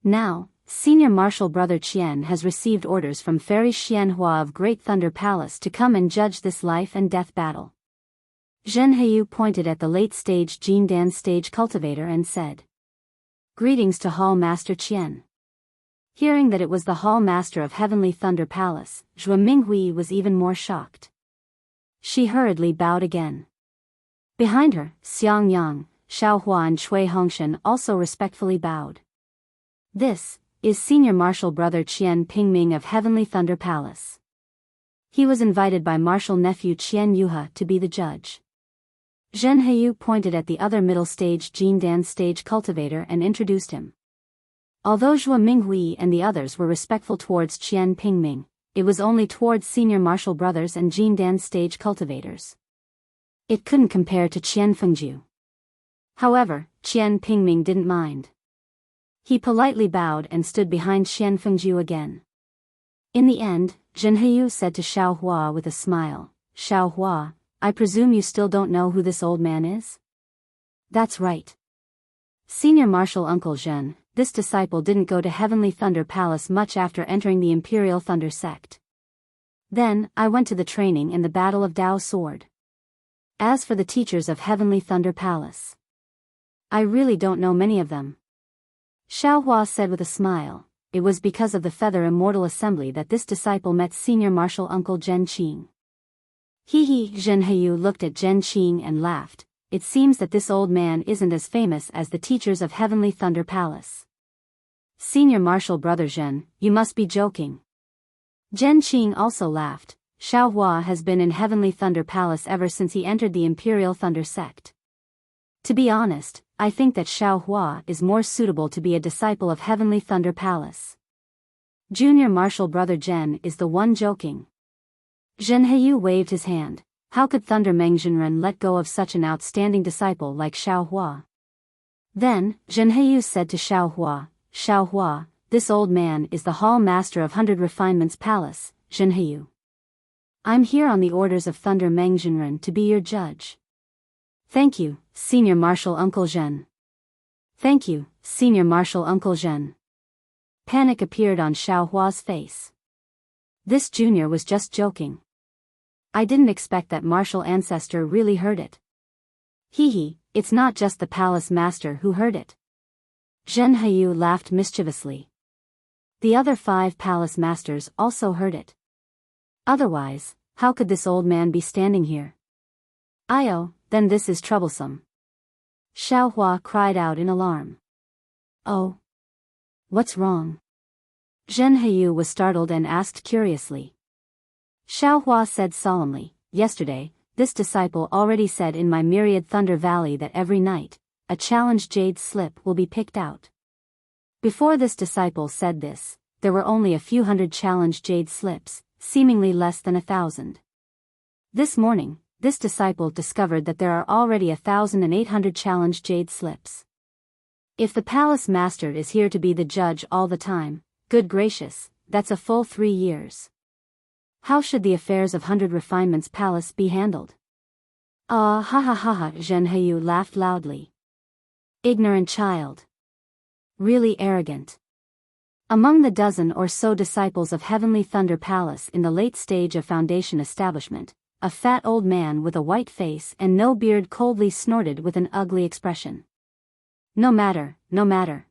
A: Now, Senior Martial Brother Qian has received orders from Fairy Xianhua of Great Thunder Palace to come and judge this life and death battle. Zhen Heyu pointed at the late-stage Jindan stage cultivator and said, Greetings to Hall Master Qian. Hearing that it was the Hall Master of Heavenly Thunder Palace, Zhuo Minghui was even more shocked. She hurriedly bowed again. Behind her, Xiang Yang, Xiaohua and Cui Hongshan also respectfully bowed. This is Senior Martial Brother Qian Pingming of Heavenly Thunder Palace. He was invited by Martial Nephew Qian Yuhe to be the judge. Zhen Heyu pointed at the other middle-stage Jindan stage cultivator and introduced him. Although Zhuo Minghui and the others were respectful towards Qian Pingming, it was only towards Senior Martial Brothers and Jindan stage cultivators. It couldn't compare to Qian Fengju. However, Qian Pingming didn't mind. He politely bowed and stood behind Qian Fengju again. In the end, Zhen Heyu said to Xiaohua with a smile, Xiaohua, I presume you still don't know who this old man is? That's right. Senior Martial Uncle Zhen, this disciple didn't go to Heavenly Thunder Palace much after entering the Imperial Thunder Sect. Then, I went to the training in the Battle of Dao Sword. As for the teachers of Heavenly Thunder Palace, I really don't know many of them. Xiaohua said with a smile, it was because of the Feather Immortal Assembly that this disciple met Senior Martial Uncle Zhen Qing. Zhen Heyu looked at Zhen Qing and laughed. It seems that this old man isn't as famous as the teachers of Heavenly Thunder Palace. Senior Martial Brother Zhen, you must be joking. Zhen Qing also laughed. Xiaohua has been in Heavenly Thunder Palace ever since he entered the Imperial Thunder Sect. To be honest, I think that Xiaohua is more suitable to be a disciple of Heavenly Thunder Palace. Junior Martial Brother Zhen is the one joking. Zhen Heyu waved his hand. How could Thunder Mengjinren let go of such an outstanding disciple like Xiaohua? Then, Zhen Heyu said to Xiaohua, Xiaohua, this old man is the Hall Master of 100 Refinements Palace, Zhen Heyu. I'm here on the orders of Thunder Mengjinren to be your judge. Thank you, Senior Martial Uncle Zhen. Thank you, Senior Martial Uncle Zhen. Panic appeared on Xiaohua's face. This junior was just joking. I didn't expect that martial ancestor really heard it. It's not just the palace master who heard it. Zhen Heyu laughed mischievously. The other 5 palace masters also heard it. Otherwise, how could this old man be standing here? Then this is troublesome. Xiaohua cried out in alarm. Oh. What's wrong? Zhen Heyu was startled and asked curiously. Xiao Hua said solemnly, yesterday, this disciple already said in my myriad Thunder Valley that every night, a challenge jade slip will be picked out. Before this disciple said this, there were only a few hundred challenge jade slips, seemingly less than 1,000. This morning, this disciple discovered that there are already 1,800 challenge jade slips. If the palace master is here to be the judge all the time, good gracious, that's a full 3 years. How should the affairs of 100 Refinements Palace be handled? Ah ha ha ha ha, Zhen Heyu laughed loudly. Ignorant child. Really arrogant. Among the dozen or so disciples of Heavenly Thunder Palace in the late stage of foundation establishment, a fat old man with a white face and no beard coldly snorted with an ugly expression. No matter, no matter.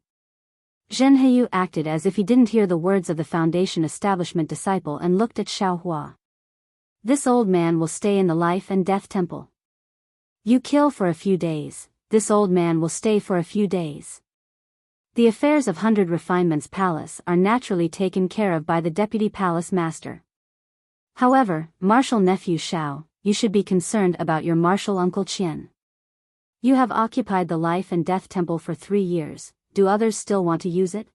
A: Zhen Heyu acted as if he didn't hear the words of the foundation establishment disciple and looked at Xiao Hua. This old man will stay in the life and death temple. You kill for a few days, this old man will stay for a few days. The affairs of 100 Refinements Palace are naturally taken care of by the deputy palace master. However, martial nephew Xiao, you should be concerned about your martial uncle Qian. You have occupied the life and death temple for 3 years. Do others still want to use it?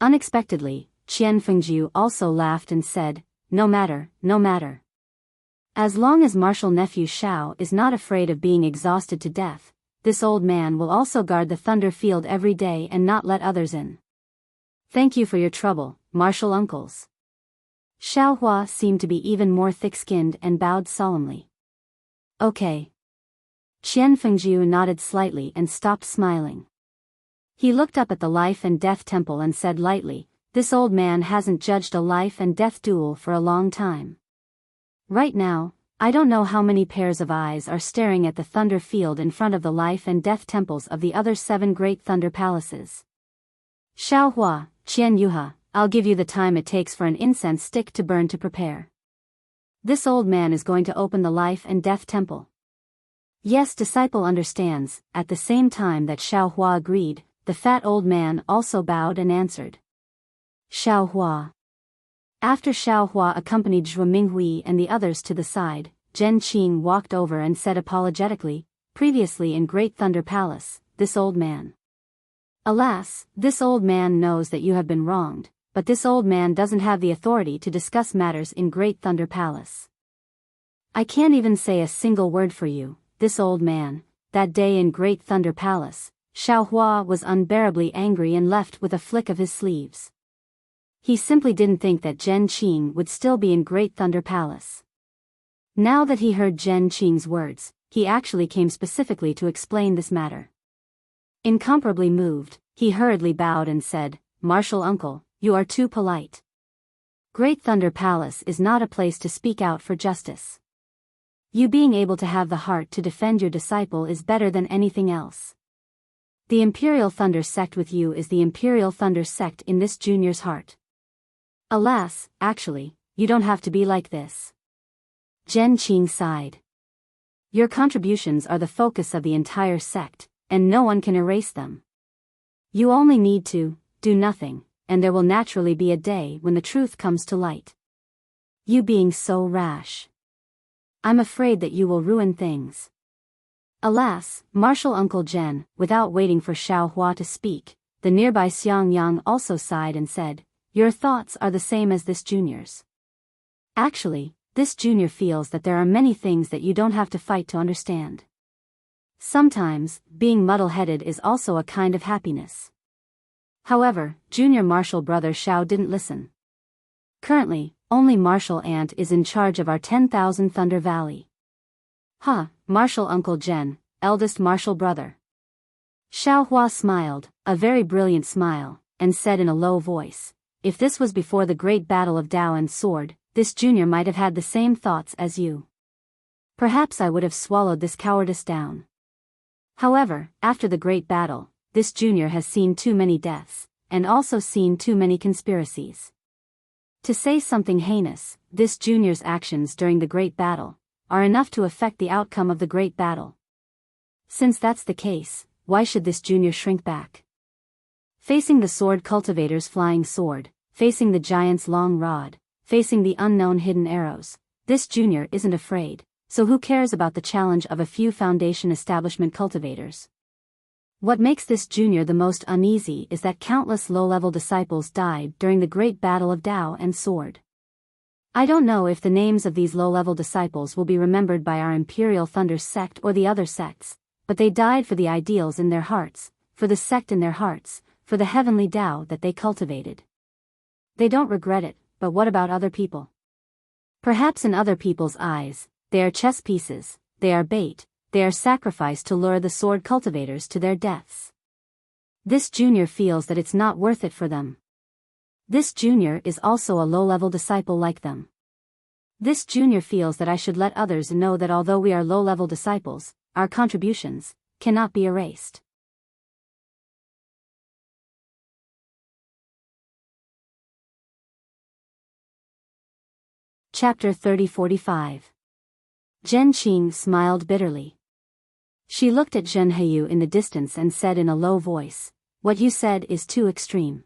A: Unexpectedly, Qian Fengjiu also laughed and said, no matter, no matter. As long as martial nephew Xiao is not afraid of being exhausted to death, this old man will also guard the thunder field every day and not let others in. Thank you for your trouble, martial uncles. Xiao Hua seemed to be even more thick-skinned and bowed solemnly. Okay. Qian Fengjiu nodded slightly and stopped smiling. He looked up at the life and death temple and said lightly, this old man hasn't judged a life and death duel for a long time. Right now, I don't know how many pairs of eyes are staring at the thunder field in front of the life and death temples of the other 7 great thunder palaces. Xiao Hua, Qian Yuha, I'll give you the time it takes for an incense stick to burn to prepare. This old man is going to open the life and death temple. Yes, disciple understands. At the same time that Xiao Hua agreed, the fat old man also bowed and answered. Xiao Hua. After Xiao Hua accompanied Zhuo Minghui and the others to the side, Zhen Qing walked over and said apologetically, previously in Great Thunder Palace, this old man. Alas, this old man knows that you have been wronged, but this old man doesn't have the authority to discuss matters in Great Thunder Palace. I can't even say a single word for you, this old man. That day in Great Thunder Palace, Xiao Hua was unbearably angry and left with a flick of his sleeves. He simply didn't think that Zhen Qing would still be in Great Thunder Palace. Now that he heard Zhen Qing's words, he actually came specifically to explain this matter. Incomparably moved, he hurriedly bowed and said, Martial uncle, you are too polite. Great Thunder Palace is not a place to speak out for justice. You being able to have the heart to defend your disciple is better than anything else. The Imperial Thunder Sect with you is the Imperial Thunder Sect in this junior's heart. Alas, actually, you don't have to be like this. Zhen Qing sighed. Your contributions are the focus of the entire sect, and no one can erase them. You only need to do nothing, and there will naturally be a day when the truth comes to light. You being so rash. I'm afraid that you will ruin things. Alas, martial uncle Zhen, without waiting for Xiao Hua to speak, the nearby Xiang Yang also sighed and said, your thoughts are the same as this junior's. Actually, this junior feels that there are many things that you don't have to fight to understand. Sometimes, being muddle-headed is also a kind of happiness. However, junior martial brother Xiao didn't listen. Currently, only Martial Ant is in charge of our 10,000 Thunder Valley. Martial Uncle Zhen, eldest martial brother. Xiao Hua smiled, a very brilliant smile, and said in a low voice, if this was before the great battle of Dao and Sword, this junior might have had the same thoughts as you. Perhaps I would have swallowed this cowardice down. However, after the great battle, this junior has seen too many deaths, and also seen too many conspiracies. To say something heinous, this junior's actions during the great battle are enough to affect the outcome of the great battle. Since that's the case, why should this junior shrink back? Facing the sword cultivator's flying sword, facing the giant's long rod, facing the unknown hidden arrows, this junior isn't afraid, so who cares about the challenge of a few foundation establishment cultivators? What makes this junior the most uneasy is that countless low-level disciples died during the great battle of Tao and sword. I don't know if the names of these low-level disciples will be remembered by our Imperial Thunder sect or the other sects, but they died for the ideals in their hearts, for the sect in their hearts, for the heavenly Tao that they cultivated. They don't regret it, but what about other people? Perhaps in other people's eyes, they are chess pieces, they are bait, they are sacrificed to lure the sword cultivators to their deaths. This junior feels that it's not worth it for them. This junior is also a low-level disciple like them. This junior feels that I should let others know that although we are low-level disciples, our contributions cannot be erased. Chapter 30-45. Zhen Qing smiled bitterly. She looked at Zhen Heyu in the distance and said in a low voice, "What you said is too extreme."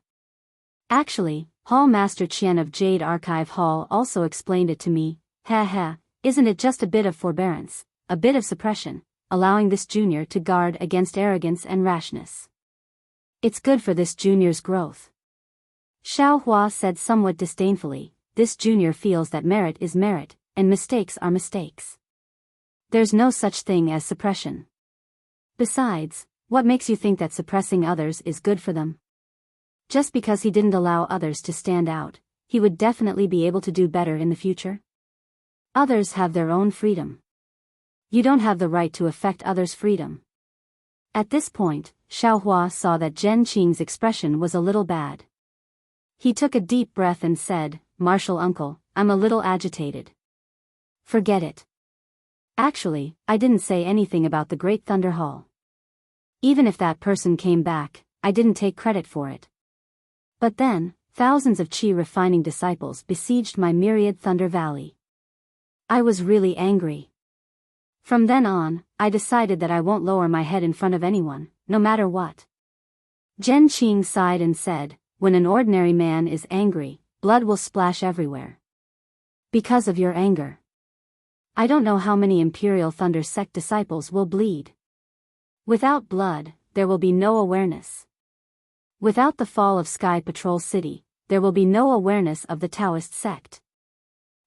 A: Actually, Hall Master Qian of Jade Archive Hall also explained it to me. Isn't it just a bit of forbearance, a bit of suppression, allowing this junior to guard against arrogance and rashness? It's good for this junior's growth. Xiao Hua said somewhat disdainfully, this junior feels that merit is merit, and mistakes are mistakes. There's no such thing as suppression. Besides, what makes you think that suppressing others is good for them? Just because he didn't allow others to stand out, he would definitely be able to do better in the future? Others have their own freedom. You don't have the right to affect others' freedom. At this point, Xiao Hua saw that Zhen Qing's expression was a little bad. He took a deep breath and said, "Martial uncle, I'm a little agitated." "Forget it. Actually, I didn't say anything about the Great Thunder Hall. Even if that person came back, I didn't take credit for it. But then, thousands of Qi refining disciples besieged my myriad Thunder Valley. I was really angry. From then on, I decided that I won't lower my head in front of anyone, no matter what." Zhen Qing sighed and said, "When an ordinary man is angry, blood will splash everywhere. Because of your anger. I don't know how many Imperial Thunder sect disciples will bleed. Without blood, there will be no awareness. Without the fall of Sky Patrol City, there will be no awareness of the Taoist sect."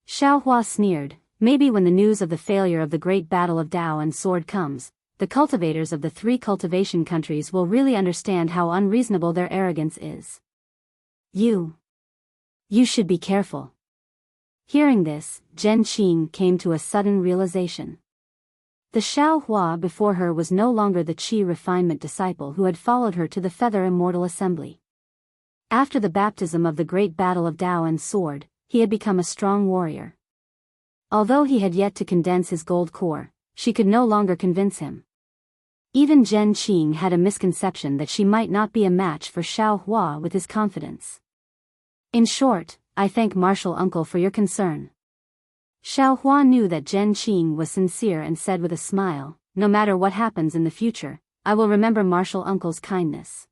A: Xiao Hua sneered, "Maybe when the news of the failure of the great battle of Tao and sword comes, the cultivators of the 3 cultivation countries will really understand how unreasonable their arrogance is. You should be careful." Hearing this, Zhen Qing came to a sudden realization. The Xiao Hua before her was no longer the Qi refinement disciple who had followed her to the Feather Immortal Assembly. After the baptism of the great battle of Tao and sword, he had become a strong warrior. Although he had yet to condense his gold core, she could no longer convince him. Even Zhen Qing had a misconception that she might not be a match for Xiao Hua with his confidence. "In short, I thank Martial Uncle for your concern." Xiao Hua knew that Zhen Qing was sincere and said with a smile, "No matter what happens in the future, I will remember Martial Uncle's kindness."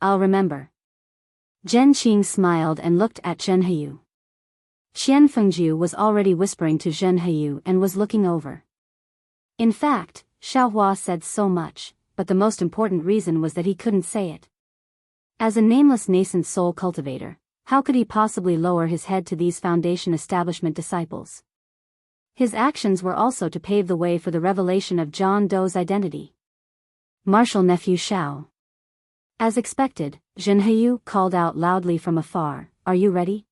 A: I'll remember." Zhen Qing smiled and looked at Zhen Heyu. Qian Fengjiu was already whispering to Zhen Heyu and was looking over. In fact, Xiao Hua said so much, but the most important reason was that he couldn't say it. As a nameless nascent soul cultivator, how could he possibly lower his head to these foundation establishment disciples? His actions were also to pave the way for the revelation of John Doe's identity. "Martial nephew Xiao." As expected, Zhen Heyu called out loudly from afar, "Are you ready?"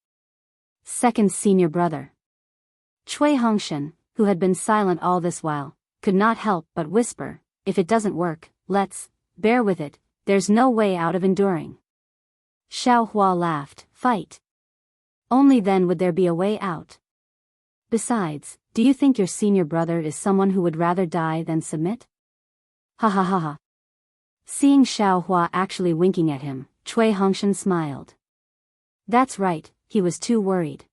A: Second senior brother. Cui Hongshan, who had been silent all this while, could not help but whisper, "If it doesn't work, let's bear with it, there's no way out of enduring." Xiao Hua laughed, "Fight. Only then would there be a way out. Besides, do you think your senior brother is someone who would rather die than submit?" Ha ha ha ha. Seeing Xiao Hua actually winking at him, Cui Hongshan smiled. That's right, he was too worried.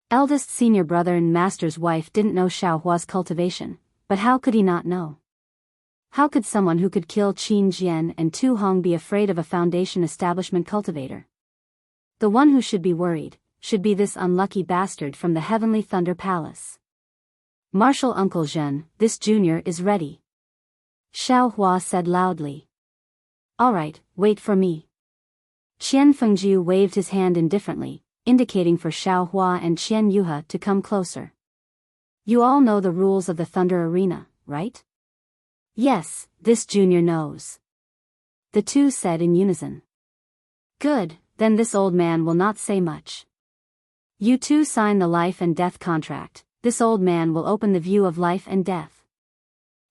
A: Eldest senior brother and master's wife didn't know Xiao Hua's cultivation, but how could he not know? How could someone who could kill Qin Jian and Tu Hong be afraid of a Foundation establishment cultivator? The one who should be worried should be this unlucky bastard from the Heavenly Thunder Palace. Martial Uncle Zhen, this junior is ready. Xiao Hua said loudly. All right, wait for me. Qian Fengjiu waved his hand indifferently, indicating for Xiao Hua and Qian Yuhe to come closer. You all know the rules of the Thunder Arena, right? Yes, this junior knows. The two said in unison. Good, then this old man will not say much. You two sign the life and death contract. This old man will open the view of life and death.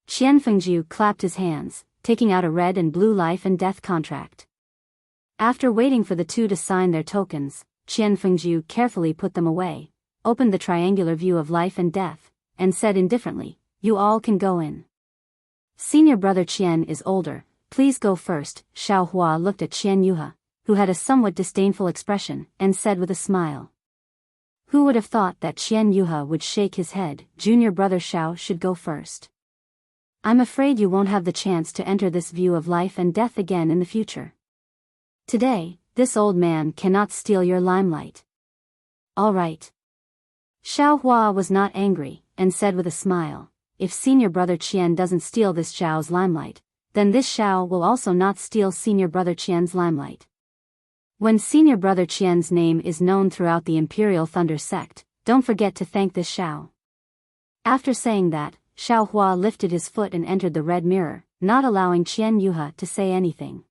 A: Qian Fengjiu clapped his hands, taking out a red and blue life and death contract. After waiting for the two to sign their tokens, Qian Fengjiu carefully put them away, opened the triangular view of life and death, and said indifferently, you all can go in. Senior brother Qian is older, please go first. Xiao Hua looked at Qian Yuhe, who had a somewhat disdainful expression, and said with a smile. Who would have thought that Qian Yuhe would shake his head? Junior brother Xiao should go first. I'm afraid you won't have the chance to enter this view of life and death again in the future. Today, this old man cannot steal your limelight. All right. Xiao Hua was not angry, and said with a smile, if senior brother Qian doesn't steal this Xiao's limelight, then this Xiao will also not steal senior brother Qian's limelight. When senior brother Qian's name is known throughout the Imperial Thunder Sect, don't forget to thank this Xiao. After saying that, Xiao Hua lifted his foot and entered the red mirror, not allowing Qian Yuhe to say anything.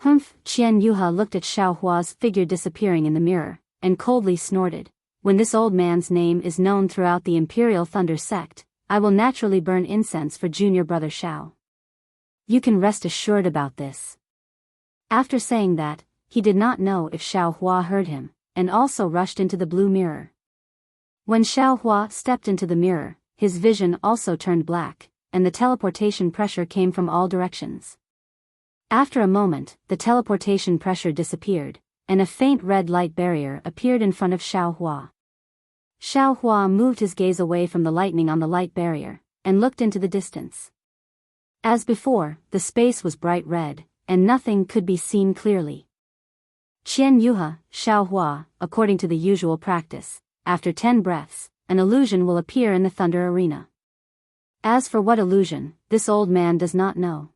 A: Humph! Qian Yuhe looked at Xiao Hua's figure disappearing in the mirror, and coldly snorted. When this old man's name is known throughout the Imperial Thunder Sect, I will naturally burn incense for junior brother Xiao. You can rest assured about this. After saying that, he did not know if Xiao Hua heard him, and also rushed into the blue mirror. When Xiao Hua stepped into the mirror, his vision also turned black, and the teleportation pressure came from all directions. After a moment, the teleportation pressure disappeared, and a faint red light barrier appeared in front of Xiao Hua. Xiao Hua moved his gaze away from the lightning on the light barrier, and looked into the distance. As before, the space was bright red, and nothing could be seen clearly. Qian Yuhe, Xiao Hua, according to the usual practice, after 10 breaths, an illusion will appear in the Thunder Arena. As for what illusion, this old man does not know.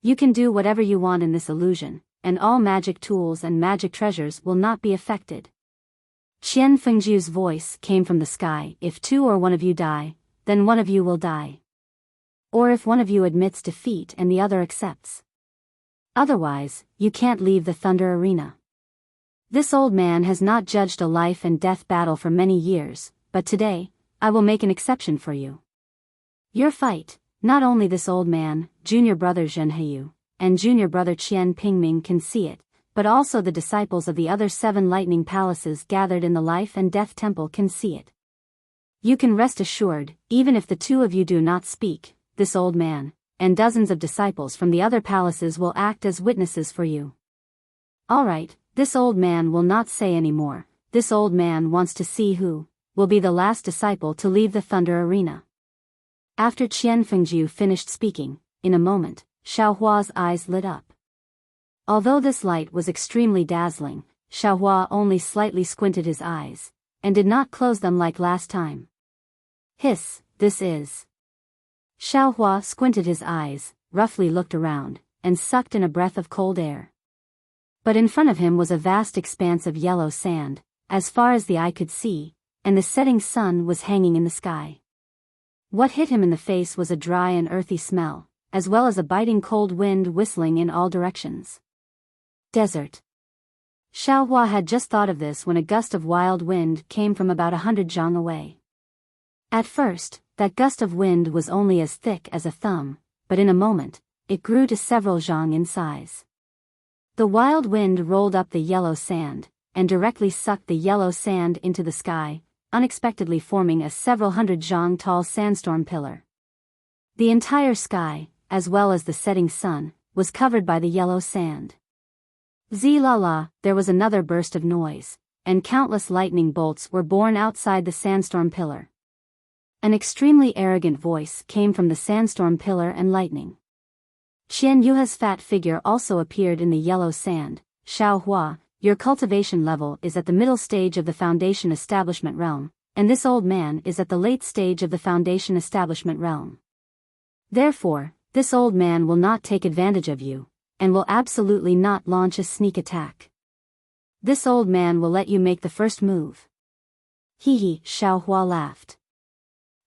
A: You can do whatever you want in this illusion, and all magic tools and magic treasures will not be affected. Qian Fengjiu's voice came from the sky. If two or one of you die, then one of you will die. Or if one of you admits defeat and the other accepts. Otherwise, you can't leave the Thunder Arena. This old man has not judged a life and death battle for many years, but today, I will make an exception for you. Your fight, not only this old man, junior brother Zhen Heyu, and junior brother Qian Pingming can see it, but also the disciples of the other 7 lightning palaces gathered in the Life and Death Temple can see it. You can rest assured, even if the two of you do not speak, this old man, and dozens of disciples from the other palaces will act as witnesses for you. All right, this old man will not say any more. This old man wants to see who will be the last disciple to leave the Thunder Arena. After Qian Fengjiu finished speaking, in a moment, Xiao Hua's eyes lit up. Although this light was extremely dazzling, Xiao Hua only slightly squinted his eyes, and did not close them like last time. Hiss, this is. Xiao Hua squinted his eyes, roughly looked around, and sucked in a breath of cold air. But in front of him was a vast expanse of yellow sand, as far as the eye could see, and the setting sun was hanging in the sky. What hit him in the face was a dry and earthy smell, as well as a biting cold wind whistling in all directions. Desert. Xiao Hua had just thought of this when a gust of wild wind came from about 100 zhang away. At first, that gust of wind was only as thick as a thumb, but in a moment, it grew to several zhang in size. The wild wind rolled up the yellow sand, and directly sucked the yellow sand into the sky, unexpectedly forming a several hundred zhang tall sandstorm pillar. The entire sky, as well as the setting sun, was covered by the yellow sand. Zi-la-la, there was another burst of noise, and countless lightning bolts were born outside the sandstorm pillar. An extremely arrogant voice came from the sandstorm pillar and lightning. Qian Yuha's fat figure also appeared in the yellow sand. Xiao Hua, your cultivation level is at the middle stage of the Foundation Establishment realm, and this old man is at the late stage of the Foundation Establishment realm. Therefore, this old man will not take advantage of you, and will absolutely not launch a sneak attack. This old man will let you make the first move. Hee hee, Xiao Hua laughed.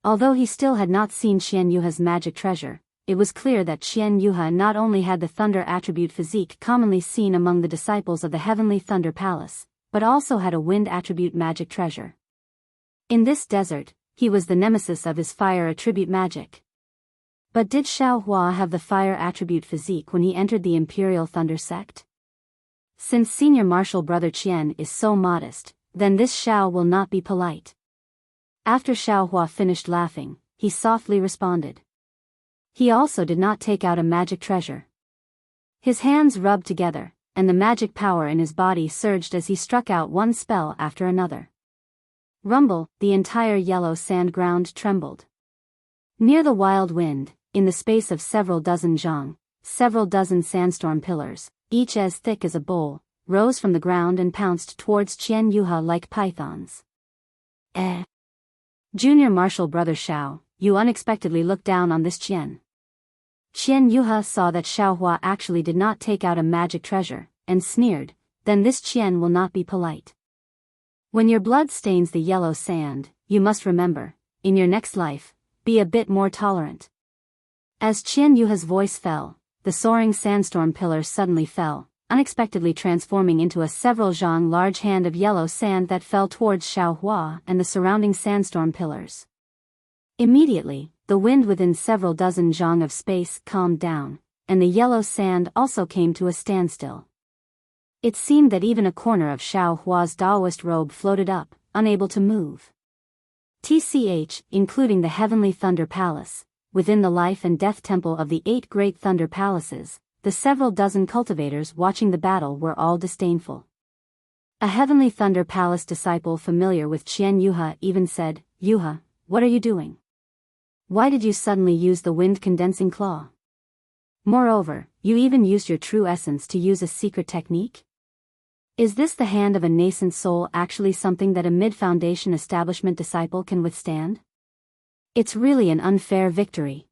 A: Although he still had not seen Qian Yuha's magic treasure, it was clear that Qian Yuha not only had the thunder attribute physique commonly seen among the disciples of the Heavenly Thunder Palace, but also had a wind attribute magic treasure. In this desert, he was the nemesis of his fire attribute magic. But did Xiao Hua have the fire attribute physique when he entered the Imperial Thunder Sect? Since Senior Marshal Brother Qian is so modest, then this Xiao will not be polite. After Xiao Hua finished laughing, he softly responded. He also did not take out a magic treasure. His hands rubbed together, and the magic power in his body surged as he struck out one spell after another. Rumble, the entire yellow sand ground trembled. Near the wild wind, in the space of several dozen zhang, several dozen sandstorm pillars, each as thick as a bowl, rose from the ground and pounced towards Qian Yuha like pythons. Junior Marshal Brother Xiao, you unexpectedly looked down on this Qian. Qian Yuha saw that Xiao Hua actually did not take out a magic treasure, and sneered, then this Qian will not be polite. When your blood stains the yellow sand, you must remember, in your next life, be a bit more tolerant. As Qian Yuha's voice fell, the soaring sandstorm pillar suddenly fell, unexpectedly transforming into a several zhang large hand of yellow sand that fell towards Xiao Hua and the surrounding sandstorm pillars. Immediately, the wind within several dozen zhang of space calmed down, and the yellow sand also came to a standstill. It seemed that even a corner of Xiao Hua's Daoist robe floated up, unable to move. TCH, including the Heavenly Thunder Palace, within the life and death temple of the 8 great Thunder Palaces, the several dozen cultivators watching the battle were all disdainful. A Heavenly Thunder Palace disciple familiar with Qian Yuha even said, Yuha, what are you doing? Why did you suddenly use the wind condensing claw? Moreover, you even used your true essence to use a secret technique? Is this the hand of a nascent soul actually something that a mid-foundation establishment disciple can withstand? It's really an unfair victory.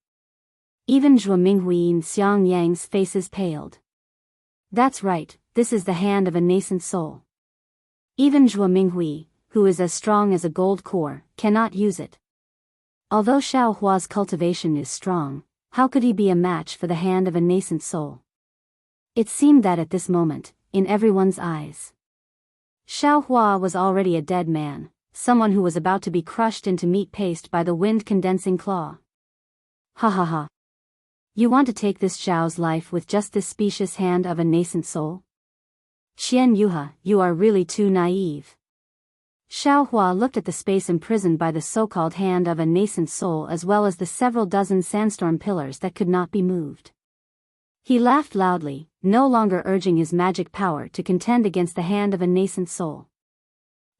A: Even Zhuo Minghui and Xiang Yang's faces paled. That's right, this is the hand of a nascent soul. Even Zhuo Minghui, who is as strong as a gold core, cannot use it. Although Xiao Hua's cultivation is strong, how could he be a match for the hand of a nascent soul? It seemed that at this moment, in everyone's eyes, Xiao Hua was already a dead man, someone who was about to be crushed into meat paste by the wind-condensing claw. Ha ha ha. You want to take this Xiao's life with just this specious hand of a nascent soul? Qian Yuha, you are really too naive. Xiao Hua looked at the space imprisoned by the so-called hand of a nascent soul as well as the several dozen sandstorm pillars that could not be moved. He laughed loudly, no longer urging his magic power to contend against the hand of a nascent soul.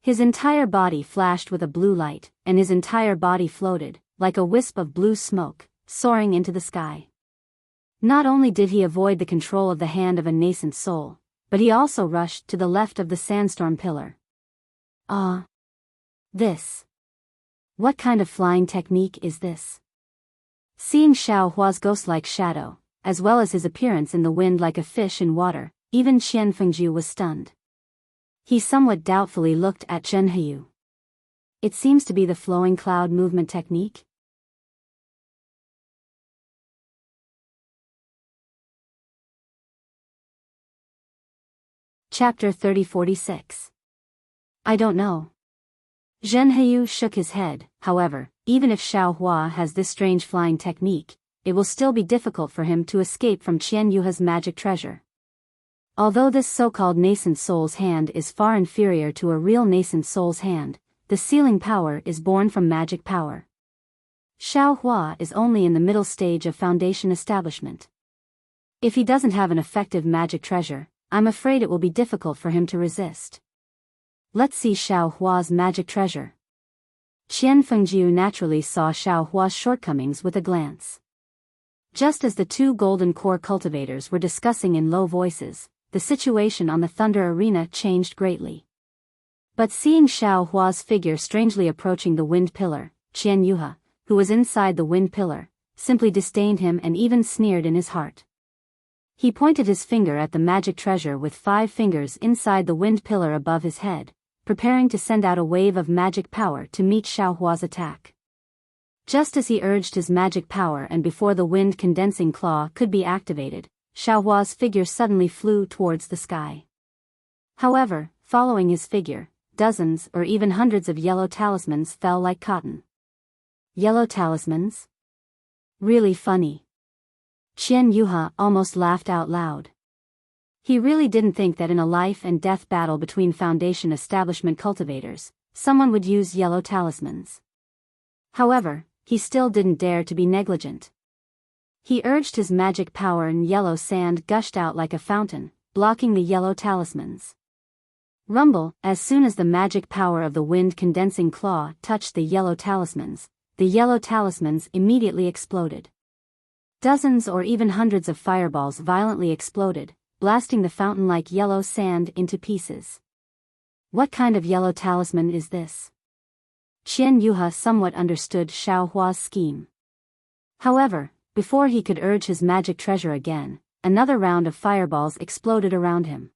A: His entire body flashed with a blue light, and his entire body floated, like a wisp of blue smoke, soaring into the sky. Not only did he avoid the control of the hand of a nascent soul, but he also rushed to the left of the sandstorm pillar. This. What kind of flying technique is this? Seeing Xiao Hua's ghost-like shadow, as well as his appearance in the wind like a fish in water, even Qian Fengju was stunned. He somewhat doubtfully looked at Zhen Heyu. It seems to be the flowing cloud movement technique. Chapter 3046. I don't know. Zhen Heyu shook his head. However, even if Xiao Hua has this strange flying technique, it will still be difficult for him to escape from Qian Yuha's magic treasure. Although this so-called nascent soul's hand is far inferior to a real nascent soul's hand, the sealing power is born from magic power. Xiao Hua is only in the middle stage of foundation establishment. If he doesn't have an effective magic treasure, I'm afraid it will be difficult for him to resist. Let's see Xiao Hua's magic treasure. Qian Fengjiu naturally saw Xiao Hua's shortcomings with a glance. Just as the two golden core cultivators were discussing in low voices, the situation on the Thunder Arena changed greatly. But seeing Xiao Hua's figure strangely approaching the wind pillar, Qian Yuhe, who was inside the wind pillar, simply disdained him and even sneered in his heart. He pointed his finger at the magic treasure with 5 fingers inside the wind pillar above his head, preparing to send out a wave of magic power to meet Xiao Hua's attack. Just as he urged his magic power and before the wind condensing claw could be activated, Xiao Hua's figure suddenly flew towards the sky. However, following his figure, dozens or even hundreds of yellow talismans fell like cotton. Yellow talismans? Really funny. Qian Yuhe almost laughed out loud. He really didn't think that in a life and death battle between Foundation establishment cultivators, someone would use yellow talismans. However, he still didn't dare to be negligent. He urged his magic power and yellow sand gushed out like a fountain, blocking the yellow talismans. Rumble, as soon as the magic power of the wind condensing claw touched the yellow talismans immediately exploded. Dozens or even hundreds of fireballs violently exploded, blasting the fountain-like yellow sand into pieces. What kind of yellow talisman is this? Qian Yuhe somewhat understood Xiao Hua's scheme. However, before he could urge his magic treasure again, another round of fireballs exploded around him.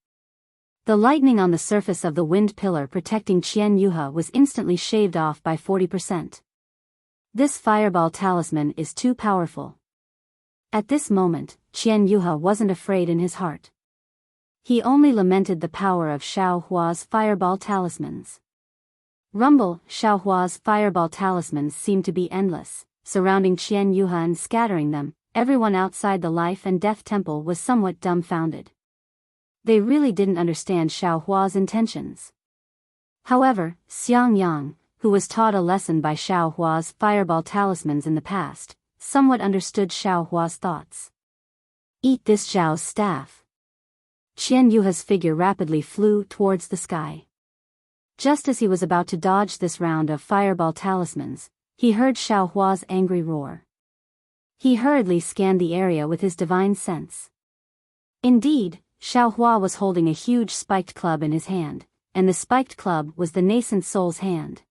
A: The lightning on the surface of the wind pillar protecting Qian Yuhe was instantly shaved off by 40%. This fireball talisman is too powerful. At this moment, Qian Yuhe wasn't afraid in his heart. He only lamented the power of Xiao Hua's fireball talismans. Rumble, Xiao Hua's fireball talismans seemed to be endless, surrounding Qian Yuhe and scattering them. Everyone outside the life and death temple was somewhat dumbfounded. They really didn't understand Xiao Hua's intentions. However, Xiang Yang, who was taught a lesson by Xiao Hua's fireball talismans in the past, somewhat understood Xiao Hua's thoughts. Eat this Zhao's staff. Qian Yuhe's figure rapidly flew towards the sky. Just as he was about to dodge this round of fireball talismans, he heard Xiao Hua's angry roar. He hurriedly scanned the area with his divine sense. Indeed, Xiao Hua was holding a huge spiked club in his hand, and the spiked club was the nascent soul's hand.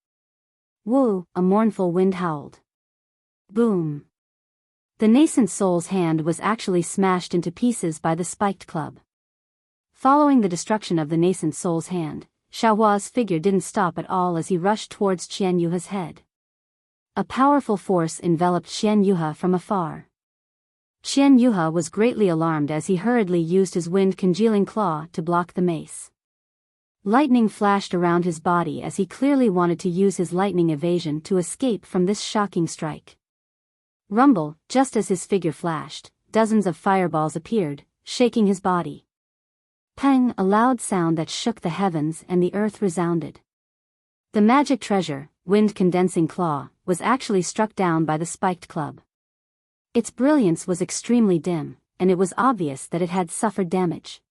A: Woo! A mournful wind howled. Boom! The nascent soul's hand was actually smashed into pieces by the spiked club. Following the destruction of the nascent soul's hand, Xiao Hua's figure didn't stop at all as he rushed towards Qian Yuhe's head. A powerful force enveloped Qian Yuhe from afar. Qian Yuhe was greatly alarmed as he hurriedly used his wind-congealing claw to block the mace. Lightning flashed around his body as he clearly wanted to use his lightning evasion to escape from this shocking strike. Rumble, just as his figure flashed, dozens of fireballs appeared, shaking his body. Pang! A loud sound that shook the heavens and the earth resounded. The magic treasure, wind-condensing claw, was actually struck down by the spiked club. Its brilliance was extremely dim, and it was obvious that it had suffered damage.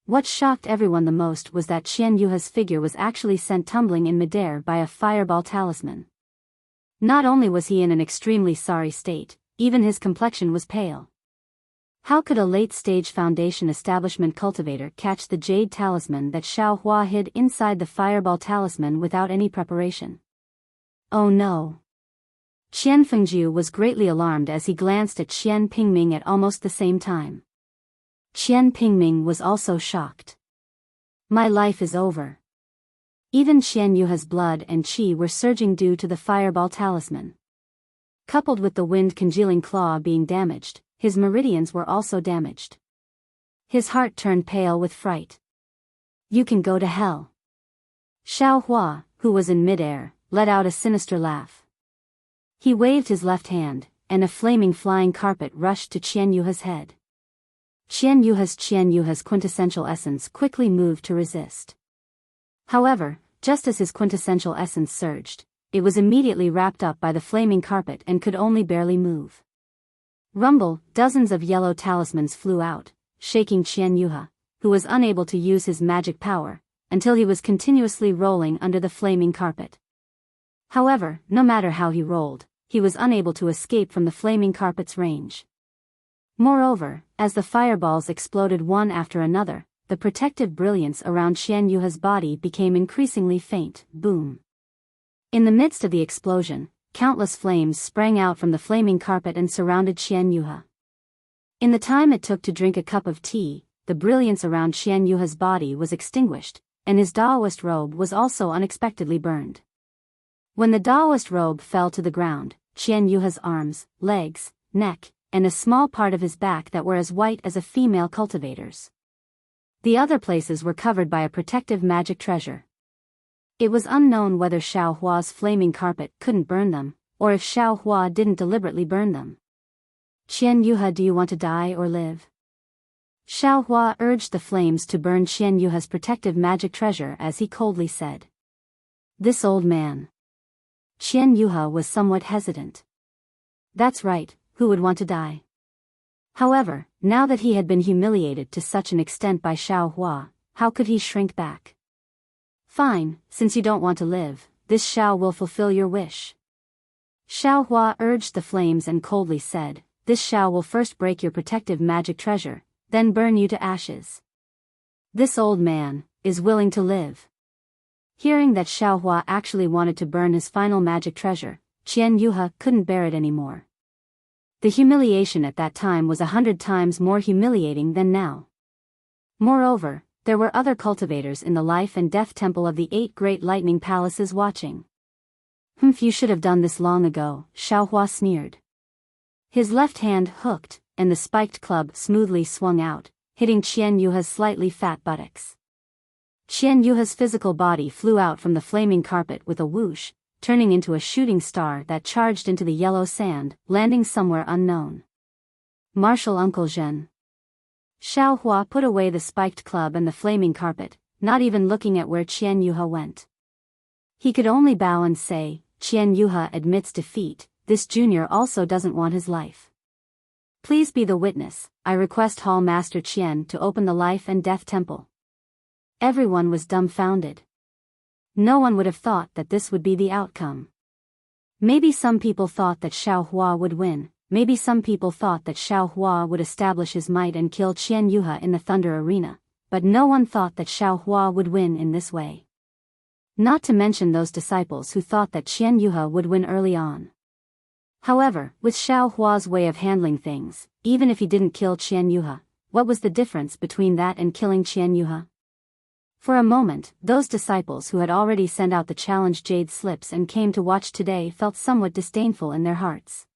A: What shocked everyone the most was that Qian Yuhe's figure was actually sent tumbling in midair by a fireball talisman. Not only was he in an extremely sorry state, even his complexion was pale. How could a late-stage Foundation establishment cultivator catch the jade talisman that Xiao Hua hid inside the fireball talisman without any preparation? Oh no! Qian Fengjiu was greatly alarmed as he glanced at Qian Pingming at almost the same time. Qian Pingming was also shocked. My life is over. Even Qian Yuhe's blood and qi were surging due to the fireball talisman. Coupled with the wind-congealing claw being damaged, his meridians were also damaged. His heart turned pale with fright. You can go to hell. Xiao Hua, who was in midair, let out a sinister laugh. He waved his left hand, and a flaming flying carpet rushed to Qian Yuhe's head. Qian Yuhe's quintessential essence quickly moved to resist. However, just as his quintessential essence surged, it was immediately wrapped up by the flaming carpet and could only barely move. Rumble, dozens of yellow talismans flew out, shaking Qian Yuhe, who was unable to use his magic power, until he was continuously rolling under the flaming carpet. However, no matter how he rolled, he was unable to escape from the flaming carpet's range. Moreover, as the fireballs exploded one after another, the protective brilliance around Qian Yuha's body became increasingly faint. Boom. In the midst of the explosion, countless flames sprang out from the flaming carpet and surrounded Qian Yuha. In the time it took to drink a cup of tea, the brilliance around Qian Yuha's body was extinguished, and his Daoist robe was also unexpectedly burned. When the Daoist robe fell to the ground, Qian Yuha's arms, legs, neck, and a small part of his back that were as white as a female cultivator's. The other places were covered by a protective magic treasure. It was unknown whether Xiao Hua's flaming carpet couldn't burn them, or if Xiao Hua didn't deliberately burn them. Qian Yuha, do you want to die or live? Xiao Hua urged the flames to burn Qian Yuha's protective magic treasure as he coldly said. This old man. Qian Yuha was somewhat hesitant. That's right, who would want to die? However, now that he had been humiliated to such an extent by Xiao Hua, how could he shrink back? Fine, since you don't want to live, this Xiao will fulfill your wish. Xiao Hua urged the flames and coldly said, this Xiao will first break your protective magic treasure, then burn you to ashes. This old man is willing to live. Hearing that Xiao Hua actually wanted to burn his final magic treasure, Qian Yuha couldn't bear it anymore. The humiliation at that time was 100 times more humiliating than now. Moreover, there were other cultivators in the life and death temple of the 8 great lightning palaces watching. You should have done this long ago, Xiao Hua sneered. His left hand hooked, and the spiked club smoothly swung out, hitting Qian Yuha's slightly fat buttocks. Qian Yuha's physical body flew out from the flaming carpet with a whoosh, turning into a shooting star that charged into the yellow sand, landing somewhere unknown. Martial Uncle Zhen. Xiao Hua put away the spiked club and the flaming carpet, not even looking at where Qian Yuha went. He could only bow and say, Qian Yuha admits defeat, this junior also doesn't want his life. Please be the witness, I request Hall Master Qian to open the life and death temple. Everyone was dumbfounded. No one would have thought that this would be the outcome. Maybe some people thought that Xiao Hua would win, maybe some people thought that Xiao Hua would establish his might and kill Qian Yuha in the Thunder Arena, but no one thought that Xiao Hua would win in this way. Not to mention those disciples who thought that Qian Yuha would win early on. However, with Xiao Hua's way of handling things, even if he didn't kill Qian Yuha, what was the difference between that and killing Qian Yuha? For a moment, those disciples who had already sent out the challenge jade slips and came to watch today felt somewhat disdainful in their hearts.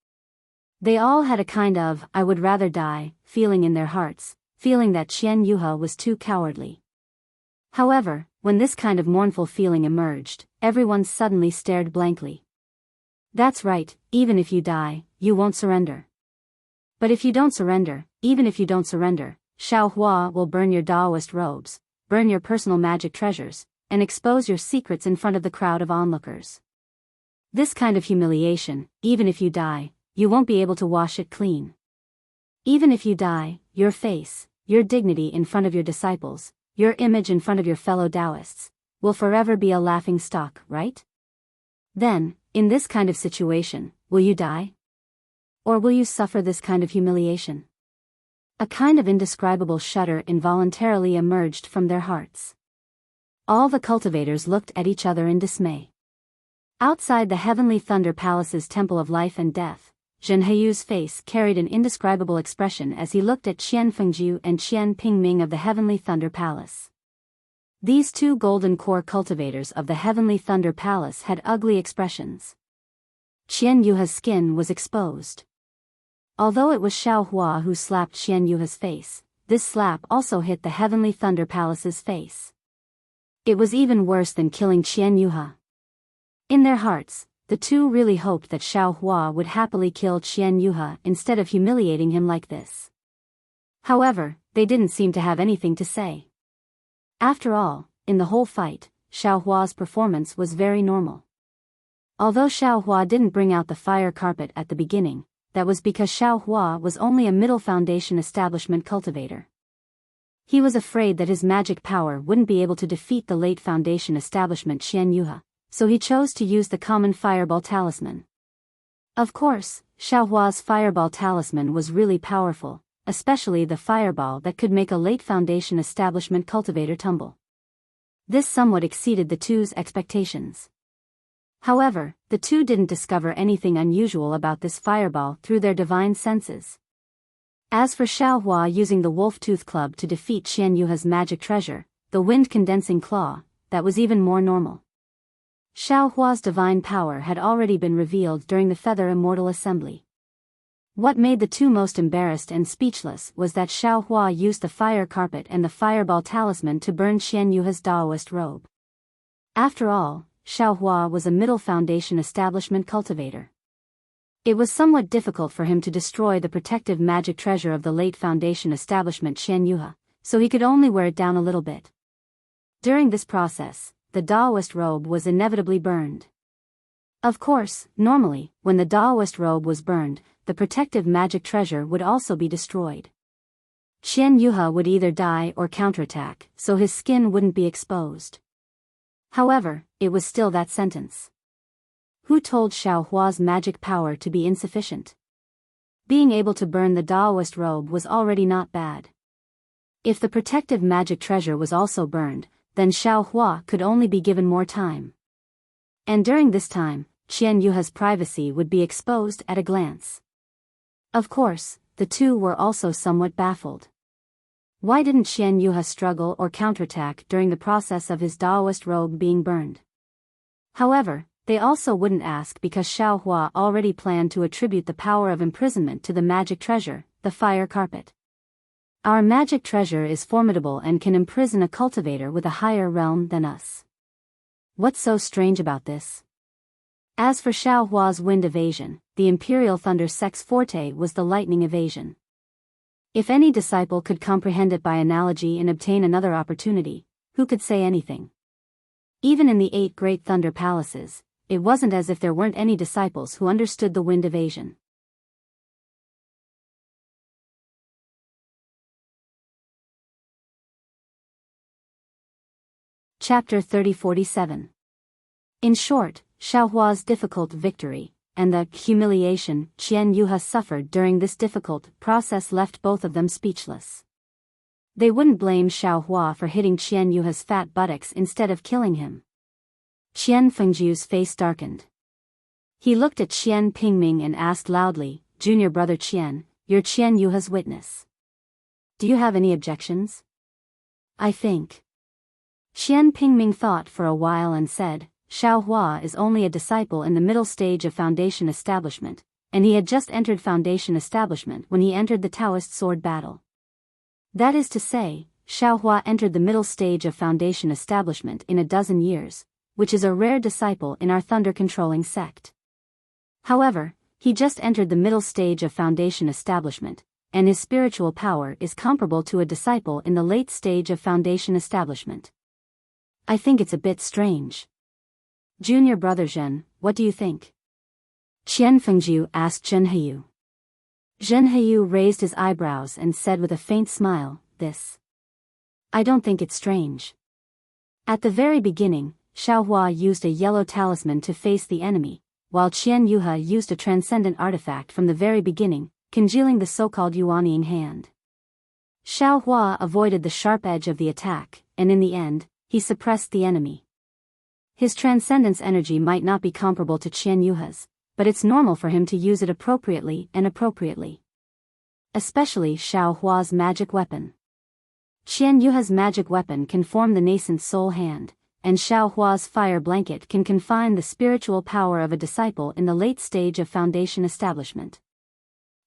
A: They all had a kind of, I would rather die, feeling in their hearts, feeling that Qian Yuha was too cowardly. However, when this kind of mournful feeling emerged, everyone suddenly stared blankly. That's right, even if you die, you won't surrender. But if you don't surrender, even if you don't surrender, Xiao Hua will burn your Daoist robes, burn your personal magic treasures, and expose your secrets in front of the crowd of onlookers. This kind of humiliation, even if you die, you won't be able to wash it clean. Even if you die, your face, your dignity in front of your disciples, your image in front of your fellow Taoists, will forever be a laughing stock, right? Then, in this kind of situation, will you die? Or will you suffer this kind of humiliation? A kind of indescribable shudder involuntarily emerged from their hearts. All the cultivators looked at each other in dismay. Outside the Heavenly Thunder Palace's Temple of Life and Death, Zhen Heiyu's face carried an indescribable expression as he looked at Qian Fengjiu and Qian Pingming of the Heavenly Thunder Palace. These 2 golden core cultivators of the Heavenly Thunder Palace had ugly expressions. Qian Yuha's skin was exposed. Although it was Xiao Hua who slapped Qian Yuha's face, this slap also hit the Heavenly Thunder Palace's face. It was even worse than killing Qian Yuha. In their hearts, the 2 really hoped that Xiao Hua would happily kill Qian Yuha instead of humiliating him like this. However, they didn't seem to have anything to say. After all, in the whole fight, Xiao Hua's performance was very normal. Although Xiao Hua didn't bring out the fire carpet at the beginning, that was because Xiao Hua was only a middle foundation establishment cultivator. He was afraid that his magic power wouldn't be able to defeat the late foundation establishment Qian Yuha, so he chose to use the common fireball talisman. Of course, Xiaohua's fireball talisman was really powerful, especially the fireball that could make a late Foundation establishment cultivator tumble. This somewhat exceeded the two's expectations. However, the two didn't discover anything unusual about this fireball through their divine senses. As for Xiaohua using the wolf-tooth club to defeat Qian Yuha's magic treasure, the wind-condensing claw, that was even more normal. Xiaohua's divine power had already been revealed during the Feather Immortal Assembly. What made the two most embarrassed and speechless was that Xiaohua used the fire carpet and the fireball talisman to burn Qian Yuha's Daoist robe. After all, Xiaohua was a middle Foundation establishment cultivator. It was somewhat difficult for him to destroy the protective magic treasure of the late Foundation establishment Qian Yuha, so he could only wear it down a little bit. During this process, the Daoist robe was inevitably burned. Of course, normally, when the Daoist robe was burned, the protective magic treasure would also be destroyed. Qian Yuha would either die or counterattack, so his skin wouldn't be exposed. However, it was still that sentence. Who told Xiaohua's magic power to be insufficient? Being able to burn the Daoist robe was already not bad. If the protective magic treasure was also burned, then Xiaohua could only be given more time. And during this time, Qian Yuha's privacy would be exposed at a glance. Of course, the two were also somewhat baffled. Why didn't Qian Yuha struggle or counterattack during the process of his Daoist robe being burned? However, they also wouldn't ask because Xiaohua already planned to attribute the power of imprisonment to the magic treasure, the fire carpet. Our magic treasure is formidable and can imprison a cultivator with a higher realm than us. What's so strange about this? As for Xiaohua's wind evasion, the Imperial Thunder Sect's forte was the lightning evasion. If any disciple could comprehend it by analogy and obtain another opportunity, who could say anything? Even in the 8 great thunder palaces, it wasn't as if there weren't any disciples who understood the wind evasion. Chapter 3047. In short, Xiaohua's difficult victory, and the humiliation Qian Yuha suffered during this difficult process left both of them speechless. They wouldn't blame Xiaohua for hitting Qian Yuha's fat buttocks instead of killing him. Qian Fengjiu's face darkened. He looked at Qian Pingming and asked loudly, "Junior brother Qian, you're Qian Yuha's witness. Do you have any objections?" "I think." Qian Pingming thought for a while and said, Xiaohua is only a disciple in the middle stage of Foundation establishment, and he had just entered Foundation establishment when he entered the Taoist sword battle. That is to say, Xiaohua entered the middle stage of Foundation establishment in a dozen years, which is a rare disciple in our thunder-controlling sect. However, he just entered the middle stage of Foundation establishment, and his spiritual power is comparable to a disciple in the late stage of Foundation establishment. I think it's a bit strange. Junior brother Zhen, what do you think? Qian Fengjiu asked Zhen Heyu. Zhen Heyu raised his eyebrows and said with a faint smile, "This. I don't think it's strange." At the very beginning, Xiaohua used a yellow talisman to face the enemy, while Qian Yuha used a transcendent artifact from the very beginning, congealing the so-called Yuanying hand. Xiaohua avoided the sharp edge of the attack, and in the end, he suppressed the enemy. His transcendence energy might not be comparable to Qian Yuha's, but it's normal for him to use it appropriately and appropriately. Especially Xiaohua's magic weapon. Qian Yuha's magic weapon can form the nascent soul hand, and Xiaohua's fire blanket can confine the spiritual power of a disciple in the late stage of Foundation establishment.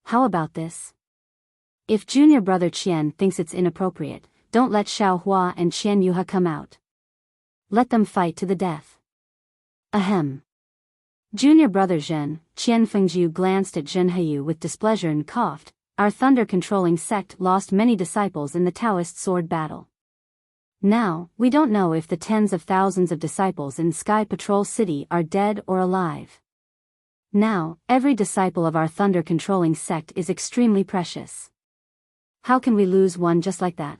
A: How about this? If junior brother Qian thinks it's inappropriate, don't let Xiaohua and Qian Yuha come out. Let them fight to the death. Ahem. Junior brother Zhen, Qian Fengjiu glanced at Zhen Heyu with displeasure and coughed. Our thunder-controlling sect lost many disciples in the Taoist sword battle. Now, we don't know if the tens of thousands of disciples in Sky Patrol City are dead or alive. Now, every disciple of our thunder-controlling sect is extremely precious. How can we lose one just like that?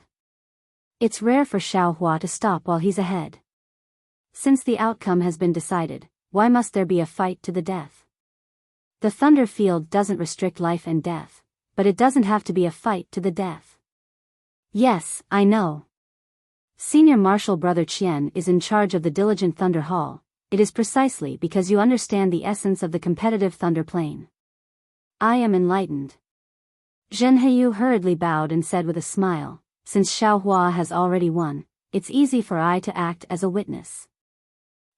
A: It's rare for Xiaohua to stop while he's ahead. Since the outcome has been decided, why must there be a fight to the death? The thunder field doesn't restrict life and death, but it doesn't have to be a fight to the death. Yes, I know. Senior Marshal Brother Qian is in charge of the Diligent Thunder Hall. It is precisely because you understand the essence of the competitive thunder plane. I am enlightened. Zhen Heyu hurriedly bowed and said with a smile, since Xiao Hua has already won, it's easy for I to act as a witness.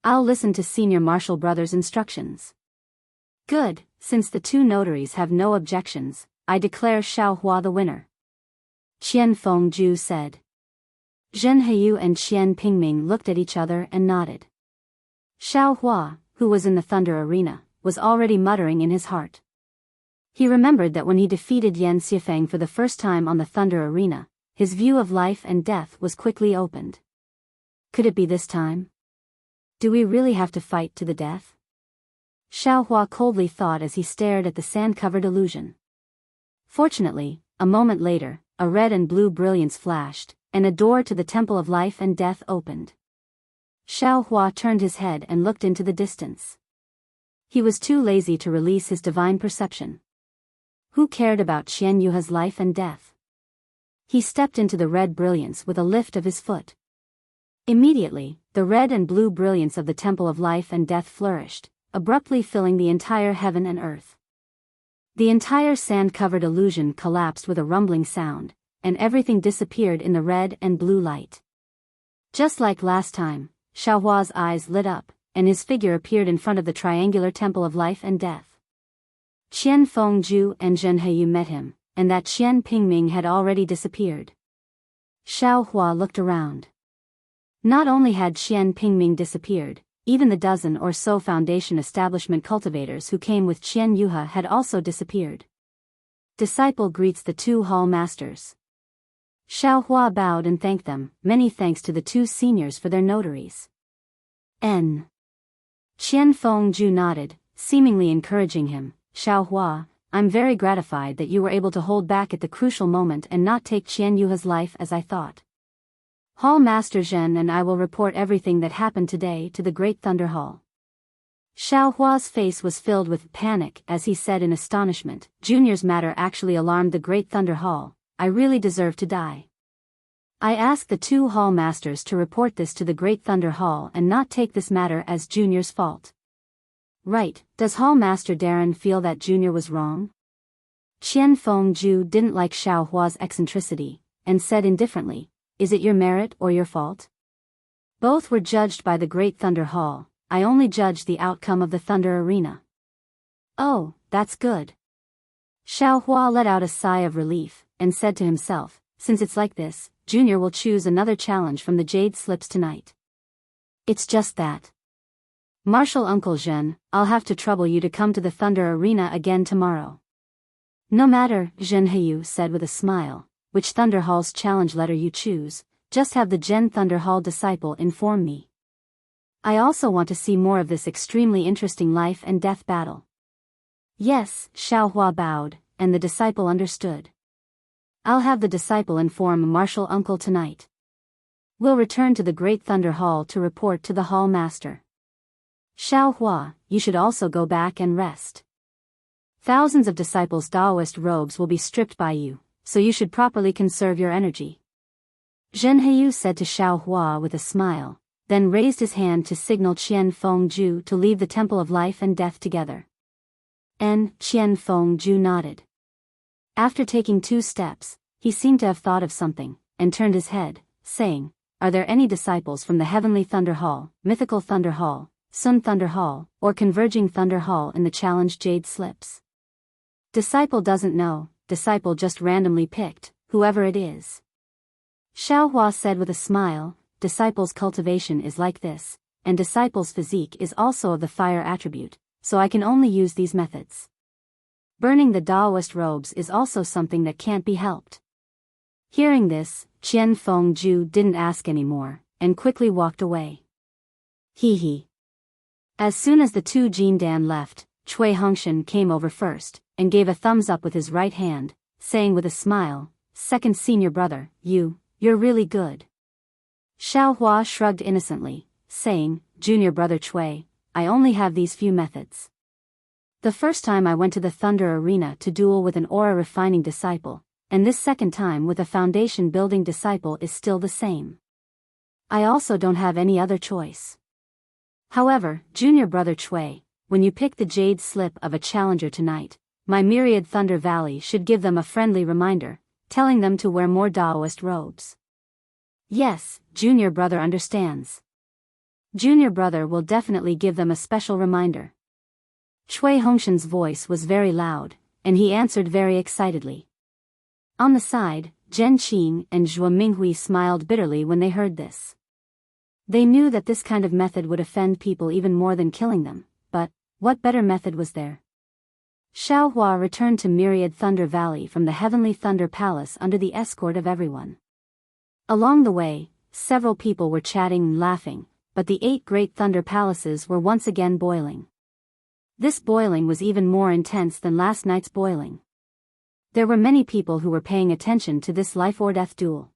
A: I'll listen to Senior Marshal Brother's instructions. Good, since the two notaries have no objections, I declare Xiao Hua the winner. Qian Fengju said. Zhen Heyu and Qian Pingming looked at each other and nodded. Xiao Hua, who was in the thunder arena, was already muttering in his heart. He remembered that when he defeated Yan Xifeng for the first time on the thunder arena, his view of life and death was quickly opened. Could it be this time? Do we really have to fight to the death? Xiao Hua coldly thought as he stared at the sand-covered illusion. Fortunately, a moment later, a red and blue brilliance flashed, and a door to the Temple of Life and Death opened. Xiao Hua turned his head and looked into the distance. He was too lazy to release his divine perception. Who cared about Qian Yuha's life and death? He stepped into the red brilliance with a lift of his foot. Immediately, the red and blue brilliance of the Temple of Life and Death flourished, abruptly filling the entire heaven and earth. The entire sand-covered illusion collapsed with a rumbling sound, and everything disappeared in the red and blue light. Just like last time, Xiao Hua's eyes lit up, and his figure appeared in front of the triangular Temple of Life and Death. Qian Fengju and Zhen Heyu met him, and that Qian Pingming had already disappeared. Xiao Hua looked around. Not only had Qian Pingming disappeared, even the dozen or so Foundation establishment cultivators who came with Qian Yuha had also disappeared. Disciple greets the two hall masters. Xiao Hua bowed and thanked them, many thanks to the two seniors for their notaries. Qian Fengju nodded, seemingly encouraging him. Xiao Hua, I'm very gratified that you were able to hold back at the crucial moment and not take Qian Yuha's life as I thought. Hall Master Zhen and I will report everything that happened today to the Great Thunder Hall. Xiao Hua's face was filled with panic as he said in astonishment, Junior's matter actually alarmed the Great Thunder Hall. I really deserve to die. I ask the two Hall Masters to report this to the Great Thunder Hall and not take this matter as Junior's fault. Right, does Hall Master Darren feel that Junior was wrong? Qian Fengju didn't like Xiao Hua's eccentricity, and said indifferently, is it your merit or your fault? Both were judged by the Great Thunder Hall, I only judge the outcome of the Thunder Arena. Oh, that's good. Xiao Hua let out a sigh of relief, and said to himself, since it's like this, Junior will choose another challenge from the Jade Slips tonight. It's just that. Marshal Uncle Zhen, I'll have to trouble you to come to the Thunder Arena again tomorrow. No matter, Zhen Heyu said with a smile, which Thunder Hall's challenge letter you choose, just have the Gen Thunder Hall disciple inform me. I also want to see more of this extremely interesting life and death battle. Yes, Xiao Hua bowed, and the disciple understood. I'll have the disciple inform Marshal Uncle tonight. We'll return to the Great Thunder Hall to report to the Hall Master. Xiao Hua, you should also go back and rest. Thousands of disciples' Taoist robes will be stripped by you, so you should properly conserve your energy. Zhen Heyu said to Xiao Hua with a smile, then raised his hand to signal Qian Fengju to leave the Temple of Life and Death together. And Qian Fengju nodded. After taking 2 steps, he seemed to have thought of something, and turned his head, saying, are there any disciples from the Heavenly Thunder Hall, Mythical Thunder Hall, Sun Thunder Hall, or Converging Thunder Hall in the challenge Jade Slips? Disciple doesn't know, disciple just randomly picked, whoever it is. Xiao Hua said with a smile, disciple's cultivation is like this, and disciple's physique is also of the fire attribute, so I can only use these methods. Burning the Taoist robes is also something that can't be helped. Hearing this, Qian Fengju didn't ask any more, and quickly walked away. He. As soon as the two Jin Dan left, Cui Hongshan came over first, and gave a thumbs up with his right hand, saying with a smile, second senior brother, you're really good. Xiao Hua shrugged innocently, saying, Junior Brother Chui, I only have these few methods. The first time I went to the Thunder Arena to duel with an aura refining disciple, and this second time with a foundation building disciple is still the same. I also don't have any other choice. However, Junior Brother Chui, when you pick the jade slip of a challenger tonight, my myriad Thunder Valley should give them a friendly reminder, telling them to wear more Daoist robes. Yes, Junior Brother understands. Junior Brother will definitely give them a special reminder. Chui Hongshan's voice was very loud, and he answered very excitedly. On the side, Zhen Qing and Zhuo Minghui smiled bitterly when they heard this. They knew that this kind of method would offend people even more than killing them, but what better method was there? Xiaohua returned to Myriad Thunder Valley from the Heavenly Thunder Palace under the escort of everyone. Along the way, several people were chatting and laughing, but the 8 great Thunder Palaces were once again boiling. This boiling was even more intense than last night's boiling. There were many people who were paying attention to this life or death duel.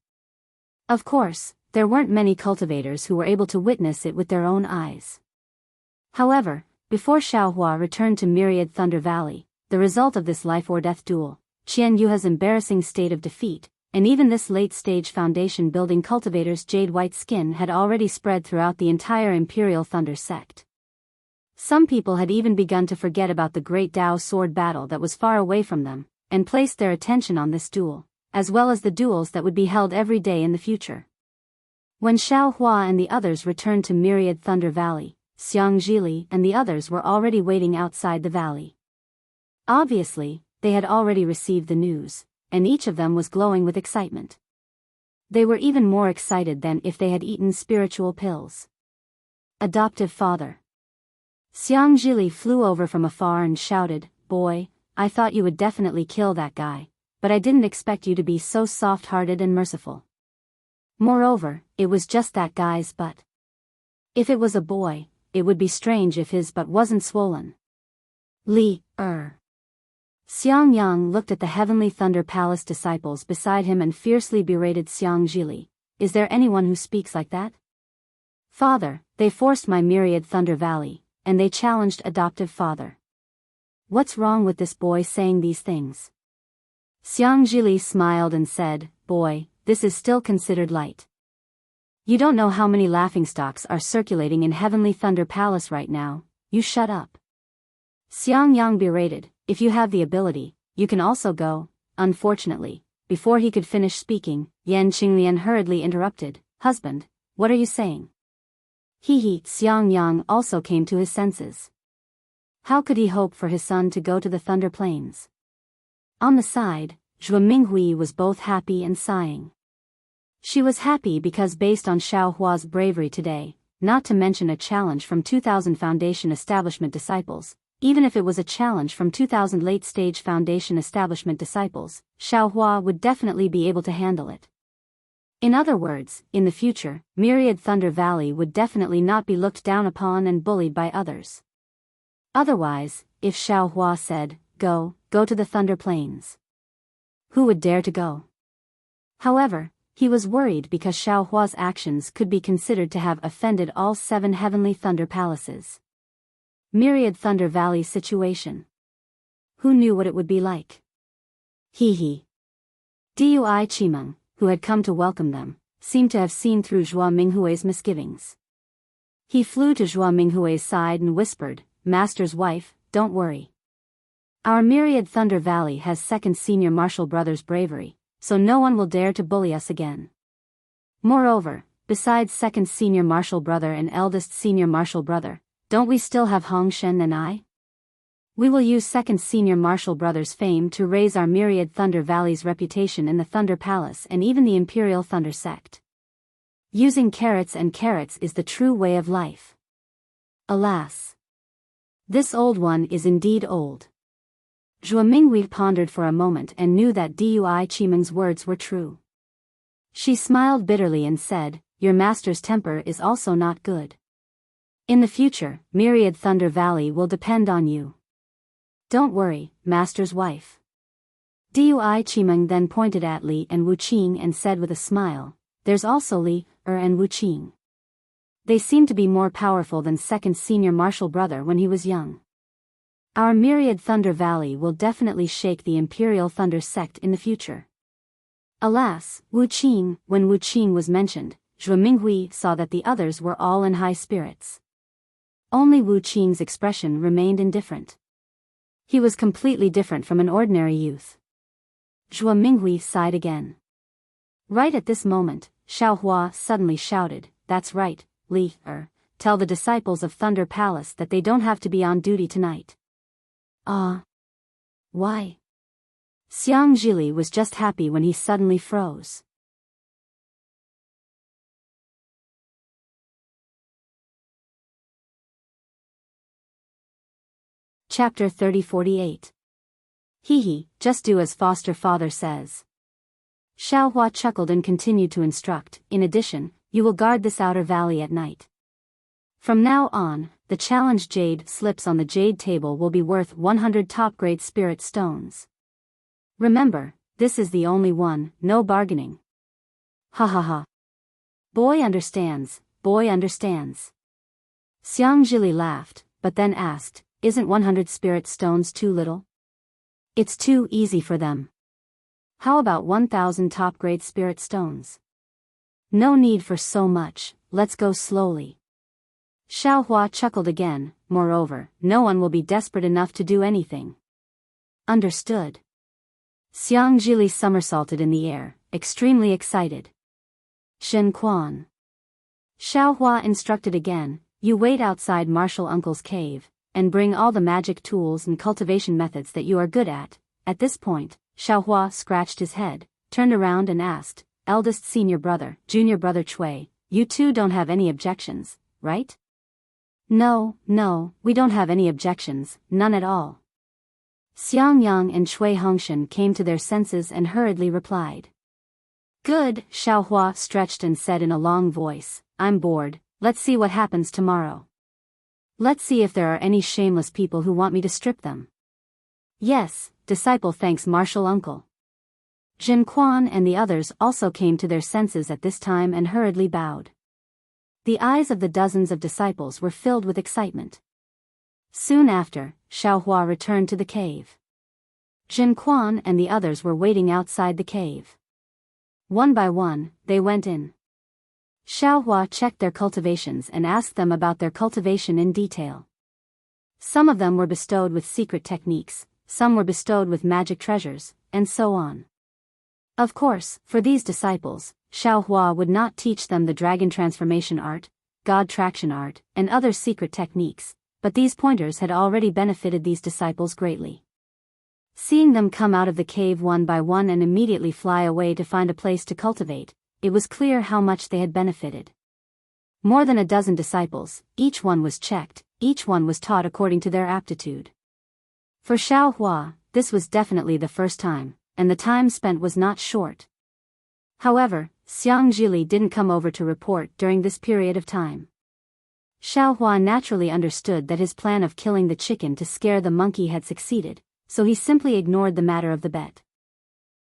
A: Of course, there weren't many cultivators who were able to witness it with their own eyes. However, before Xiaohua returned to Myriad Thunder Valley, the result of this life or death duel, Qian Yuha's embarrassing state of defeat, and even this late-stage foundation building cultivator's jade white skin had already spread throughout the entire Imperial Thunder sect. Some people had even begun to forget about the great Dao sword battle that was far away from them, and placed their attention on this duel, as well as the duels that would be held every day in the future. When Xiaohua and the others returned to Myriad Thunder Valley, Xiang Zhili and the others were already waiting outside the valley. Obviously, they had already received the news, and each of them was glowing with excitement. They were even more excited than if they had eaten spiritual pills. Adoptive father. Xiang Zhili flew over from afar and shouted, "Boy, I thought you would definitely kill that guy, but I didn't expect you to be so soft-hearted and merciful. Moreover, it was just that guy's butt. If it was a boy, it would be strange if his butt wasn't swollen." Xiang Yang looked at the Heavenly Thunder Palace disciples beside him and fiercely berated Xiang Zhili. "Is there anyone who speaks like that? Father, they forced my Myriad Thunder Valley, and they challenged adoptive father. What's wrong with this boy saying these things?" Xiang Zhili smiled and said, "Boy, this is still considered light. You don't know how many laughingstocks are circulating in Heavenly Thunder Palace right now, you shut up." Xiang Yang berated, "If you have the ability, you can also go." Unfortunately, before he could finish speaking, Yan Qinglian hurriedly interrupted, "Husband, what are you saying?" Xiang Yang also came to his senses. How could he hope for his son to go to the Thunder Plains? On the side, Zhuo Minghui was both happy and sighing. She was happy because based on Xiaohua's bravery today, not to mention a challenge from 2,000 Foundation Establishment disciples, even if it was a challenge from 2,000 late-stage Foundation Establishment disciples, Xiaohua would definitely be able to handle it. In other words, in the future, Myriad Thunder Valley would definitely not be looked down upon and bullied by others. Otherwise, if Xiaohua said, go to the Thunder Plains, who would dare to go? However, he was worried because Xiaohua's actions could be considered to have offended all 7 Heavenly Thunder Palaces. Myriad Thunder Valley situation. Who knew what it would be like? Dui Qimeng, who had come to welcome them, seemed to have seen through Zhuo Minghui's misgivings. He flew to Zhuo Minghui's side and whispered, "Master's wife, don't worry. Our Myriad Thunder Valley has second senior martial brother's bravery, so no one will dare to bully us again. Moreover, besides second senior martial brother and eldest senior martial brother, don't we still have Hongshan and I? We will use second senior martial brother's fame to raise our Myriad Thunder Valley's reputation in the Thunder Palace and even the Imperial Thunder Sect. Using carrots and carrots is the true way of life. Alas! This old one is indeed old." Zhuo Minghui pondered for a moment and knew that Dui Qimeng's words were true. She smiled bitterly and said, "Your master's temper is also not good. In the future, Myriad Thunder Valley will depend on you. Don't worry, master's wife." Dui Qimeng then pointed at Li and Wuqing and said with a smile, "There's also Li, and Wuqing. They seem to be more powerful than second senior martial brother when he was young. Our myriad Thunder Valley will definitely shake the Imperial Thunder sect in the future. Alas, Wu Qing, when Wu Qing was mentioned, Zhuo Minghui saw that the others were all in high spirits. Only Wu Qing's expression remained indifferent. He was completely different from an ordinary youth. Zhuo Minghui sighed again. Right at this moment, Xiaohua suddenly shouted, "That's right, Li Er, tell the disciples of Thunder Palace that they don't have to be on duty tonight." Why? Xiang Zhili was just happy when he suddenly froze. Chapter 30-48. Hee, just do as foster father says. Xiaohua chuckled and continued to instruct, in addition, you will guard this outer valley at night. From now on, the challenge jade slips on the jade table will be worth 100 top-grade spirit stones. Remember, this is the only one, no bargaining. Ha ha ha. Boy understands, boy understands. Xiang Zhili laughed, but then asked, isn't 100 spirit stones too little? It's too easy for them. How about 1,000 top-grade spirit stones? No need for so much, let's go slowly. Xiaohua chuckled again, moreover, no one will be desperate enough to do anything. Understood. Xiang Zhili somersaulted in the air, extremely excited. Shen Quan. Xiaohua instructed again, you wait outside Martial Uncle's cave, and bring all the magic tools and cultivation methods that you are good at. At this point, Xiaohua scratched his head, turned around and asked, eldest senior brother, junior brother Cui, you two don't have any objections, right? No, we don't have any objections, none at all. Xiang Yang and Cui Hongshan came to their senses and hurriedly replied. Good, Xiaohua stretched and said in a long voice, I'm bored, let's see what happens tomorrow. Let's see if there are any shameless people who want me to strip them. Yes, disciple thanks martial uncle. Jin Quan and the others also came to their senses at this time and hurriedly bowed. The eyes of the dozens of disciples were filled with excitement. Soon after, Xiaohua returned to the cave. Jin Quan and the others were waiting outside the cave. One by one, they went in. Xiaohua checked their cultivations and asked them about their cultivation in detail. Some of them were bestowed with secret techniques, some were bestowed with magic treasures, and so on. Of course, for these disciples, Xiaohua would not teach them the dragon transformation art, god traction art, and other secret techniques, but these pointers had already benefited these disciples greatly. Seeing them come out of the cave one by one and immediately fly away to find a place to cultivate, it was clear how much they had benefited. More than a dozen disciples, each one was checked, each one was taught according to their aptitude. For Xiaohua, this was definitely the first time, and the time spent was not short. However, Xiang Zhili didn't come over to report during this period of time. Xiaohua naturally understood that his plan of killing the chicken to scare the monkey had succeeded, so he simply ignored the matter of the bet.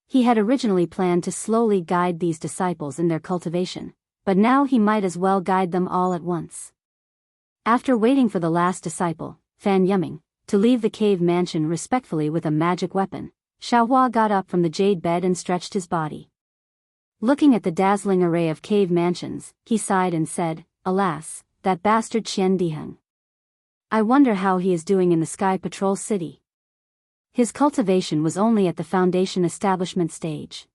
A: He had originally planned to slowly guide these disciples in their cultivation, but now he might as well guide them all at once. After waiting for the last disciple, Fan Yumming, to leave the cave mansion respectfully with a magic weapon, Xiaohua got up from the jade bed and stretched his body. Looking at the dazzling array of cave mansions, he sighed and said, alas, that bastard Qian Diheng. I wonder how he is doing in the Sky Patrol City. His cultivation was only at the Foundation establishment stage.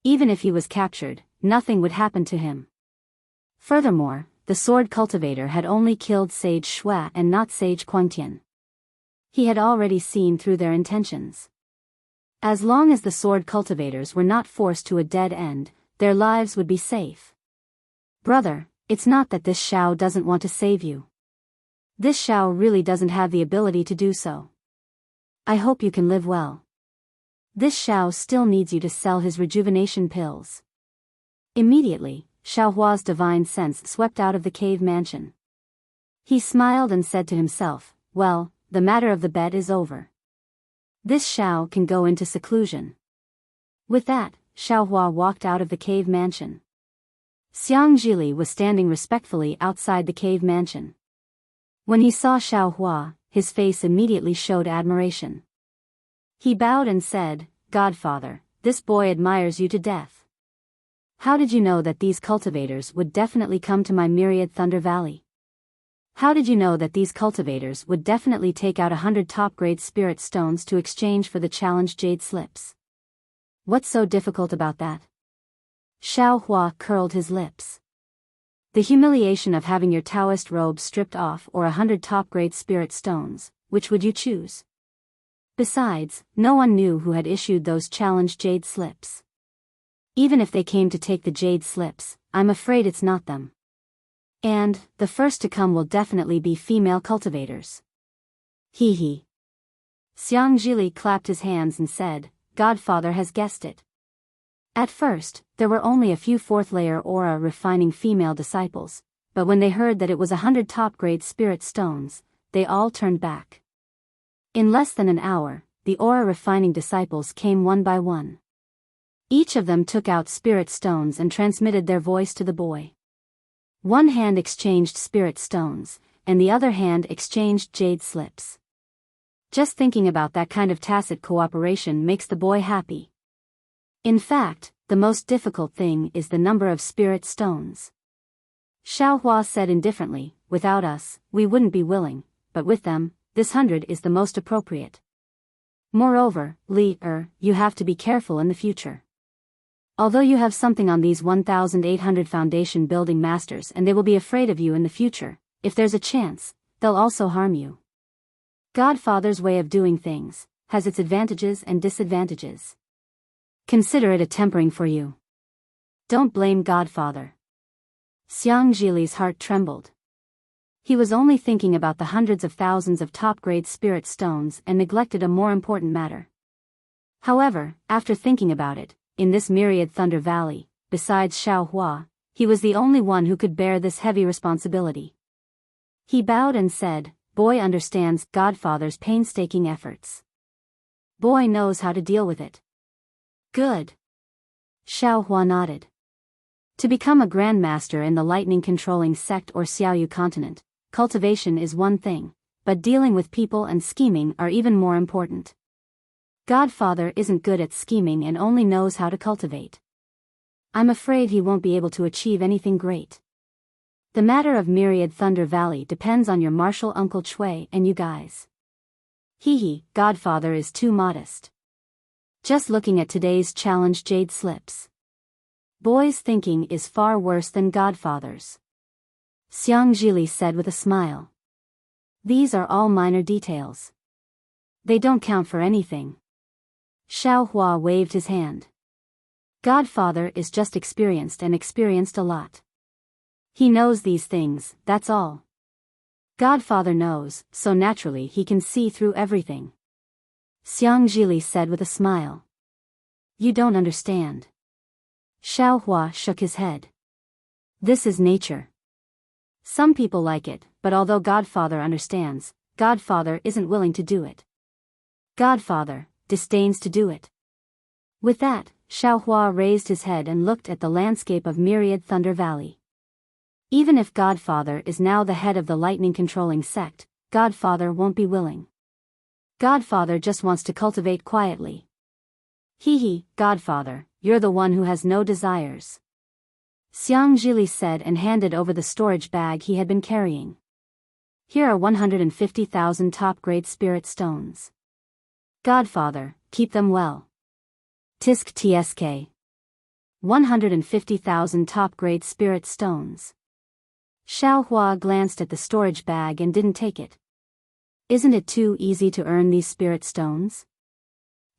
A: Even if he was captured, nothing would happen to him. Furthermore, the sword cultivator had only killed Sage Shui and not Sage Quangtian. He had already seen through their intentions. As long as the sword cultivators were not forced to a dead end, their lives would be safe. Brother, it's not that this Shao doesn't want to save you. This Shao really doesn't have the ability to do so. I hope you can live well. This Shao still needs you to sell his rejuvenation pills. Immediately, Xiaohua's divine sense swept out of the cave mansion. He smiled and said to himself, well, the matter of the bet is over. This Shao can go into seclusion. With that, Xiaohua walked out of the cave mansion. Xiang Zhili was standing respectfully outside the cave mansion. When he saw Xiaohua, his face immediately showed admiration. He bowed and said, "Godfather, this boy admires you to death. How did you know that these cultivators would definitely come to my myriad Thunder Valley? How did you know that these cultivators would definitely take out 100 top-grade spirit stones to exchange for the challenge jade slips? What's so difficult about that?" Xiaohua curled his lips. The humiliation of having your Taoist robe stripped off or 100 top-grade spirit stones, which would you choose? Besides, no one knew who had issued those challenge jade slips. Even if they came to take the jade slips, I'm afraid it's not them. And, the first to come will definitely be female cultivators. Hee hee. Xiang Zhili clapped his hands and said, "Godfather has guessed it." At first, there were only a few fourth-layer aura refining female disciples, but when they heard that it was 100 top-grade spirit stones, they all turned back. In less than an hour, the aura refining disciples came one by one. Each of them took out spirit stones and transmitted their voice to the boy. One hand exchanged spirit stones, and the other hand exchanged jade slips. Just thinking about that kind of tacit cooperation makes the boy happy. In fact, the most difficult thing is the number of spirit stones. Xiaohua said indifferently, "Without us, we wouldn't be willing, but with them, this 100 is the most appropriate. Moreover, you have to be careful in the future. Although you have something on these 1,800 foundation building masters and they will be afraid of you in the future, if there's a chance, they'll also harm you. Godfather's way of doing things has its advantages and disadvantages. Consider it a tempering for you. Don't blame Godfather." Xiang Zhili's heart trembled. He was only thinking about the hundreds of thousands of top-grade spirit stones and neglected a more important matter. However, after thinking about it, in this myriad Thunder Valley, besides Xiaohua, he was the only one who could bear this heavy responsibility. He bowed and said, "Boy understands Godfather's painstaking efforts. Boy knows how to deal with it." "Good." Xiaohua nodded. To become a grandmaster in the lightning-controlling sect or Xiaoyu continent, cultivation is one thing, but dealing with people and scheming are even more important. Godfather isn't good at scheming and only knows how to cultivate. I'm afraid he won't be able to achieve anything great. The matter of Myriad Thunder Valley depends on your martial Uncle Chui and you guys. Hee, Godfather is too modest. Just looking at today's challenge jade slips. Boy's thinking is far worse than Godfather's. Xiang Zhili said with a smile. These are all minor details. They don't count for anything. Xiaohua waved his hand. Godfather is just experienced and experienced a lot. He knows these things, that's all. Godfather knows, so naturally he can see through everything. Xiang Zhili said with a smile. You don't understand. Xiaohua shook his head. This is nature. Some people like it, but although Godfather understands, Godfather isn't willing to do it. Godfather disdains to do it. With that, Xiaohua raised his head and looked at the landscape of Myriad Thunder Valley. Even if Godfather is now the head of the lightning-controlling sect, Godfather won't be willing. Godfather just wants to cultivate quietly. Godfather, you're the one who has no desires. Xiang Zhili said and handed over the storage bag he had been carrying. Here are 150,000 top-grade spirit stones. Godfather, keep them well. Tisk tsk. 150,000 top-grade spirit stones. Xiaohua glanced at the storage bag and didn't take it. Isn't it too easy to earn these spirit stones?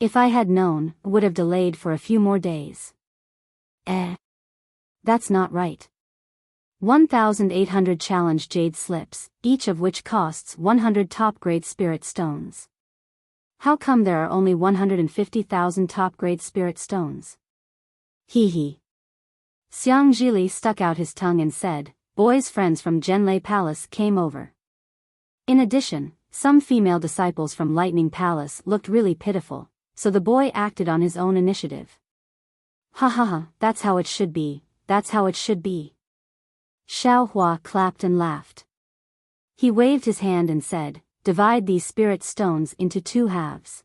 A: If I had known, would have delayed for a few more days. That's not right. 1,800 challenge jade slips, each of which costs 100 top-grade spirit stones. How come there are only 150,000 top-grade spirit stones? Xiang Zhili stuck out his tongue and said, Boy's friends from Zhenlei Palace came over. In addition, some female disciples from Lightning Palace looked really pitiful, so the boy acted on his own initiative. That's how it should be, that's how it should be. Xiao Hua clapped and laughed. He waved his hand and said, divide these spirit stones into 2 halves.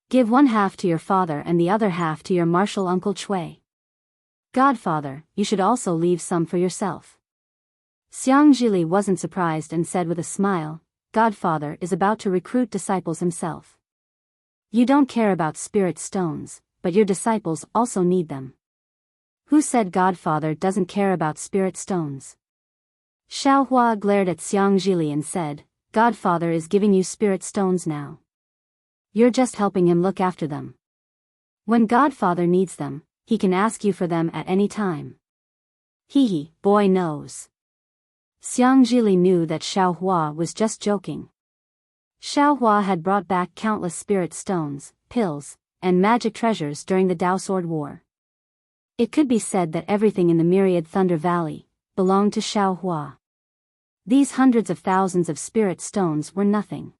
A: Give 1 half to your father and the other half to your martial uncle Chui. Godfather, you should also leave some for yourself. Xiang Zhili wasn't surprised and said with a smile, Godfather is about to recruit disciples himself. You don't care about spirit stones, but your disciples also need them. Who said Godfather doesn't care about spirit stones? Xiao Hua glared at Xiang Zhili and said, Godfather is giving you spirit stones now. You're just helping him look after them. When Godfather needs them, he can ask you for them at any time. Hee, boy knows. Xiang Zhili knew that Xiao Hua was just joking. Xiao Hua had brought back countless spirit stones, pills, and magic treasures during the Dao Sword War. It could be said that everything in the Myriad Thunder Valley belonged to Xiao Hua. These hundreds of thousands of spirit stones were nothing.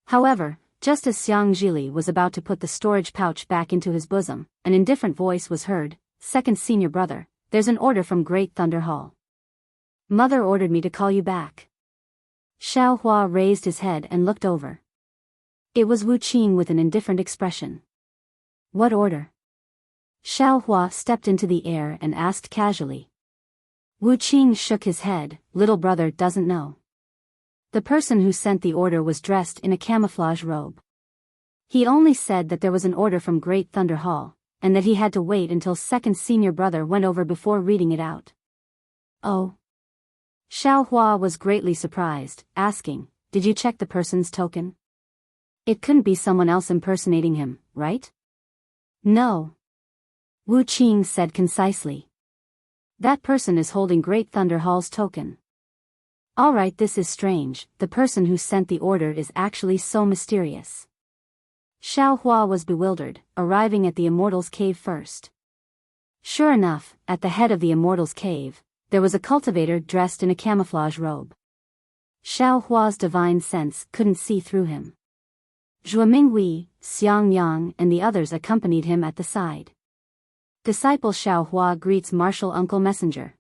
A: However, just as Xiang Zhili was about to put the storage pouch back into his bosom, an indifferent voice was heard, Second senior brother, there's an order from Great Thunder Hall. Mother ordered me to call you back. Xiao Hua raised his head and looked over. It was Wu Qing with an indifferent expression. What order? Xiao Hua stepped into the air and asked casually. Wu Qing shook his head, little brother doesn't know. The person who sent the order was dressed in a camouflage robe. He only said that there was an order from Great Thunder Hall, and that he had to wait until second senior brother went over before reading it out. Oh. Xiao Hua was greatly surprised, asking, did you check the person's token? It couldn't be someone else impersonating him, right? No. Wu Qing said concisely. That person is holding Great Thunder Hall's token. Alright, this is strange, the person who sent the order is actually so mysterious. Xiao Hua was bewildered, arriving at the Immortal's cave first. Sure enough, at the head of the Immortal's cave, there was a cultivator dressed in a camouflage robe. Xiao Hua's divine sense couldn't see through him. Zhuo Minghui, Xiang Yang and the others accompanied him at the side. Disciple Xiao Hua greets martial uncle messenger.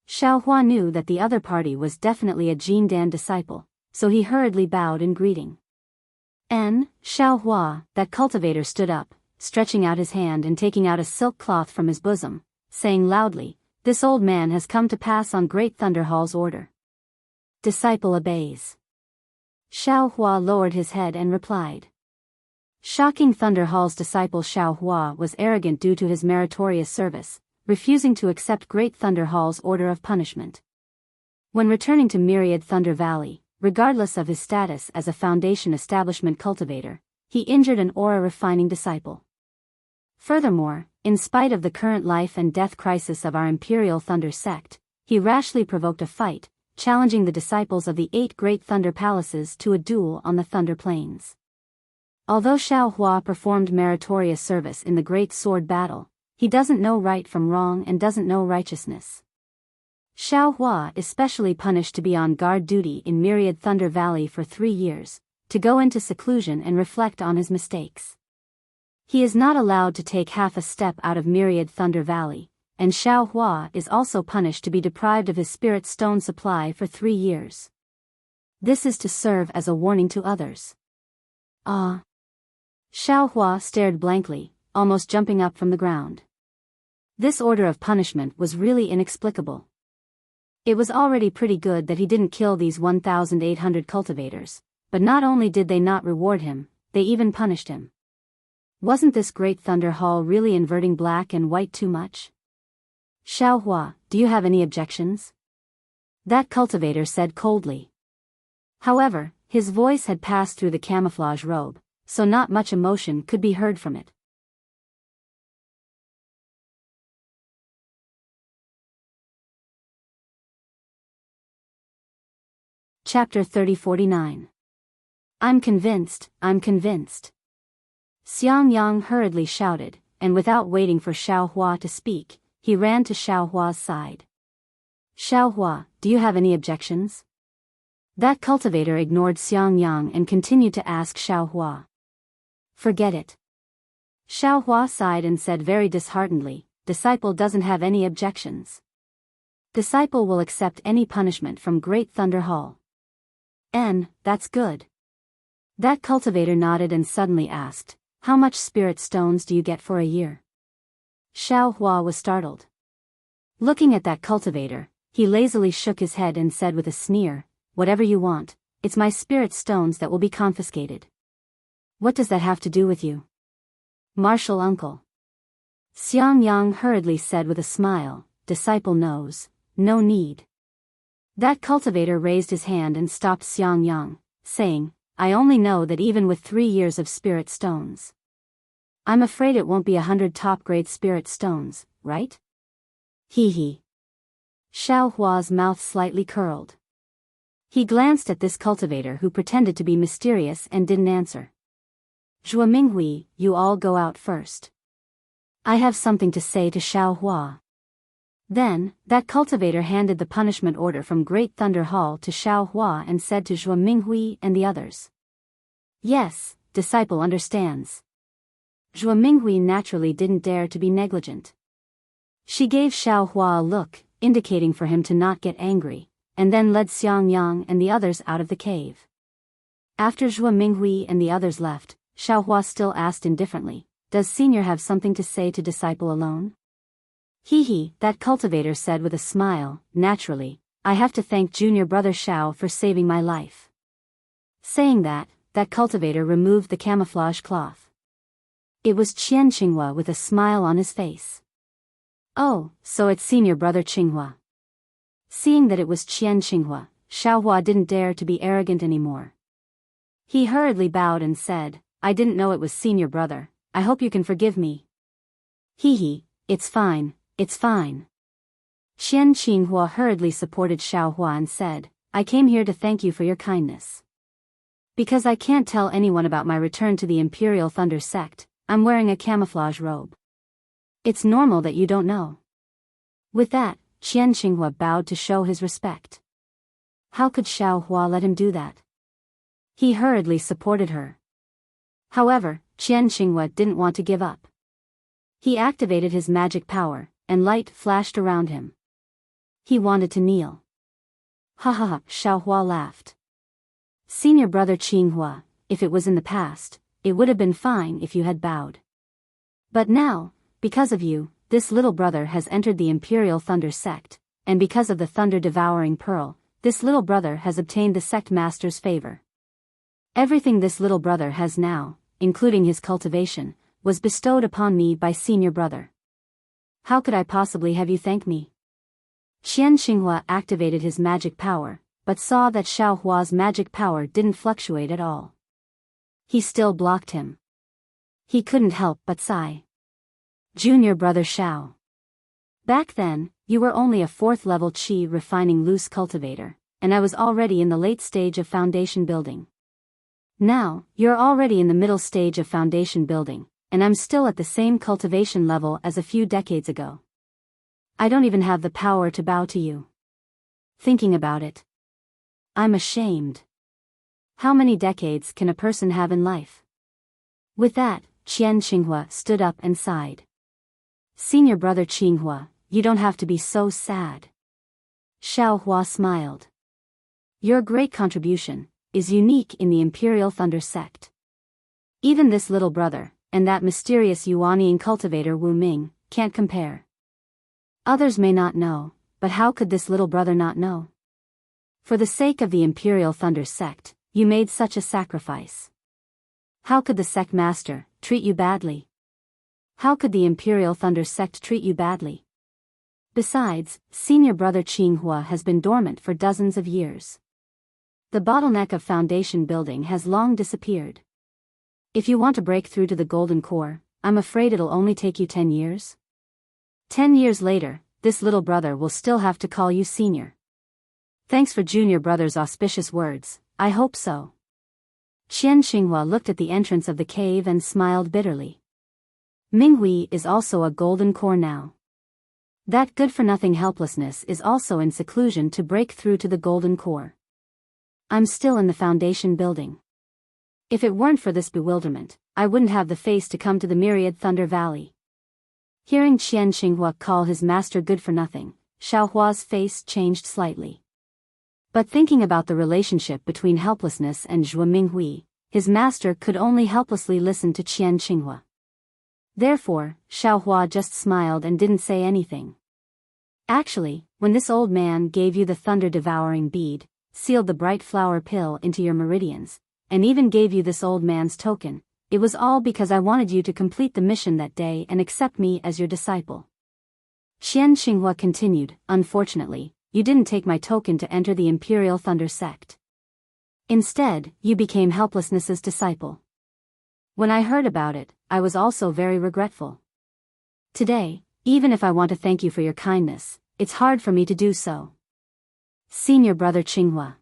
A: Xiao Hua knew that the other party was definitely a Jin Dan disciple, so he hurriedly bowed in greeting. Xiao Hua, that cultivator stood up, stretching out his hand and taking out a silk cloth from his bosom, saying loudly, this old man has come to pass on Great Thunder Hall's order. Disciple obeys. Xiao Hua lowered his head and replied. Shocking Thunder Hall's disciple Xiao Hua was arrogant due to his meritorious service, refusing to accept Great Thunder Hall's order of punishment. When returning to Myriad Thunder Valley, regardless of his status as a Foundation Establishment cultivator, he injured an aura-refining disciple. Furthermore, in spite of the current life and death crisis of our Imperial Thunder sect, he rashly provoked a fight, challenging the disciples of the 8 Great Thunder Palaces to a duel on the Thunder Plains. Although Xiao Hua performed meritorious service in the Great Sword Battle, he doesn't know right from wrong and doesn't know righteousness. Xiao Hua is specially punished to be on guard duty in Myriad Thunder Valley for 3 years, to go into seclusion and reflect on his mistakes. He is not allowed to take half a step out of Myriad Thunder Valley, and Xiao Hua is also punished to be deprived of his spirit stone supply for 3 years. This is to serve as a warning to others. Ah! Xiao Hua stared blankly, almost jumping up from the ground. This order of punishment was really inexplicable. It was already pretty good that he didn't kill these 1,800 cultivators, but not only did they not reward him, they even punished him. Wasn't this Great Thunder Hall really inverting black and white too much? Xiao Hua, do you have any objections? That cultivator said coldly. However, his voice had passed through the camouflage robe, so not much emotion could be heard from it. Chapter 3049. I'm convinced, I'm convinced. Xiang Yang hurriedly shouted, and without waiting for Xiao Hua to speak, he ran to Xiao Hua's side. Xiao Hua, do you have any objections? That cultivator ignored Xiang Yang and continued to ask Xiao Hua. Forget it. Xiao Hua sighed and said very disheartenedly, disciple doesn't have any objections. Disciple will accept any punishment from Great Thunder Hall. That's good. That cultivator nodded and suddenly asked, how much spirit stones do you get for a year? Xiao Hua was startled. Looking at that cultivator, he lazily shook his head and said with a sneer, whatever you want, it's my spirit stones that will be confiscated. What does that have to do with you? Martial uncle. Xiang Yang hurriedly said with a smile, disciple knows, no need. That cultivator raised his hand and stopped Xiang Yang, saying, I only know that even with 3 years of spirit stones. I'm afraid it won't be 100 top-grade spirit stones, right? Hee. Xiao Hua's mouth slightly curled. He glanced at this cultivator who pretended to be mysterious and didn't answer. Zhuo Minghui, you all go out first. I have something to say to Xiao Hua. Then, that cultivator handed the punishment order from Great Thunder Hall to Xiao Hua and said to Zhuo Minghui and the others. Yes, disciple understands. Zhuo Minghui naturally didn't dare to be negligent. She gave Xiao Hua a look, indicating for him to not get angry, and then led Xiang Yang and the others out of the cave. After Zhuo Minghui and the others left, Xiao Hua still asked indifferently, does senior have something to say to disciple alone? Hee, that cultivator said with a smile, naturally, I have to thank junior brother Xiao for saving my life. Saying that cultivator removed the camouflage cloth. It was Qian Qinghua with a smile on his face. Oh, so it's senior brother Qinghua. Seeing that it was Qian Qinghua, Xiao Hua didn't dare to be arrogant anymore. He hurriedly bowed and said, I didn't know it was senior brother, I hope you can forgive me. Hee, it's fine. It's fine. Qian Qinghua hurriedly supported Xiao Hua and said, I came here to thank you for your kindness. Because I can't tell anyone about my return to the Imperial Thunder sect, I'm wearing a camouflage robe. It's normal that you don't know. With that, Qian Qinghua bowed to show his respect. How could Xiao Hua let him do that? He hurriedly supported her. However, Qian Qinghua didn't want to give up. He activated his magic power, and light flashed around him. He wanted to kneel. Ha, Xiao Hua laughed. Senior brother Qinghua, if it was in the past, it would have been fine if you had bowed. But now, because of you, this little brother has entered the Imperial Thunder sect, and because of the thunder-devouring pearl, this little brother has obtained the sect master's favor. Everything this little brother has now, including his cultivation, was bestowed upon me by senior brother. How could I possibly have you thank me? Qian Qinghua activated his magic power, but saw that Xiao Hua's magic power didn't fluctuate at all. He still blocked him. He couldn't help but sigh. Junior brother Xiao. Back then, you were only a 4th level Qi refining loose cultivator, and I was already in the late stage of foundation building. Now, you're already in the middle stage of foundation building, and I'm still at the same cultivation level as a few decades ago. I don't even have the power to bow to you. Thinking about it, I'm ashamed. How many decades can a person have in life? With that, Qian Qinghua stood up and sighed. Senior brother Qinghua, you don't have to be so sad. Xiao Hua smiled. Your great contribution is unique in the Imperial Thunder sect. Even this little brother, and that mysterious Yuanian cultivator Wu Ming, can't compare. Others may not know, but how could this little brother not know? For the sake of the Imperial Thunder sect, you made such a sacrifice. How could the sect master treat you badly? How could the Imperial Thunder sect treat you badly? Besides, senior brother Qinghua has been dormant for dozens of years. The bottleneck of foundation building has long disappeared. If you want to break through to the golden core, I'm afraid it'll only take you 10 years. 10 years later, this little brother will still have to call you senior. Thanks for junior brother's auspicious words, I hope so. Qian Qinghua looked at the entrance of the cave and smiled bitterly. Minghui is also a golden core now. That good-for-nothing helplessness is also in seclusion to break through to the golden core. I'm still in the foundation building. If it weren't for this bewilderment, I wouldn't have the face to come to the Myriad Thunder Valley. Hearing Qian Xinghua call his master good for nothing, Xiaohua's face changed slightly. But thinking about the relationship between helplessness and Zhuo Minghui, his master could only helplessly listen to Qian Xinghua. Therefore, Xiaohua just smiled and didn't say anything. Actually, when this old man gave you the thunder-devouring bead, sealed the bright flower pill into your meridians, and even gave you this old man's token, it was all because I wanted you to complete the mission that day and accept me as your disciple. Qian Xinghua continued, unfortunately, you didn't take my token to enter the Imperial Thunder sect. Instead, you became helplessness's disciple. When I heard about it, I was also very regretful. Today, even if I want to thank you for your kindness, it's hard for me to do so. Senior brother Qinghua.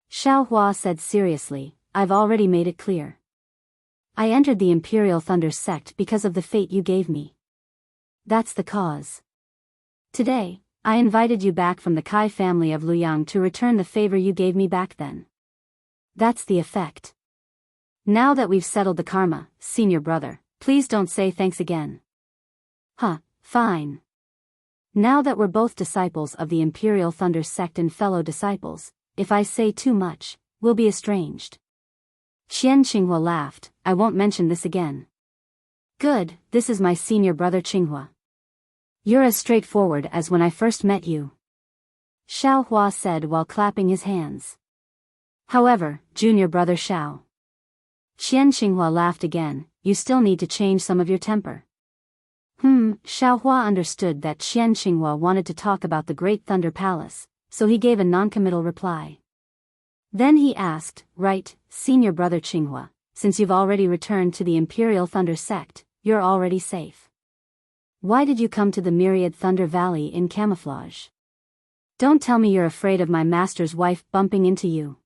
A: Xiaohua said seriously, I've already made it clear. I entered the Imperial Thunder sect because of the fate you gave me. That's the cause. Today, I invited you back from the Kai family of Luyang to return the favor you gave me back then. That's the effect. Now that we've settled the karma, senior brother, please don't say thanks again. Fine. Now that we're both disciples of the Imperial Thunder sect and fellow disciples, if I say too much, we'll be estranged. Qian Xinghua laughed, I won't mention this again. Good, this is my senior brother Qinghua. You're as straightforward as when I first met you. Xiaohua said while clapping his hands. However, junior brother Xiao. Qian Xinghua laughed again, you still need to change some of your temper. Xiaohua understood that Qian Xinghua wanted to talk about the Great Thunder Palace, so he gave a noncommittal reply. Then he asked, right, senior brother Qinghua, since you've already returned to the Imperial Thunder sect, you're already safe. Why did you come to the Myriad Thunder Valley in camouflage? Don't tell me you're afraid of my master's wife bumping into you.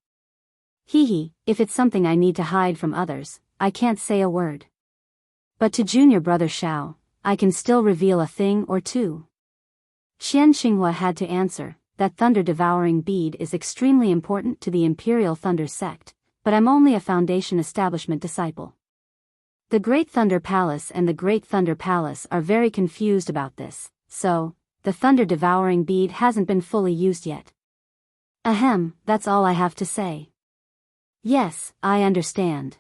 A: If it's something I need to hide from others, I can't say a word. But to junior brother Xiao, I can still reveal a thing or two. Qian Xinghua had to answer, that thunder-devouring bead is extremely important to the Imperial Thunder sect, but I'm only a Foundation Establishment disciple. The Great Thunder Palace and the Great Thunder Palace are very confused about this, so, the thunder-devouring bead hasn't been fully used yet. That's all I have to say. Yes, I understand.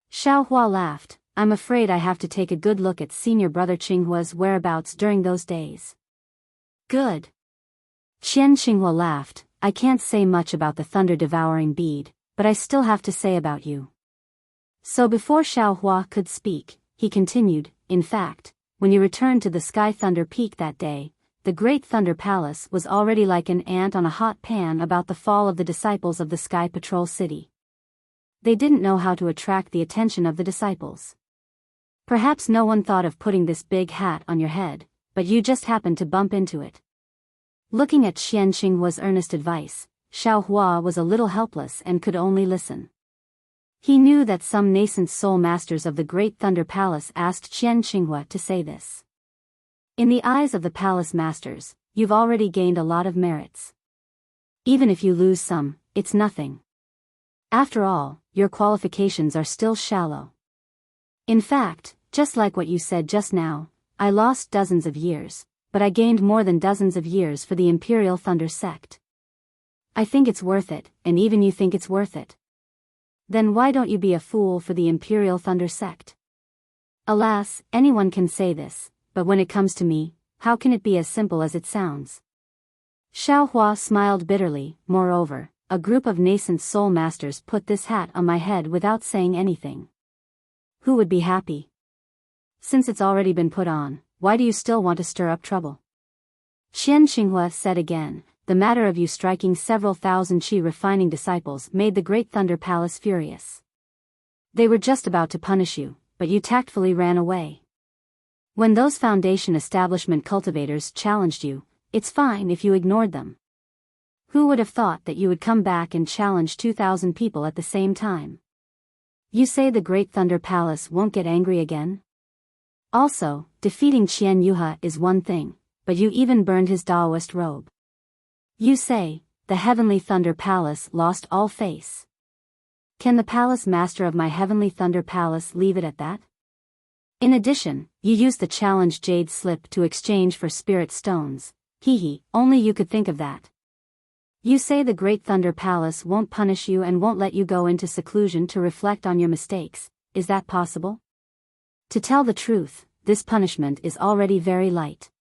A: Xiaohua laughed, I'm afraid I have to take a good look at senior brother Qinghua's whereabouts during those days. Good. Qian Xinghua laughed, I can't say much about the thunder-devouring bead, but I still have to say about you. So before Xiaohua could speak, he continued, in fact, when you returned to the Sky Thunder Peak that day, the Great Thunder Palace was already like an ant on a hot pan about the fall of the disciples of the Sky Patrol City. They didn't know how to attract the attention of the disciples. Perhaps no one thought of putting this big hat on your head, but you just happened to bump into it. Looking at Qian Xinghua's earnest advice, Xiaohua was a little helpless and could only listen. He knew that some nascent soul masters of the Great Thunder Palace asked Qian Xinghua to say this. In the eyes of the palace masters, you've already gained a lot of merits. Even if you lose some, it's nothing. After all, your qualifications are still shallow. In fact, just like what you said just now, I lost dozens of years, but I gained more than dozens of years for the Imperial Thunder sect. I think it's worth it, and even you think it's worth it. Then why don't you be a fool for the Imperial Thunder sect? Alas, anyone can say this, but when it comes to me, how can it be as simple as it sounds? Xiaohua smiled bitterly, moreover, a group of nascent soul masters put this hat on my head without saying anything. Who would be happy? Since it's already been put on, why do you still want to stir up trouble? Qian Xinghua said again, the matter of you striking several thousand qi refining disciples made the Great Thunder Palace furious. They were just about to punish you, but you tactfully ran away. When those Foundation Establishment cultivators challenged you, it's fine if you ignored them. Who would have thought that you would come back and challenge 2,000 people at the same time? You say the Great Thunder Palace won't get angry again? Also, defeating Qian Yuha is one thing, but you even burned his Daoist robe. You say, the Heavenly Thunder Palace lost all face. Can the palace master of my Heavenly Thunder Palace leave it at that? In addition, you used the challenge jade slip to exchange for spirit stones. Hee, only you could think of that. You say the Great Thunder Palace won't punish you and won't let you go into seclusion to reflect on your mistakes. Is that possible? To tell the truth, this punishment is already very light.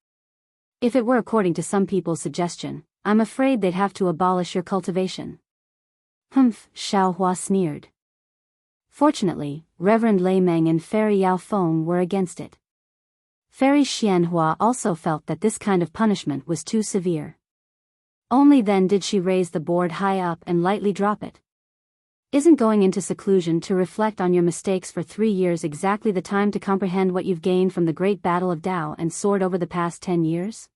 A: If it were according to some people's suggestion, I'm afraid they'd have to abolish your cultivation. Humph, Xiaohua sneered. Fortunately, Reverend Lei Meng and Fairy Yao Feng were against it. Fairy Xianhua also felt that this kind of punishment was too severe. Only then did she raise the board high up and lightly drop it. Isn't going into seclusion to reflect on your mistakes for 3 years exactly the time to comprehend what you've gained from the great battle of Dao and Sword over the past 10 years?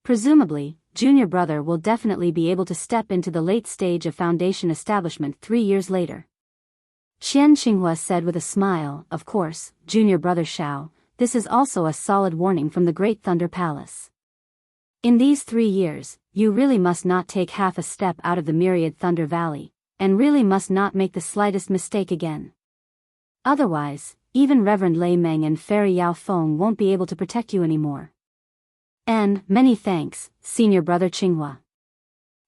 A: Presumably, junior brother will definitely be able to step into the late stage of foundation establishment 3 years later. Qian Qinghua said with a smile, of course, junior brother Xiao, this is also a solid warning from the Great Thunder Palace. In these 3 years, you really must not take half a step out of the myriad Thunder Valley, and really must not make the slightest mistake again. Otherwise, even Reverend Lei Meng and Fairy Yao Feng won't be able to protect you anymore. And, many thanks, senior brother Qinghua.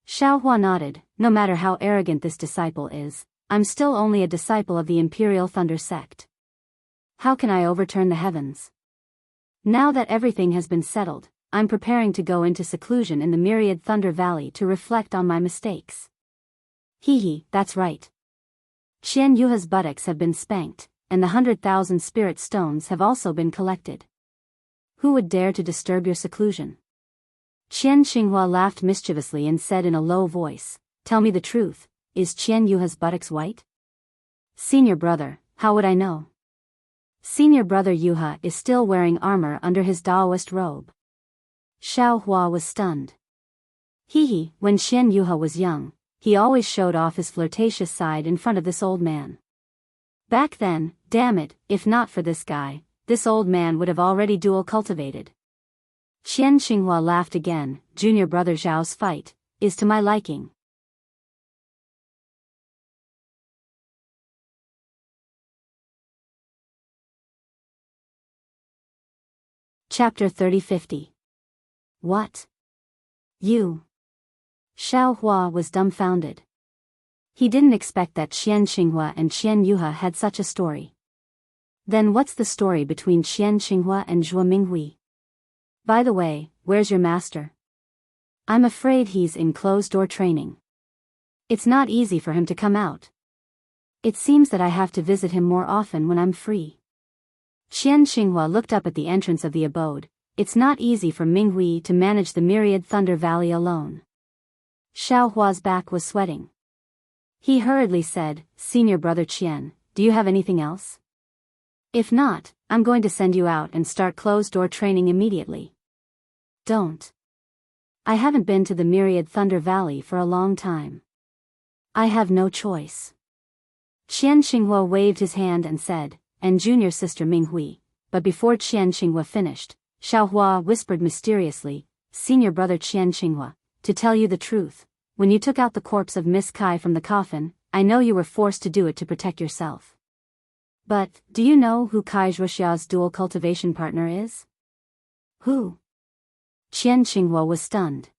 A: Xiaohua nodded. No matter how arrogant this disciple is, I'm still only a disciple of the Imperial Thunder Sect. How can I overturn the heavens? Now that everything has been settled, I'm preparing to go into seclusion in the myriad Thunder Valley to reflect on my mistakes. Hee, that's right. Qian Yuha's buttocks have been spanked, and the 100,000 spirit stones have also been collected. Who would dare to disturb your seclusion? Qian Qinghua laughed mischievously and said in a low voice, tell me the truth, is Qian Yuha's buttocks white? Senior brother, how would I know? Senior brother Yuha is still wearing armor under his Daoist robe. Xiaohua was stunned. When Qian Yuha was young, he always showed off his flirtatious side in front of this old man. Back then, damn it, if not for this guy, this old man would have already dual cultivated. Qian Qinghua laughed again. Junior brother Zhao's fight is to my liking. Chapter 30-50. What? You? Xiaohua was dumbfounded. He didn't expect that Qian Qinghua and Qian Yuha had such a story. Then what's the story between Qian Qinghua and Zhuo Minghui? By the way, where's your master? I'm afraid he's in closed-door training. It's not easy for him to come out. It seems that I have to visit him more often when I'm free. Qian Qinghua looked up at the entrance of the abode. It's not easy for Minghui to manage the myriad Thunder Valley alone. Xiaohua's back was sweating. He hurriedly said, Senior brother Qian, do you have anything else? If not, I'm going to send you out and start closed-door training immediately. Don't. I haven't been to the myriad Thunder Valley for a long time. I have no choice. Qian Qinghua waved his hand and said, and junior sister Minghui. But before Qian Qinghua finished, Xiaohua whispered mysteriously, Senior brother Qian Qinghua, to tell you the truth, when you took out the corpse of Miss Kai from the coffin, I know you were forced to do it to protect yourself. But, do you know who Kai Zhuoxia's dual cultivation partner is? Who? Qian Qinghua was stunned.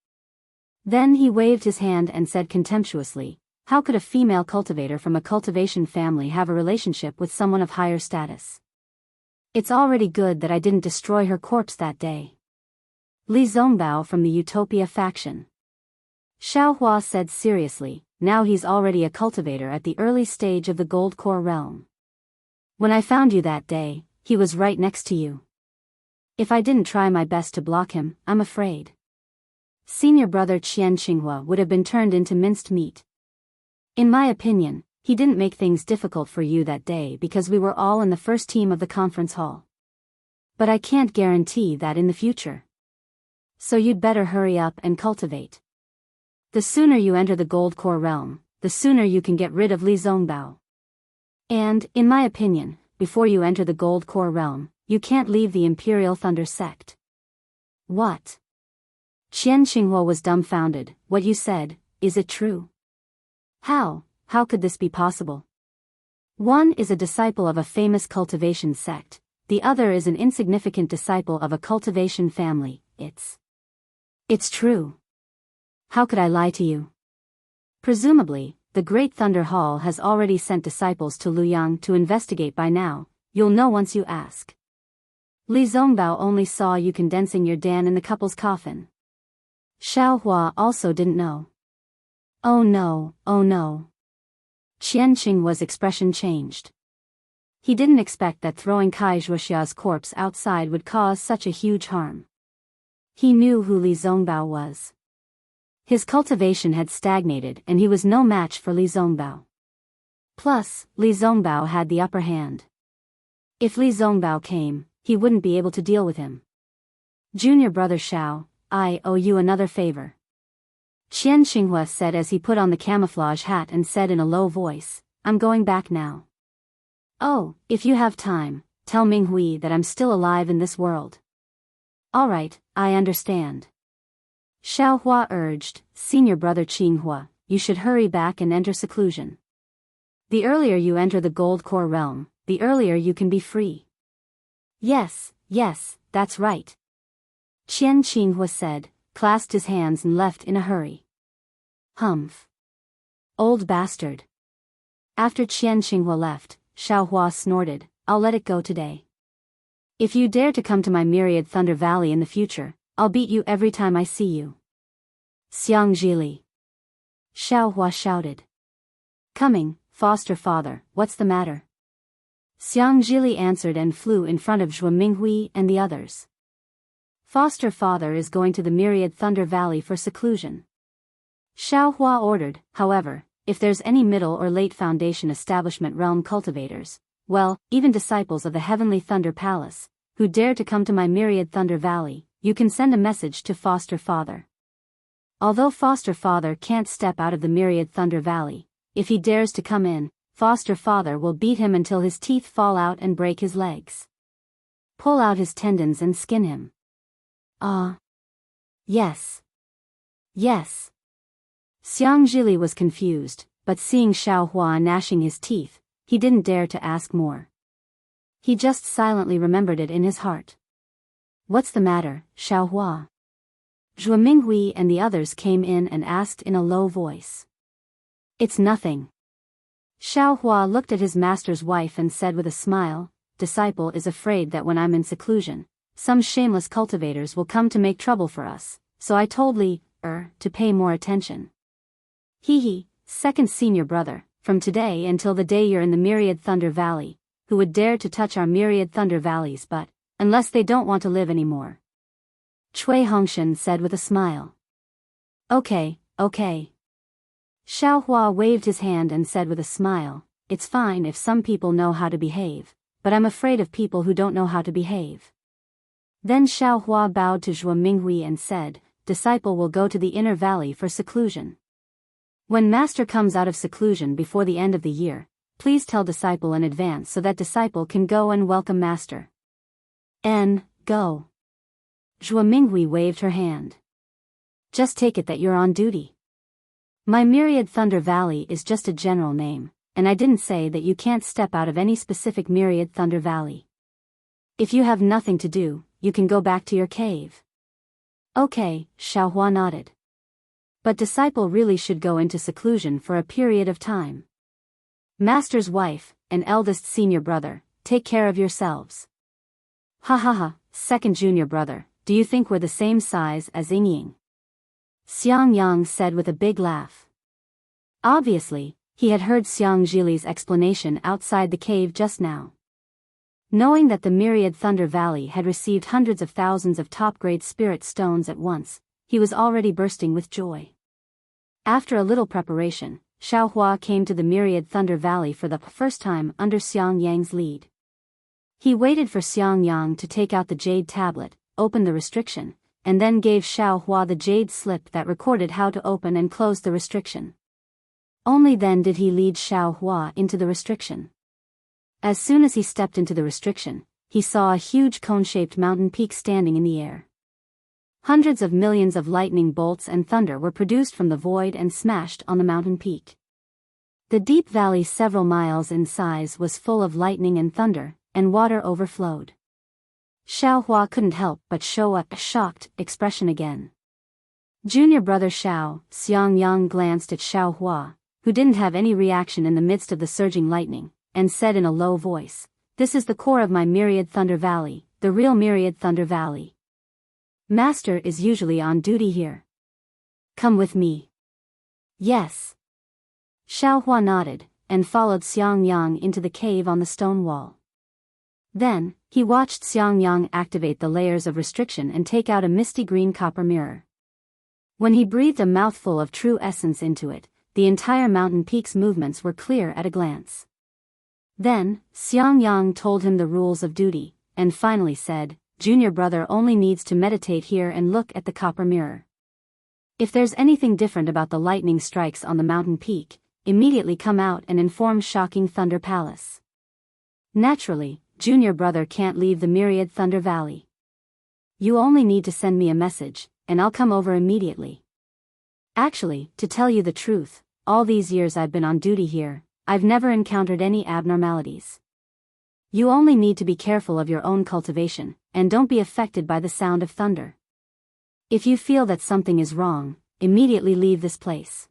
A: Then he waved his hand and said contemptuously, how could a female cultivator from a cultivation family have a relationship with someone of higher status? It's already good that I didn't destroy her corpse that day. Li Zongbao from the Utopia faction. Xiaohua said seriously, now he's already a cultivator at the early stage of the Gold Core realm. When I found you that day, he was right next to you. If I didn't try my best to block him, I'm afraid senior brother Qian Qinghua would have been turned into minced meat. In my opinion, he didn't make things difficult for you that day because we were all in the first team of the conference hall. But I can't guarantee that in the future. So you'd better hurry up and cultivate. The sooner you enter the Gold Core realm, the sooner you can get rid of Li Zongbao. And, in my opinion, before you enter the Gold Core realm, you can't leave the Imperial Thunder Sect. What? Qian Qinghua was dumbfounded. What you said, is it true? How could this be possible? One is a disciple of a famous cultivation sect, the other is an insignificant disciple of a cultivation family. It's true. How could I lie to you? Presumably, the Great Thunder Hall has already sent disciples to Luoyang to investigate by now. You'll know once you ask. Li Zongbao only saw you condensing your Dan in the couple's coffin. Xiaohua also didn't know. Oh no, oh no. Qian Qinghua's expression changed. He didn't expect that throwing Kai Zhuoxia's corpse outside would cause such a huge harm. He knew who Li Zongbao was. His cultivation had stagnated and he was no match for Li Zongbao. Plus, Li Zongbao had the upper hand. If Li Zongbao came, he wouldn't be able to deal with him. Junior brother Xiao, I owe you another favor. Qian Qinghua said as he put on the camouflage hat and said in a low voice, I'm going back now. Oh, if you have time, tell Minghui that I'm still alive in this world. All right, I understand. Xiaohua urged, Senior brother Qinghua, you should hurry back and enter seclusion. The earlier you enter the Gold Core realm, the earlier you can be free. Yes, that's right. Qian Qinghua said, clasped his hands and left in a hurry. Humph. Old bastard. After Qian Qinghua left, Xiaohua snorted, I'll let it go today. If you dare to come to my Myriad Thunder Valley in the future, I'll beat you every time I see you. Xiang Zhili. Xiaohua shouted. Coming, foster father, what's the matter? Xiang Zhili answered and flew in front of Zhuo Minghui and the others. Foster father is going to the Myriad Thunder Valley for seclusion. Xiaohua ordered, however, if there's any middle or late Foundation Establishment realm cultivators, well, even disciples of the Heavenly Thunder Palace, who dare to come to my Myriad Thunder Valley, you can send a message to Foster Father. Although Foster Father can't step out of the Myriad Thunder Valley, if he dares to come in, Foster Father will beat him until his teeth fall out and break his legs. Pull out his tendons and skin him. Yes. Xiang Zhili was confused, but seeing Xiaohua gnashing his teeth, he didn't dare to ask more. He just silently remembered it in his heart. What's the matter, Xiaohua? Zhuo Minghui and the others came in and asked in a low voice. It's nothing. Xiaohua looked at his master's wife and said with a smile, Disciple is afraid that when I'm in seclusion, some shameless cultivators will come to make trouble for us, so I told Li, to pay more attention. Hee, second senior brother, from today until the day you're in the Myriad Thunder Valley, who would dare to touch our Myriad Thunder Valleys but, unless they don't want to live anymore. Cui Hongshan said with a smile. Okay. Xiaohua waved his hand and said with a smile, it's fine if some people know how to behave, but I'm afraid of people who don't know how to behave. Then Xiaohua bowed to Zhuo Minghui and said, Disciple will go to the inner valley for seclusion. When Master comes out of seclusion before the end of the year, please tell Disciple in advance so that Disciple can go and welcome Master. Go. Zhuo Minghui waved her hand. Just take it that you're on duty. My Myriad Thunder Valley is just a general name, and I didn't say that you can't step out of any specific Myriad Thunder Valley. If you have nothing to do, you can go back to your cave. Okay, Xiaohua nodded. But Disciple really should go into seclusion for a period of time. Master's wife, and eldest senior brother, take care of yourselves. Ha, second junior brother, do you think we're the same size as Yingying? Xiang Yang said with a big laugh. Obviously, he had heard Xiang Zhili's explanation outside the cave just now. Knowing that the Myriad Thunder Valley had received hundreds of thousands of top-grade spirit stones at once, he was already bursting with joy. After a little preparation, Xiaohua came to the Myriad Thunder Valley for the first time under Xiang Yang's lead. He waited for Xiang Yang to take out the jade tablet, open the restriction, and then gave Xiaohua the jade slip that recorded how to open and close the restriction. Only then did he lead Xiaohua into the restriction. As soon as he stepped into the restriction, he saw a huge cone-shaped mountain peak standing in the air. Hundreds of millions of lightning bolts and thunder were produced from the void and smashed on the mountain peak. The deep valley several miles in size was full of lightning and thunder, and water overflowed. Xiaohua couldn't help but show a shocked expression again. Junior brother Xiangyang glanced at Xiaohua, who didn't have any reaction in the midst of the surging lightning, and said in a low voice, "This is the core of my Myriad Thunder Valley, the real Myriad Thunder Valley. Master is usually on duty here. Come with me." "Yes." Xiaohua nodded, and followed Xiangyang into the cave on the stone wall. Then, he watched Xiangyang activate the layers of restriction and take out a misty green copper mirror. When he breathed a mouthful of true essence into it, the entire mountain peak's movements were clear at a glance. Then, Xiangyang told him the rules of duty, and finally said, "Junior brother only needs to meditate here and look at the copper mirror. If there's anything different about the lightning strikes on the mountain peak, immediately come out and inform Shocking Thunder Palace. Naturally, junior brother can't leave the Myriad Thunder Valley. You only need to send me a message, and I'll come over immediately. Actually, to tell you the truth, all these years I've been on duty here, I've never encountered any abnormalities. You only need to be careful of your own cultivation, and don't be affected by the sound of thunder. If you feel that something is wrong, immediately leave this place."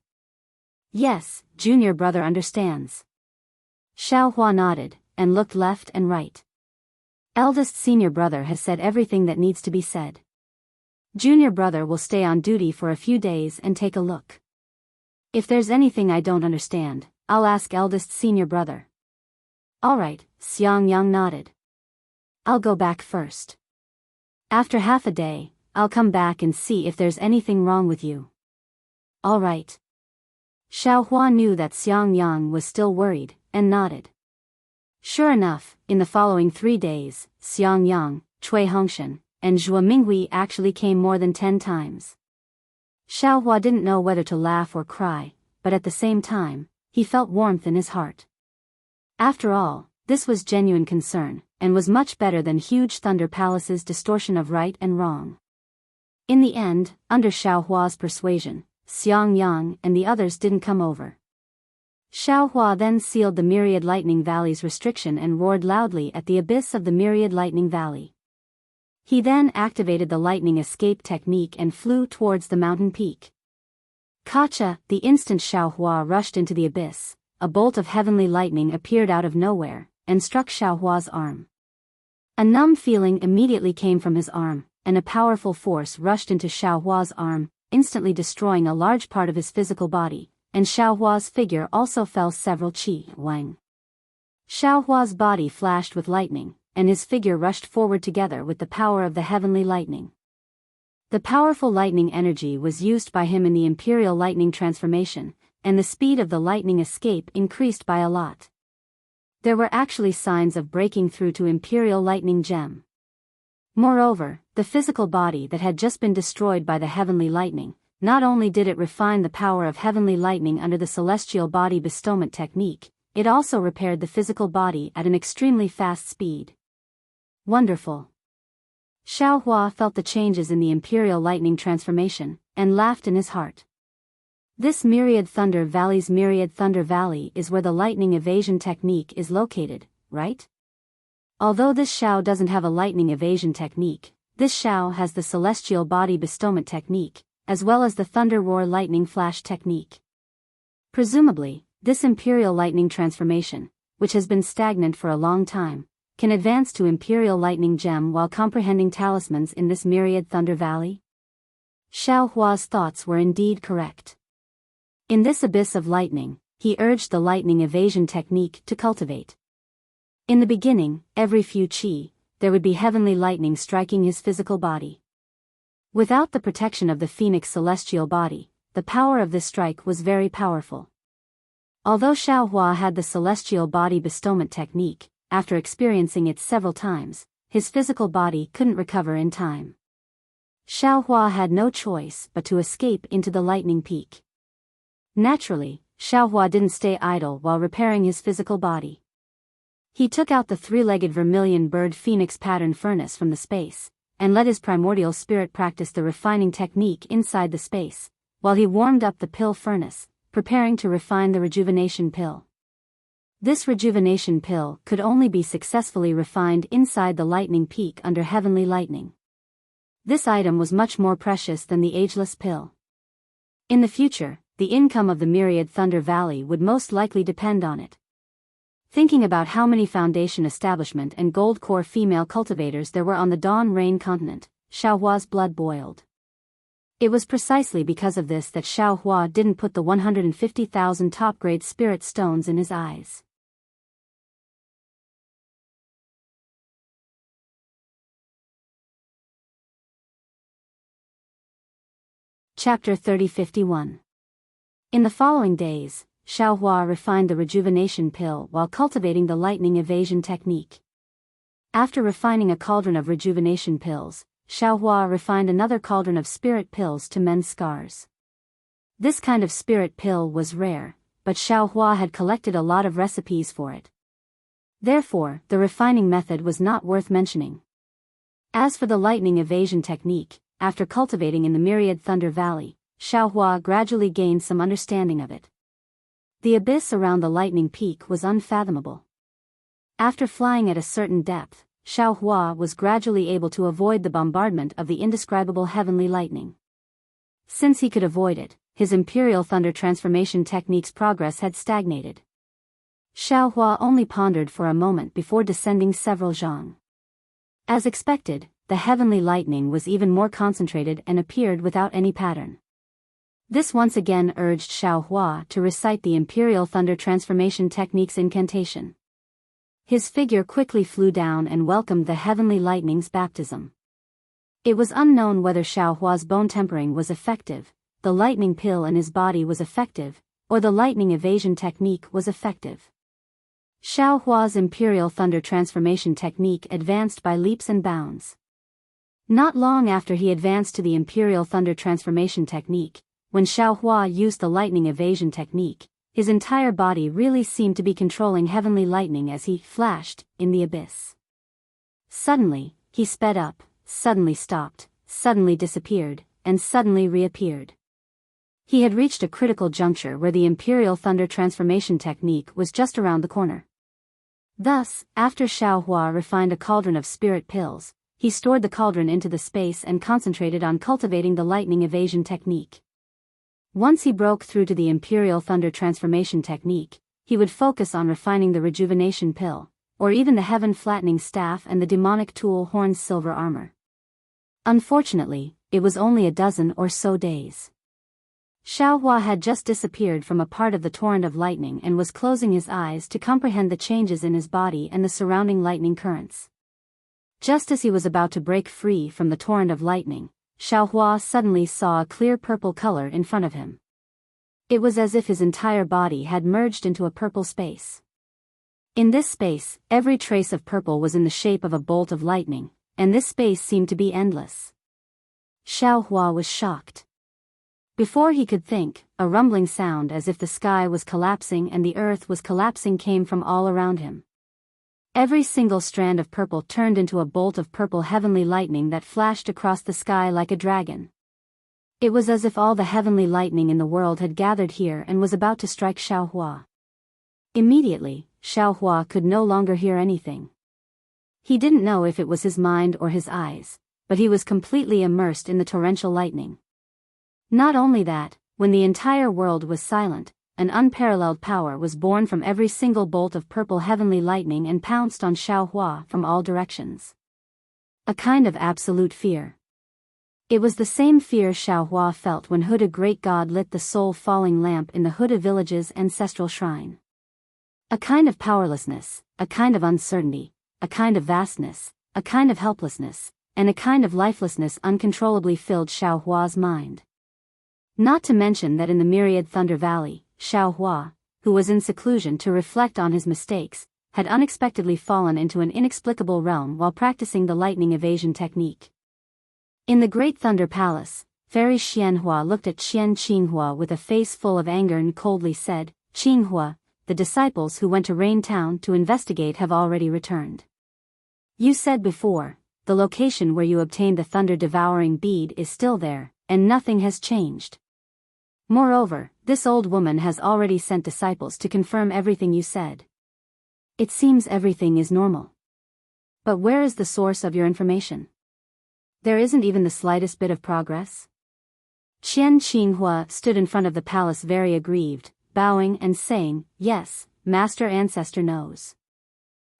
A: "Yes, junior brother understands." Xiaohua nodded, and looked left and right. Eldest senior brother has said everything that needs to be said. Junior brother will stay on duty for a few days and take a look. If there's anything I don't understand, I'll ask eldest senior brother. "All right," Xiangyang nodded. "I'll go back first. After half a day, I'll come back and see if there's anything wrong with you." "All right." Xiaohua knew that Xiangyang was still worried, and nodded. Sure enough, in the following 3 days, Xiangyang, Cui Hongshan, and Zhua Minghui actually came more than 10 times. Xiaohua didn't know whether to laugh or cry, but at the same time, he felt warmth in his heart. After all, this was genuine concern, and was much better than huge Thunder Palace's distortion of right and wrong. In the end, under Xiaohua's persuasion, Xiangyang and the others didn't come over. Xiaohua then sealed the Myriad Lightning Valley's restriction and roared loudly at the abyss of the Myriad Lightning Valley. He then activated the lightning escape technique and flew towards the mountain peak. Kacha, the instant Xiaohua rushed into the abyss, a bolt of heavenly lightning appeared out of nowhere, and struck Xiaohua's arm. A numb feeling immediately came from his arm, and a powerful force rushed into Xiaohua's arm, instantly destroying a large part of his physical body, and Xiaohua's figure also fell several chi wang. Xiaohua's body flashed with lightning, and his figure rushed forward together with the power of the heavenly lightning. The powerful lightning energy was used by him in the Imperial Lightning transformation, and the speed of the lightning escape increased by a lot. There were actually signs of breaking through to Imperial Lightning Gem. Moreover, the physical body that had just been destroyed by the heavenly lightning, not only did it refine the power of heavenly lightning under the celestial body bestowment technique, it also repaired the physical body at an extremely fast speed. Wonderful. Xiaohua felt the changes in the Imperial Lightning transformation, and laughed in his heart. This Myriad Thunder Valley's Myriad Thunder Valley is where the lightning evasion technique is located, right? Although this Xiao doesn't have a lightning evasion technique, this Xiao has the celestial body bestowment technique, as well as the thunder roar lightning flash technique. Presumably, this Imperial Lightning transformation, which has been stagnant for a long time, can advance to Imperial Lightning Gem while comprehending talismans in this Myriad Thunder Valley? Xiaohua's thoughts were indeed correct. In this abyss of lightning, he urged the lightning evasion technique to cultivate. In the beginning, every few chi, there would be heavenly lightning striking his physical body. Without the protection of the Phoenix celestial body, the power of this strike was very powerful. Although Xiaohua had the celestial body bestowment technique, after experiencing it several times, his physical body couldn't recover in time. Xiaohua had no choice but to escape into the lightning peak. Naturally, Xiaohua didn't stay idle while repairing his physical body. He took out the 3-legged vermilion bird phoenix pattern furnace from the space, and let his primordial spirit practice the refining technique inside the space, while he warmed up the pill furnace, preparing to refine the rejuvenation pill. This rejuvenation pill could only be successfully refined inside the lightning peak under heavenly lightning. This item was much more precious than the ageless pill. In the future, the income of the Myriad Thunder Valley would most likely depend on it. Thinking about how many foundation establishment and gold core female cultivators there were on the Dawn Rain continent, Xiaohua's blood boiled. It was precisely because of this that Xiaohua didn't put the 150,000 top-grade spirit stones in his eyes. Chapter 3051. In the following days, Xiaohua refined the rejuvenation pill while cultivating the lightning evasion technique. After refining a cauldron of rejuvenation pills, Xiaohua refined another cauldron of spirit pills to mend scars. This kind of spirit pill was rare, but Xiaohua had collected a lot of recipes for it. Therefore, the refining method was not worth mentioning. As for the lightning evasion technique, after cultivating in the Myriad Thunder Valley, Xiaohua gradually gained some understanding of it. The abyss around the lightning peak was unfathomable. After flying at a certain depth, Xiaohua was gradually able to avoid the bombardment of the indescribable heavenly lightning. Since he could avoid it, his Imperial Thunder transformation technique's progress had stagnated. Xiaohua only pondered for a moment before descending several zhang. As expected, the heavenly lightning was even more concentrated and appeared without any pattern. This once again urged Xiaohua to recite the Imperial Thunder transformation technique's incantation. His figure quickly flew down and welcomed the heavenly lightning's baptism. It was unknown whether Xiaohua's bone tempering was effective, the lightning pill in his body was effective, or the lightning evasion technique was effective. Xiaohua's Imperial Thunder transformation technique advanced by leaps and bounds. Not long after he advanced to the Imperial Thunder transformation technique, when Xiaohua used the lightning evasion technique, his entire body really seemed to be controlling heavenly lightning as he flashed in the abyss. Suddenly, he sped up, suddenly stopped, suddenly disappeared, and suddenly reappeared. He had reached a critical juncture where the Imperial Thunder transformation technique was just around the corner. Thus, after Xiaohua refined a cauldron of spirit pills, he stored the cauldron into the space and concentrated on cultivating the lightning evasion technique. Once he broke through to the Imperial Thunder transformation technique, he would focus on refining the rejuvenation pill, or even the heaven flattening staff and the demonic tool Horn's silver armor. Unfortunately, it was only a dozen or so days. Xiaohua had just disappeared from a part of the torrent of lightning and was closing his eyes to comprehend the changes in his body and the surrounding lightning currents. Just as he was about to break free from the torrent of lightning, Xiaohua suddenly saw a clear purple color in front of him. It was as if his entire body had merged into a purple space. In this space, every trace of purple was in the shape of a bolt of lightning, and this space seemed to be endless. Xiaohua was shocked. Before he could think, a rumbling sound as if the sky was collapsing and the earth was collapsing came from all around him. Every single strand of purple turned into a bolt of purple heavenly lightning that flashed across the sky like a dragon. It was as if all the heavenly lightning in the world had gathered here and was about to strike Xiaohua. Immediately, Xiaohua could no longer hear anything. He didn't know if it was his mind or his eyes, but he was completely immersed in the torrential lightning. Not only that, when the entire world was silent, an unparalleled power was born from every single bolt of purple heavenly lightning and pounced on Xiaohua from all directions. A kind of absolute fear. It was the same fear Xiaohua felt when Huda Great God lit the soul-falling lamp in the Huda village's ancestral shrine. A kind of powerlessness, a kind of uncertainty, a kind of vastness, a kind of helplessness, and a kind of lifelessness uncontrollably filled Xiaohua's mind. Not to mention that in the Myriad Thunder Valley, Xiaohua, who was in seclusion to reflect on his mistakes, had unexpectedly fallen into an inexplicable realm while practicing the lightning evasion technique. In the Great Thunder Palace, Fairy Xianhua looked at Qian Qinghua with a face full of anger and coldly said, "Qinghua, the disciples who went to Rain Town to investigate have already returned. You said before, the location where you obtained the thunder-devouring bead is still there, and nothing has changed. Moreover, this old woman has already sent disciples to confirm everything you said. It seems everything is normal. But where is the source of your information? There isn't even the slightest bit of progress? Qian Qinghua stood in front of the palace very aggrieved, bowing and saying, "Yes, Master Ancestor knows.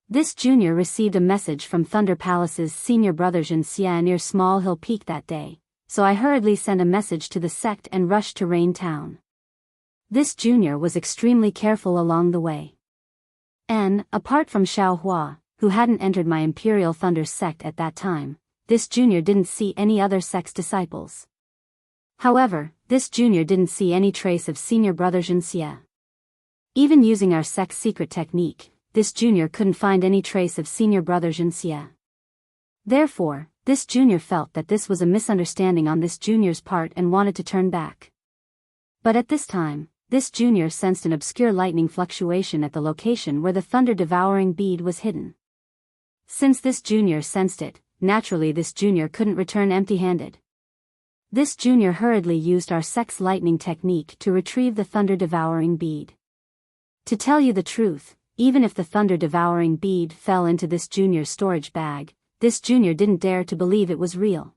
A: This junior received a message from Thunder Palace's senior brother Jinxia near Small Hill Peak that day, so I hurriedly sent a message to the sect and rushed to Rain Town. This junior was extremely careful along the way. And, apart from Xiaohua, who hadn't entered my Imperial Thunder sect at that time, this junior didn't see any other sect's disciples. However, this junior didn't see any trace of senior brother Jinxia. Even using our sect's secret technique, this junior couldn't find any trace of senior brother Jinxia. Therefore, this junior felt that this was a misunderstanding on this junior's part and wanted to turn back. But at this time, this junior sensed an obscure lightning fluctuation at the location where the thunder-devouring bead was hidden. Since this junior sensed it, naturally this junior couldn't return empty-handed. This junior hurriedly used our sect's lightning technique to retrieve the thunder-devouring bead. To tell you the truth, even if the thunder-devouring bead fell into this junior's storage bag, this junior didn't dare to believe it was real.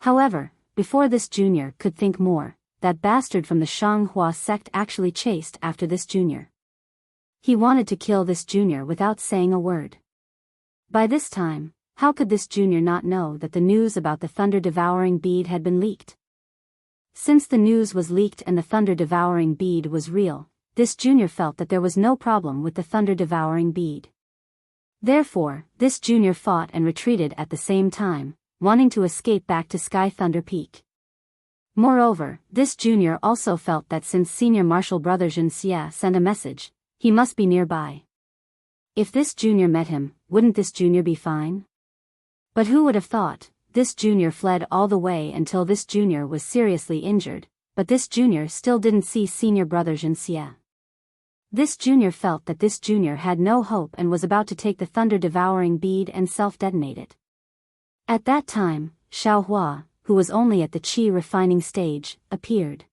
A: However, before this junior could think more, that bastard from the Shanghua sect actually chased after this junior. He wanted to kill this junior without saying a word. By this time, how could this junior not know that the news about the thunder-devouring bead had been leaked? Since the news was leaked and the thunder-devouring bead was real, this junior felt that there was no problem with the thunder-devouring bead. Therefore, this junior fought and retreated at the same time, wanting to escape back to Sky Thunder Peak. Moreover, this junior also felt that since senior martial brother Jinxia sent a message, he must be nearby. If this junior met him, wouldn't this junior be fine? But who would have thought, this junior fled all the way until this junior was seriously injured, but this junior still didn't see senior brother Jinxia. This junior felt that this junior had no hope and was about to take the thunder-devouring bead and self-detonate it. At that time, Xiaohua, who was only at the qi refining stage, appeared.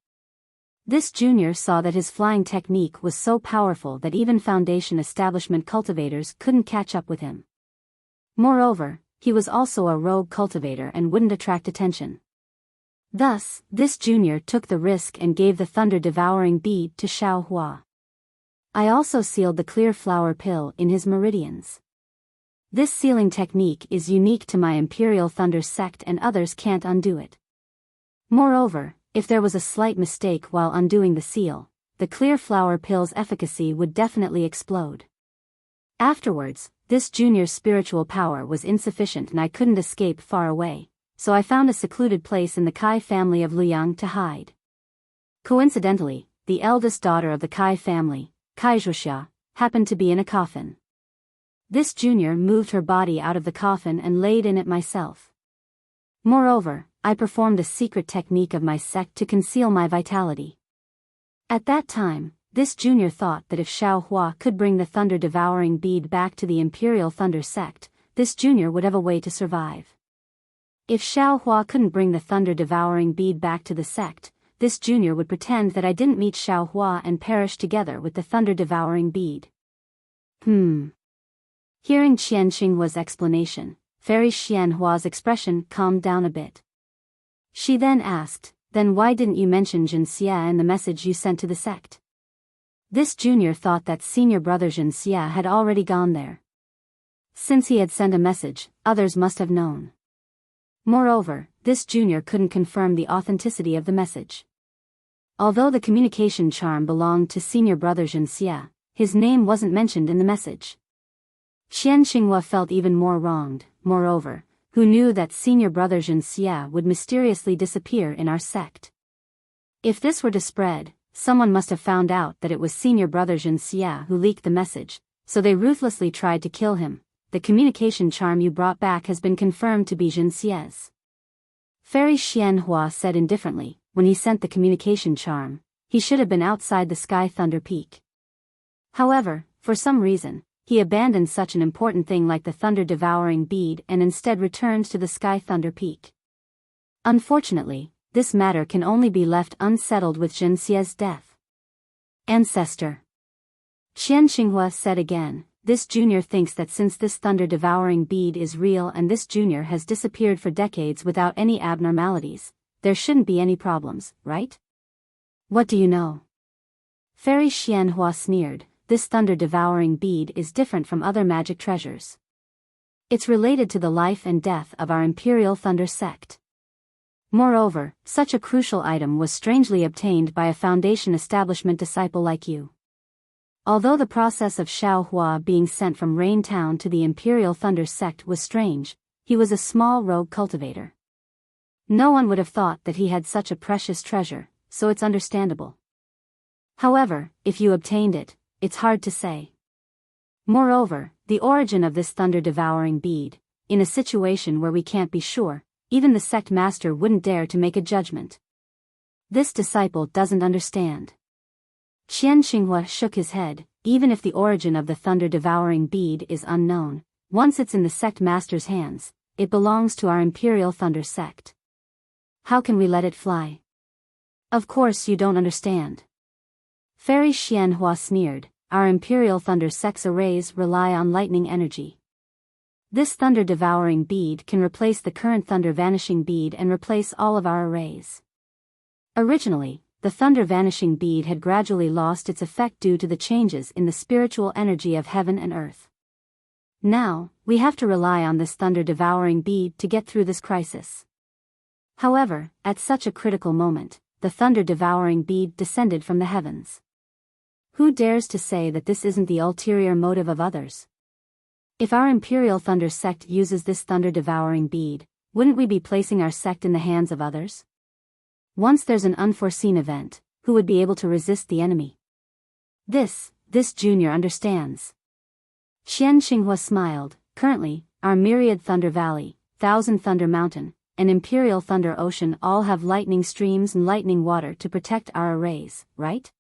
A: This junior saw that his flying technique was so powerful that even Foundation establishment cultivators couldn't catch up with him. Moreover, he was also a rogue cultivator and wouldn't attract attention. Thus, this junior took the risk and gave the thunder-devouring bead to Xiaohua. I also sealed the clear flower pill in his meridians. This sealing technique is unique to my Imperial Thunder sect and others can't undo it. Moreover, if there was a slight mistake while undoing the seal, the clear flower pill's efficacy would definitely explode. Afterwards, this junior's spiritual power was insufficient and I couldn't escape far away, so I found a secluded place in the Kai family of Luyang to hide. Coincidentally, the eldest daughter of the Kai family, Kai Zhuxia, happened to be in a coffin. This junior moved her body out of the coffin and laid in it myself. Moreover, I performed a secret technique of my sect to conceal my vitality. At that time, this junior thought that if Xiaohua could bring the thunder-devouring bead back to the Imperial Thunder sect, this junior would have a way to survive. If Xiaohua couldn't bring the thunder-devouring bead back to the sect, this junior would pretend that I didn't meet Xiaohua and perish together with the thunder-devouring bead. Hearing Qian Xinghua's explanation, Fairy Xianhua's expression calmed down a bit. She then asked, "Then why didn't you mention Jinxia in the message you sent to the sect?" This junior thought that senior brother Jinxia had already gone there. Since he had sent a message, others must have known. Moreover, this junior couldn't confirm the authenticity of the message. Although the communication charm belonged to senior brother Jinxia, his name wasn't mentioned in the message. Qian Xinghua felt even more wronged, moreover, who knew that senior brother Jinxia would mysteriously disappear in our sect. If this were to spread, someone must have found out that it was senior brother Jinxia who leaked the message, so they ruthlessly tried to kill him. The communication charm you brought back has been confirmed to be Jinxia's. Fairy Xianhua said indifferently, when he sent the communication charm, he should have been outside the Sky Thunder Peak. However, for some reason, he abandoned such an important thing like the thunder-devouring bead and instead returned to the Sky Thunder Peak. Unfortunately, this matter can only be left unsettled with Jinxia's death. Ancestor. Qian Xinghua said again, this junior thinks that since this thunder-devouring bead is real and this junior has disappeared for decades without any abnormalities, there shouldn't be any problems, right? What do you know? Fairy Xianhua sneered, this thunder-devouring bead is different from other magic treasures. It's related to the life and death of our Imperial Thunder sect. Moreover, such a crucial item was strangely obtained by a Foundation establishment disciple like you. Although the process of Xiaohua being sent from Rain Town to the Imperial Thunder sect was strange, he was a small rogue cultivator. No one would have thought that he had such a precious treasure, so it's understandable. However, if you obtained it, it's hard to say. Moreover, the origin of this thunder-devouring bead, in a situation where we can't be sure, even the sect master wouldn't dare to make a judgment. This disciple doesn't understand. Qian Xinghua shook his head. Even if the origin of the thunder-devouring bead is unknown, once it's in the sect master's hands, it belongs to our Imperial Thunder sect. How can we let it fly? Of course you don't understand. Fairy Xianhua sneered, our Imperial Thunder sect's arrays rely on lightning energy. This thunder-devouring bead can replace the current thunder-vanishing bead and replace all of our arrays. Originally, the thunder-vanishing bead had gradually lost its effect due to the changes in the spiritual energy of heaven and earth. Now, we have to rely on this thunder-devouring bead to get through this crisis. However, at such a critical moment, the thunder-devouring bead descended from the heavens. Who dares to say that this isn't the ulterior motive of others? If our Imperial Thunder sect uses this thunder-devouring bead, wouldn't we be placing our sect in the hands of others? Once there's an unforeseen event, who would be able to resist the enemy? This junior understands. Qian Xinghua smiled. Currently, our Myriad Thunder Valley, Thousand Thunder Mountain, and Imperial Thunder Ocean all have lightning streams and lightning water to protect our arrays, right?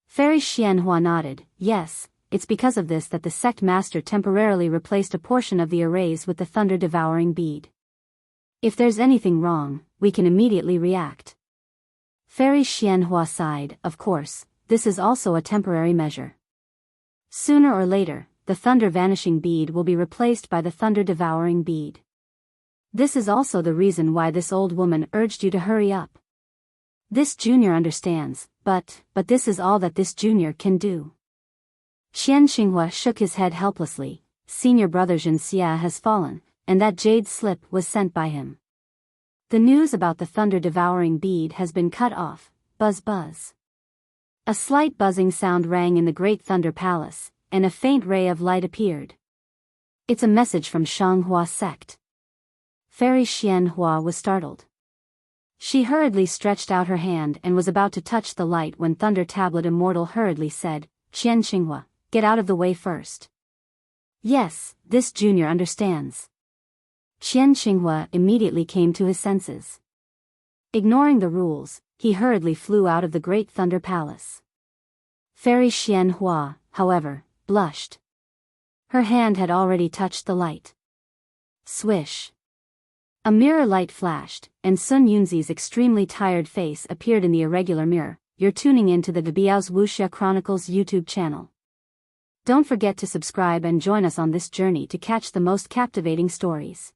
A: Fairy Xianhua nodded. Yes, it's because of this that the sect master temporarily replaced a portion of the arrays with the thunder-devouring bead. If there's anything wrong, we can immediately react. Fairy Xianhua sighed. Of course, this is also a temporary measure. Sooner or later, the thunder-vanishing bead will be replaced by the thunder-devouring bead. This is also the reason why this old woman urged you to hurry up. This junior understands, but this is all that this junior can do. Qian Xinghua shook his head helplessly. Senior brother Zhen Xia has fallen, and that jade slip was sent by him. The news about the thunder-devouring bead has been cut off. Buzz buzz. A slight buzzing sound rang in the Great Thunder Palace, and a faint ray of light appeared. It's a message from Shanghua sect. Fairy Xianhua was startled. She hurriedly stretched out her hand and was about to touch the light when Thunder Tablet Immortal hurriedly said, Qian Xinghua, get out of the way first. Yes, this junior understands. Qian Xinghua immediately came to his senses. Ignoring the rules, he hurriedly flew out of the Great Thunder Palace. Fairy Xianhua, however, blushed. Her hand had already touched the light. Swish. A mirror light flashed, and Sun Yunzi's extremely tired face appeared in the irregular mirror. You're tuning in to the Biyao's Wuxia Chronicles YouTube channel. Don't forget to subscribe and join us on this journey to catch the most captivating stories.